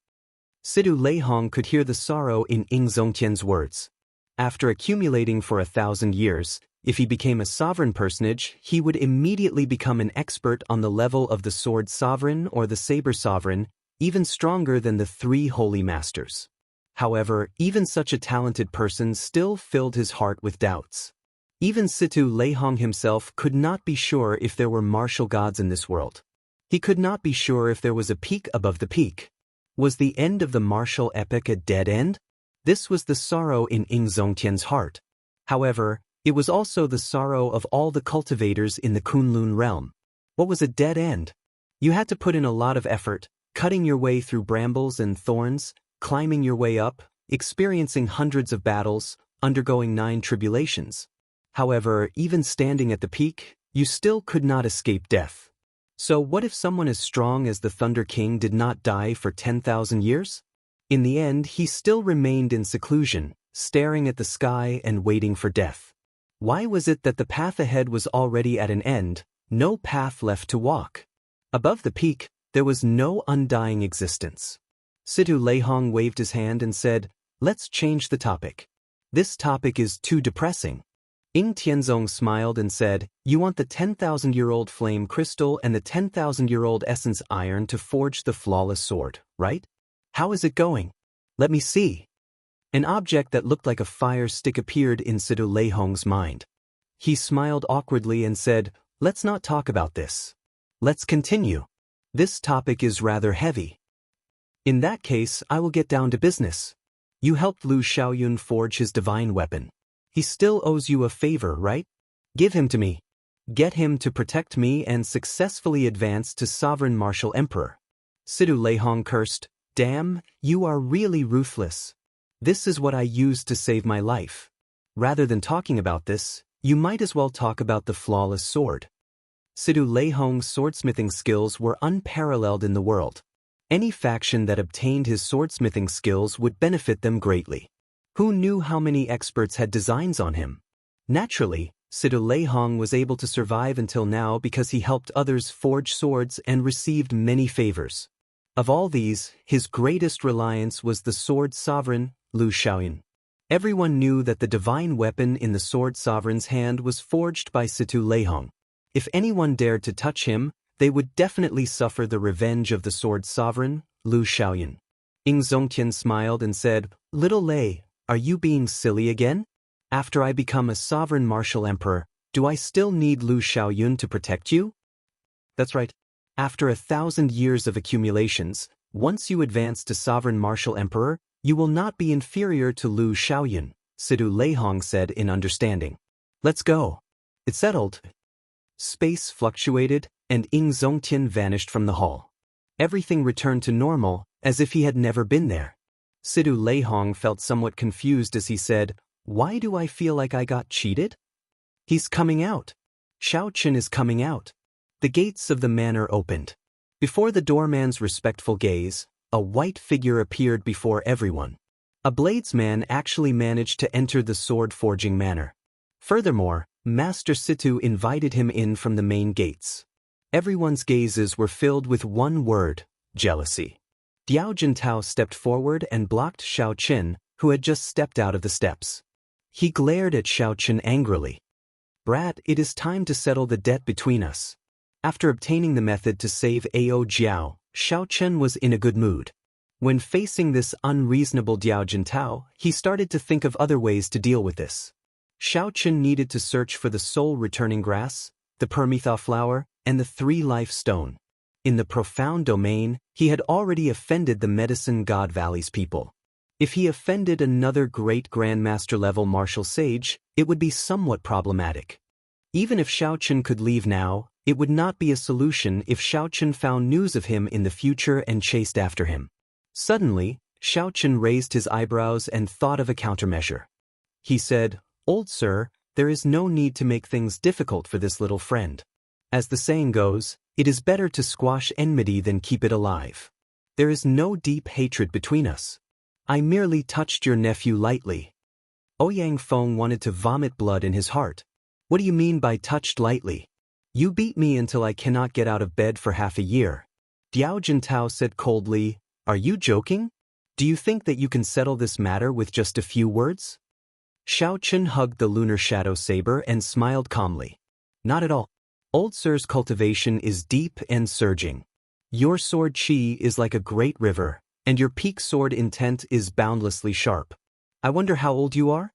Situ Leihong could hear the sorrow in Zongtian's words. After accumulating for 1,000 years, if he became a sovereign personage, he would immediately become an expert on the level of the sword sovereign or the saber sovereign, even stronger than the three holy masters. However, even such a talented person still filled his heart with doubts. Even Situ Leihong himself could not be sure if there were martial gods in this world. He could not be sure if there was a peak above the peak. Was the end of the martial epic a dead end? This was the sorrow in Zongtian's heart. However, it was also the sorrow of all the cultivators in the Kunlun realm. What was a dead end? You had to put in a lot of effort, cutting your way through brambles and thorns, climbing your way up, experiencing hundreds of battles, undergoing 9 tribulations. However, even standing at the peak, you still could not escape death. So what if someone as strong as the Thunder King did not die for 10,000 years? In the end, he still remained in seclusion, staring at the sky and waiting for death. Why was it that the path ahead was already at an end, no path left to walk? Above the peak, there was no undying existence. Situ Leihong waved his hand and said, "Let's change the topic. This topic is too depressing." Tianzong smiled and said, "You want the 10,000-year-old flame crystal and the 10,000-year-old essence iron to forge the flawless sword, right? How is it going? Let me see." An object that looked like a fire stick appeared in Situ Leihong's mind. He smiled awkwardly and said, "Let's not talk about this. Let's continue. This topic is rather heavy. In that case, I will get down to business. You helped Lu Xiaoyun forge his divine weapon. He still owes you a favor, right? Give him to me. Get him to protect me and successfully advance to sovereign martial emperor." Situ Leihong cursed, "Damn, you are really ruthless. This is what I used to save my life. Rather than talking about this, you might as well talk about the flawless sword." Situ Leihong's swordsmithing skills were unparalleled in the world. Any faction that obtained his swordsmithing skills would benefit them greatly. Who knew how many experts had designs on him? Naturally, Situ Leihong was able to survive until now because he helped others forge swords and received many favors. Of all these, his greatest reliance was the sword sovereign, Lu Xiaoyun. Everyone knew that the divine weapon in the sword sovereign's hand was forged by Situ Leihong. If anyone dared to touch him, they would definitely suffer the revenge of the sword sovereign, Lu Xiaoyun. Xianxia smiled and said, Little Lei, are you being silly again? After I become a sovereign martial emperor, do I still need Lu Xiaoyun to protect you? That's right. After 1,000 years of accumulations, once you advance to sovereign martial emperor, you will not be inferior to Lu Xiaoyun, Sidu Leihong said in understanding. Let's go. It's settled. Space fluctuated, and Xianxia vanished from the hall. Everything returned to normal, as if he had never been there. Sidu Leihong felt somewhat confused as he said, Why do I feel like I got cheated? He's coming out. Xiaoqin is coming out. The gates of the manor opened. Before the doorman's respectful gaze, a white figure appeared before everyone. A bladesman actually managed to enter the sword-forging manor. Furthermore, Master Situ invited him in from the main gates. Everyone's gazes were filled with one word, jealousy. Diao Jintao stepped forward and blocked Xiaoqin, who had just stepped out of the steps. He glared at Xiaoqin angrily. Brat, it is time to settle the debt between us. After obtaining the method to save Ao Jiao, Xiaoqin was in a good mood. When facing this unreasonable Diao Jintao, he started to think of other ways to deal with this. Xiaoqin needed to search for the soul-returning grass, the Permetha flower, and the three-life stone. In the profound domain, he had already offended the Medicine God Valley's people. If he offended another great Grandmaster-level martial sage, it would be somewhat problematic. Even if Xiaoqin could leave now, it would not be a solution if Xiaoqin found news of him in the future and chased after him. Suddenly, Xiaoqin raised his eyebrows and thought of a countermeasure. He said, Old sir, there is no need to make things difficult for this little friend. As the saying goes, it is better to squash enmity than keep it alive. There is no deep hatred between us. I merely touched your nephew lightly. Ouyang Feng wanted to vomit blood in his heart. What do you mean by touched lightly? You beat me until I cannot get out of bed for half a year. Diao Jintao said coldly, Are you joking? Do you think that you can settle this matter with just a few words? Xiaoqin hugged the lunar shadow saber and smiled calmly. Not at all. Old sir's cultivation is deep and surging. Your sword chi is like a great river, and your peak sword intent is boundlessly sharp. I wonder how old you are?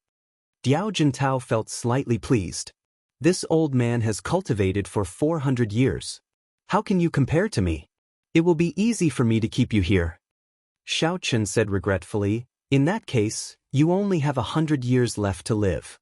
Diao Jintao felt slightly pleased. This old man has cultivated for 400 years. How can you compare to me? It will be easy for me to keep you here. Xiaoqin said regretfully, In that case, you only have 100 years left to live.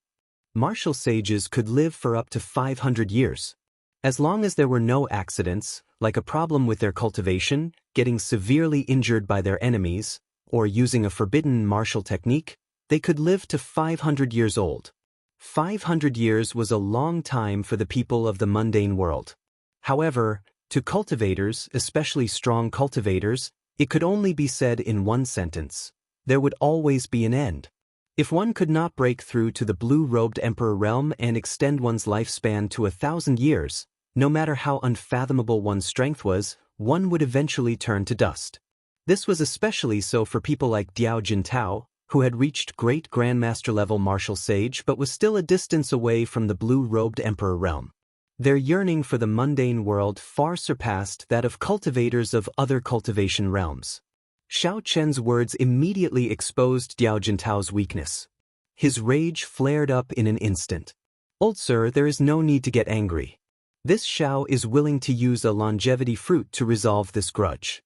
Martial sages could live for up to 500 years. As long as there were no accidents, like a problem with their cultivation, getting severely injured by their enemies, or using a forbidden martial technique, they could live to 500 years old. 500 years was a long time for the people of the mundane world. However, to cultivators, especially strong cultivators, it could only be said in one sentence. There would always be an end. If one could not break through to the blue-robed emperor realm and extend one's lifespan to 1,000 years, no matter how unfathomable one's strength was, one would eventually turn to dust. This was especially so for people like Diao Jintao, who had reached great Grandmaster-level martial sage but was still a distance away from the blue-robed emperor realm. Their yearning for the mundane world far surpassed that of cultivators of other cultivation realms. Xiaoqian's words immediately exposed Diao Jintao's weakness. His rage flared up in an instant. Old sir, there is no need to get angry. This Xiao is willing to use a longevity fruit to resolve this grudge.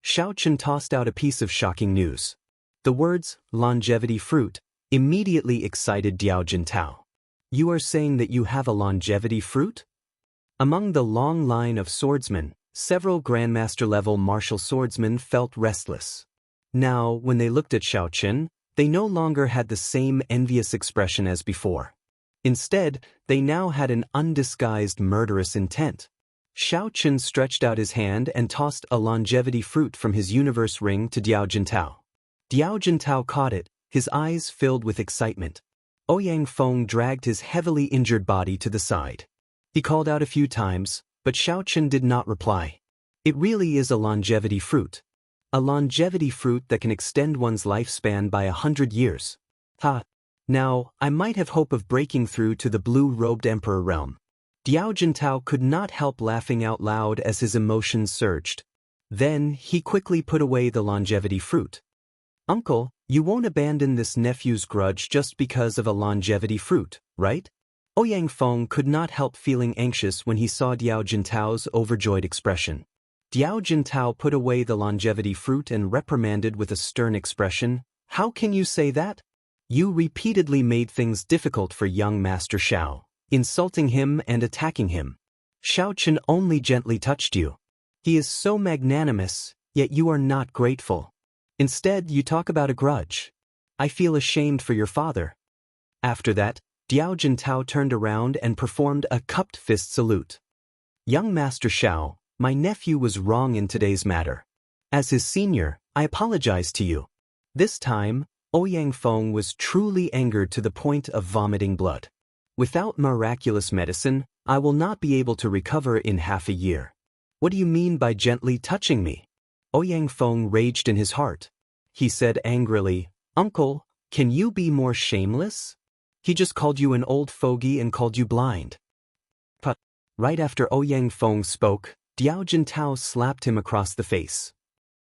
Xiaoqian tossed out a piece of shocking news. The words, longevity fruit, immediately excited Diao Jintao. You are saying that you have a longevity fruit? Among the long line of swordsmen, several Grandmaster-level martial swordsmen felt restless. Now, when they looked at Xiaoqin, they no longer had the same envious expression as before. Instead, they now had an undisguised murderous intent. Xiaoqin stretched out his hand and tossed a longevity fruit from his universe ring to Diao Jintao. Diao Jintao caught it, his eyes filled with excitement. Ouyang Feng dragged his heavily injured body to the side. He called out a few times, but Xiaoqin did not reply. It really is a longevity fruit. A longevity fruit that can extend one's lifespan by 100 years. Ha! Now, I might have hope of breaking through to the blue-robed emperor realm. Diao Jintao could not help laughing out loud as his emotions surged. Then, he quickly put away the longevity fruit. Uncle, you won't abandon this nephew's grudge just because of a longevity fruit, right? Ouyang Feng could not help feeling anxious when he saw Diao Jintao's overjoyed expression. Diao Jintao put away the longevity fruit and reprimanded with a stern expression, "How can you say that? You repeatedly made things difficult for young Master Xiao, insulting him and attacking him. Xiaoqin only gently touched you. He is so magnanimous, yet you are not grateful. Instead, you talk about a grudge. I feel ashamed for your father." After that, Diao Jintao turned around and performed a cupped fist salute. "Young Master Xiao, my nephew was wrong in today's matter. As his senior, I apologize to you." This time, Ouyang Feng was truly angered to the point of vomiting blood. "Without miraculous medicine, I will not be able to recover in half a year. What do you mean by gently touching me?" Ouyang Feng raged in his heart. He said angrily, "Uncle, can you be more shameless? He just called you an old fogey and called you blind." But right after Ouyang Feng spoke, Diao Jintao slapped him across the face.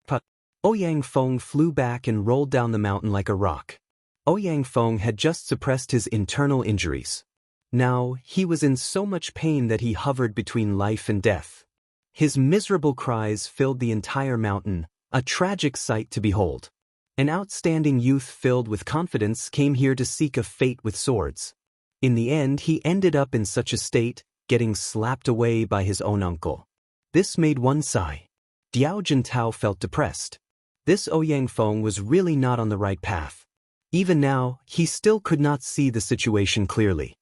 But Ouyang Feng flew back and rolled down the mountain like a rock. Ouyang Feng had just suppressed his internal injuries. Now, he was in so much pain that he hovered between life and death. His miserable cries filled the entire mountain, a tragic sight to behold. An outstanding youth filled with confidence came here to seek a fate with swords. In the end, he ended up in such a state, getting slapped away by his own uncle. This made one sigh. Diao Jintao felt depressed. This Ouyang Feng was really not on the right path. Even now, he still could not see the situation clearly.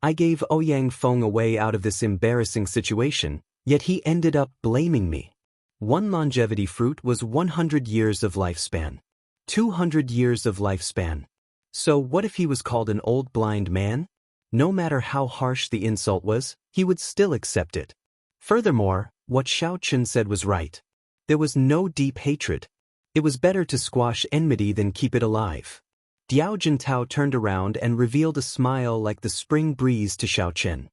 I gave Ouyang Feng a way out of this embarrassing situation, yet he ended up blaming me. One longevity fruit was 100 years of lifespan. 200 years of lifespan. So what if he was called an old blind man? No matter how harsh the insult was, he would still accept it. Furthermore, what Xiaoqin said was right. There was no deep hatred. It was better to squash enmity than keep it alive. Diao Jintao turned around and revealed a smile like the spring breeze to Xiaoqin.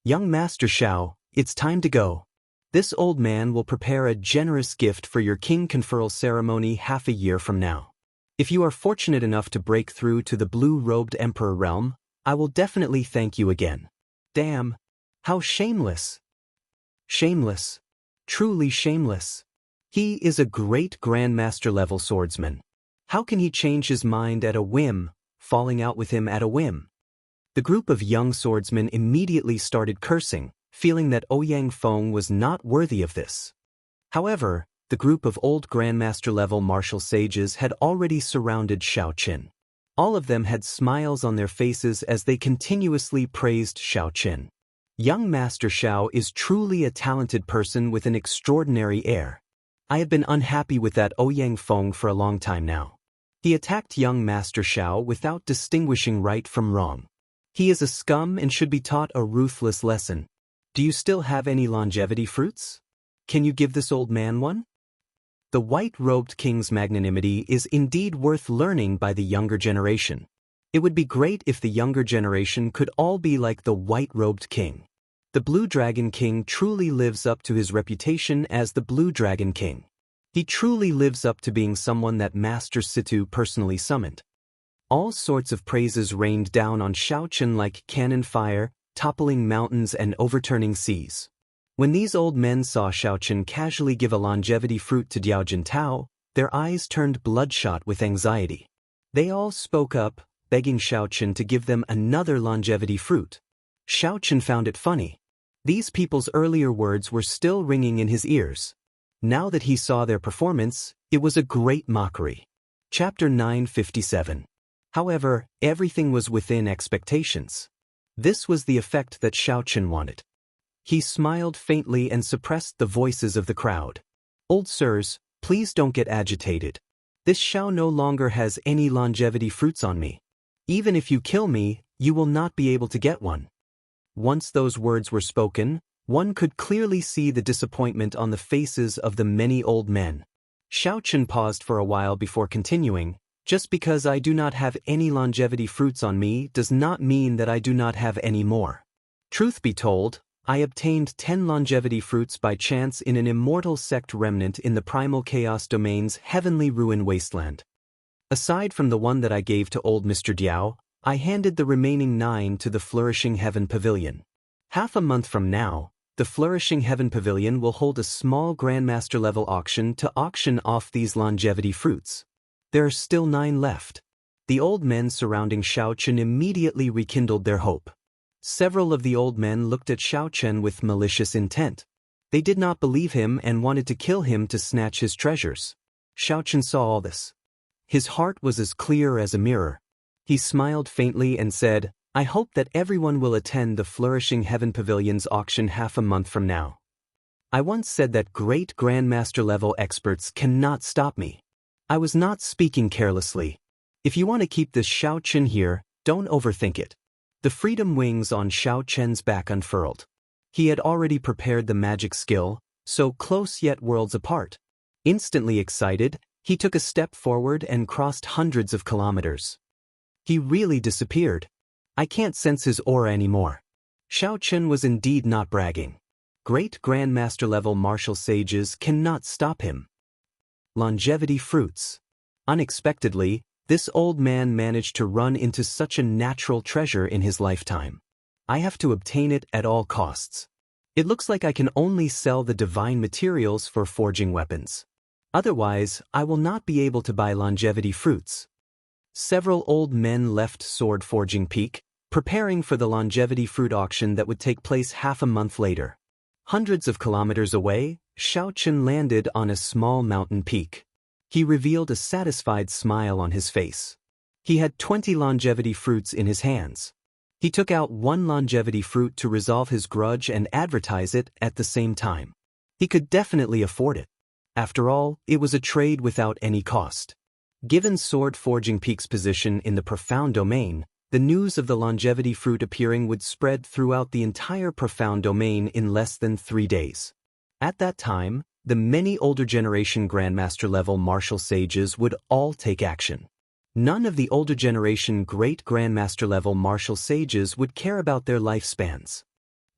"Young Master Xiao, it's time to go. This old man will prepare a generous gift for your king conferral ceremony half a year from now. If you are fortunate enough to break through to the blue-robed emperor realm, I will definitely thank you again." Damn! How shameless! Shameless. Truly shameless. He is a great grandmaster-level swordsman. How can he change his mind at a whim, falling out with him at a whim? The group of young swordsmen immediately started cursing, feeling that Ouyang Feng was not worthy of this. However, the group of old grandmaster-level martial sages had already surrounded Xiaoqin. All of them had smiles on their faces as they continuously praised Xiaoqin. Young Master Xiao is truly a talented person with an extraordinary air. I have been unhappy with that Ouyang Feng for a long time now. He attacked young Master Xiao without distinguishing right from wrong. He is a scum and should be taught a ruthless lesson. Do you still have any longevity fruits? Can you give this old man one? The white-robed king's magnanimity is indeed worth learning by the younger generation. It would be great if the younger generation could all be like the white-robed king. The Blue Dragon King truly lives up to his reputation as the Blue Dragon King. He truly lives up to being someone that Master Situ personally summoned. All sorts of praises rained down on Xiaoqin like cannon fire, toppling mountains and overturning seas. When these old men saw Xiaoqin casually give a longevity fruit to Diao Jintao, their eyes turned bloodshot with anxiety. They all spoke up, begging Xiaoqin to give them another longevity fruit. Xiaoqin found it funny. These people's earlier words were still ringing in his ears. Now that he saw their performance, it was a great mockery. Chapter 957. However, everything was within expectations. This was the effect that Xiaoqin wanted. He smiled faintly and suppressed the voices of the crowd. "Old sirs, please don't get agitated. This Xiao no longer has any longevity fruits on me. Even if you kill me, you will not be able to get one." Once those words were spoken, one could clearly see the disappointment on the faces of the many old men. Xiaoqin paused for a while before continuing, "Just because I do not have any longevity fruits on me does not mean that I do not have any more. Truth be told, I obtained 10 longevity fruits by chance in an immortal sect remnant in the primal chaos domain's heavenly ruin wasteland. Aside from the one that I gave to old Mr. Diao, I handed the remaining 9 to the Flourishing Heaven Pavilion. Half a month from now, the Flourishing Heaven Pavilion will hold a small Grandmaster-level auction to auction off these longevity fruits. There are still 9 left. The old men surrounding Xiao Chen immediately rekindled their hope. Several of the old men looked at Xiao Chen with malicious intent. They did not believe him and wanted to kill him to snatch his treasures. Xiao Chen saw all this. His heart was as clear as a mirror. He smiled faintly and said, "I hope that everyone will attend the Flourishing Heaven Pavilion's auction half a month from now. I once said that great Grandmaster-level experts cannot stop me. I was not speaking carelessly. If you want to keep this Xiao Chen here, don't overthink it." The freedom wings on Xiao Chen's back unfurled. He had already prepared the magic skill, so close yet worlds apart. Instantly excited, he took a step forward and crossed hundreds of kilometers. He really disappeared. I can't sense his aura anymore. Xiao Chen was indeed not bragging. Great Grandmaster-level martial sages cannot stop him. Longevity fruits. Unexpectedly, this old man managed to run into such a natural treasure in his lifetime. I have to obtain it at all costs. It looks like I can only sell the divine materials for forging weapons. Otherwise, I will not be able to buy longevity fruits. Several old men left Sword Forging Peak, preparing for the longevity fruit auction that would take place half a month later. Hundreds of kilometers away, Xiao Chen landed on a small mountain peak. He revealed a satisfied smile on his face. He had 20 longevity fruits in his hands. He took out 1 longevity fruit to resolve his grudge and advertise it at the same time. He could definitely afford it. After all, it was a trade without any cost. Given Sword Forging Peak's position in the profound domain, the news of the longevity fruit appearing would spread throughout the entire profound domain in less than 3 days. At that time, the many older generation Grandmaster-level martial sages would all take action. None of the older generation great Grandmaster-level martial sages would care about their lifespans.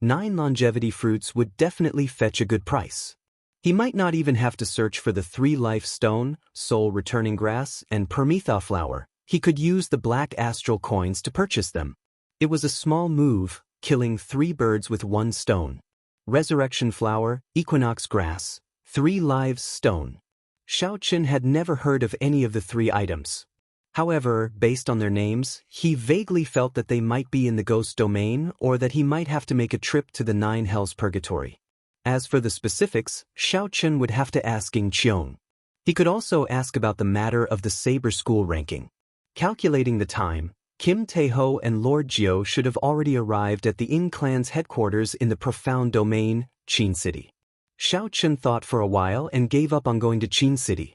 9 longevity fruits would definitely fetch a good price. He might not even have to search for the 3 life stone, soul returning grass, and Permetha flower. He could use the black astral coins to purchase them. It was a small move, killing 3 birds with 1 stone. Resurrection flower, equinox grass, 3 lives stone. Xiao Chen had never heard of any of the 3 items. However, based on their names, he vaguely felt that they might be in the ghost domain or that he might have to make a trip to the 9 hells purgatory. As for the specifics, Xiao Chen would have to ask Ying Qiong. He could also ask about the matter of the Saber School ranking. Calculating the time, Kim Taeho and Lord Jiao should have already arrived at the Yin clan's headquarters in the profound domain, Qin City. Xiao Chen thought for a while and gave up on going to Qin City.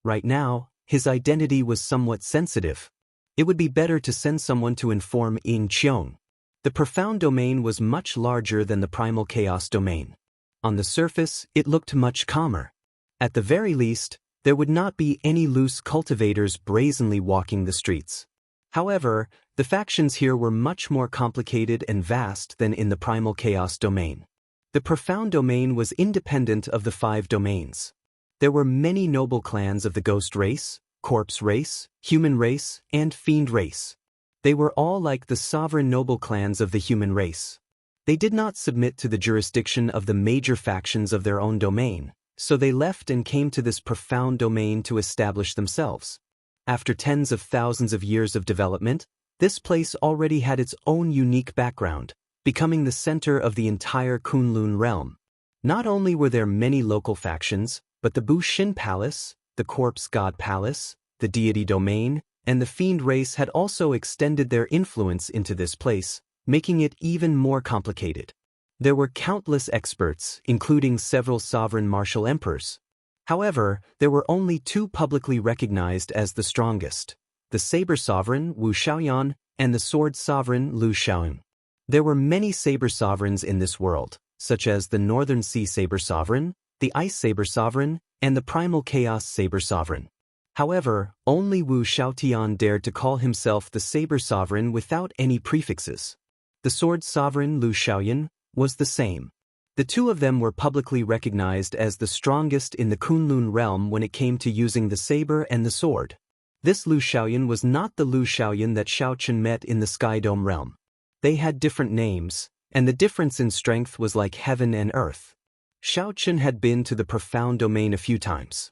Right now, his identity was somewhat sensitive. It would be better to send someone to inform Ying Qiong. The profound domain was much larger than the primal chaos domain. On the surface, it looked much calmer. At the very least, there would not be any loose cultivators brazenly walking the streets. However, the factions here were much more complicated and vast than in the primal chaos domain. The profound domain was independent of the 5 domains. There were many noble clans of the ghost race, corpse race, human race, and fiend race. They were all like the sovereign noble clans of the human race. They did not submit to the jurisdiction of the major factions of their own domain, so they left and came to this profound domain to establish themselves. After tens of thousands of years of development, this place already had its own unique background, becoming the center of the entire Kunlun realm. Not only were there many local factions, but the Bu Xin Palace, the Corpse God Palace, the Deity Domain, and the Fiend Race had also extended their influence into this place, making it even more complicated. There were countless experts, including several sovereign martial emperors. However, there were only 2 publicly recognized as the strongest: the Saber Sovereign Wu Xiaoyan and the Sword Sovereign Lu Xiaoyun. There were many Saber Sovereigns in this world, such as the Northern Sea Saber Sovereign, the Ice Saber Sovereign, and the Primal Chaos Saber Sovereign. However, only Wu Xiaotian dared to call himself the Saber Sovereign without any prefixes. The Sword Sovereign Lu Xiaoyan was the same. The two of them were publicly recognized as the strongest in the Kunlun realm when it came to using the saber and the sword. This Lu Xiaoyan was not the Lu Xiaoyan that Xiao Chen met in the Sky Dome realm. They had different names, and the difference in strength was like heaven and earth. Xiao Chen had been to the profound domain a few times.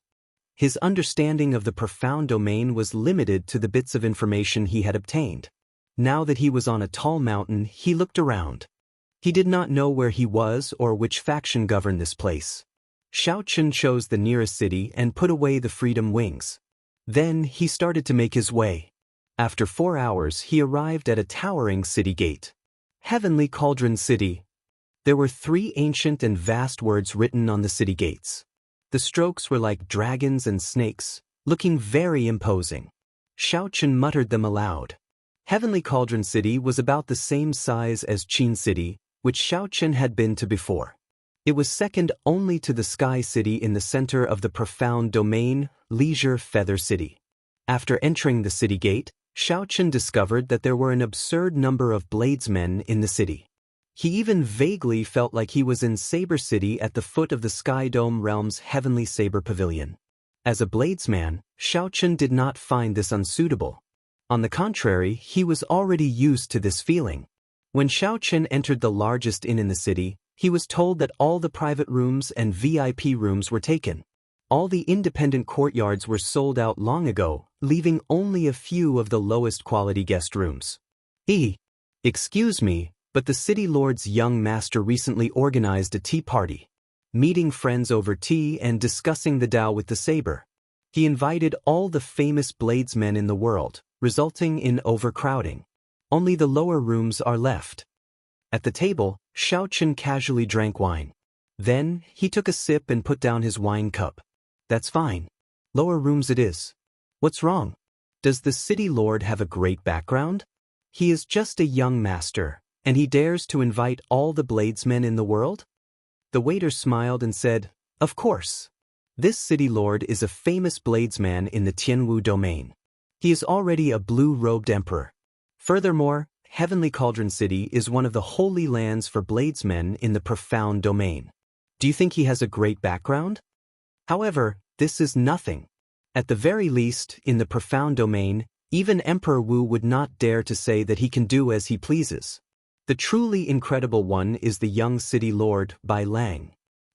His understanding of the profound domain was limited to the bits of information he had obtained. Now that he was on a tall mountain, he looked around. He did not know where he was or which faction governed this place. Xiao Chen chose the nearest city and put away the Freedom Wings. Then he started to make his way. After 4 hours, he arrived at a towering city gate. Heavenly Cauldron City. There were 3 ancient and vast words written on the city gates. The strokes were like dragons and snakes, looking very imposing. Xiao Chen muttered them aloud. Heavenly Cauldron City was about the same size as Qin City, which Xiao Chen had been to before. It was second only to the Sky City in the center of the profound domain, Leisure Feather City. After entering the city gate, Xiao Chen discovered that there were an absurd number of bladesmen in the city. He even vaguely felt like he was in Saber City at the foot of the Sky Dome realm's Heavenly Saber Pavilion. As a bladesman, Xiao Chen did not find this unsuitable. On the contrary, he was already used to this feeling. When Xiao Chen entered the largest inn in the city, he was told that all the private rooms and VIP rooms were taken. All the independent courtyards were sold out long ago, leaving only a few of the lowest quality guest rooms. Excuse me, but the city lord's young master recently organized a tea party. Meeting friends over tea and discussing the Tao with the saber. He invited all the famous bladesmen in the world, resulting in overcrowding. Only the lower rooms are left. At the table, Xiao Chen casually drank wine. Then, he took a sip and put down his wine cup. That's fine. Lower rooms it is. What's wrong? Does the city lord have a great background? He is just a young master, and he dares to invite all the bladesmen in the world? The waiter smiled and said, Of course. This city lord is a famous bladesman in the Tianwu domain. He is already a blue-robed emperor. Furthermore, Heavenly Cauldron City is one of the holy lands for bladesmen in the profound domain. Do you think he has a great background? However, this is nothing. At the very least, in the profound domain, even Emperor Wu would not dare to say that he can do as he pleases. The truly incredible one is the young city lord, Bai Lang.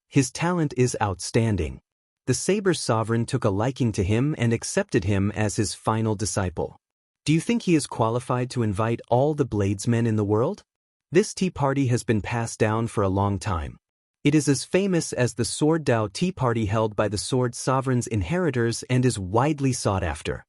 His talent is outstanding. The Saber Sovereign took a liking to him and accepted him as his final disciple. Do you think he is qualified to invite all the bladesmen in the world? This tea party has been passed down for a long time. It is as famous as the Sword Dao tea party held by the Sword Sovereign's inheritors and is widely sought after.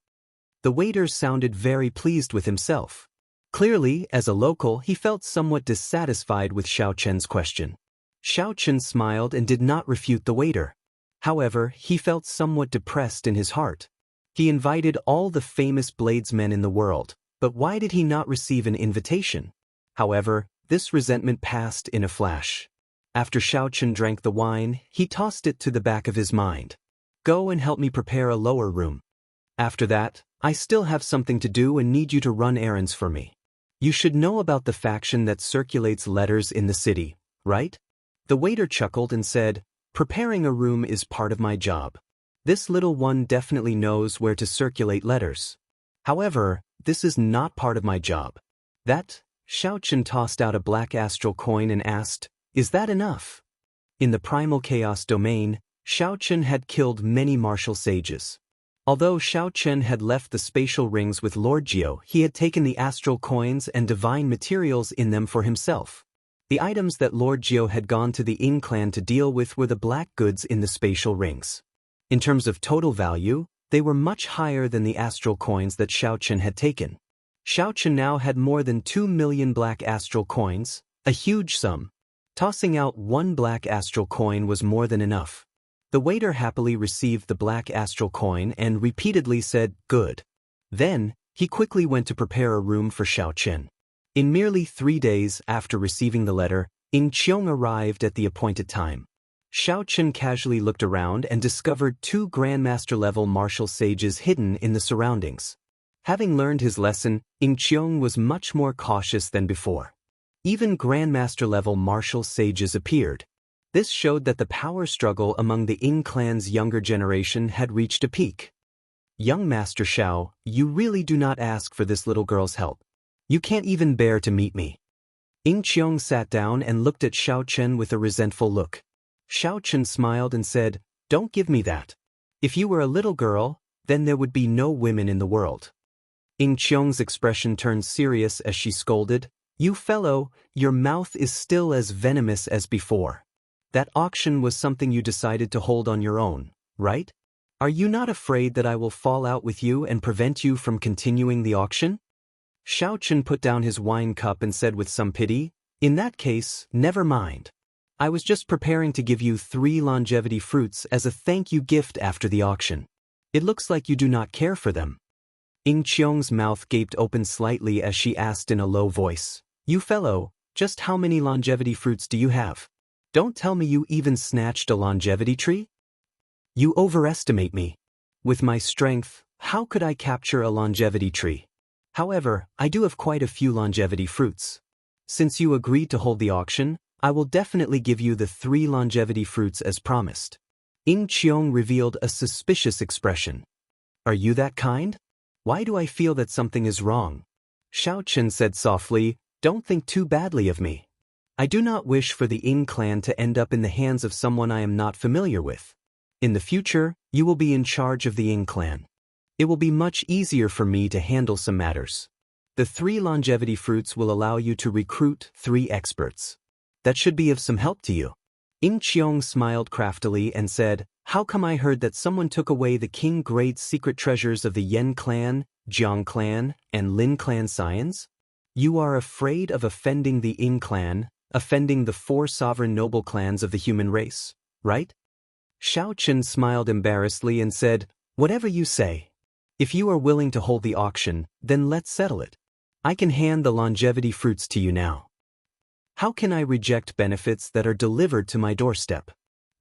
The waiter sounded very pleased with himself. Clearly, as a local, he felt somewhat dissatisfied with Xiao Chen's question. Xiao Chen smiled and did not refute the waiter. However, he felt somewhat depressed in his heart. He invited all the famous bladesmen in the world, but why did he not receive an invitation? However, this resentment passed in a flash. After Xiao Chen drank the wine, he tossed it to the back of his mind. Go and help me prepare a lower room. After that, I still have something to do and need you to run errands for me. You should know about the faction that circulates letters in the city, right? The waiter chuckled and said, Preparing a room is part of my job. This little one definitely knows where to circulate letters. However, this is not part of my job. That? Xiao Chen tossed out a black astral coin and asked, Is that enough? In the primal chaos domain, Xiao Chen had killed many martial sages. Although Xiao Chen had left the spatial rings with Lord Jiao, he had taken the astral coins and divine materials in them for himself. The items that Lord Jiao had gone to the Yin clan to deal with were the black goods in the spatial rings. In terms of total value, they were much higher than the astral coins that Xiao Chen had taken. Xiao Chen now had more than 2 million black astral coins, a huge sum. Tossing out 1 black astral coin was more than enough. The waiter happily received the black astral coin and repeatedly said, Good. Then, he quickly went to prepare a room for Xiao Chen. In merely 3 days after receiving the letter, Yin Qiong arrived at the appointed time. Xiao Chen casually looked around and discovered 2 Grandmaster-level martial sages hidden in the surroundings. Having learned his lesson, Yin Qiong was much more cautious than before. Even Grandmaster-level martial sages appeared. This showed that the power struggle among the Ying clan's younger generation had reached a peak. Young Master Xiao, you really do not ask for this little girl's help. You can't even bear to meet me. Ying Qiong sat down and looked at Xiao Chen with a resentful look. Xiao Chen smiled and said, "Don't give me that. If you were a little girl, then there would be no women in the world." Ying Qiong's expression turned serious as she scolded, "You fellow, your mouth is still as venomous as before. That auction was something you decided to hold on your own, right? Are you not afraid that I will fall out with you and prevent you from continuing the auction?" Xiao Chen put down his wine cup and said with some pity, "In that case, never mind. I was just preparing to give you 3 longevity fruits as a thank you gift after the auction. It looks like you do not care for them." Ying Qiong's mouth gaped open slightly as she asked in a low voice, "You fellow, just how many longevity fruits do you have? Don't tell me you even snatched a longevity tree? You overestimate me. With my strength, how could I capture a longevity tree? However, I do have quite a few longevity fruits. Since you agreed to hold the auction, I will definitely give you the 3 longevity fruits as promised." Ying Qiong revealed a suspicious expression. "Are you that kind? Why do I feel that something is wrong?" Xiao Chen said softly, "Don't think too badly of me. I do not wish for the Ying clan to end up in the hands of someone I am not familiar with. In the future, you will be in charge of the Ying clan. It will be much easier for me to handle some matters. The 3 longevity fruits will allow you to recruit 3 experts. That should be of some help to you." Ying Qiong smiled craftily and said, "How come I heard that someone took away the king-grade secret treasures of the Yan clan, Jiang clan, and Lin clan scions? You are afraid of offending the Ying clan, offending the 4 sovereign noble clans of the human race, right?" Xiao Chen smiled embarrassedly and said, "Whatever you say. If you are willing to hold the auction, then let's settle it. I can hand the longevity fruits to you now. How can I reject benefits that are delivered to my doorstep?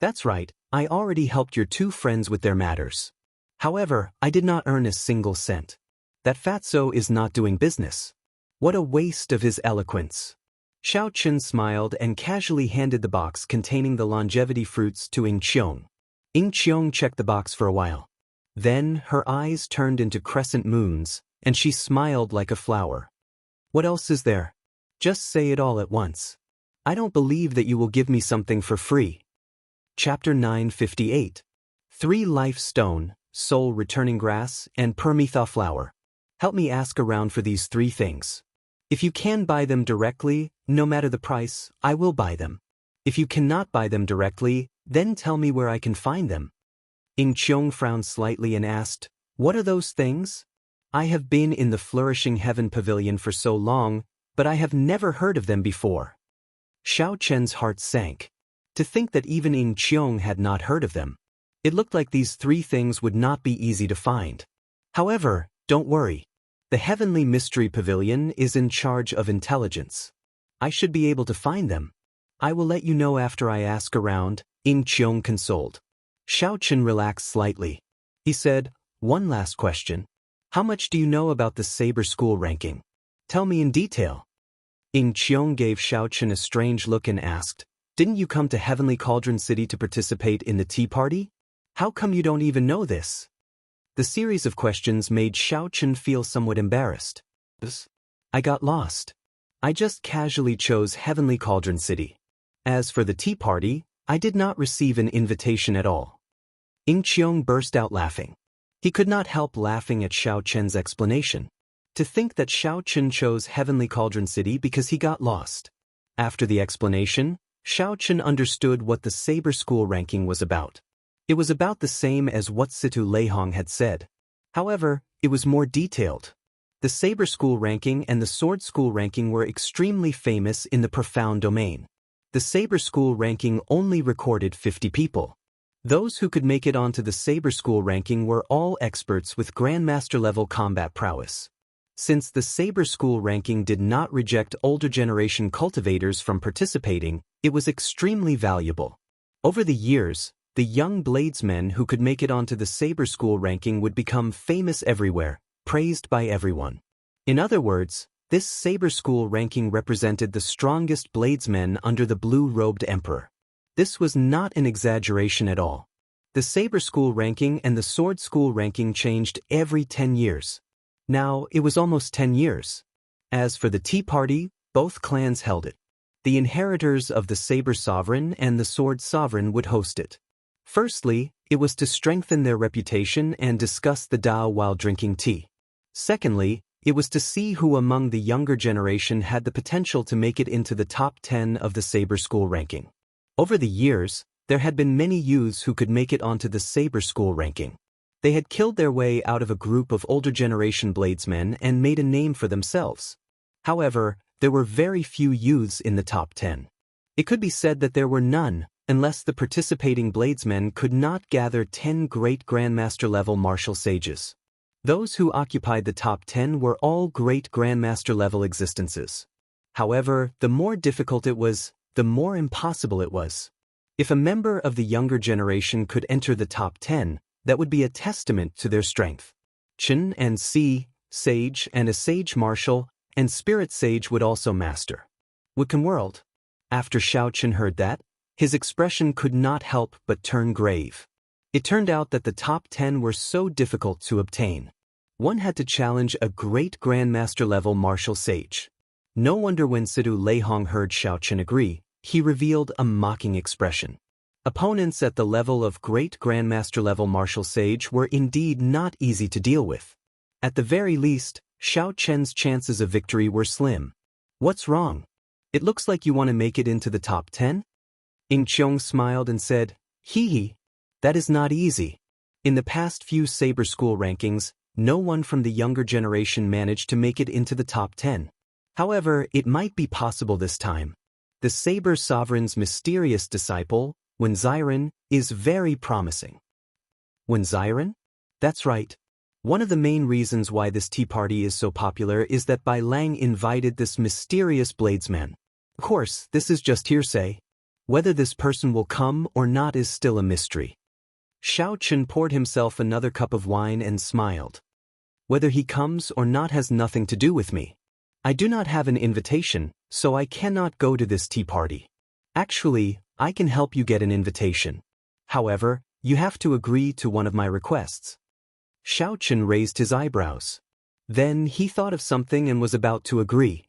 That's right, I already helped your 2 friends with their matters. However, I did not earn a single cent. That fatso is not doing business. What a waste of his eloquence." Xiao Chen smiled and casually handed the box containing the longevity fruits to Ying Qiong. Ying Qiong checked the box for a while. Then her eyes turned into crescent moons, and she smiled like a flower. "What else is there? Just say it all at once. I don't believe that you will give me something for free." Chapter 958. 3 life stone, soul returning grass, and permetha flower. Help me ask around for these 3 things. If you can buy them directly, no matter the price, I will buy them. If you cannot buy them directly, then tell me where I can find them." Ying Qiong frowned slightly and asked, "What are those things? I have been in the Flourishing Heaven Pavilion for so long, but I have never heard of them before." Xiao Chen's heart sank. To think that even Ying Qiong had not heard of them. It looked like these 3 things would not be easy to find. However, don't worry. The Heavenly Mystery Pavilion is in charge of intelligence. I should be able to find them. I will let you know after I ask around, Ying Qiong consoled. Xiao Chen relaxed slightly. He said, "One last question. How much do you know about the Saber School ranking? Tell me in detail." Ying Qiong gave Xiao Chen a strange look and asked, "Didn't you come to Heavenly Cauldron City to participate in the tea party? How come you don't even know this?" The series of questions made Xiao Chen feel somewhat embarrassed. "I got lost. I just casually chose Heavenly Cauldron City. As for the tea party, I did not receive an invitation at all." Ying Qiong burst out laughing. He could not help laughing at Xiao Chen's explanation. To think that Xiao Chen chose Heavenly Cauldron City because he got lost. After the explanation, Xiao Chen understood what the Saber School ranking was about. It was about the same as what Situ Leihong had said. However, it was more detailed. The Saber School ranking and the Sword School ranking were extremely famous in the profound domain. The Saber School ranking only recorded 50 people. Those who could make it onto the Saber School ranking were all experts with Grandmaster-level combat prowess. Since the Saber School ranking did not reject older generation cultivators from participating, it was extremely valuable. Over the years, the young bladesmen who could make it onto the Saber School ranking would become famous everywhere, praised by everyone. In other words, This saber school ranking represented the strongest bladesmen under the blue-robed emperor. This was not an exaggeration at all. The saber school ranking and the sword school ranking changed every 10 years. Now, it was almost 10 years. As for the tea party, both clans held it. The inheritors of the saber sovereign and the sword sovereign would host it. Firstly, it was to strengthen their reputation and discuss the Dao while drinking tea. Secondly, it was to see who among the younger generation had the potential to make it into the top 10 of the saber school ranking. Over the years, there had been many youths who could make it onto the saber school ranking. They had killed their way out of a group of older generation bladesmen and made a name for themselves. However, there were very few youths in the top 10. It could be said that there were none, unless the participating bladesmen could not gather 10 great grandmaster-level martial sages. Those who occupied the top 10 were all great grandmaster-level existences. However, the more difficult it was, the more impossible it was. If a member of the younger generation could enter the top 10, that would be a testament to their strength. Chen and Si, sage and a sage martial, and spirit sage would also master. Wiccan world. After Xiao Chen heard that, his expression could not help but turn grave. It turned out that the top 10 were so difficult to obtain. One had to challenge a great grandmaster-level martial sage. No wonder when Sidu Leihong heard Xiao Chen agree, he revealed a mocking expression. Opponents at the level of great grandmaster-level martial sage were indeed not easy to deal with. At the very least, Xiao Chen's chances of victory were slim. What's wrong? It looks like you want to make it into the top 10? Ying Qiong smiled and said, Hee, that is not easy. In the past few saber school rankings, no one from the younger generation managed to make it into the top 10. However, it might be possible this time. The saber sovereign's mysterious disciple, Wen Xiren, is very promising. Wen Xiren? That's right. One of the main reasons why this tea party is so popular is that Bai Lang invited this mysterious bladesman. Of course, this is just hearsay. Whether this person will come or not is still a mystery. Xiao Chen poured himself another cup of wine and smiled. Whether he comes or not has nothing to do with me. I do not have an invitation, so I cannot go to this tea party. Actually, I can help you get an invitation. However, you have to agree to one of my requests. Xiao Chen raised his eyebrows. Then he thought of something and was about to agree.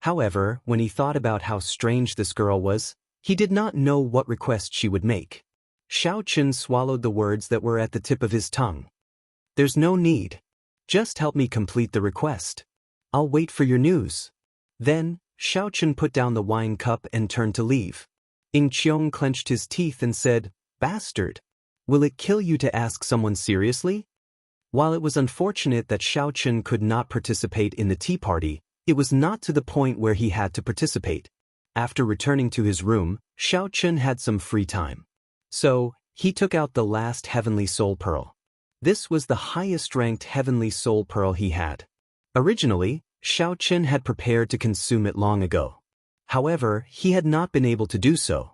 However, when he thought about how strange this girl was, he did not know what request she would make. Xiao Chen swallowed the words that were at the tip of his tongue. There's no need. Just help me complete the request. I'll wait for your news. Then, Xiao Chen put down the wine cup and turned to leave. Ying Qiong clenched his teeth and said, Bastard! Will it kill you to ask someone seriously? While it was unfortunate that Xiao Chen could not participate in the tea party, it was not to the point where he had to participate. After returning to his room, Xiao Chen had some free time. So, he took out the last heavenly soul pearl. This was the highest-ranked heavenly soul pearl he had. Originally, Xiao Chen had prepared to consume it long ago. However, he had not been able to do so.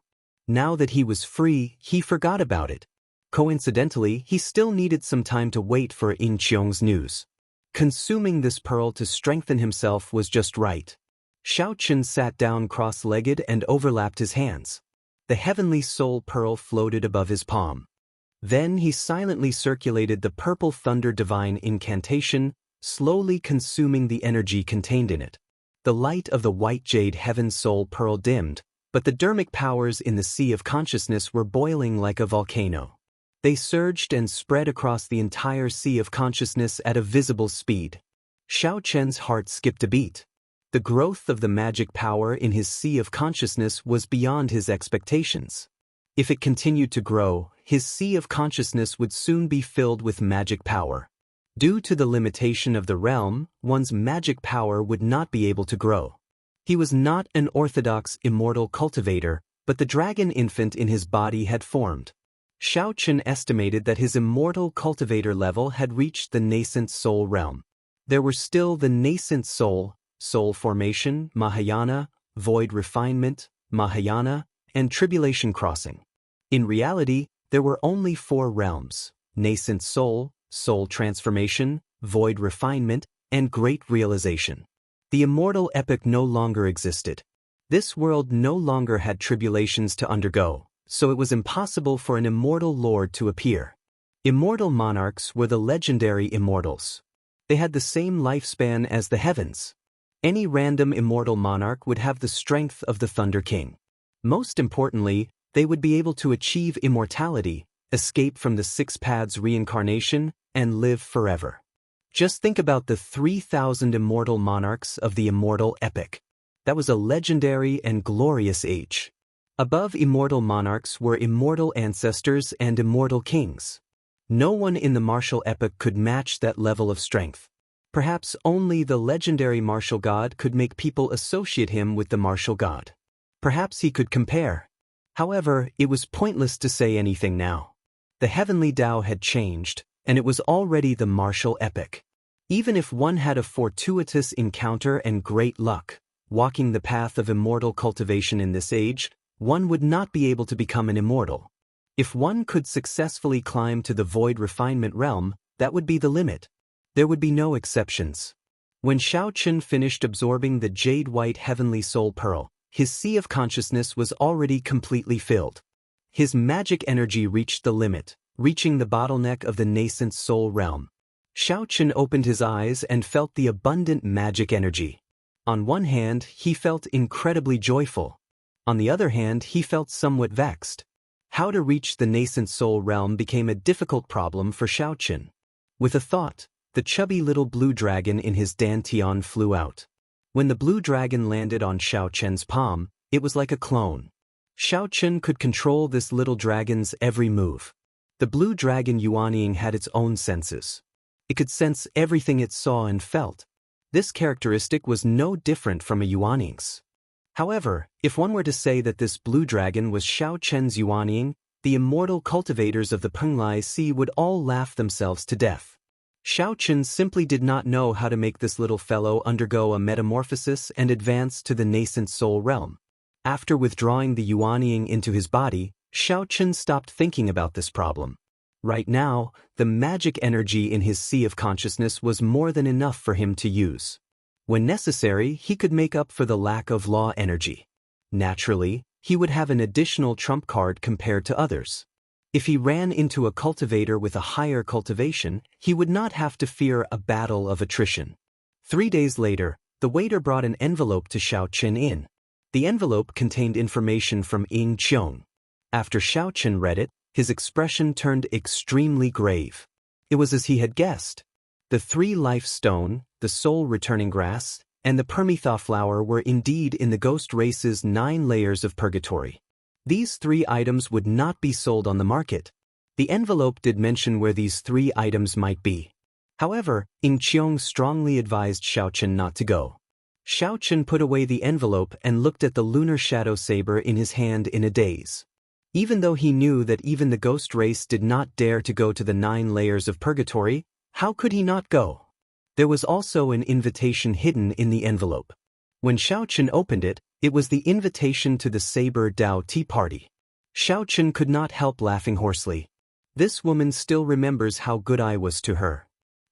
Now that he was free, he forgot about it. Coincidentally, he still needed some time to wait for Ying Qiong's news. Consuming this pearl to strengthen himself was just right. Xiao Chen sat down cross-legged and overlapped his hands. The heavenly soul pearl floated above his palm. Then he silently circulated the purple thunder divine incantation, slowly consuming the energy contained in it. The light of the white jade heaven soul pearl dimmed, but the dermic powers in the sea of consciousness were boiling like a volcano. They surged and spread across the entire sea of consciousness at a visible speed. Xiao Chen's heart skipped a beat. The growth of the magic power in his sea of consciousness was beyond his expectations. If it continued to grow, his sea of consciousness would soon be filled with magic power. Due to the limitation of the realm, one's magic power would not be able to grow. He was not an orthodox immortal cultivator, but the dragon infant in his body had formed. Xiao Chen estimated that his immortal cultivator level had reached the nascent soul realm. There were still the nascent soul formation, Mahayana, void refinement, Mahayana, and tribulation crossing. In reality, there were only 4 realms: nascent soul transformation, void refinement, and great realization. The immortal epoch no longer existed. This world no longer had tribulations to undergo, so it was impossible for an immortal lord to appear. Immortal monarchs were the legendary immortals. They had the same lifespan as the heavens. Any random immortal monarch would have the strength of the Thunder King. Most importantly, they would be able to achieve immortality, escape from the six paths reincarnation, and live forever. Just think about the 3,000 immortal monarchs of the immortal epic. That was a legendary and glorious age. Above immortal monarchs were immortal ancestors and immortal kings. No one in the martial epoch could match that level of strength. Perhaps only the legendary martial god could make people associate him with the martial god. Perhaps he could compare. However, it was pointless to say anything now. The heavenly Tao had changed, and it was already the martial epoch. Even if one had a fortuitous encounter and great luck, walking the path of immortal cultivation in this age, one would not be able to become an immortal. If one could successfully climb to the void refinement realm, that would be the limit. There would be no exceptions. When Xiaochen finished absorbing the jade-white heavenly soul pearl, his sea of consciousness was already completely filled. His magic energy reached the limit, reaching the bottleneck of the nascent soul realm. Xiaochen opened his eyes and felt the abundant magic energy. On one hand, he felt incredibly joyful. On the other hand, he felt somewhat vexed. How to reach the nascent soul realm became a difficult problem for Xiaochen. With a thought, the chubby little blue dragon in his dantian flew out. When the blue dragon landed on Xiaochen's palm, it was like a clone. Xiaochen could control this little dragon's every move. The blue dragon Yuanying had its own senses. It could sense everything it saw and felt. This characteristic was no different from a Yuanying's. However, if one were to say that this blue dragon was Xiaochen's Yuanying, the immortal cultivators of the Penglai Sea would all laugh themselves to death. Xiaochen simply did not know how to make this little fellow undergo a metamorphosis and advance to the nascent soul realm. After withdrawing the Yuanying into his body, Xiaochen stopped thinking about this problem. Right now, the magic energy in his sea of consciousness was more than enough for him to use. When necessary, he could make up for the lack of law energy. Naturally, he would have an additional trump card compared to others. If he ran into a cultivator with a higher cultivation, he would not have to fear a battle of attrition. 3 days later, the waiter brought an envelope to Xiaochen in. The envelope contained information from Ying Qiong. After Xiaochen read it, his expression turned extremely grave. It was as he had guessed. The 3 life stone, the soul returning grass, and the Permitha flower were indeed in the ghost race's 9 layers of purgatory. These 3 items would not be sold on the market. The envelope did mention where these 3 items might be. However, Ying Qiong strongly advised Xiaochen not to go. Xiaochen put away the envelope and looked at the lunar shadow saber in his hand in a daze. Even though he knew that even the ghost race did not dare to go to the 9 layers of purgatory, how could he not go? There was also an invitation hidden in the envelope. When Xiaochen opened it, it was the invitation to the Saber Dao Tea Party. Xiaochen could not help laughing hoarsely. This woman still remembers how good I was to her.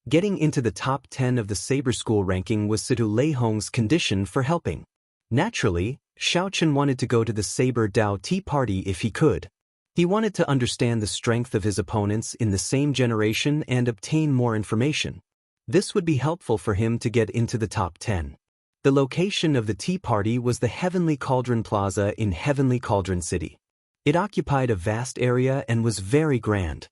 Getting into the top 10 of the Saber School ranking was Situ Lei Hong's condition for helping. Naturally, Xiaochen wanted to go to the Saber Dao Tea Party if he could. He wanted to understand the strength of his opponents in the same generation and obtain more information. This would be helpful for him to get into the top 10. The location of the tea party was the Heavenly Cauldron Plaza in Heavenly Cauldron City. It occupied a vast area and was very grand.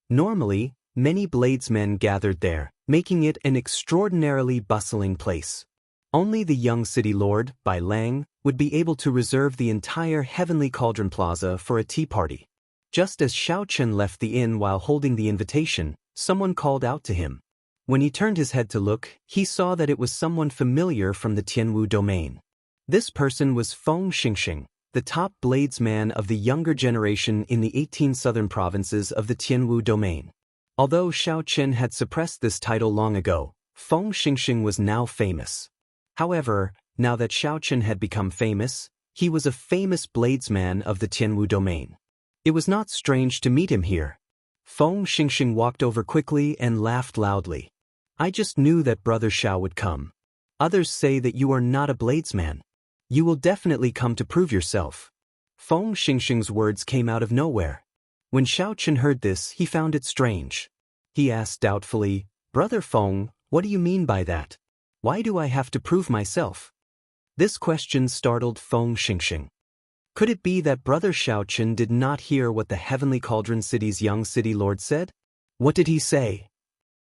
Normally, many bladesmen gathered there, making it an extraordinarily bustling place. Only the young city lord, Bai Lang, would be able to reserve the entire Heavenly Cauldron Plaza for a tea party. Just as Xiaochen left the inn while holding the invitation, someone called out to him. When he turned his head to look, he saw that it was someone familiar from the Tianwu domain. This person was Feng Xingxing, the top bladesman of the younger generation in the 18 southern provinces of the Tianwu domain. Although Xiaochen had suppressed this title long ago, Feng Xingxing was now famous. However, now that Xiaochen had become famous, he was a famous bladesman of the Tianwu domain. It was not strange to meet him here. Feng Xingxing walked over quickly and laughed loudly. I just knew that Brother Xiao would come. Others say that you are not a bladesman. You will definitely come to prove yourself. Feng Xingxing's words came out of nowhere. When Xiaochen heard this, he found it strange. He asked doubtfully, "Brother Feng, what do you mean by that? Why do I have to prove myself?" This question startled Feng Xingxing. Could it be that Brother Xiaochen did not hear what the Heavenly Cauldron City's young city lord said? What did he say?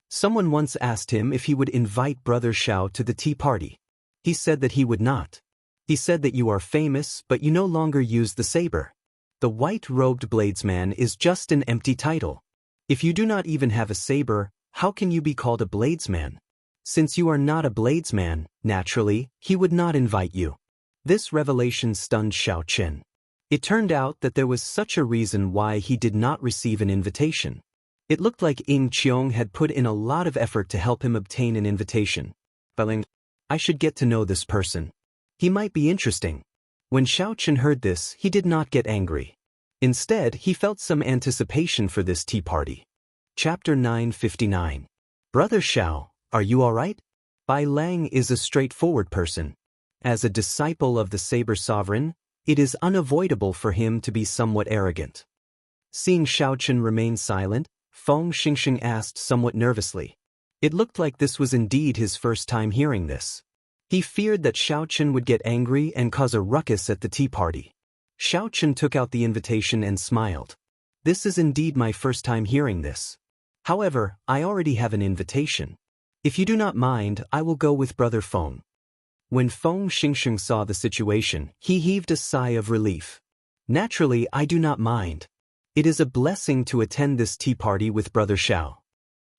Someone once asked him if he would invite Brother Xiao to the tea party. He said that he would not. He said that you are famous, but you no longer use the saber. The white-robed bladesman is just an empty title. If you do not even have a saber, how can you be called a bladesman? Since you are not a bladesman, naturally, he would not invite you. This revelation stunned Xiaochen. It turned out that there was such a reason why he did not receive an invitation. It looked like Ying Qiong had put in a lot of effort to help him obtain an invitation. I should get to know this person. He might be interesting. When Xiaochen heard this, he did not get angry. Instead, he felt some anticipation for this tea party. Chapter 959. Brother Xiao, are you all right? Bai Lang is a straightforward person. As a disciple of the Saber Sovereign, it is unavoidable for him to be somewhat arrogant. Seeing Xiaochen remain silent, Feng Xingxing asked somewhat nervously. It looked like this was indeed his first time hearing this. He feared that Xiaochen would get angry and cause a ruckus at the tea party. Xiaochen took out the invitation and smiled. This is indeed my first time hearing this. However, I already have an invitation. If you do not mind, I will go with Brother Feng. When Feng Xingxing saw the situation, he heaved a sigh of relief. Naturally, I do not mind. It is a blessing to attend this tea party with Brother Xiao.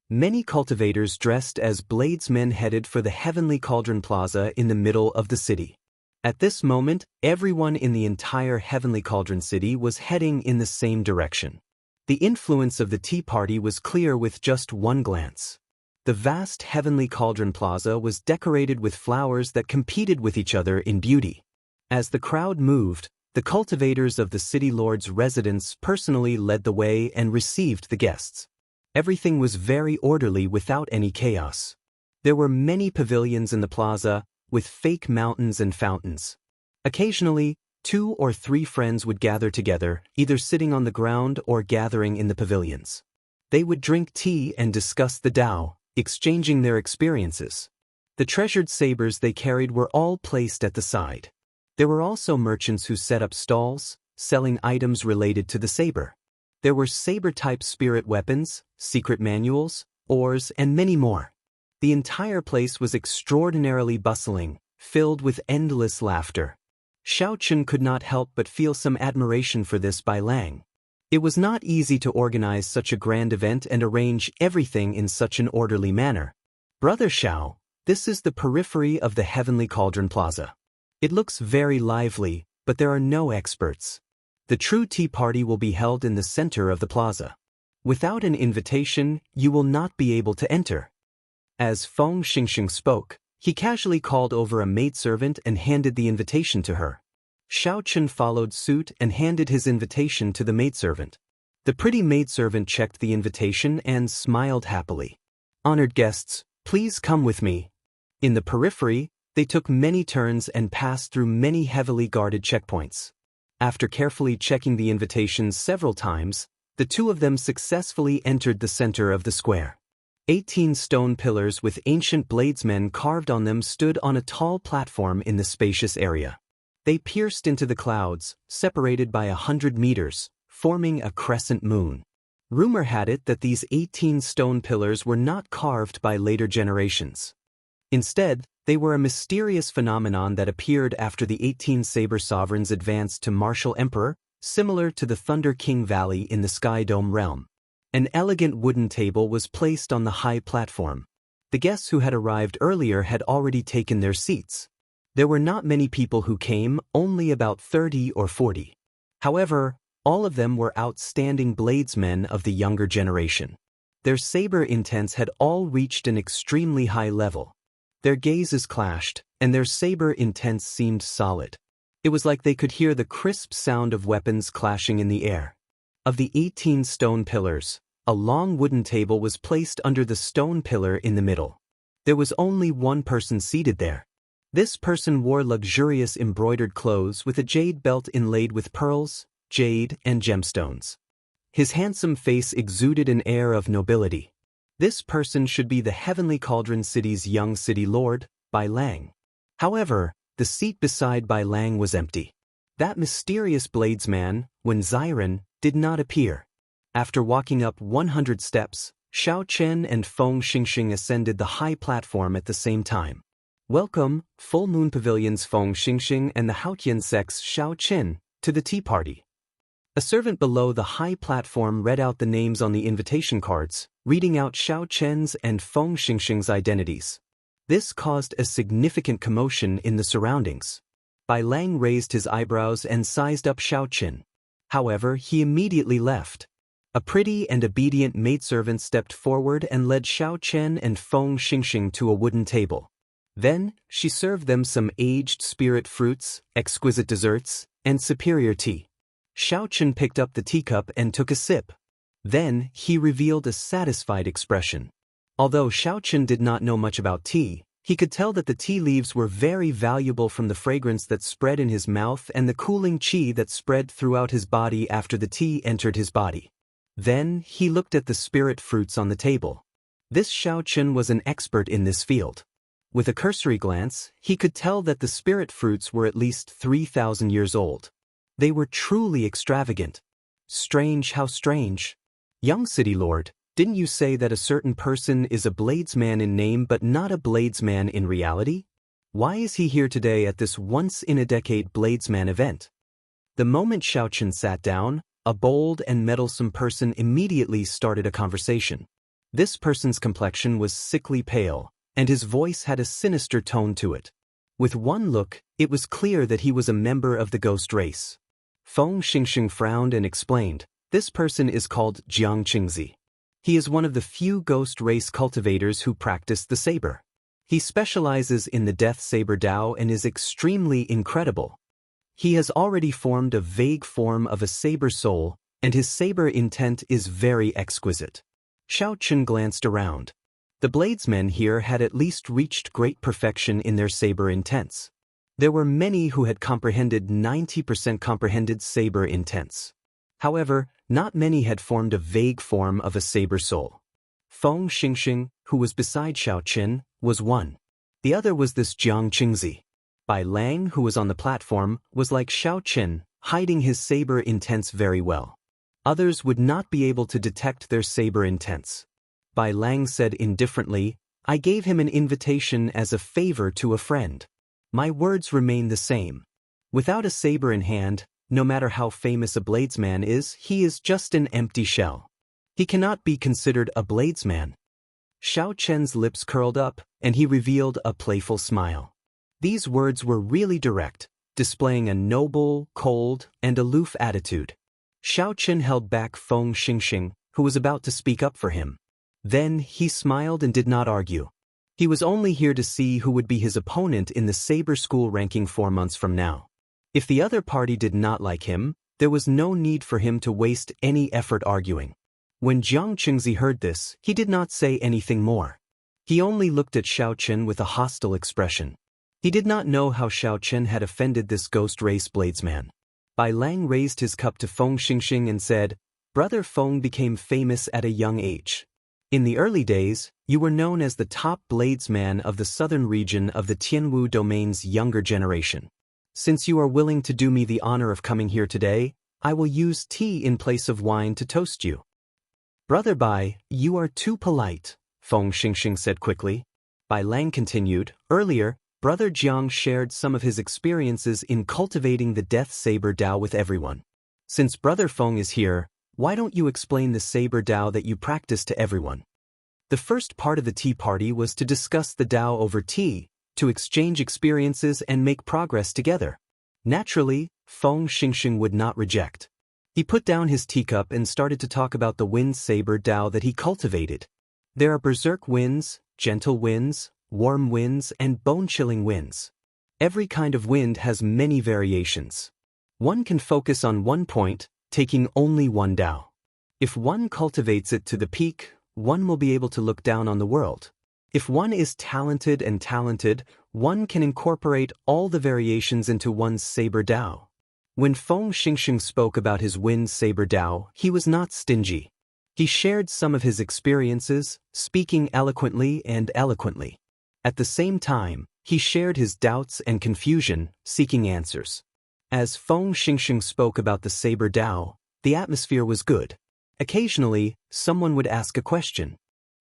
Many cultivators dressed as bladesmen headed for the Heavenly Cauldron Plaza in the middle of the city. At this moment, everyone in the entire Heavenly Cauldron City was heading in the same direction. The influence of the tea party was clear with just one glance. The vast Heavenly Cauldron Plaza was decorated with flowers that competed with each other in beauty. As the crowd moved, the cultivators of the city lord's residence personally led the way and received the guests. Everything was very orderly without any chaos. There were many pavilions in the plaza, with fake mountains and fountains. Occasionally, 2 or 3 friends would gather together, either sitting on the ground or gathering in the pavilions. They would drink tea and discuss the Dao, exchanging their experiences. The treasured sabers they carried were all placed at the side. There were also merchants who set up stalls, selling items related to the saber. There were saber-type spirit weapons, secret manuals, ores, and many more. The entire place was extraordinarily bustling, filled with endless laughter. Xiaochen could not help but feel some admiration for this Bai Lang. It was not easy to organize such a grand event and arrange everything in such an orderly manner. Brother Xiao, this is the periphery of the Heavenly Cauldron Plaza. It looks very lively, but there are no experts. The true tea party will be held in the center of the plaza. Without an invitation, you will not be able to enter. As Feng Xingxing spoke, he casually called over a maidservant and handed the invitation to her. Xiaochen followed suit and handed his invitation to the maidservant. The pretty maidservant checked the invitation and smiled happily. Honored guests, please come with me. In the periphery, they took many turns and passed through many heavily guarded checkpoints. After carefully checking the invitations several times, the 2 of them successfully entered the center of the square. 18 stone pillars with ancient bladesmen carved on them stood on a tall platform in the spacious area. They pierced into the clouds, separated by 100 meters, forming a crescent moon. Rumor had it that these 18 stone pillars were not carved by later generations. Instead, they were a mysterious phenomenon that appeared after the 18 Saber Sovereigns advanced to Martial Emperor, similar to the Thunder King Valley in the Sky Dome realm. An elegant wooden table was placed on the high platform. The guests who had arrived earlier had already taken their seats. There were not many people who came, only about 30 or 40. However, all of them were outstanding bladesmen of the younger generation. Their saber intents had all reached an extremely high level. Their gazes clashed, and their saber intents seemed solid. It was like they could hear the crisp sound of weapons clashing in the air. Of the 18 stone pillars, a long wooden table was placed under the stone pillar in the middle. There was only one person seated there. This person wore luxurious embroidered clothes with a jade belt inlaid with pearls, jade, and gemstones. His handsome face exuded an air of nobility. This person should be the heavenly Cauldron City's young city lord, Bai Lang. However, the seat beside Bai Lang was empty. That mysterious bladesman, Wen Xiren, did not appear. After walking up 100 steps, Xiao Chen and Feng Xingxing ascended the high platform at the same time. Welcome, Full Moon Pavilion's Feng Xingxing and the Haotian sex Xiao Chen, to the tea party. A servant below the high platform read out the names on the invitation cards, reading out Xiao Chen's and Feng Xingxing's identities. This caused a significant commotion in the surroundings. Bai Lang raised his eyebrows and sized up Xiao Chen. However, he immediately left. A pretty and obedient maidservant stepped forward and led Xiao Chen and Feng Xingxing to a wooden table. Then, she served them some aged spirit fruits, exquisite desserts, and superior tea. Xiao Chen picked up the teacup and took a sip. Then, he revealed a satisfied expression. Although Xiao Chen did not know much about tea, he could tell that the tea leaves were very valuable from the fragrance that spread in his mouth and the cooling qi that spread throughout his body after the tea entered his body. Then, he looked at the spirit fruits on the table. This Xiao Chen was an expert in this field. With a cursory glance, he could tell that the spirit fruits were at least 3,000 years old. They were truly extravagant. Strange, how strange. Young City Lord, didn't you say that a certain person is a bladesman in name but not a bladesman in reality? Why is he here today at this once-in-a-decade bladesman event? The moment Xiao Chen sat down, a bold and meddlesome person immediately started a conversation. This person's complexion was sickly pale, and his voice had a sinister tone to it. With one look, it was clear that he was a member of the ghost race. Feng Xingxing frowned and explained, "This person is called Jiang Qingzi. He is one of the few ghost race cultivators who practice the saber. He specializes in the death saber Dao and is extremely incredible. He has already formed a vague form of a saber soul, and his saber intent is very exquisite." Xiao Chen glanced around. The bladesmen here had at least reached great perfection in their saber intents. There were many who had comprehended 90% comprehended saber intents. However, not many had formed a vague form of a saber soul. Feng Xingxing, who was beside Xiao Chen, was one. The other was this Jiang Qingzi. Bai Lang, who was on the platform, was like Xiao Chen, hiding his saber intents very well. Others would not be able to detect their saber intents. Bai Lang said indifferently, "I gave him an invitation as a favor to a friend. My words remain the same. Without a saber in hand, no matter how famous a bladesman is, he is just an empty shell. He cannot be considered a bladesman." Xiao Chen's lips curled up, and he revealed a playful smile. These words were really direct, displaying a noble, cold, and aloof attitude. Xiao Chen held back Feng Xingxing, who was about to speak up for him. Then, he smiled and did not argue. He was only here to see who would be his opponent in the Saber School ranking 4 months from now. If the other party did not like him, there was no need for him to waste any effort arguing. When Jiang Qingzi heard this, he did not say anything more. He only looked at Xiao Chen with a hostile expression. He did not know how Xiao Chen had offended this ghost race bladesman. Bai Lang raised his cup to Feng Xingxing and said, "Brother Feng became famous at a young age. In the early days, you were known as the top bladesman of the southern region of the Tianwu domain's younger generation. Since you are willing to do me the honor of coming here today, I will use tea in place of wine to toast you." "Brother Bai, you are too polite," Feng Xingxing said quickly. Bai Lang continued, "Earlier, Brother Jiang shared some of his experiences in cultivating the Death Saber Dao with everyone. Since Brother Feng is here, why don't you explain the Saber Dao that you practice to everyone?" The first part of the tea party was to discuss the Dao over tea, to exchange experiences and make progress together. Naturally, Feng Xingxing would not reject. He put down his teacup and started to talk about the wind saber Dao that he cultivated. There are berserk winds, gentle winds, warm winds, and bone-chilling winds. Every kind of wind has many variations. One can focus on one point, taking only one Dao. If one cultivates it to the peak, one will be able to look down on the world. If one is talented, one can incorporate all the variations into one's saber Dao. When Feng Xingxing spoke about his wind saber Dao, he was not stingy. He shared some of his experiences, speaking eloquently and eloquently. At the same time, he shared his doubts and confusion, seeking answers. As Feng Xingxing spoke about the saber Dao, the atmosphere was good. Occasionally, someone would ask a question.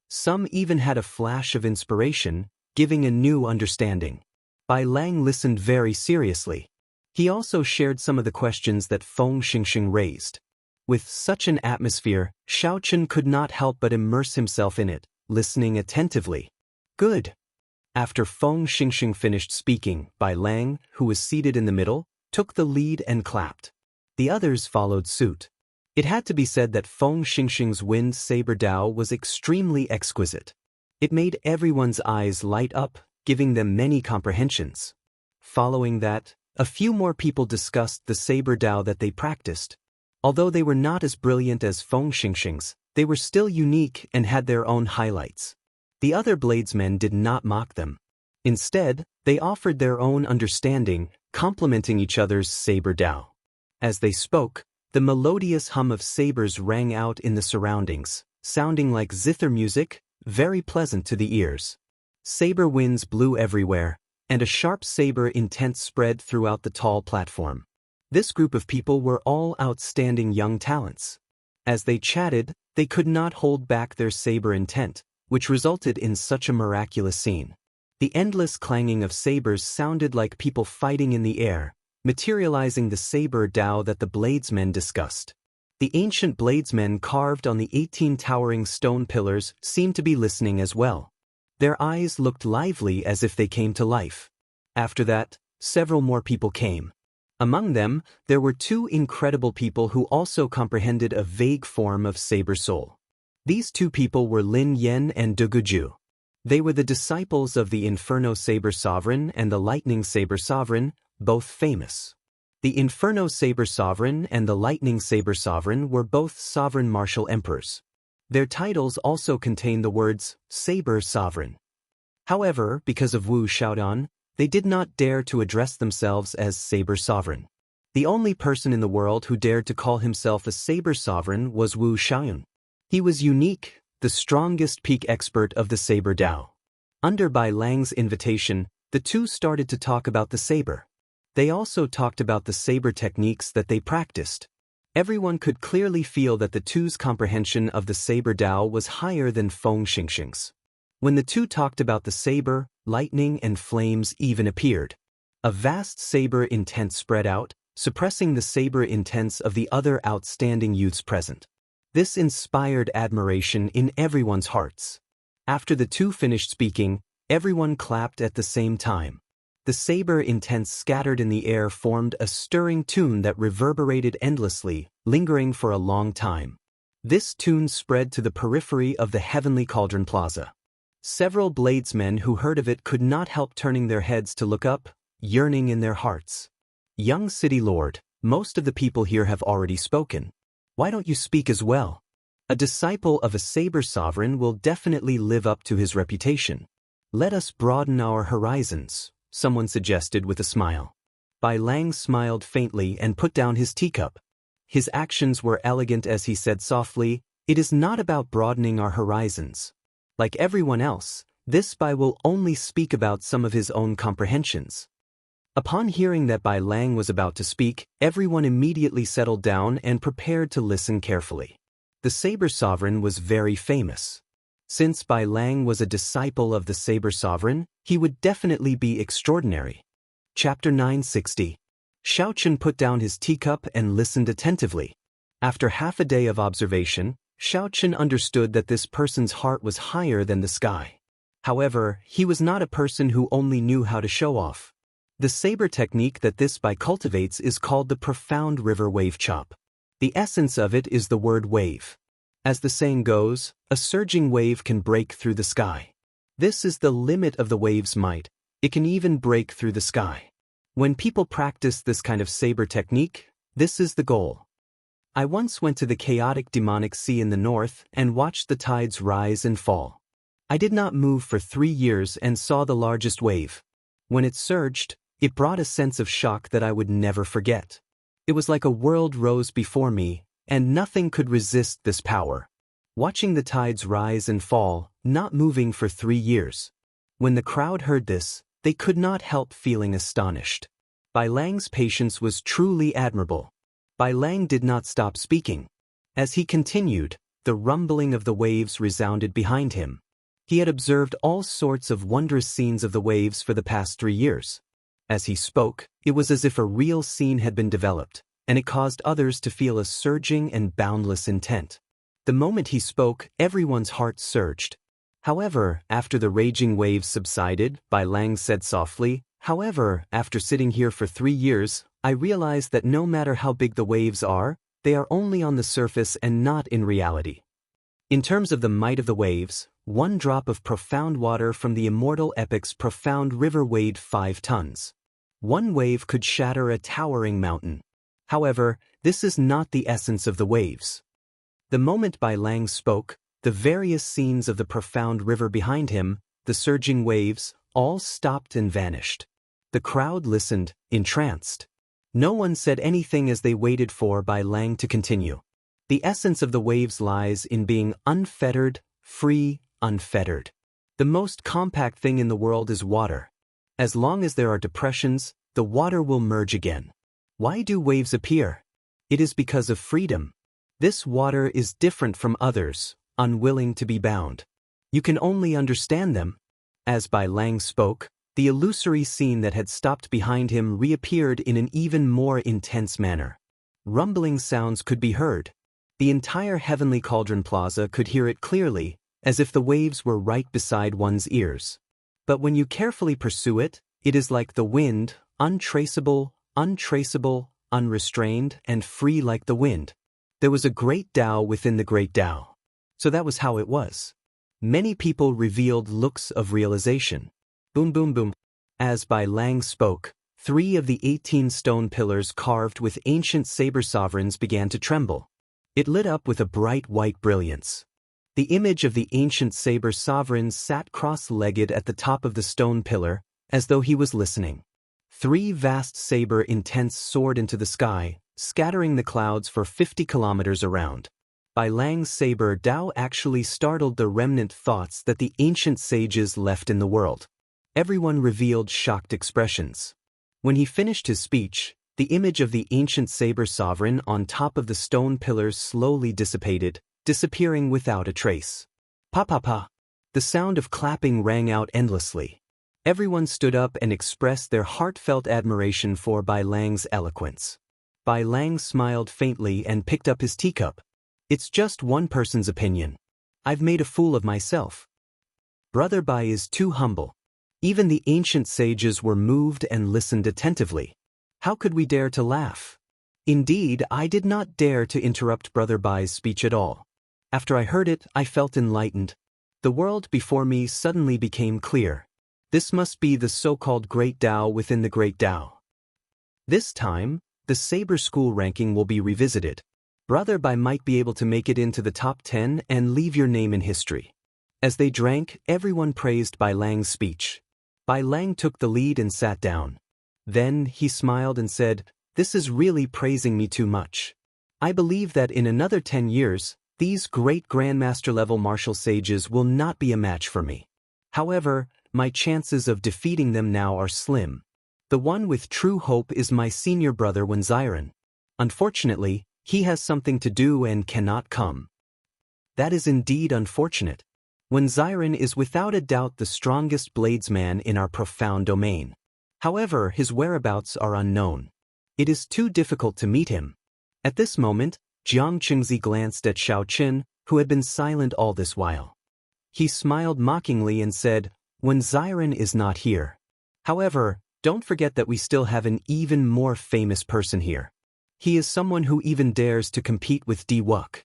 Some even had a flash of inspiration, giving a new understanding. Bai Lang listened very seriously. He also shared some of the questions that Feng Xingxing raised. With such an atmosphere, Xiaochen could not help but immerse himself in it, listening attentively. Good. After Feng Xingxing finished speaking, Bai Lang, who was seated in the middle, took the lead and clapped. The others followed suit. It had to be said that Feng Xingxing's wind saber Dao was extremely exquisite. It made everyone's eyes light up, giving them many comprehensions. Following that, a few more people discussed the saber Dao that they practiced. Although they were not as brilliant as Feng Xingxing's, they were still unique and had their own highlights. The other bladesmen did not mock them. Instead, they offered their own understanding, complementing each other's saber Dao. As they spoke, the melodious hum of sabers rang out in the surroundings, sounding like zither music, very pleasant to the ears. Saber winds blew everywhere, and a sharp saber intent spread throughout the tall platform. This group of people were all outstanding young talents. As they chatted, they could not hold back their saber intent, which resulted in such a miraculous scene. The endless clanging of sabers sounded like people fighting in the air, materializing the saber Dao that the bladesmen discussed. The ancient bladesmen carved on the 18 towering stone pillars seemed to be listening as well. Their eyes looked lively as if they came to life. After that, several more people came. Among them, there were two incredible people who also comprehended a vague form of saber soul. These two people were Lin Yan and Duguju. They were the disciples of the Inferno Saber Sovereign and the Lightning Saber Sovereign, both famous. The Inferno Saber Sovereign and the Lightning Saber Sovereign were both sovereign martial emperors. Their titles also contain the words Saber Sovereign. However, because of Wu Xiaodan, they did not dare to address themselves as Saber Sovereign. The only person in the world who dared to call himself a Saber Sovereign was Wu Xiaoyan. He was unique, the strongest peak expert of the saber Dao. Under Bai Lang's invitation, the two started to talk about the saber. They also talked about the saber techniques that they practiced. Everyone could clearly feel that the two's comprehension of the saber Dao was higher than Feng Xingxing's. When the two talked about the saber, lightning and flames even appeared. A vast saber intent spread out, suppressing the saber intents of the other outstanding youths present. This inspired admiration in everyone's hearts. After the two finished speaking, everyone clapped at the same time. The saber intents scattered in the air formed a stirring tune that reverberated endlessly, lingering for a long time. This tune spread to the periphery of the Heavenly Cauldron Plaza. Several bladesmen who heard of it could not help turning their heads to look up, yearning in their hearts. Young City Lord, most of the people here have already spoken. Why don't you speak as well? A disciple of a saber sovereign will definitely live up to his reputation. Let us broaden our horizons, someone suggested with a smile. Bai Lang smiled faintly and put down his teacup. His actions were elegant as he said softly, "It is not about broadening our horizons. Like everyone else, this Bai will only speak about some of his own comprehensions." Upon hearing that Bai Lang was about to speak, everyone immediately settled down and prepared to listen carefully. The Saber Sovereign was very famous. Since Bai Lang was a disciple of the Saber Sovereign, he would definitely be extraordinary. Chapter 960. Xiaochen put down his teacup and listened attentively. After half a day of observation, Xiaochen understood that this person's heart was higher than the sky. However, he was not a person who only knew how to show off. The saber technique that this Bai cultivates is called the profound river wave chop. The essence of it is the word wave. As the saying goes, a surging wave can break through the sky. This is the limit of the wave's might. It can even break through the sky. When people practice this kind of saber technique, this is the goal. I once went to the chaotic demonic sea in the north and watched the tides rise and fall. I did not move for 3 years and saw the largest wave. When it surged, it brought a sense of shock that I would never forget. It was like a world rose before me, and nothing could resist this power. Watching the tides rise and fall, not moving for 3 years. When the crowd heard this, they could not help feeling astonished. Bai Lang's patience was truly admirable. Bai Lang did not stop speaking. As he continued, the rumbling of the waves resounded behind him. He had observed all sorts of wondrous scenes of the waves for the past 3 years. As he spoke, it was as if a real scene had been developed, and it caused others to feel a surging and boundless intent. The moment he spoke, everyone's heart surged. However, after the raging waves subsided, Bai Lang said softly, "However, after sitting here for 3 years, I realized that no matter how big the waves are, they are only on the surface and not in reality. In terms of the might of the waves, one drop of profound water from the immortal epic's profound river weighed 5 tons. One wave could shatter a towering mountain. However, this is not the essence of the waves." The moment Bai Lang spoke, the various scenes of the profound river behind him, the surging waves, all stopped and vanished. The crowd listened, entranced. No one said anything as they waited for Bai Lang to continue. The essence of the waves lies in being unfettered, free, unfettered. The most compact thing in the world is water. As long as there are depressions, the water will merge again. Why do waves appear? It is because of freedom. This water is different from others, unwilling to be bound. You can only understand them. As Bai Lang spoke, the illusory scene that had stopped behind him reappeared in an even more intense manner. Rumbling sounds could be heard. The entire Heavenly Cauldron Plaza could hear it clearly, as if the waves were right beside one's ears. But when you carefully pursue it, it is like the wind, untraceable, unrestrained, and free like the wind. There was a great Tao within the great Tao. So that was how it was. Many people revealed looks of realization. Boom boom boom. As Bai Lang spoke, 3 of the 18 stone pillars carved with ancient saber sovereigns began to tremble. It lit up with a bright white brilliance. The image of the ancient saber sovereign sat cross-legged at the top of the stone pillar, as though he was listening. 3 vast saber intents soared into the sky, scattering the clouds for 50 kilometers around. Bai Lang's saber Tao actually startled the remnant thoughts that the ancient sages left in the world. Everyone revealed shocked expressions. When he finished his speech, the image of the ancient saber sovereign on top of the stone pillars slowly dissipated, disappearing without a trace. Pa pa pa. The sound of clapping rang out endlessly. Everyone stood up and expressed their heartfelt admiration for Bai Lang's eloquence. Bai Lang smiled faintly and picked up his teacup. "It's just one person's opinion. I've made a fool of myself. Brother Bai is too humble." Even the ancient sages were moved and listened attentively. How could we dare to laugh? Indeed, I did not dare to interrupt Brother Bai's speech at all. After I heard it, I felt enlightened. The world before me suddenly became clear. This must be the so-called Great Tao within the Great Tao. This time, the Saber School ranking will be revisited. Brother Bai might be able to make it into the top 10 and leave your name in history. As they drank, everyone praised Bai Lang's speech. Bai Lang took the lead and sat down. Then he smiled and said, "This is really praising me too much. I believe that in another 10 years, these great Grandmaster-level martial sages will not be a match for me. However, my chances of defeating them now are slim. The one with true hope is my senior brother Wen Xiren. Unfortunately, he has something to do and cannot come." That is indeed unfortunate. Wen Xiren is without a doubt the strongest bladesman in our profound domain. However, his whereabouts are unknown. It is too difficult to meet him. At this moment, Jiang Qingzi glanced at Xiao Qin, who had been silent all this while. He smiled mockingly and said, "Wen Xiren is not here. However, don't forget that we still have an even more famous person here. He is someone who even dares to compete with Di Wuk."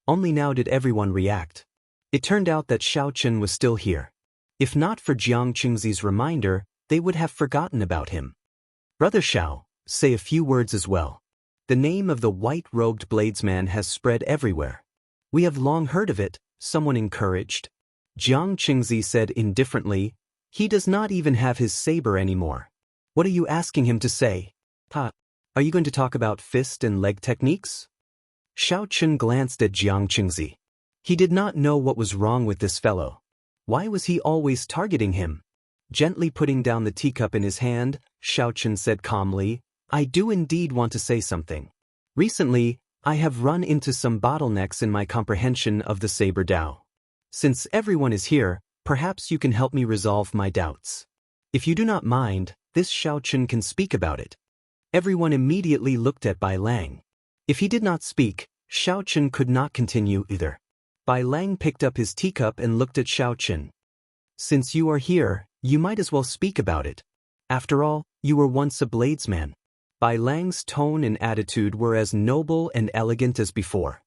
Only now did everyone react. It turned out that Xiao Qin was still here. If not for Jiang Qingzi's reminder, they would have forgotten about him. "Brother Xiao, say a few words as well. The name of the white-robed bladesman has spread everywhere. We have long heard of it," someone encouraged. Jiang Qingzi said indifferently, "He does not even have his saber anymore. What are you asking him to say? Ha! Are you going to talk about fist and leg techniques?" Xiaochen glanced at Jiang Qingzi. He did not know what was wrong with this fellow. Why was he always targeting him? Gently putting down the teacup in his hand, Xiaochen said calmly, "I do indeed want to say something. Recently, I have run into some bottlenecks in my comprehension of the Saber Dao. Since everyone is here, perhaps you can help me resolve my doubts. If you do not mind, this Xiaochen can speak about it." Everyone immediately looked at Bai Lang. If he did not speak, Xiaochen could not continue either. Bai Lang picked up his teacup and looked at Xiaochen. "Since you are here, you might as well speak about it. After all, you were once a bladesman." Bai Lang's tone and attitude were as noble and elegant as before.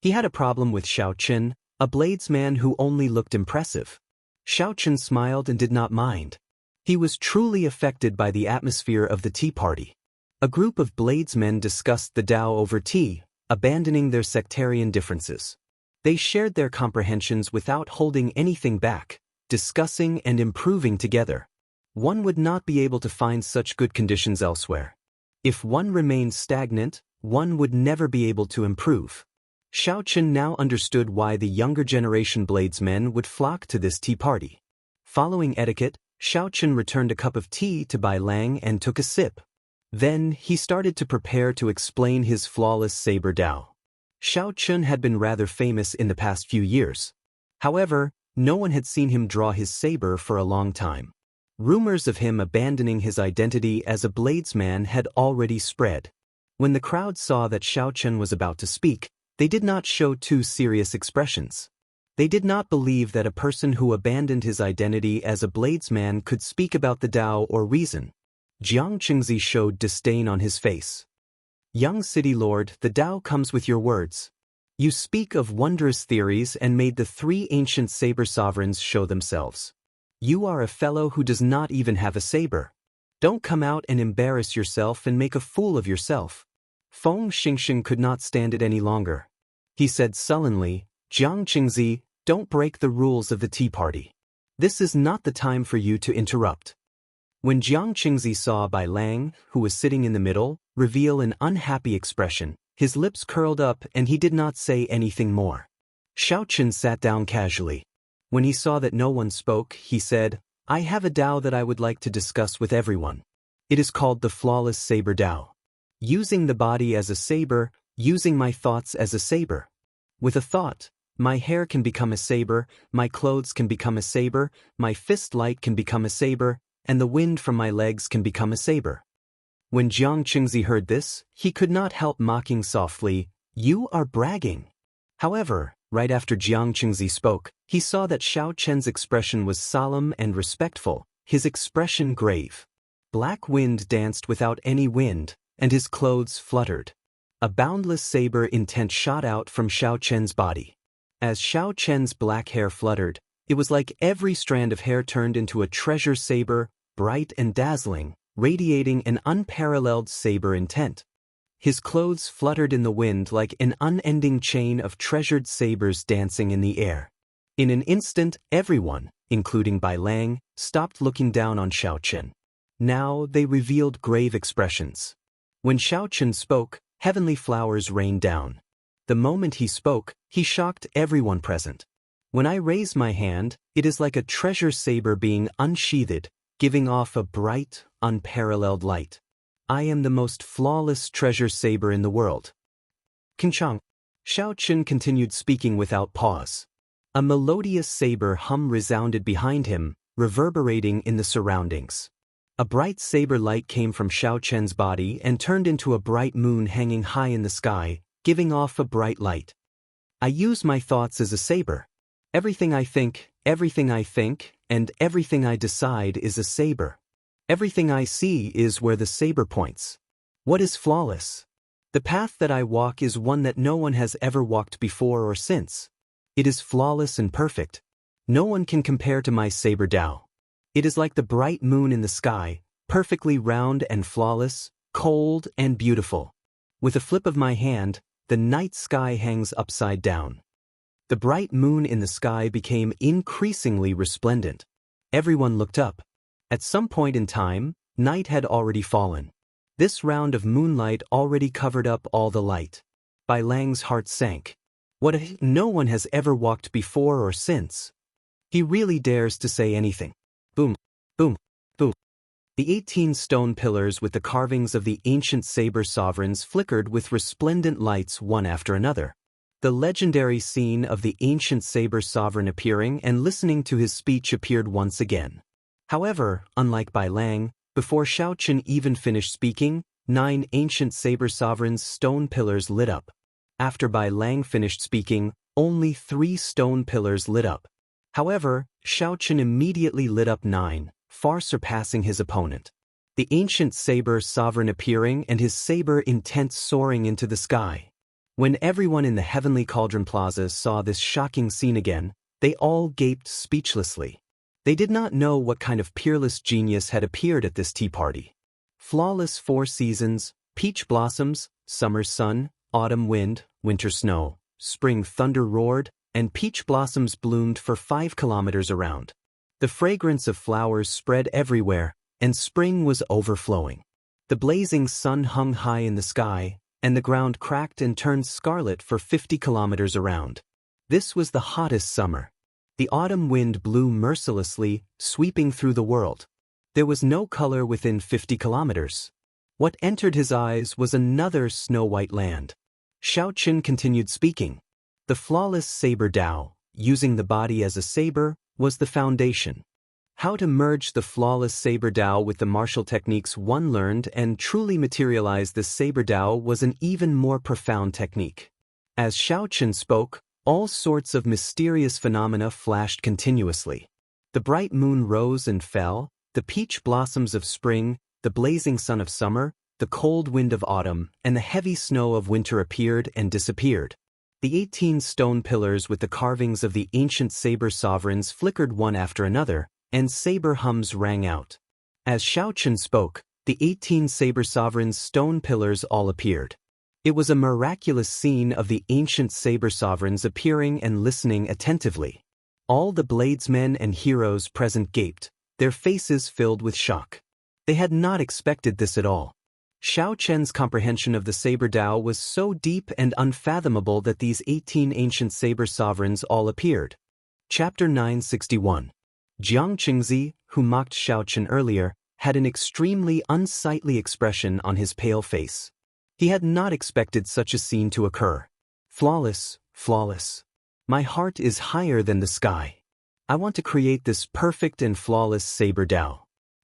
He had a problem with Xiaochen, a bladesman who only looked impressive. Xiaochen smiled and did not mind. He was truly affected by the atmosphere of the tea party. A group of bladesmen discussed the Tao over tea, abandoning their sectarian differences. They shared their comprehensions without holding anything back, discussing and improving together. One would not be able to find such good conditions elsewhere. If one remained stagnant, one would never be able to improve. Xiaochen now understood why the younger generation bladesmen would flock to this tea party. Following etiquette, Xiaochen returned a cup of tea to Bai Lang and took a sip. Then, he started to prepare to explain his flawless Saber Dao. Xiaochen had been rather famous in the past few years. However, no one had seen him draw his saber for a long time. Rumors of him abandoning his identity as a bladesman had already spread. When the crowd saw that Xiaochen was about to speak, they did not show too serious expressions. They did not believe that a person who abandoned his identity as a bladesman could speak about the Tao or reason. Jiang Qingzi showed disdain on his face. "Young city lord, the Tao comes with your words. You speak of wondrous theories and made the three ancient saber sovereigns show themselves. You are a fellow who does not even have a saber. Don't come out and embarrass yourself and make a fool of yourself." Feng Xingxing could not stand it any longer. He said sullenly, "Jiang Qingzi, don't break the rules of the tea party. This is not the time for you to interrupt." When Jiang Qingzi saw Bai Lang, who was sitting in the middle, reveal an unhappy expression, his lips curled up and he did not say anything more. Xiaochen sat down casually. When he saw that no one spoke, he said, "I have a Tao that I would like to discuss with everyone. It is called the Flawless Saber Tao. Using the body as a saber, using my thoughts as a saber. With a thought, my hair can become a saber, my clothes can become a saber, my fist light can become a saber, and the wind from my legs can become a saber." When Jiang Qingzi heard this, he could not help mocking softly, "You are bragging." However, right after Jiang Qingzi spoke, he saw that Xiaochen's expression was solemn and respectful, his expression grave. Black wind danced without any wind, and his clothes fluttered. A boundless saber intent shot out from Xiaochen's body. As Xiaochen's black hair fluttered, it was like every strand of hair turned into a treasure saber, bright and dazzling, radiating an unparalleled saber intent. His clothes fluttered in the wind like an unending chain of treasured sabers dancing in the air. In an instant, everyone, including Bai Lang, stopped looking down on Xiaochen. Now they revealed grave expressions. When Xiaochen spoke, heavenly flowers rained down. The moment he spoke, he shocked everyone present. "When I raise my hand, it is like a treasure saber being unsheathed, giving off a bright, unparalleled light. I am the most flawless treasure saber in the world." Kinchang. Xiaochen continued speaking without pause. A melodious saber hum resounded behind him, reverberating in the surroundings. A bright saber light came from Xiaochen's body and turned into a bright moon hanging high in the sky, giving off a bright light. "I use my thoughts as a saber. Everything I think, and everything I decide is a saber. Everything I see is where the saber points. What is flawless? The path that I walk is one that no one has ever walked before or since. It is flawless and perfect. No one can compare to my Saber Dao. It is like the bright moon in the sky, perfectly round and flawless, cold and beautiful. With a flip of my hand, the night sky hangs upside down. The bright moon in the sky became increasingly resplendent. Everyone looked up. At some point in time, night had already fallen. This round of moonlight already covered up all the light. Bai Lang's heart sank. What if no one has ever walked before or since? He really dares to say anything. Boom, boom, boom. The 18 stone pillars with the carvings of the ancient saber sovereigns flickered with resplendent lights one after another. The legendary scene of the ancient saber sovereign appearing and listening to his speech appeared once again. However, unlike Bai Lang, before Xiaochen even finished speaking, 9 ancient saber sovereigns' stone pillars lit up. After Bai Lang finished speaking, only 3 stone pillars lit up. However, Xiaochen immediately lit up 9, far surpassing his opponent. The ancient saber sovereign appearing and his saber intent soaring into the sky. When everyone in the heavenly cauldron plaza saw this shocking scene again, they all gaped speechlessly. They did not know what kind of peerless genius had appeared at this tea party. Flawless 4 seasons, peach blossoms, summer sun, autumn wind, winter snow, spring thunder roared, and peach blossoms bloomed for 5 kilometers around. The fragrance of flowers spread everywhere, and spring was overflowing. The blazing sun hung high in the sky, and the ground cracked and turned scarlet for 50 kilometers around. This was the hottest summer. The autumn wind blew mercilessly, sweeping through the world. There was no color within 50 kilometers. What entered his eyes was another snow-white land. Xiaochen continued speaking. The flawless saber Dao, using the body as a saber, was the foundation. How to merge the flawless saber Dao with the martial techniques one learned and truly materialize the saber Dao was an even more profound technique. As Xiaochen spoke, all sorts of mysterious phenomena flashed continuously. The bright moon rose and fell, the peach blossoms of spring, the blazing sun of summer, the cold wind of autumn, and the heavy snow of winter appeared and disappeared. The 18 stone pillars with the carvings of the ancient saber sovereigns flickered one after another, and saber hums rang out. As Xiaochen spoke, the 18 saber sovereigns' stone pillars all appeared. It was a miraculous scene of the ancient saber sovereigns appearing and listening attentively. All the bladesmen and heroes present gaped, their faces filled with shock. They had not expected this at all. Xiaochen's comprehension of the saber Dao was so deep and unfathomable that these 18 ancient saber sovereigns all appeared. Chapter 961. Jiang Qingzi, who mocked Xiaochen earlier, had an extremely unsightly expression on his pale face. He had not expected such a scene to occur. Flawless, flawless. My heart is higher than the sky. I want to create this perfect and flawless saber Dao.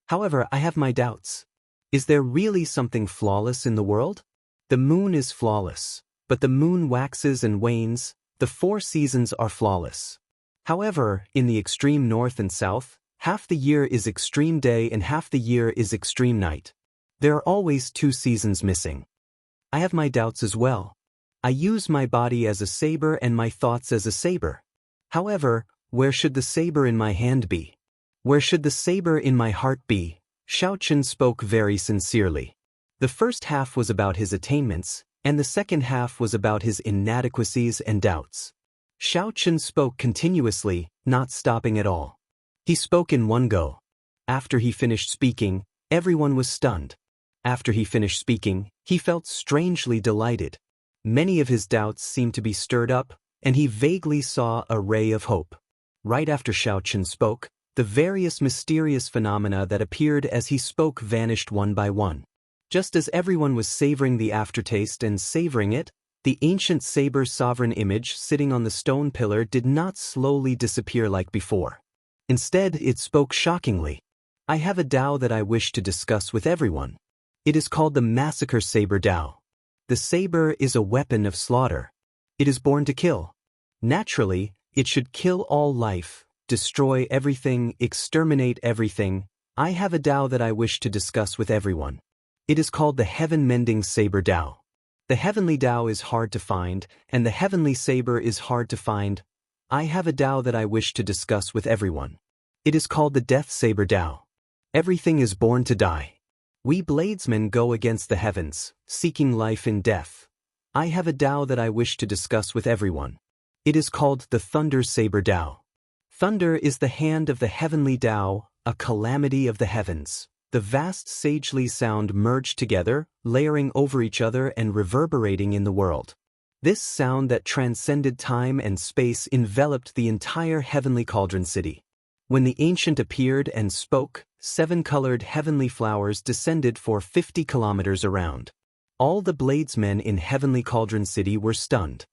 However, I have my doubts. Is there really something flawless in the world? The moon is flawless, but the moon waxes and wanes, the 4 seasons are flawless. However, in the extreme north and south, half the year is extreme day and half the year is extreme night. There are always 2 seasons missing. I have my doubts as well. I use my body as a saber and my thoughts as a saber. However, where should the saber in my hand be? Where should the saber in my heart be? Xiaochen spoke very sincerely. The first half was about his attainments, and the second half was about his inadequacies and doubts. Xiaochen spoke continuously, not stopping at all. He spoke in one go. After he finished speaking, everyone was stunned. After he finished speaking, he felt strangely delighted. Many of his doubts seemed to be stirred up, and he vaguely saw a ray of hope. Right after Xiaochen spoke, the various mysterious phenomena that appeared as he spoke vanished one by one. Just as everyone was savoring the aftertaste and savoring it, the ancient saber sovereign image sitting on the stone pillar did not slowly disappear like before. Instead, it spoke shockingly. I have a Dao that I wish to discuss with everyone. It is called the Massacre Saber Dao. The saber is a weapon of slaughter. It is born to kill. Naturally, it should kill all life, destroy everything, exterminate everything. I have a Dao that I wish to discuss with everyone. It is called the Heaven-Mending Saber Dao. The heavenly Dao is hard to find, and the heavenly saber is hard to find. I have a Dao that I wish to discuss with everyone. It is called the Death Saber Dao. Everything is born to die. We bladesmen go against the heavens, seeking life in death. I have a Dao that I wish to discuss with everyone. It is called the Thunder Saber Dao. Thunder is the hand of the heavenly Dao, a calamity of the heavens. The vast sagely sound merged together, layering over each other and reverberating in the world. This sound that transcended time and space enveloped the entire heavenly cauldron city. When the ancient appeared and spoke, 7-colored heavenly flowers descended for 50 kilometers around. All the bladesmen in heavenly cauldron city were stunned.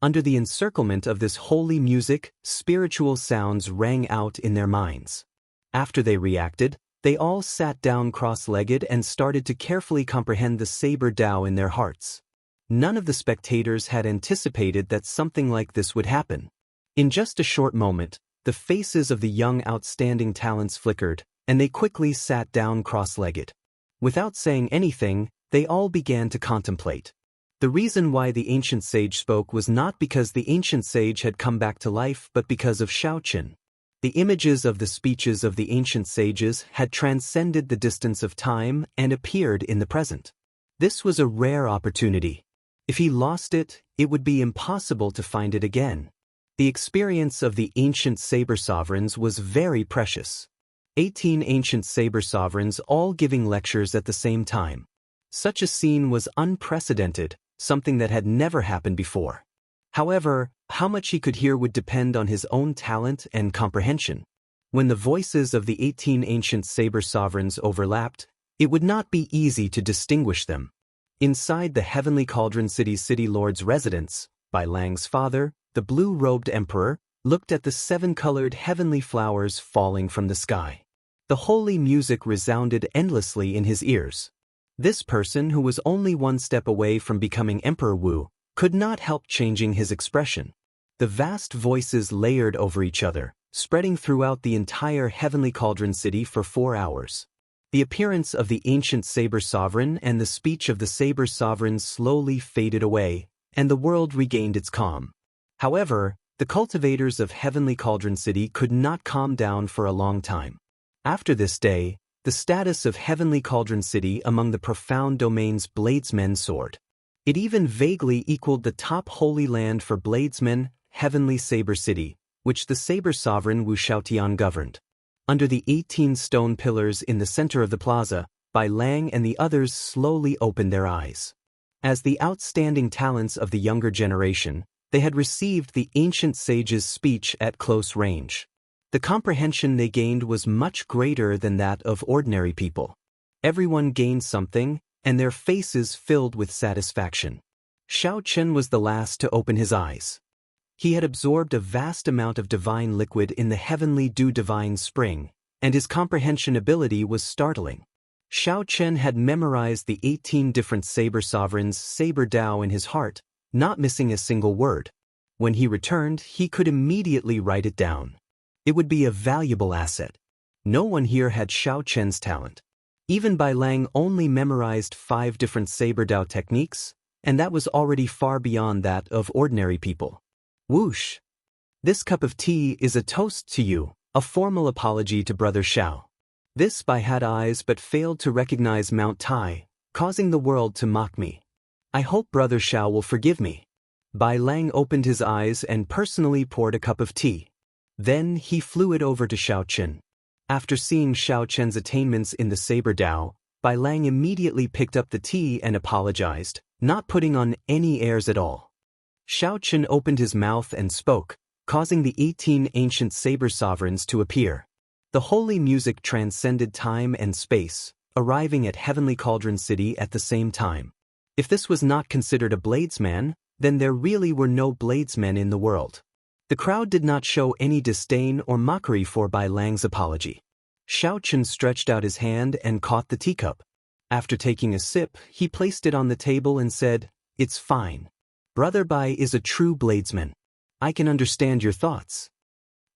Under the encirclement of this holy music, spiritual sounds rang out in their minds. After they reacted, they all sat down cross-legged and started to carefully comprehend the Saber Dao in their hearts. None of the spectators had anticipated that something like this would happen. In just a short moment, the faces of the young outstanding talents flickered, and they quickly sat down cross-legged. Without saying anything, they all began to contemplate. The reason why the ancient sage spoke was not because the ancient sage had come back to life but because of Xiaoqin. The images of the speeches of the ancient sages had transcended the distance of time and appeared in the present. This was a rare opportunity. If he lost it, it would be impossible to find it again. The experience of the ancient saber sovereigns was very precious. 18 ancient saber sovereigns all giving lectures at the same time. Such a scene was unprecedented, something that had never happened before. However, how much he could hear would depend on his own talent and comprehension. When the voices of the 18 ancient saber sovereigns overlapped, it would not be easy to distinguish them. Inside the heavenly cauldron city lord's residence, Bai Lang's father, the blue-robed emperor, looked at the 7-colored heavenly flowers falling from the sky. The holy music resounded endlessly in his ears. This person, who was only one step away from becoming Emperor Wu, could not help changing his expression. The vast voices layered over each other, spreading throughout the entire heavenly cauldron city for 4 hours. The appearance of the ancient saber sovereign and the speech of the saber sovereigns slowly faded away, and the world regained its calm. However, the cultivators of heavenly cauldron city could not calm down for a long time. After this day, the status of heavenly cauldron city among the profound domain's bladesmen soared. It even vaguely equaled the top holy land for bladesmen, heavenly saber city, which the saber sovereign Wu Xiaotian governed. Under the 18 stone pillars in the center of the plaza, Bai Lang and the others slowly opened their eyes. As the outstanding talents of the younger generation, they had received the ancient sage's speech at close range. The comprehension they gained was much greater than that of ordinary people. Everyone gained something, and their faces filled with satisfaction. Xiaoqin was the last to open his eyes. He had absorbed a vast amount of divine liquid in the heavenly dew divine spring, and his comprehension ability was startling. Xiaoqin had memorized the 18 different saber sovereigns' saber Dao in his heart, not missing a single word. When he returned, he could immediately write it down. It would be a valuable asset. No one here had Xiaoqin's talent. Even Bai Lang only memorized 5 different saber Dao techniques, and that was already far beyond that of ordinary people. Whoosh! This cup of tea is a toast to you, a formal apology to Brother Xiao. This Bai had eyes but failed to recognize Mount Tai, causing the world to mock me. I hope Brother Xiao will forgive me. Bai Lang opened his eyes and personally poured a cup of tea. Then he flew it over to Xiaoqin. After seeing Xiaoqin's attainments in the saber Dao, Bai Lang immediately picked up the tea and apologized, not putting on any airs at all. Xiaoqin opened his mouth and spoke, causing the 18 ancient saber sovereigns to appear. The holy music transcended time and space, arriving at heavenly cauldron city at the same time. If this was not considered a bladesman, then there really were no bladesmen in the world. The crowd did not show any disdain or mockery for Bai Lang's apology. Xiaoqin stretched out his hand and caught the teacup. After taking a sip, he placed it on the table and said, "It's fine. Brother Bai is a true bladesman. I can understand your thoughts."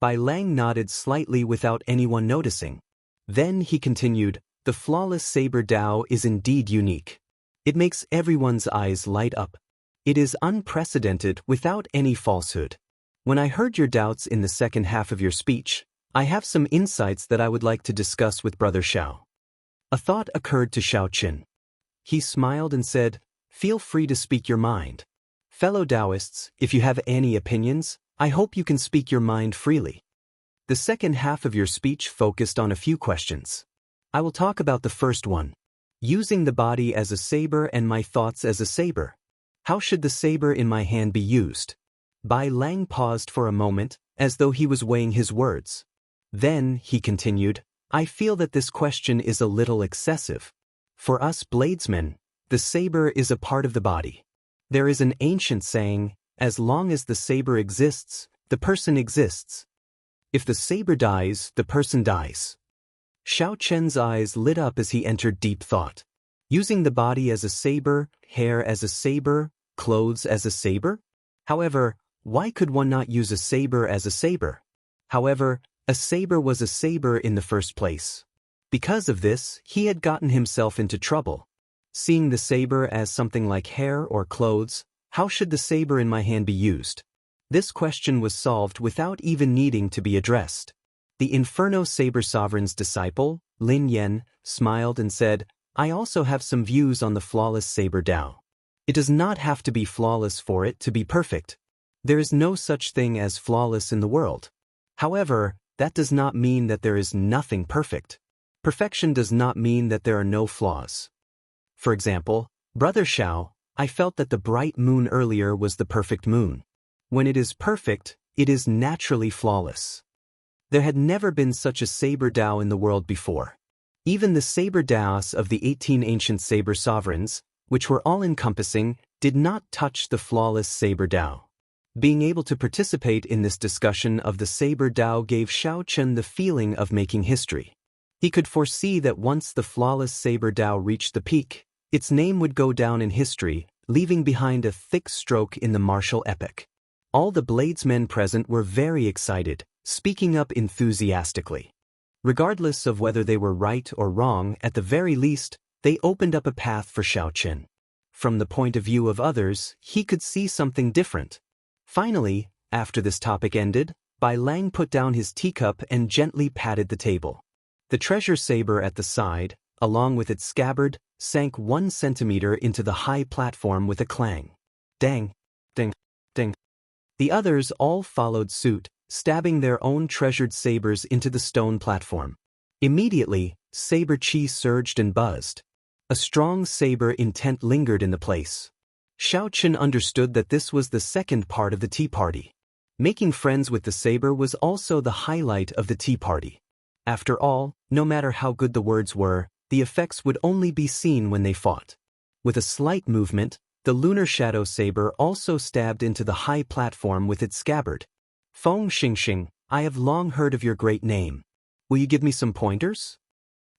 Bai Lang nodded slightly without anyone noticing. Then he continued, "The flawless saber Dao is indeed unique. It makes everyone's eyes light up. It is unprecedented without any falsehood. When I heard your doubts in the second half of your speech, I have some insights that I would like to discuss with Brother Xiao." A thought occurred to Xiaoqin. He smiled and said, "Feel free to speak your mind. Fellow Daoists, if you have any opinions, I hope you can speak your mind freely. The second half of your speech focused on a few questions. I will talk about the first one. Using the body as a saber and my thoughts as a saber. How should the saber in my hand be used? Bai Lang paused for a moment, as though he was weighing his words. Then, he continued, I feel that this question is a little excessive. For us bladesmen, the saber is a part of the body. There is an ancient saying, as long as the saber exists, the person exists. If the saber dies, the person dies. Xiao Chen's eyes lit up as he entered deep thought. Using the body as a saber, hair as a saber, clothes as a saber? However, why could one not use a saber as a saber? However, a saber was a saber in the first place. Because of this, he had gotten himself into trouble. Seeing the saber as something like hair or clothes, how should the saber in my hand be used? This question was solved without even needing to be addressed. The Inferno Saber Sovereign's disciple, Lin Yan, smiled and said, I also have some views on the flawless saber Dao. It does not have to be flawless for it to be perfect. There is no such thing as flawless in the world. However, that does not mean that there is nothing perfect. Perfection does not mean that there are no flaws. For example, Brother Xiao, I felt that the bright moon earlier was the perfect moon. When it is perfect, it is naturally flawless. There had never been such a saber Dao in the world before. Even the saber Daoists of the 18 ancient saber sovereigns, which were all-encompassing, did not touch the flawless saber Dao. Being able to participate in this discussion of the saber Dao gave Xiao Chen the feeling of making history. He could foresee that once the flawless saber Dao reached the peak, its name would go down in history, leaving behind a thick stroke in the martial epic. All the bladesmen present were very excited, speaking up enthusiastically. Regardless of whether they were right or wrong, at the very least, they opened up a path for Xiao Chen. From the point of view of others, he could see something different. Finally, after this topic ended, Bai Lang put down his teacup and gently patted the table. The treasure saber at the side, along with its scabbard, sank 1 centimeter into the high platform with a clang. Dang! Ding! Ding! The others all followed suit, stabbing their own treasured sabers into the stone platform. Immediately, saber chi surged and buzzed. A strong saber intent lingered in the place. Xiao Chen understood that this was the second part of the tea party. Making friends with the saber was also the highlight of the tea party. After all, no matter how good the words were, the effects would only be seen when they fought. With a slight movement, the lunar shadow saber also stabbed into the high platform with its scabbard. Feng Xingxing, I have long heard of your great name. Will you give me some pointers?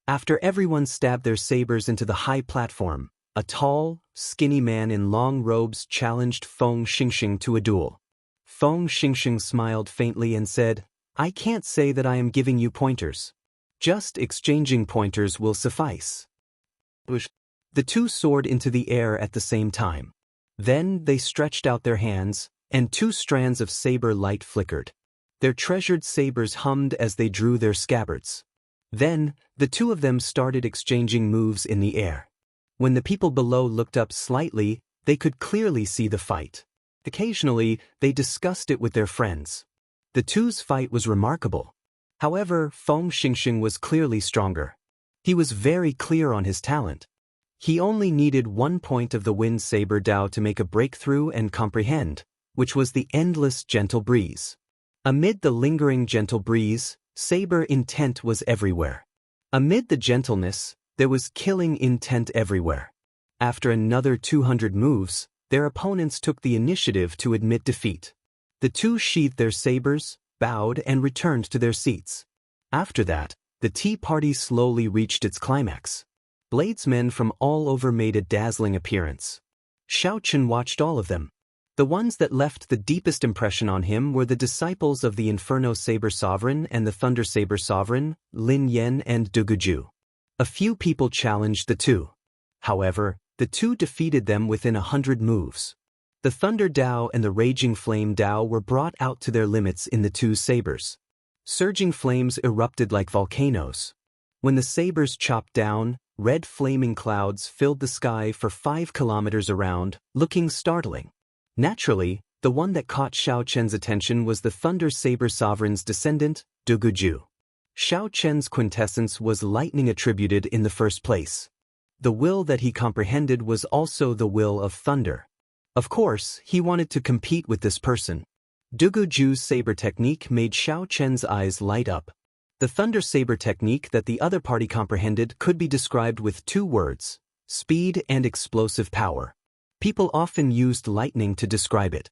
After everyone stabbed their sabers into the high platform, a tall, skinny man in long robes challenged Feng Xingxing to a duel. Feng Xingxing smiled faintly and said, I can't say that I am giving you pointers. Just exchanging pointers will suffice. The two soared into the air at the same time. Then they stretched out their hands, and 2 strands of saber light flickered. Their treasured sabers hummed as they drew their scabbards. Then, the two of them started exchanging moves in the air. When the people below looked up slightly, they could clearly see the fight. Occasionally, they discussed it with their friends. The two's fight was remarkable. However, Feng Xingxing was clearly stronger. He was very clear on his talent. He only needed 1 point of the wind saber Dao to make a breakthrough and comprehend, which was the endless gentle breeze. Amid the lingering gentle breeze, saber intent was everywhere. Amid the gentleness, there was killing intent everywhere. After another 200 moves, their opponents took the initiative to admit defeat. The two sheathed their sabers, bowed and returned to their seats. After that, the tea party slowly reached its climax. Bladesmen from all over made a dazzling appearance. Xiao Chen watched all of them. The ones that left the deepest impression on him were the disciples of the Inferno Saber Sovereign and the Thunder Saber Sovereign, Lin Yan and Duguju. A few people challenged the two. However, the two defeated them within 100 moves. The Thunder Dao and the Raging Flame Dao were brought out to their limits in the two sabers. Surging flames erupted like volcanoes. When the sabers chopped down, red flaming clouds filled the sky for 5 kilometers around, looking startling. Naturally, The one that caught Xiao Chen's attention was the Thunder Saber Sovereign's descendant, Duguju. Xiao Chen's quintessence was lightning attributed in the first place. The will that he comprehended was also the will of thunder. Of course, he wanted to compete with this person. Duguju's saber technique made Xiao Chen's eyes light up. The thunder saber technique that the other party comprehended could be described with two words: speed and explosive power. People often used lightning to describe it.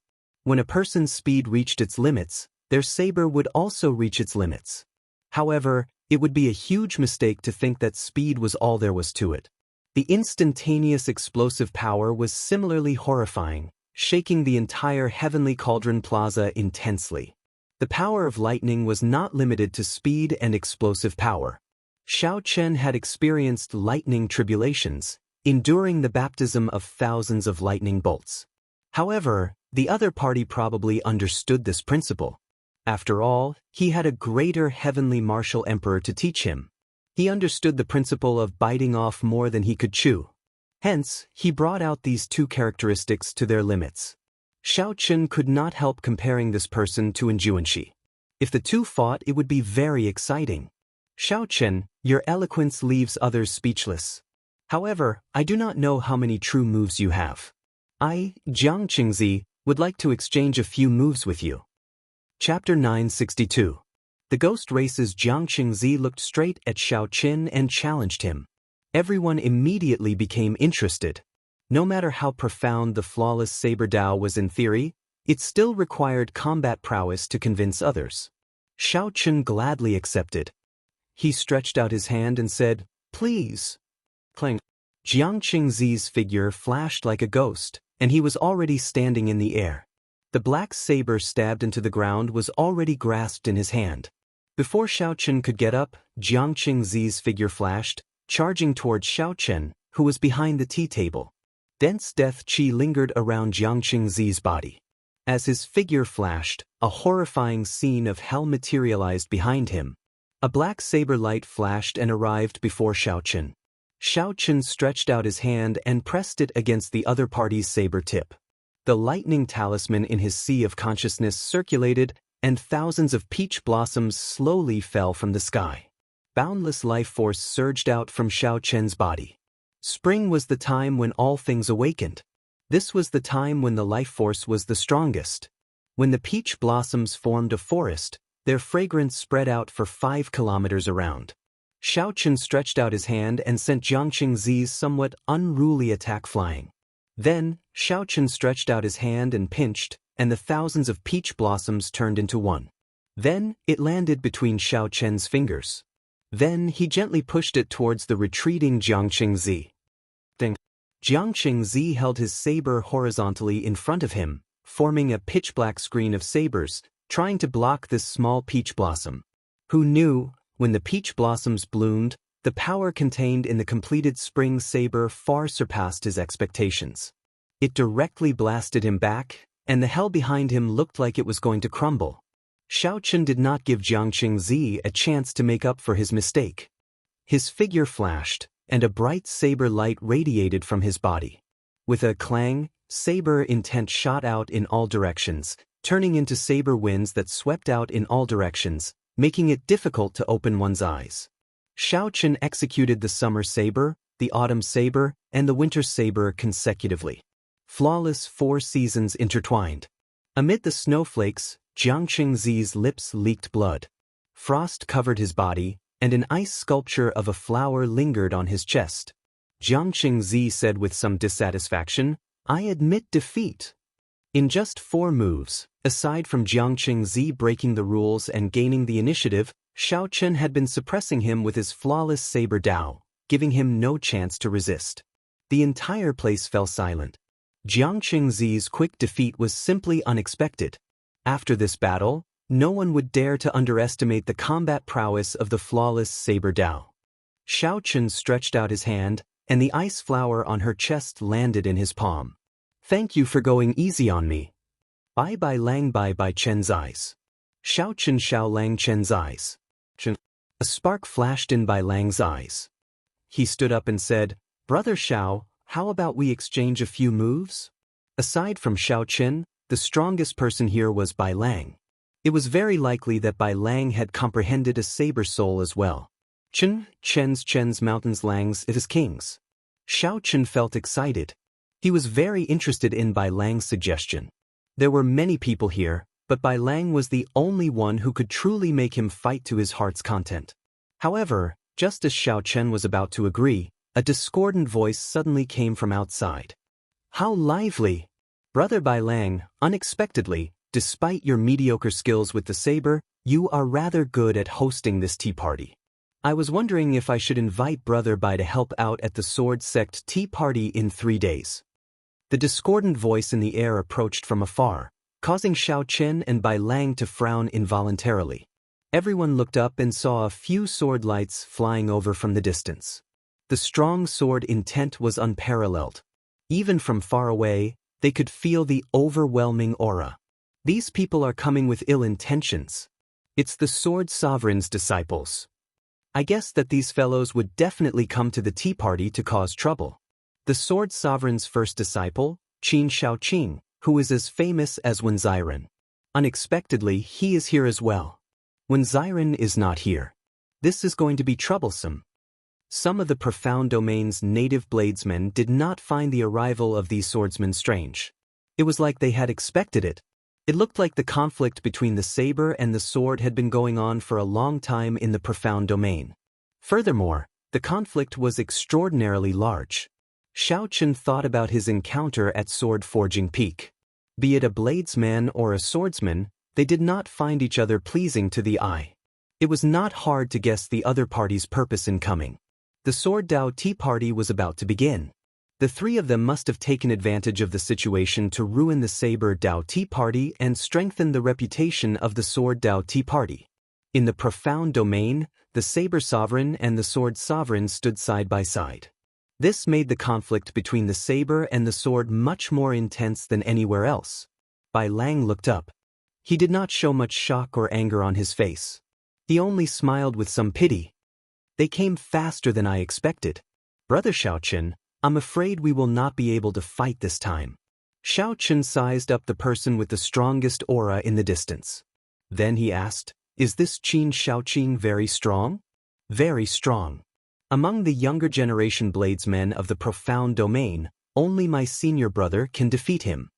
When a person's speed reached its limits, their saber would also reach its limits. However, it would be a huge mistake to think that speed was all there was to it. The instantaneous explosive power was similarly horrifying, shaking the entire Heavenly Cauldron Plaza intensely. The power of lightning was not limited to speed and explosive power. Xiao Chen had experienced lightning tribulations, enduring the baptism of thousands of lightning bolts. However, the other party probably understood this principle. After all, he had a greater heavenly martial emperor to teach him. He understood the principle of biting off more than he could chew. Hence, he brought out these two characteristics to their limits. Xiao Chen could not help comparing this person to Xianxia. If the two fought, it would be very exciting. Xiao Chen, your eloquence leaves others speechless. However, I do not know how many true moves you have. I, Jiang Qingzi, would like to exchange a few moves with you. Chapter 962. The ghost race's Jiang Qingzi looked straight at Xiao Chen and challenged him. Everyone immediately became interested. No matter how profound the flawless saber Dao was in theory, it still required combat prowess to convince others. Xiao Chen gladly accepted. He stretched out his hand and said, "Please." Clang. Jiang Qingzi's figure flashed like a ghost, and he was already standing in the air. The black saber stabbed into the ground was already grasped in his hand. Before Xiao Chen could get up, Jiang Qingzi's figure flashed, charging towards Xiao Chen, who was behind the tea table. Dense death qi lingered around Jiang Qingzi's body. As his figure flashed, a horrifying scene of hell materialized behind him. A black saber light flashed and arrived before Xiao Chen. Xiao Chen stretched out his hand and pressed it against the other party's saber tip. The lightning talisman in his sea of consciousness circulated, and thousands of peach blossoms slowly fell from the sky. Boundless life force surged out from Xiao Chen's body. Spring was the time when all things awakened. This was the time when the life force was the strongest. When the peach blossoms formed a forest, their fragrance spread out for 5 kilometers around. Xiao Chen stretched out his hand and sent Jiang Qingzi's somewhat unruly attack flying. Then, Xiao Chen stretched out his hand and pinched, and the thousands of peach blossoms turned into one. Then, it landed between Xiao Chen's fingers. Then, he gently pushed it towards the retreating Jiang Qingzi. Ding. Jiang Qingzi held his saber horizontally in front of him, forming a pitch-black screen of sabers, trying to block this small peach blossom. Who knew, when the peach blossoms bloomed, the power contained in the completed spring saber far surpassed his expectations. It directly blasted him back, and the hell behind him looked like it was going to crumble. Xiao Chen did not give Jiang Qingzi a chance to make up for his mistake. His figure flashed, and a bright saber light radiated from his body. With a clang, saber intent shot out in all directions, turning into saber winds that swept out in all directions, making it difficult to open one's eyes. Xiao Chen executed the summer saber, the autumn saber, and the winter saber consecutively. Flawless 4 seasons intertwined. Amid the snowflakes, Jiang Qingzi's lips leaked blood. Frost covered his body, and an ice sculpture of a flower lingered on his chest. Jiang Qingzi said with some dissatisfaction, "I admit defeat." In just 4 moves, aside from Jiang Qingzi breaking the rules and gaining the initiative, Xiao Chen had been suppressing him with his flawless saber Dao, giving him no chance to resist. The entire place fell silent. Jiang Qingzi's quick defeat was simply unexpected. After this battle, no one would dare to underestimate the combat prowess of the flawless saber Dao. Xiao Chen stretched out his hand, and the ice flower on her chest landed in his palm. "Thank you for going easy on me." Bai Bai Lang Bai Bai Chen's eyes. Xiao Chen Xiao Lang Chen's eyes. A spark flashed in Bai Lang's eyes. He stood up and said, "Brother Xiao, how about we exchange a few moves?" Aside from Xiao Chen, The strongest person here was Bai Lang. It was very likely that Bai Lang had comprehended a saber soul as well. Chen's mountains langs it is kings. Xiao Chen felt excited. He was very interested in Bai Lang's suggestion. There were many people here, but Bai Lang was the only one who could truly make him fight to his heart's content. However, just as Xiao Chen was about to agree, a discordant voice suddenly came from outside. How lively! Brother Bai Lang, unexpectedly, despite your mediocre skills with the saber, you are rather good at hosting this tea party. I was wondering if I should invite Brother Bai to help out at the Sword Sect tea party in 3 days. The discordant voice in the air approached from afar, causing Xiao Chen and Bai Lang to frown involuntarily. Everyone looked up and saw a few sword lights flying over from the distance. The strong sword intent was unparalleled. Even from far away, they could feel the overwhelming aura. These people are coming with ill intentions. It's the Sword Sovereign's disciples. I guess that these fellows would definitely come to the tea party to cause trouble. The Sword Sovereign's first disciple, Qin Shaoqing, who is as famous as Wen Ziren. Unexpectedly, he is here as well. Wen Ziren is not here. This is going to be troublesome. Some of the Profound Domain's native bladesmen did not find the arrival of these swordsmen strange. It was like they had expected it. It looked like the conflict between the saber and the sword had been going on for a long time in the Profound Domain. Furthermore, the conflict was extraordinarily large. Xiao Chen thought about his encounter at Sword Forging Peak. Be it a bladesman or a swordsman, they did not find each other pleasing to the eye. It was not hard to guess the other party's purpose in coming. The Sword Dao Tea Party was about to begin. The three of them must have taken advantage of the situation to ruin the Saber Dao Tea Party and strengthen the reputation of the Sword Dao Tea Party. In the Profound Domain, the Saber Sovereign and the Sword Sovereign stood side by side. This made the conflict between the saber and the sword much more intense than anywhere else. Bai Lang looked up. He did not show much shock or anger on his face. He only smiled with some pity. They came faster than I expected. Brother Xiao Chen, I'm afraid we will not be able to fight this time. Xiao Chen sized up the person with the strongest aura in the distance. Then he asked, is this Qin Shaoqing very strong? Very strong. Among the younger generation bladesmen of the Profound Domain, only my senior brother can defeat him.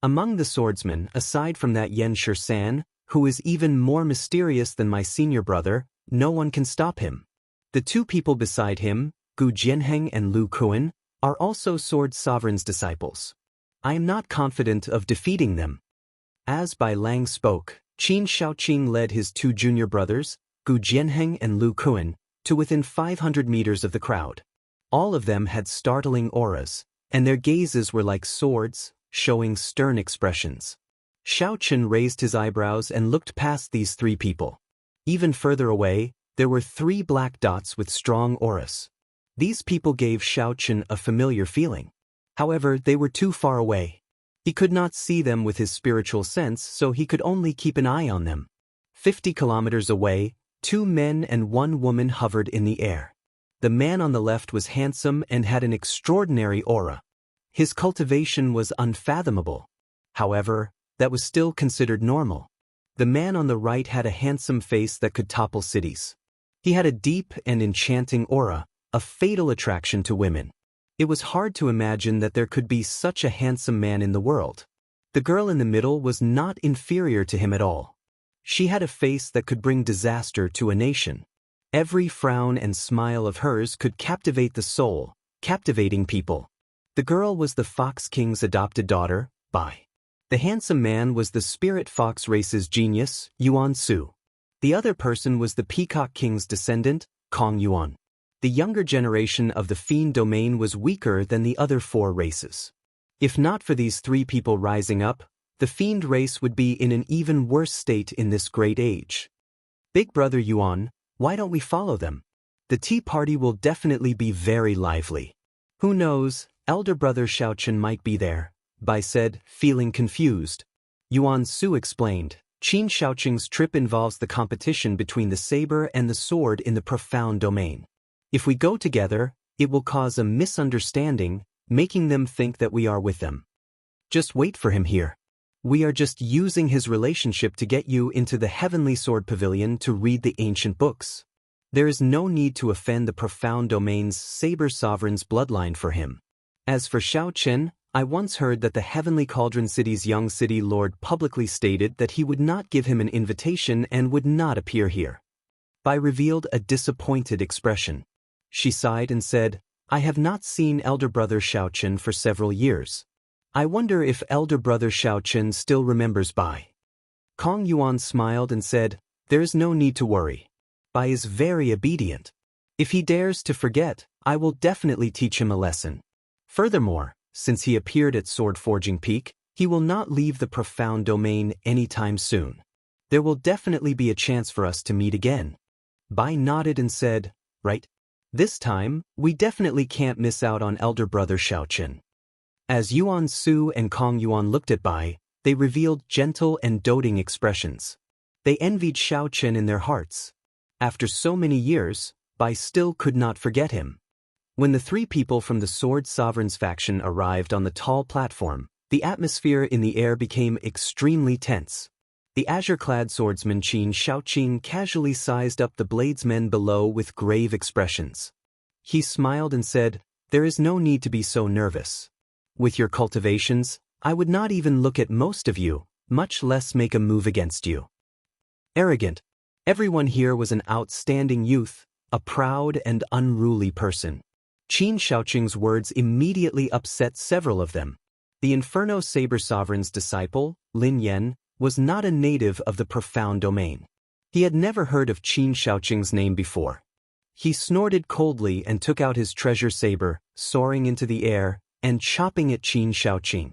Among the swordsmen, aside from that Yan Shisan, who is even more mysterious than my senior brother, no one can stop him. The two people beside him, Gu Jianheng and Lu Kuan, are also Sword Sovereign's disciples. I am not confident of defeating them. As Bai Lang spoke, Qin Shaoqing led his two junior brothers, Gu Jianheng and Lu Kuan, to within 500 meters of the crowd. All of them had startling auras, and their gazes were like swords, showing stern expressions. Xiao Chen raised his eyebrows and looked past these three people. Even further away, there were 3 black dots with strong auras. These people gave Xiao Chen a familiar feeling. However, they were too far away. He could not see them with his spiritual sense, so he could only keep an eye on them. 50 kilometers away, 2 men and 1 woman hovered in the air. The man on the left was handsome and had an extraordinary aura. His cultivation was unfathomable. However, that was still considered normal. The man on the right had a handsome face that could topple cities. He had a deep and enchanting aura, a fatal attraction to women. It was hard to imagine that there could be such a handsome man in the world. The girl in the middle was not inferior to him at all. She had a face that could bring disaster to a nation. Every frown and smile of hers could captivate the soul, captivating people. The girl was the Fox King's adopted daughter, Bai. The handsome man was the Spirit Fox race's genius, Yuan Su. The other person was the Peacock King's descendant, Kong Yuan. The younger generation of the Fiend Domain was weaker than the other 4 races. If not for these 3 people rising up, the Fiend race would be in an even worse state in this great age. Big brother Yuan, why don't we follow them? The tea party will definitely be very lively. Who knows, elder brother Xiao Chen might be there, Bai said, feeling confused. Yuan Su explained, Qin Shaoqing's trip involves the competition between the saber and the sword in the Profound Domain. If we go together, it will cause a misunderstanding, making them think that we are with them. Just wait for him here. We are just using his relationship to get you into the Heavenly Sword Pavilion to read the ancient books. There is no need to offend the profound domain's Saber Sovereign's bloodline for him. As for Xiao Chen, I once heard that the Heavenly Cauldron City's young city lord publicly stated that he would not give him an invitation and would not appear here. Bai revealed a disappointed expression. She sighed and said, I have not seen elder brother Xiao Chen for several years. I wonder if elder brother Xiao Chen still remembers Bai. Kong Yuan smiled and said, there is no need to worry. Bai is very obedient. If he dares to forget, I will definitely teach him a lesson. Furthermore, since he appeared at Sword Forging Peak, he will not leave the profound domain anytime soon. There will definitely be a chance for us to meet again. Bai nodded and said, right? This time, we definitely can't miss out on elder brother Xiao Chen. As Yuan Su and Kong Yuan looked at Bai, they revealed gentle and doting expressions. They envied Xiao Chen in their hearts. After so many years, Bai still could not forget him. When the three people from the Sword Sovereign's faction arrived on the tall platform, the atmosphere in the air became extremely tense. The azure-clad swordsman Qin Shaoqing casually sized up the bladesmen below with grave expressions. He smiled and said, there is no need to be so nervous. With your cultivations, I would not even look at most of you, much less make a move against you. Arrogant. Everyone here was an outstanding youth, a proud and unruly person. Qin Shaoqing's words immediately upset several of them. The Inferno Saber Sovereign's disciple, Lin Yan, was not a native of the profound domain. He had never heard of Qin Shaoqing's name before. He snorted coldly and took out his treasure saber, soaring into the air, and chopping at Qin Shaoqing.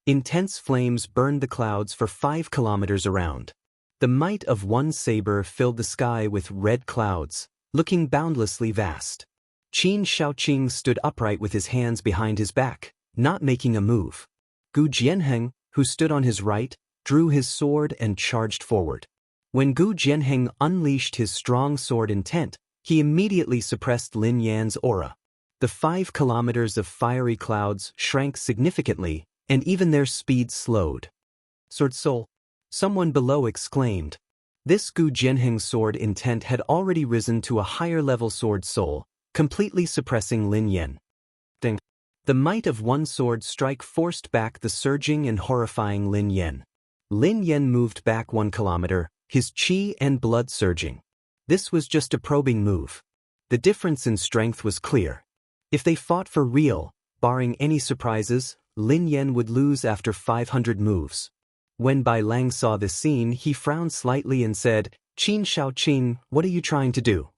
Intense flames burned the clouds for 5 kilometers around. The might of one saber filled the sky with red clouds, looking boundlessly vast. Qin Shaoqing stood upright with his hands behind his back, not making a move. Gu Jianheng, who stood on his right, drew his sword and charged forward. When Gu Jianheng unleashed his strong sword intent, he immediately suppressed Lin Yan's aura. The 5 kilometers of fiery clouds shrank significantly, and even their speed slowed. Sword Soul. Someone below exclaimed. This Gu Jianheng's sword intent had already risen to a higher-level sword soul, completely suppressing Lin Yan. Ding. The might of one sword strike forced back the surging and horrifying Lin Yan. Lin Yan moved back 1 kilometer, his qi and blood surging. This was just a probing move. The difference in strength was clear. If they fought for real, barring any surprises, Lin Yan would lose after 500 moves. When Bai Lang saw this scene, he frowned slightly and said, Qin Shaoqing, what are you trying to do?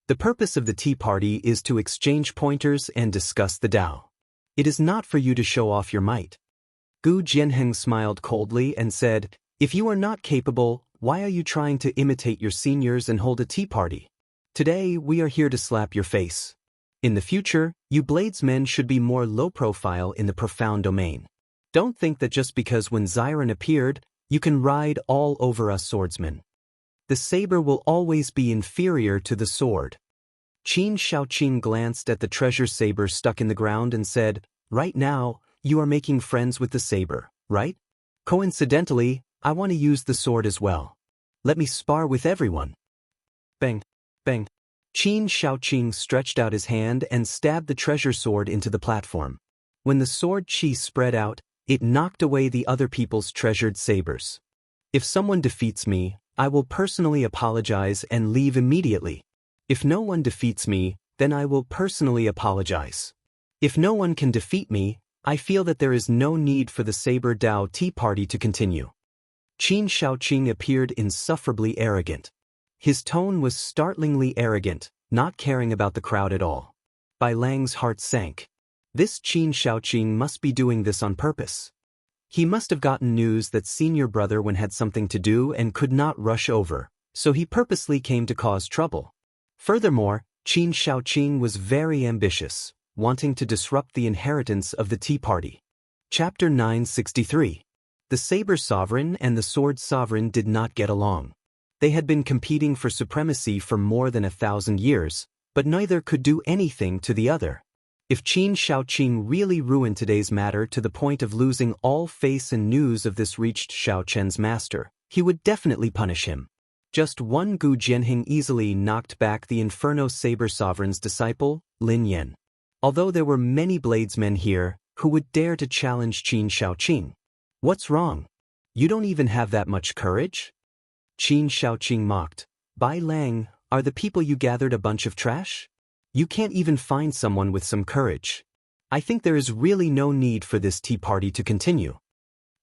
The purpose of the tea party is to exchange pointers and discuss the Tao. It is not for you to show off your might. Gu Jianheng smiled coldly and said, if you are not capable, why are you trying to imitate your seniors and hold a tea party? Today, we are here to slap your face. In the future, you bladesmen should be more low-profile in the profound domain. Don't think that just because when Xiren appeared, you can ride all over us swordsmen. The saber will always be inferior to the sword. Qin Shaoqing glanced at the treasure saber stuck in the ground and said, right now, you are making friends with the saber, right? Coincidentally, I want to use the sword as well. Let me spar with everyone. Bang, bang. Qin Shaoqing stretched out his hand and stabbed the treasure sword into the platform. When the sword qi spread out, it knocked away the other people's treasured sabers. If someone defeats me, I will personally apologize and leave immediately. If no one defeats me, then I will personally apologize. If no one can defeat me, I feel that there is no need for the Saber Dao Tea Party to continue. Qin Shaoqing appeared insufferably arrogant. His tone was startlingly arrogant, not caring about the crowd at all. Bai Lang's heart sank. This Qin Shaoqing must be doing this on purpose. He must have gotten news that senior brother Wen had something to do and could not rush over, so he purposely came to cause trouble. Furthermore, Qin Shaoqing was very ambitious, wanting to disrupt the inheritance of the Tea Party. Chapter 963. The Saber Sovereign and the Sword Sovereign did not get along. They had been competing for supremacy for more than 1,000 years, but neither could do anything to the other. If Qin Shaoqing really ruined today's matter to the point of losing all face and news of this reached Xiao Chen's master, he would definitely punish him. Just one Gu Jianheng easily knocked back the Inferno Saber Sovereign's disciple, Lin Yan. Although there were many bladesmen here who would dare to challenge Qin Shaoqing. What's wrong? You don't even have that much courage? Qin Shaoqing mocked. Bai Lang, are the people you gathered a bunch of trash? You can't even find someone with some courage. I think there is really no need for this tea party to continue.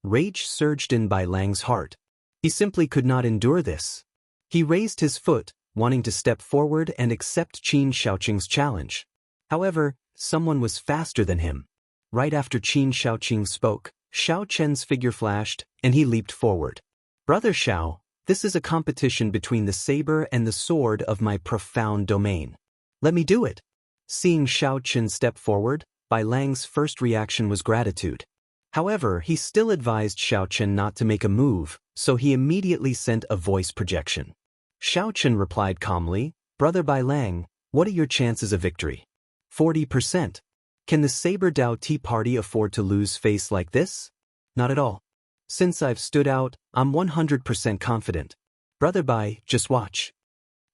Rage surged in Bai Lang's heart. He simply could not endure this. He raised his foot, wanting to step forward and accept Qin Shaoqing's challenge. However, someone was faster than him. Right after Qin Shaoqing spoke, Xiao Chen's figure flashed, and he leaped forward. Brother Xiao, this is a competition between the saber and the sword of my profound domain. Let me do it. Seeing Xiao Chen step forward, Bai Lang's first reaction was gratitude. However, he still advised Xiao Chen not to make a move, so he immediately sent a voice projection. Xiao Chen replied calmly, Brother Bai Lang, what are your chances of victory? 40%. Can the Saber Dao Tea Party afford to lose face like this? Not at all. Since I've stood out, I'm 100% confident. Brother Bai, just watch.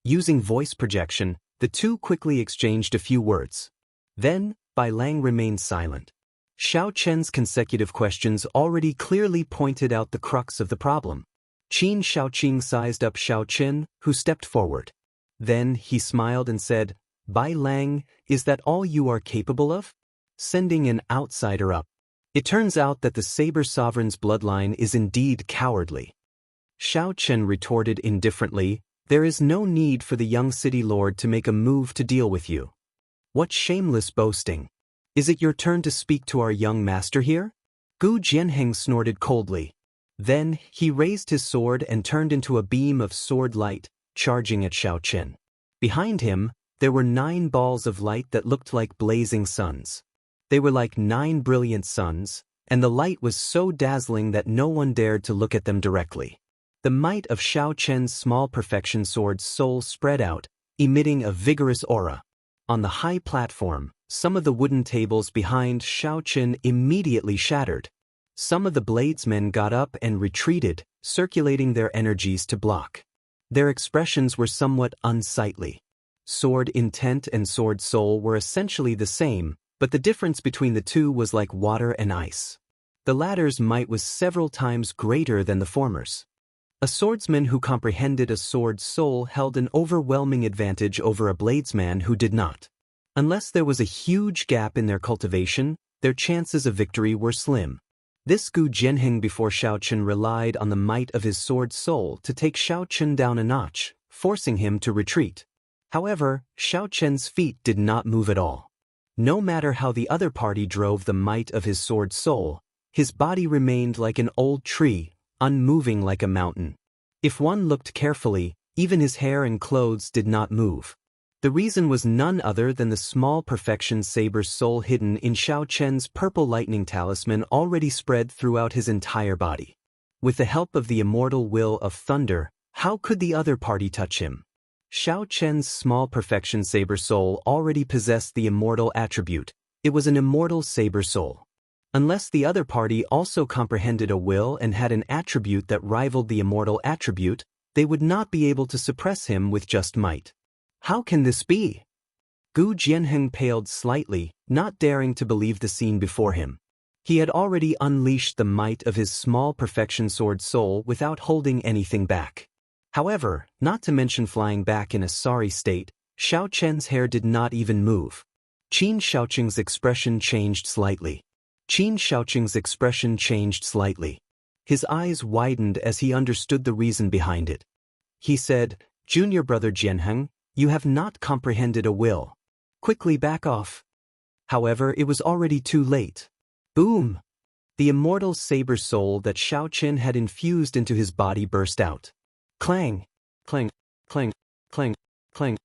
Using voice projection, the two quickly exchanged a few words. Then, Bai Lang remained silent. Xiao Chen's consecutive questions already clearly pointed out the crux of the problem. Qin Shaoqing sized up Xiao Chen, who stepped forward. Then he smiled and said, Bai Lang, is that all you are capable of? Sending an outsider up. It turns out that the Saber Sovereign's bloodline is indeed cowardly. Xiao Chen retorted indifferently, there is no need for the young city lord to make a move to deal with you. What shameless boasting. Is it your turn to speak to our young master here? Gu Jianheng snorted coldly. Then, he raised his sword and turned into a beam of sword light, charging at Xiao Chen. Behind him, there were 9 balls of light that looked like blazing suns. They were like 9 brilliant suns, and the light was so dazzling that no one dared to look at them directly. The might of Xiao Chen's small perfection sword's soul spread out, emitting a vigorous aura. On the high platform, some of the wooden tables behind Xiao Chen immediately shattered. Some of the bladesmen got up and retreated, circulating their energies to block. Their expressions were somewhat unsightly. Sword intent and sword soul were essentially the same, but the difference between the two was like water and ice. The latter's might was several times greater than the former's. A swordsman who comprehended a sword's soul held an overwhelming advantage over a bladesman who did not. Unless there was a huge gap in their cultivation, their chances of victory were slim. This Gu Jianheng before Xiao Chen relied on the might of his sword's soul to take Xiao Chen down a notch, forcing him to retreat. However, Xiao Chen's feet did not move at all. No matter how the other party drove the might of his sword's soul, his body remained like an old tree, unmoving like a mountain. If one looked carefully, even his hair and clothes did not move. The reason was none other than the small perfection saber's soul hidden in Xiao Chen's purple lightning talisman already spread throughout his entire body. With the help of the immortal will of thunder, how could the other party touch him? Xiao Chen's small perfection saber soul already possessed the immortal attribute. It was an immortal saber soul. Unless the other party also comprehended a will and had an attribute that rivaled the immortal attribute, they would not be able to suppress him with just might. How can this be? Gu Jianheng paled slightly, not daring to believe the scene before him. He had already unleashed the might of his small perfection sword soul without holding anything back. However, not to mention flying back in a sorry state, Xiao Chen's hair did not even move. Qin Shaoqing's expression changed slightly. His eyes widened as he understood the reason behind it. He said, Junior brother Jianheng, you have not comprehended a will. Quickly back off. However, it was already too late. Boom! The immortal saber soul that Xiao Chen had infused into his body burst out. Clang! Clang! Clang! Clang! Clang!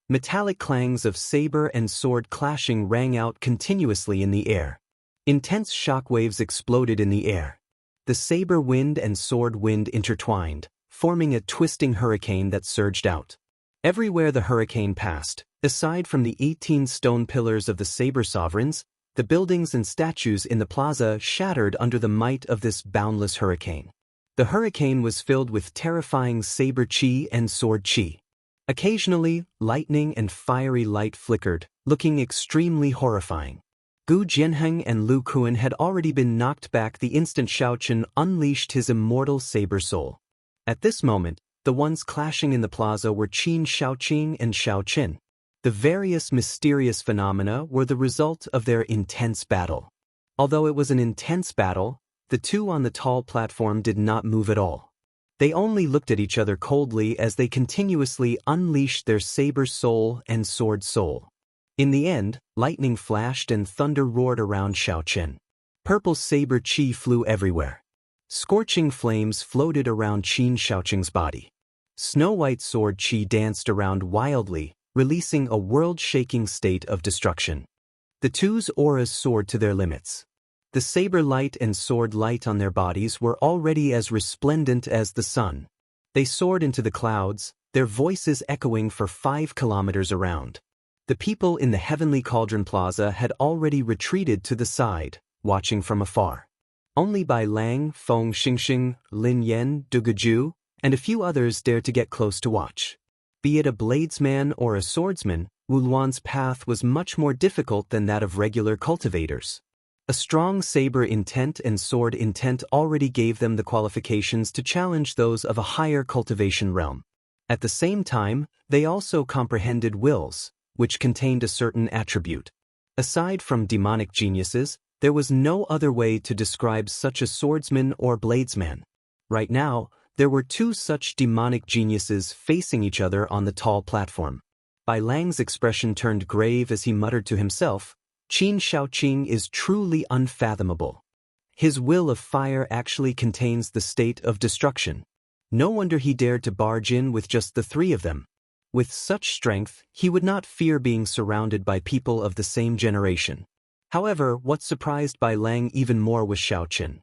Metallic clangs of saber and sword clashing rang out continuously in the air. Intense shockwaves exploded in the air. The saber wind and sword wind intertwined, forming a twisting hurricane that surged out. Everywhere the hurricane passed, Aside from the 18 stone pillars of the saber sovereigns, the buildings and statues in the plaza shattered under the might of this boundless hurricane. The hurricane was filled with terrifying saber chi and sword chi. Occasionally, lightning and fiery light flickered, looking extremely horrifying. Gu Jianheng and Lu Kuan had already been knocked back the instant Xiaochen unleashed his immortal saber soul. At this moment, the ones clashing in the plaza were Qin Shaoqing and Xiaoqin. The various mysterious phenomena were the result of their intense battle. Although it was an intense battle, the two on the tall platform did not move at all. They only looked at each other coldly as they continuously unleashed their saber soul and sword soul. In the end, lightning flashed and thunder roared around Xiaochen. Purple saber chi flew everywhere. Scorching flames floated around Qin Shaoqing's body. Snow-white sword chi danced around wildly, releasing a world-shaking state of destruction. The two's auras soared to their limits. The saber light and sword light on their bodies were already as resplendent as the sun. They soared into the clouds, their voices echoing for 5 kilometers around. The people in the Heavenly Cauldron Plaza had already retreated to the side, watching from afar. Only Bai Lang, Feng Xingxing, Lin Yan, Dugaju, and a few others dared to get close to watch. Be it a bladesman or a swordsman, Wu Luan's path was much more difficult than that of regular cultivators. A strong saber intent and sword intent already gave them the qualifications to challenge those of a higher cultivation realm. At the same time, they also comprehended wills, which contained a certain attribute. Aside from demonic geniuses, there was no other way to describe such a swordsman or bladesman. Right now, there were 2 such demonic geniuses facing each other on the tall platform. Bai Lang's expression turned grave as he muttered to himself, "Qin Shaoqing is truly unfathomable. His will of fire actually contains the state of destruction. No wonder he dared to barge in with just the 3 of them. With such strength, he would not fear being surrounded by people of the same generation." However, what surprised Bai Lang even more was Xiaochen.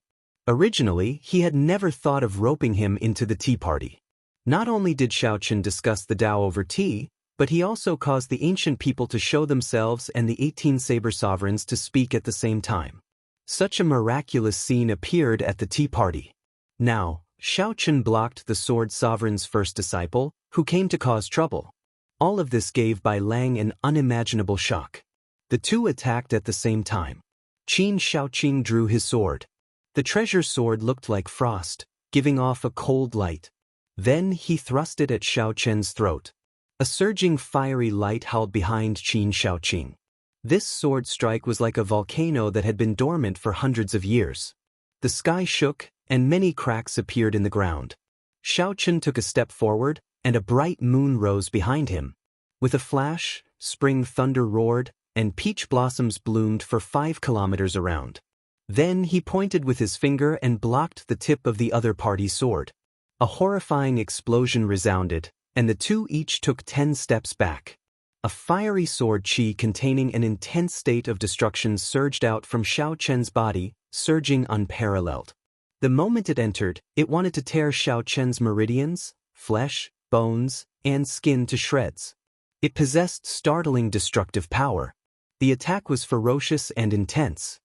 Originally, he had never thought of roping him into the tea party. Not only did Xiaochen discuss the Tao over tea, but he also caused the ancient people to show themselves and the 18 saber sovereigns to speak at the same time. Such a miraculous scene appeared at the tea party. Now, Xiaochen blocked the sword sovereign's first disciple, who came to cause trouble. All of this gave Bai Lang an unimaginable shock. The two attacked at the same time. Qin Shaoqing drew his sword. The treasure sword looked like frost, giving off a cold light. Then he thrust it at Xiaochen's throat. A surging fiery light howled behind Qin Shaoqing. This sword strike was like a volcano that had been dormant for hundreds of years. The sky shook, and many cracks appeared in the ground. Xiaochen took a step forward, and a bright moon rose behind him. With a flash, spring thunder roared, and peach blossoms bloomed for 5 kilometers around. Then he pointed with his finger and blocked the tip of the other party's sword. A horrifying explosion resounded, and the two each took 10 steps back. A fiery sword chi containing an intense state of destruction surged out from Xiaochen's body, surging unparalleled. The moment it entered, it wanted to tear Xiaochen's meridians, flesh, bones, and skin to shreds. It possessed startling destructive power. The attack was ferocious and intense.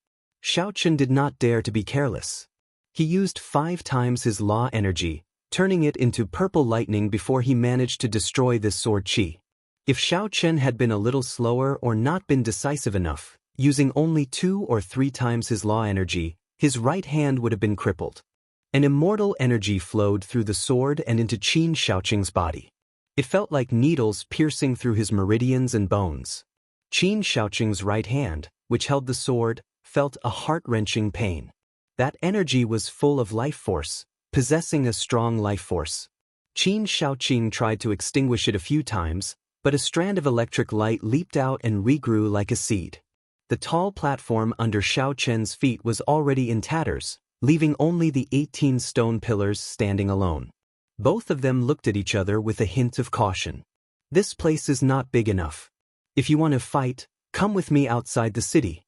Xiaochen did not dare to be careless. He used 5 times his law energy, turning it into purple lightning before he managed to destroy this sword chi. If Xiaochen had been a little slower or not been decisive enough, using only 2 or 3 times his law energy, his right hand would have been crippled. An immortal energy flowed through the sword and into Qin Shaoqing's body. It felt like needles piercing through his meridians and bones. Qin Shaoqing's right hand, which held the sword, felt a heart-wrenching pain. That energy was full of life force, possessing a strong life force. Qin Shaoqing tried to extinguish it a few times, but a strand of electric light leaped out and regrew like a seed. The tall platform under Xiaochen's feet was already in tatters, leaving only the 18 stone pillars standing alone. Both of them looked at each other with a hint of caution. "This place is not big enough. If you want to fight, come with me outside the city,"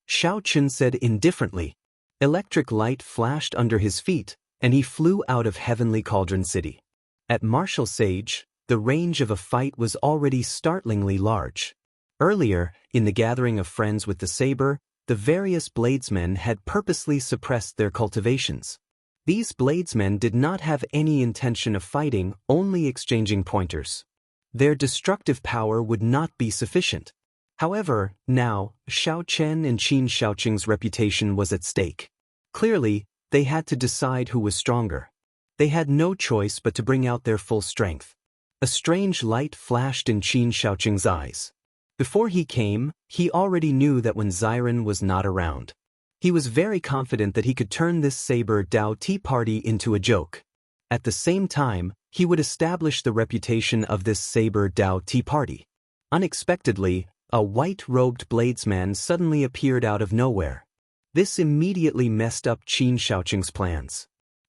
Xiaochen said indifferently. Electric light flashed under his feet, and he flew out of Heavenly Cauldron City. At Martial Sage, the range of a fight was already startlingly large. Earlier, in the gathering of friends with the saber, the various bladesmen had purposely suppressed their cultivations. These bladesmen did not have any intention of fighting, only exchanging pointers. Their destructive power would not be sufficient. However, now, Xiao Chen and Qin Shaoqing's reputation was at stake. Clearly, they had to decide who was stronger. They had no choice but to bring out their full strength. A strange light flashed in Qin Shaoqing's eyes. Before he came, he already knew that when Xiren was not around. He was very confident that he could turn this saber Dao tea party into a joke. At the same time, he would establish the reputation of this saber Dao tea party. Unexpectedly, a white-robed bladesman suddenly appeared out of nowhere. This immediately messed up Qin Shaoqing's plans.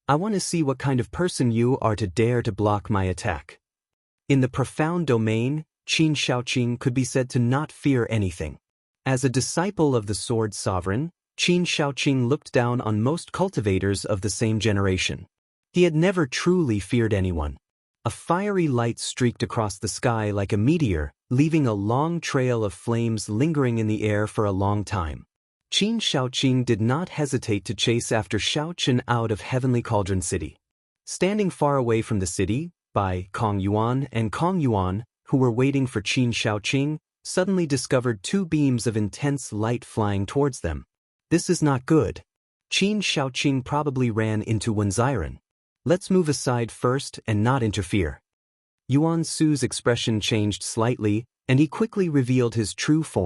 I want to see what kind of person you are to dare to block my attack. In the profound domain, Qin Shaoqing could be said to not fear anything. As a disciple of the Sword Sovereign, Qin Shaoqing looked down on most cultivators of the same generation. He had never truly feared anyone. A fiery light streaked across the sky like a meteor, leaving a long trail of flames lingering in the air for a long time. Qin Shaoqing did not hesitate to chase after Xiao Chen out of Heavenly Cauldron City. Standing far away from the city, Bai Kong Yuan and Kong Yuan, who were waiting for Qin Shaoqing, suddenly discovered two beams of intense light flying towards them. This is not good. Qin Shaoqing probably ran into Wen Xiren. Let's move aside first and not interfere. Yuan Su's expression changed slightly, and he quickly revealed his true form.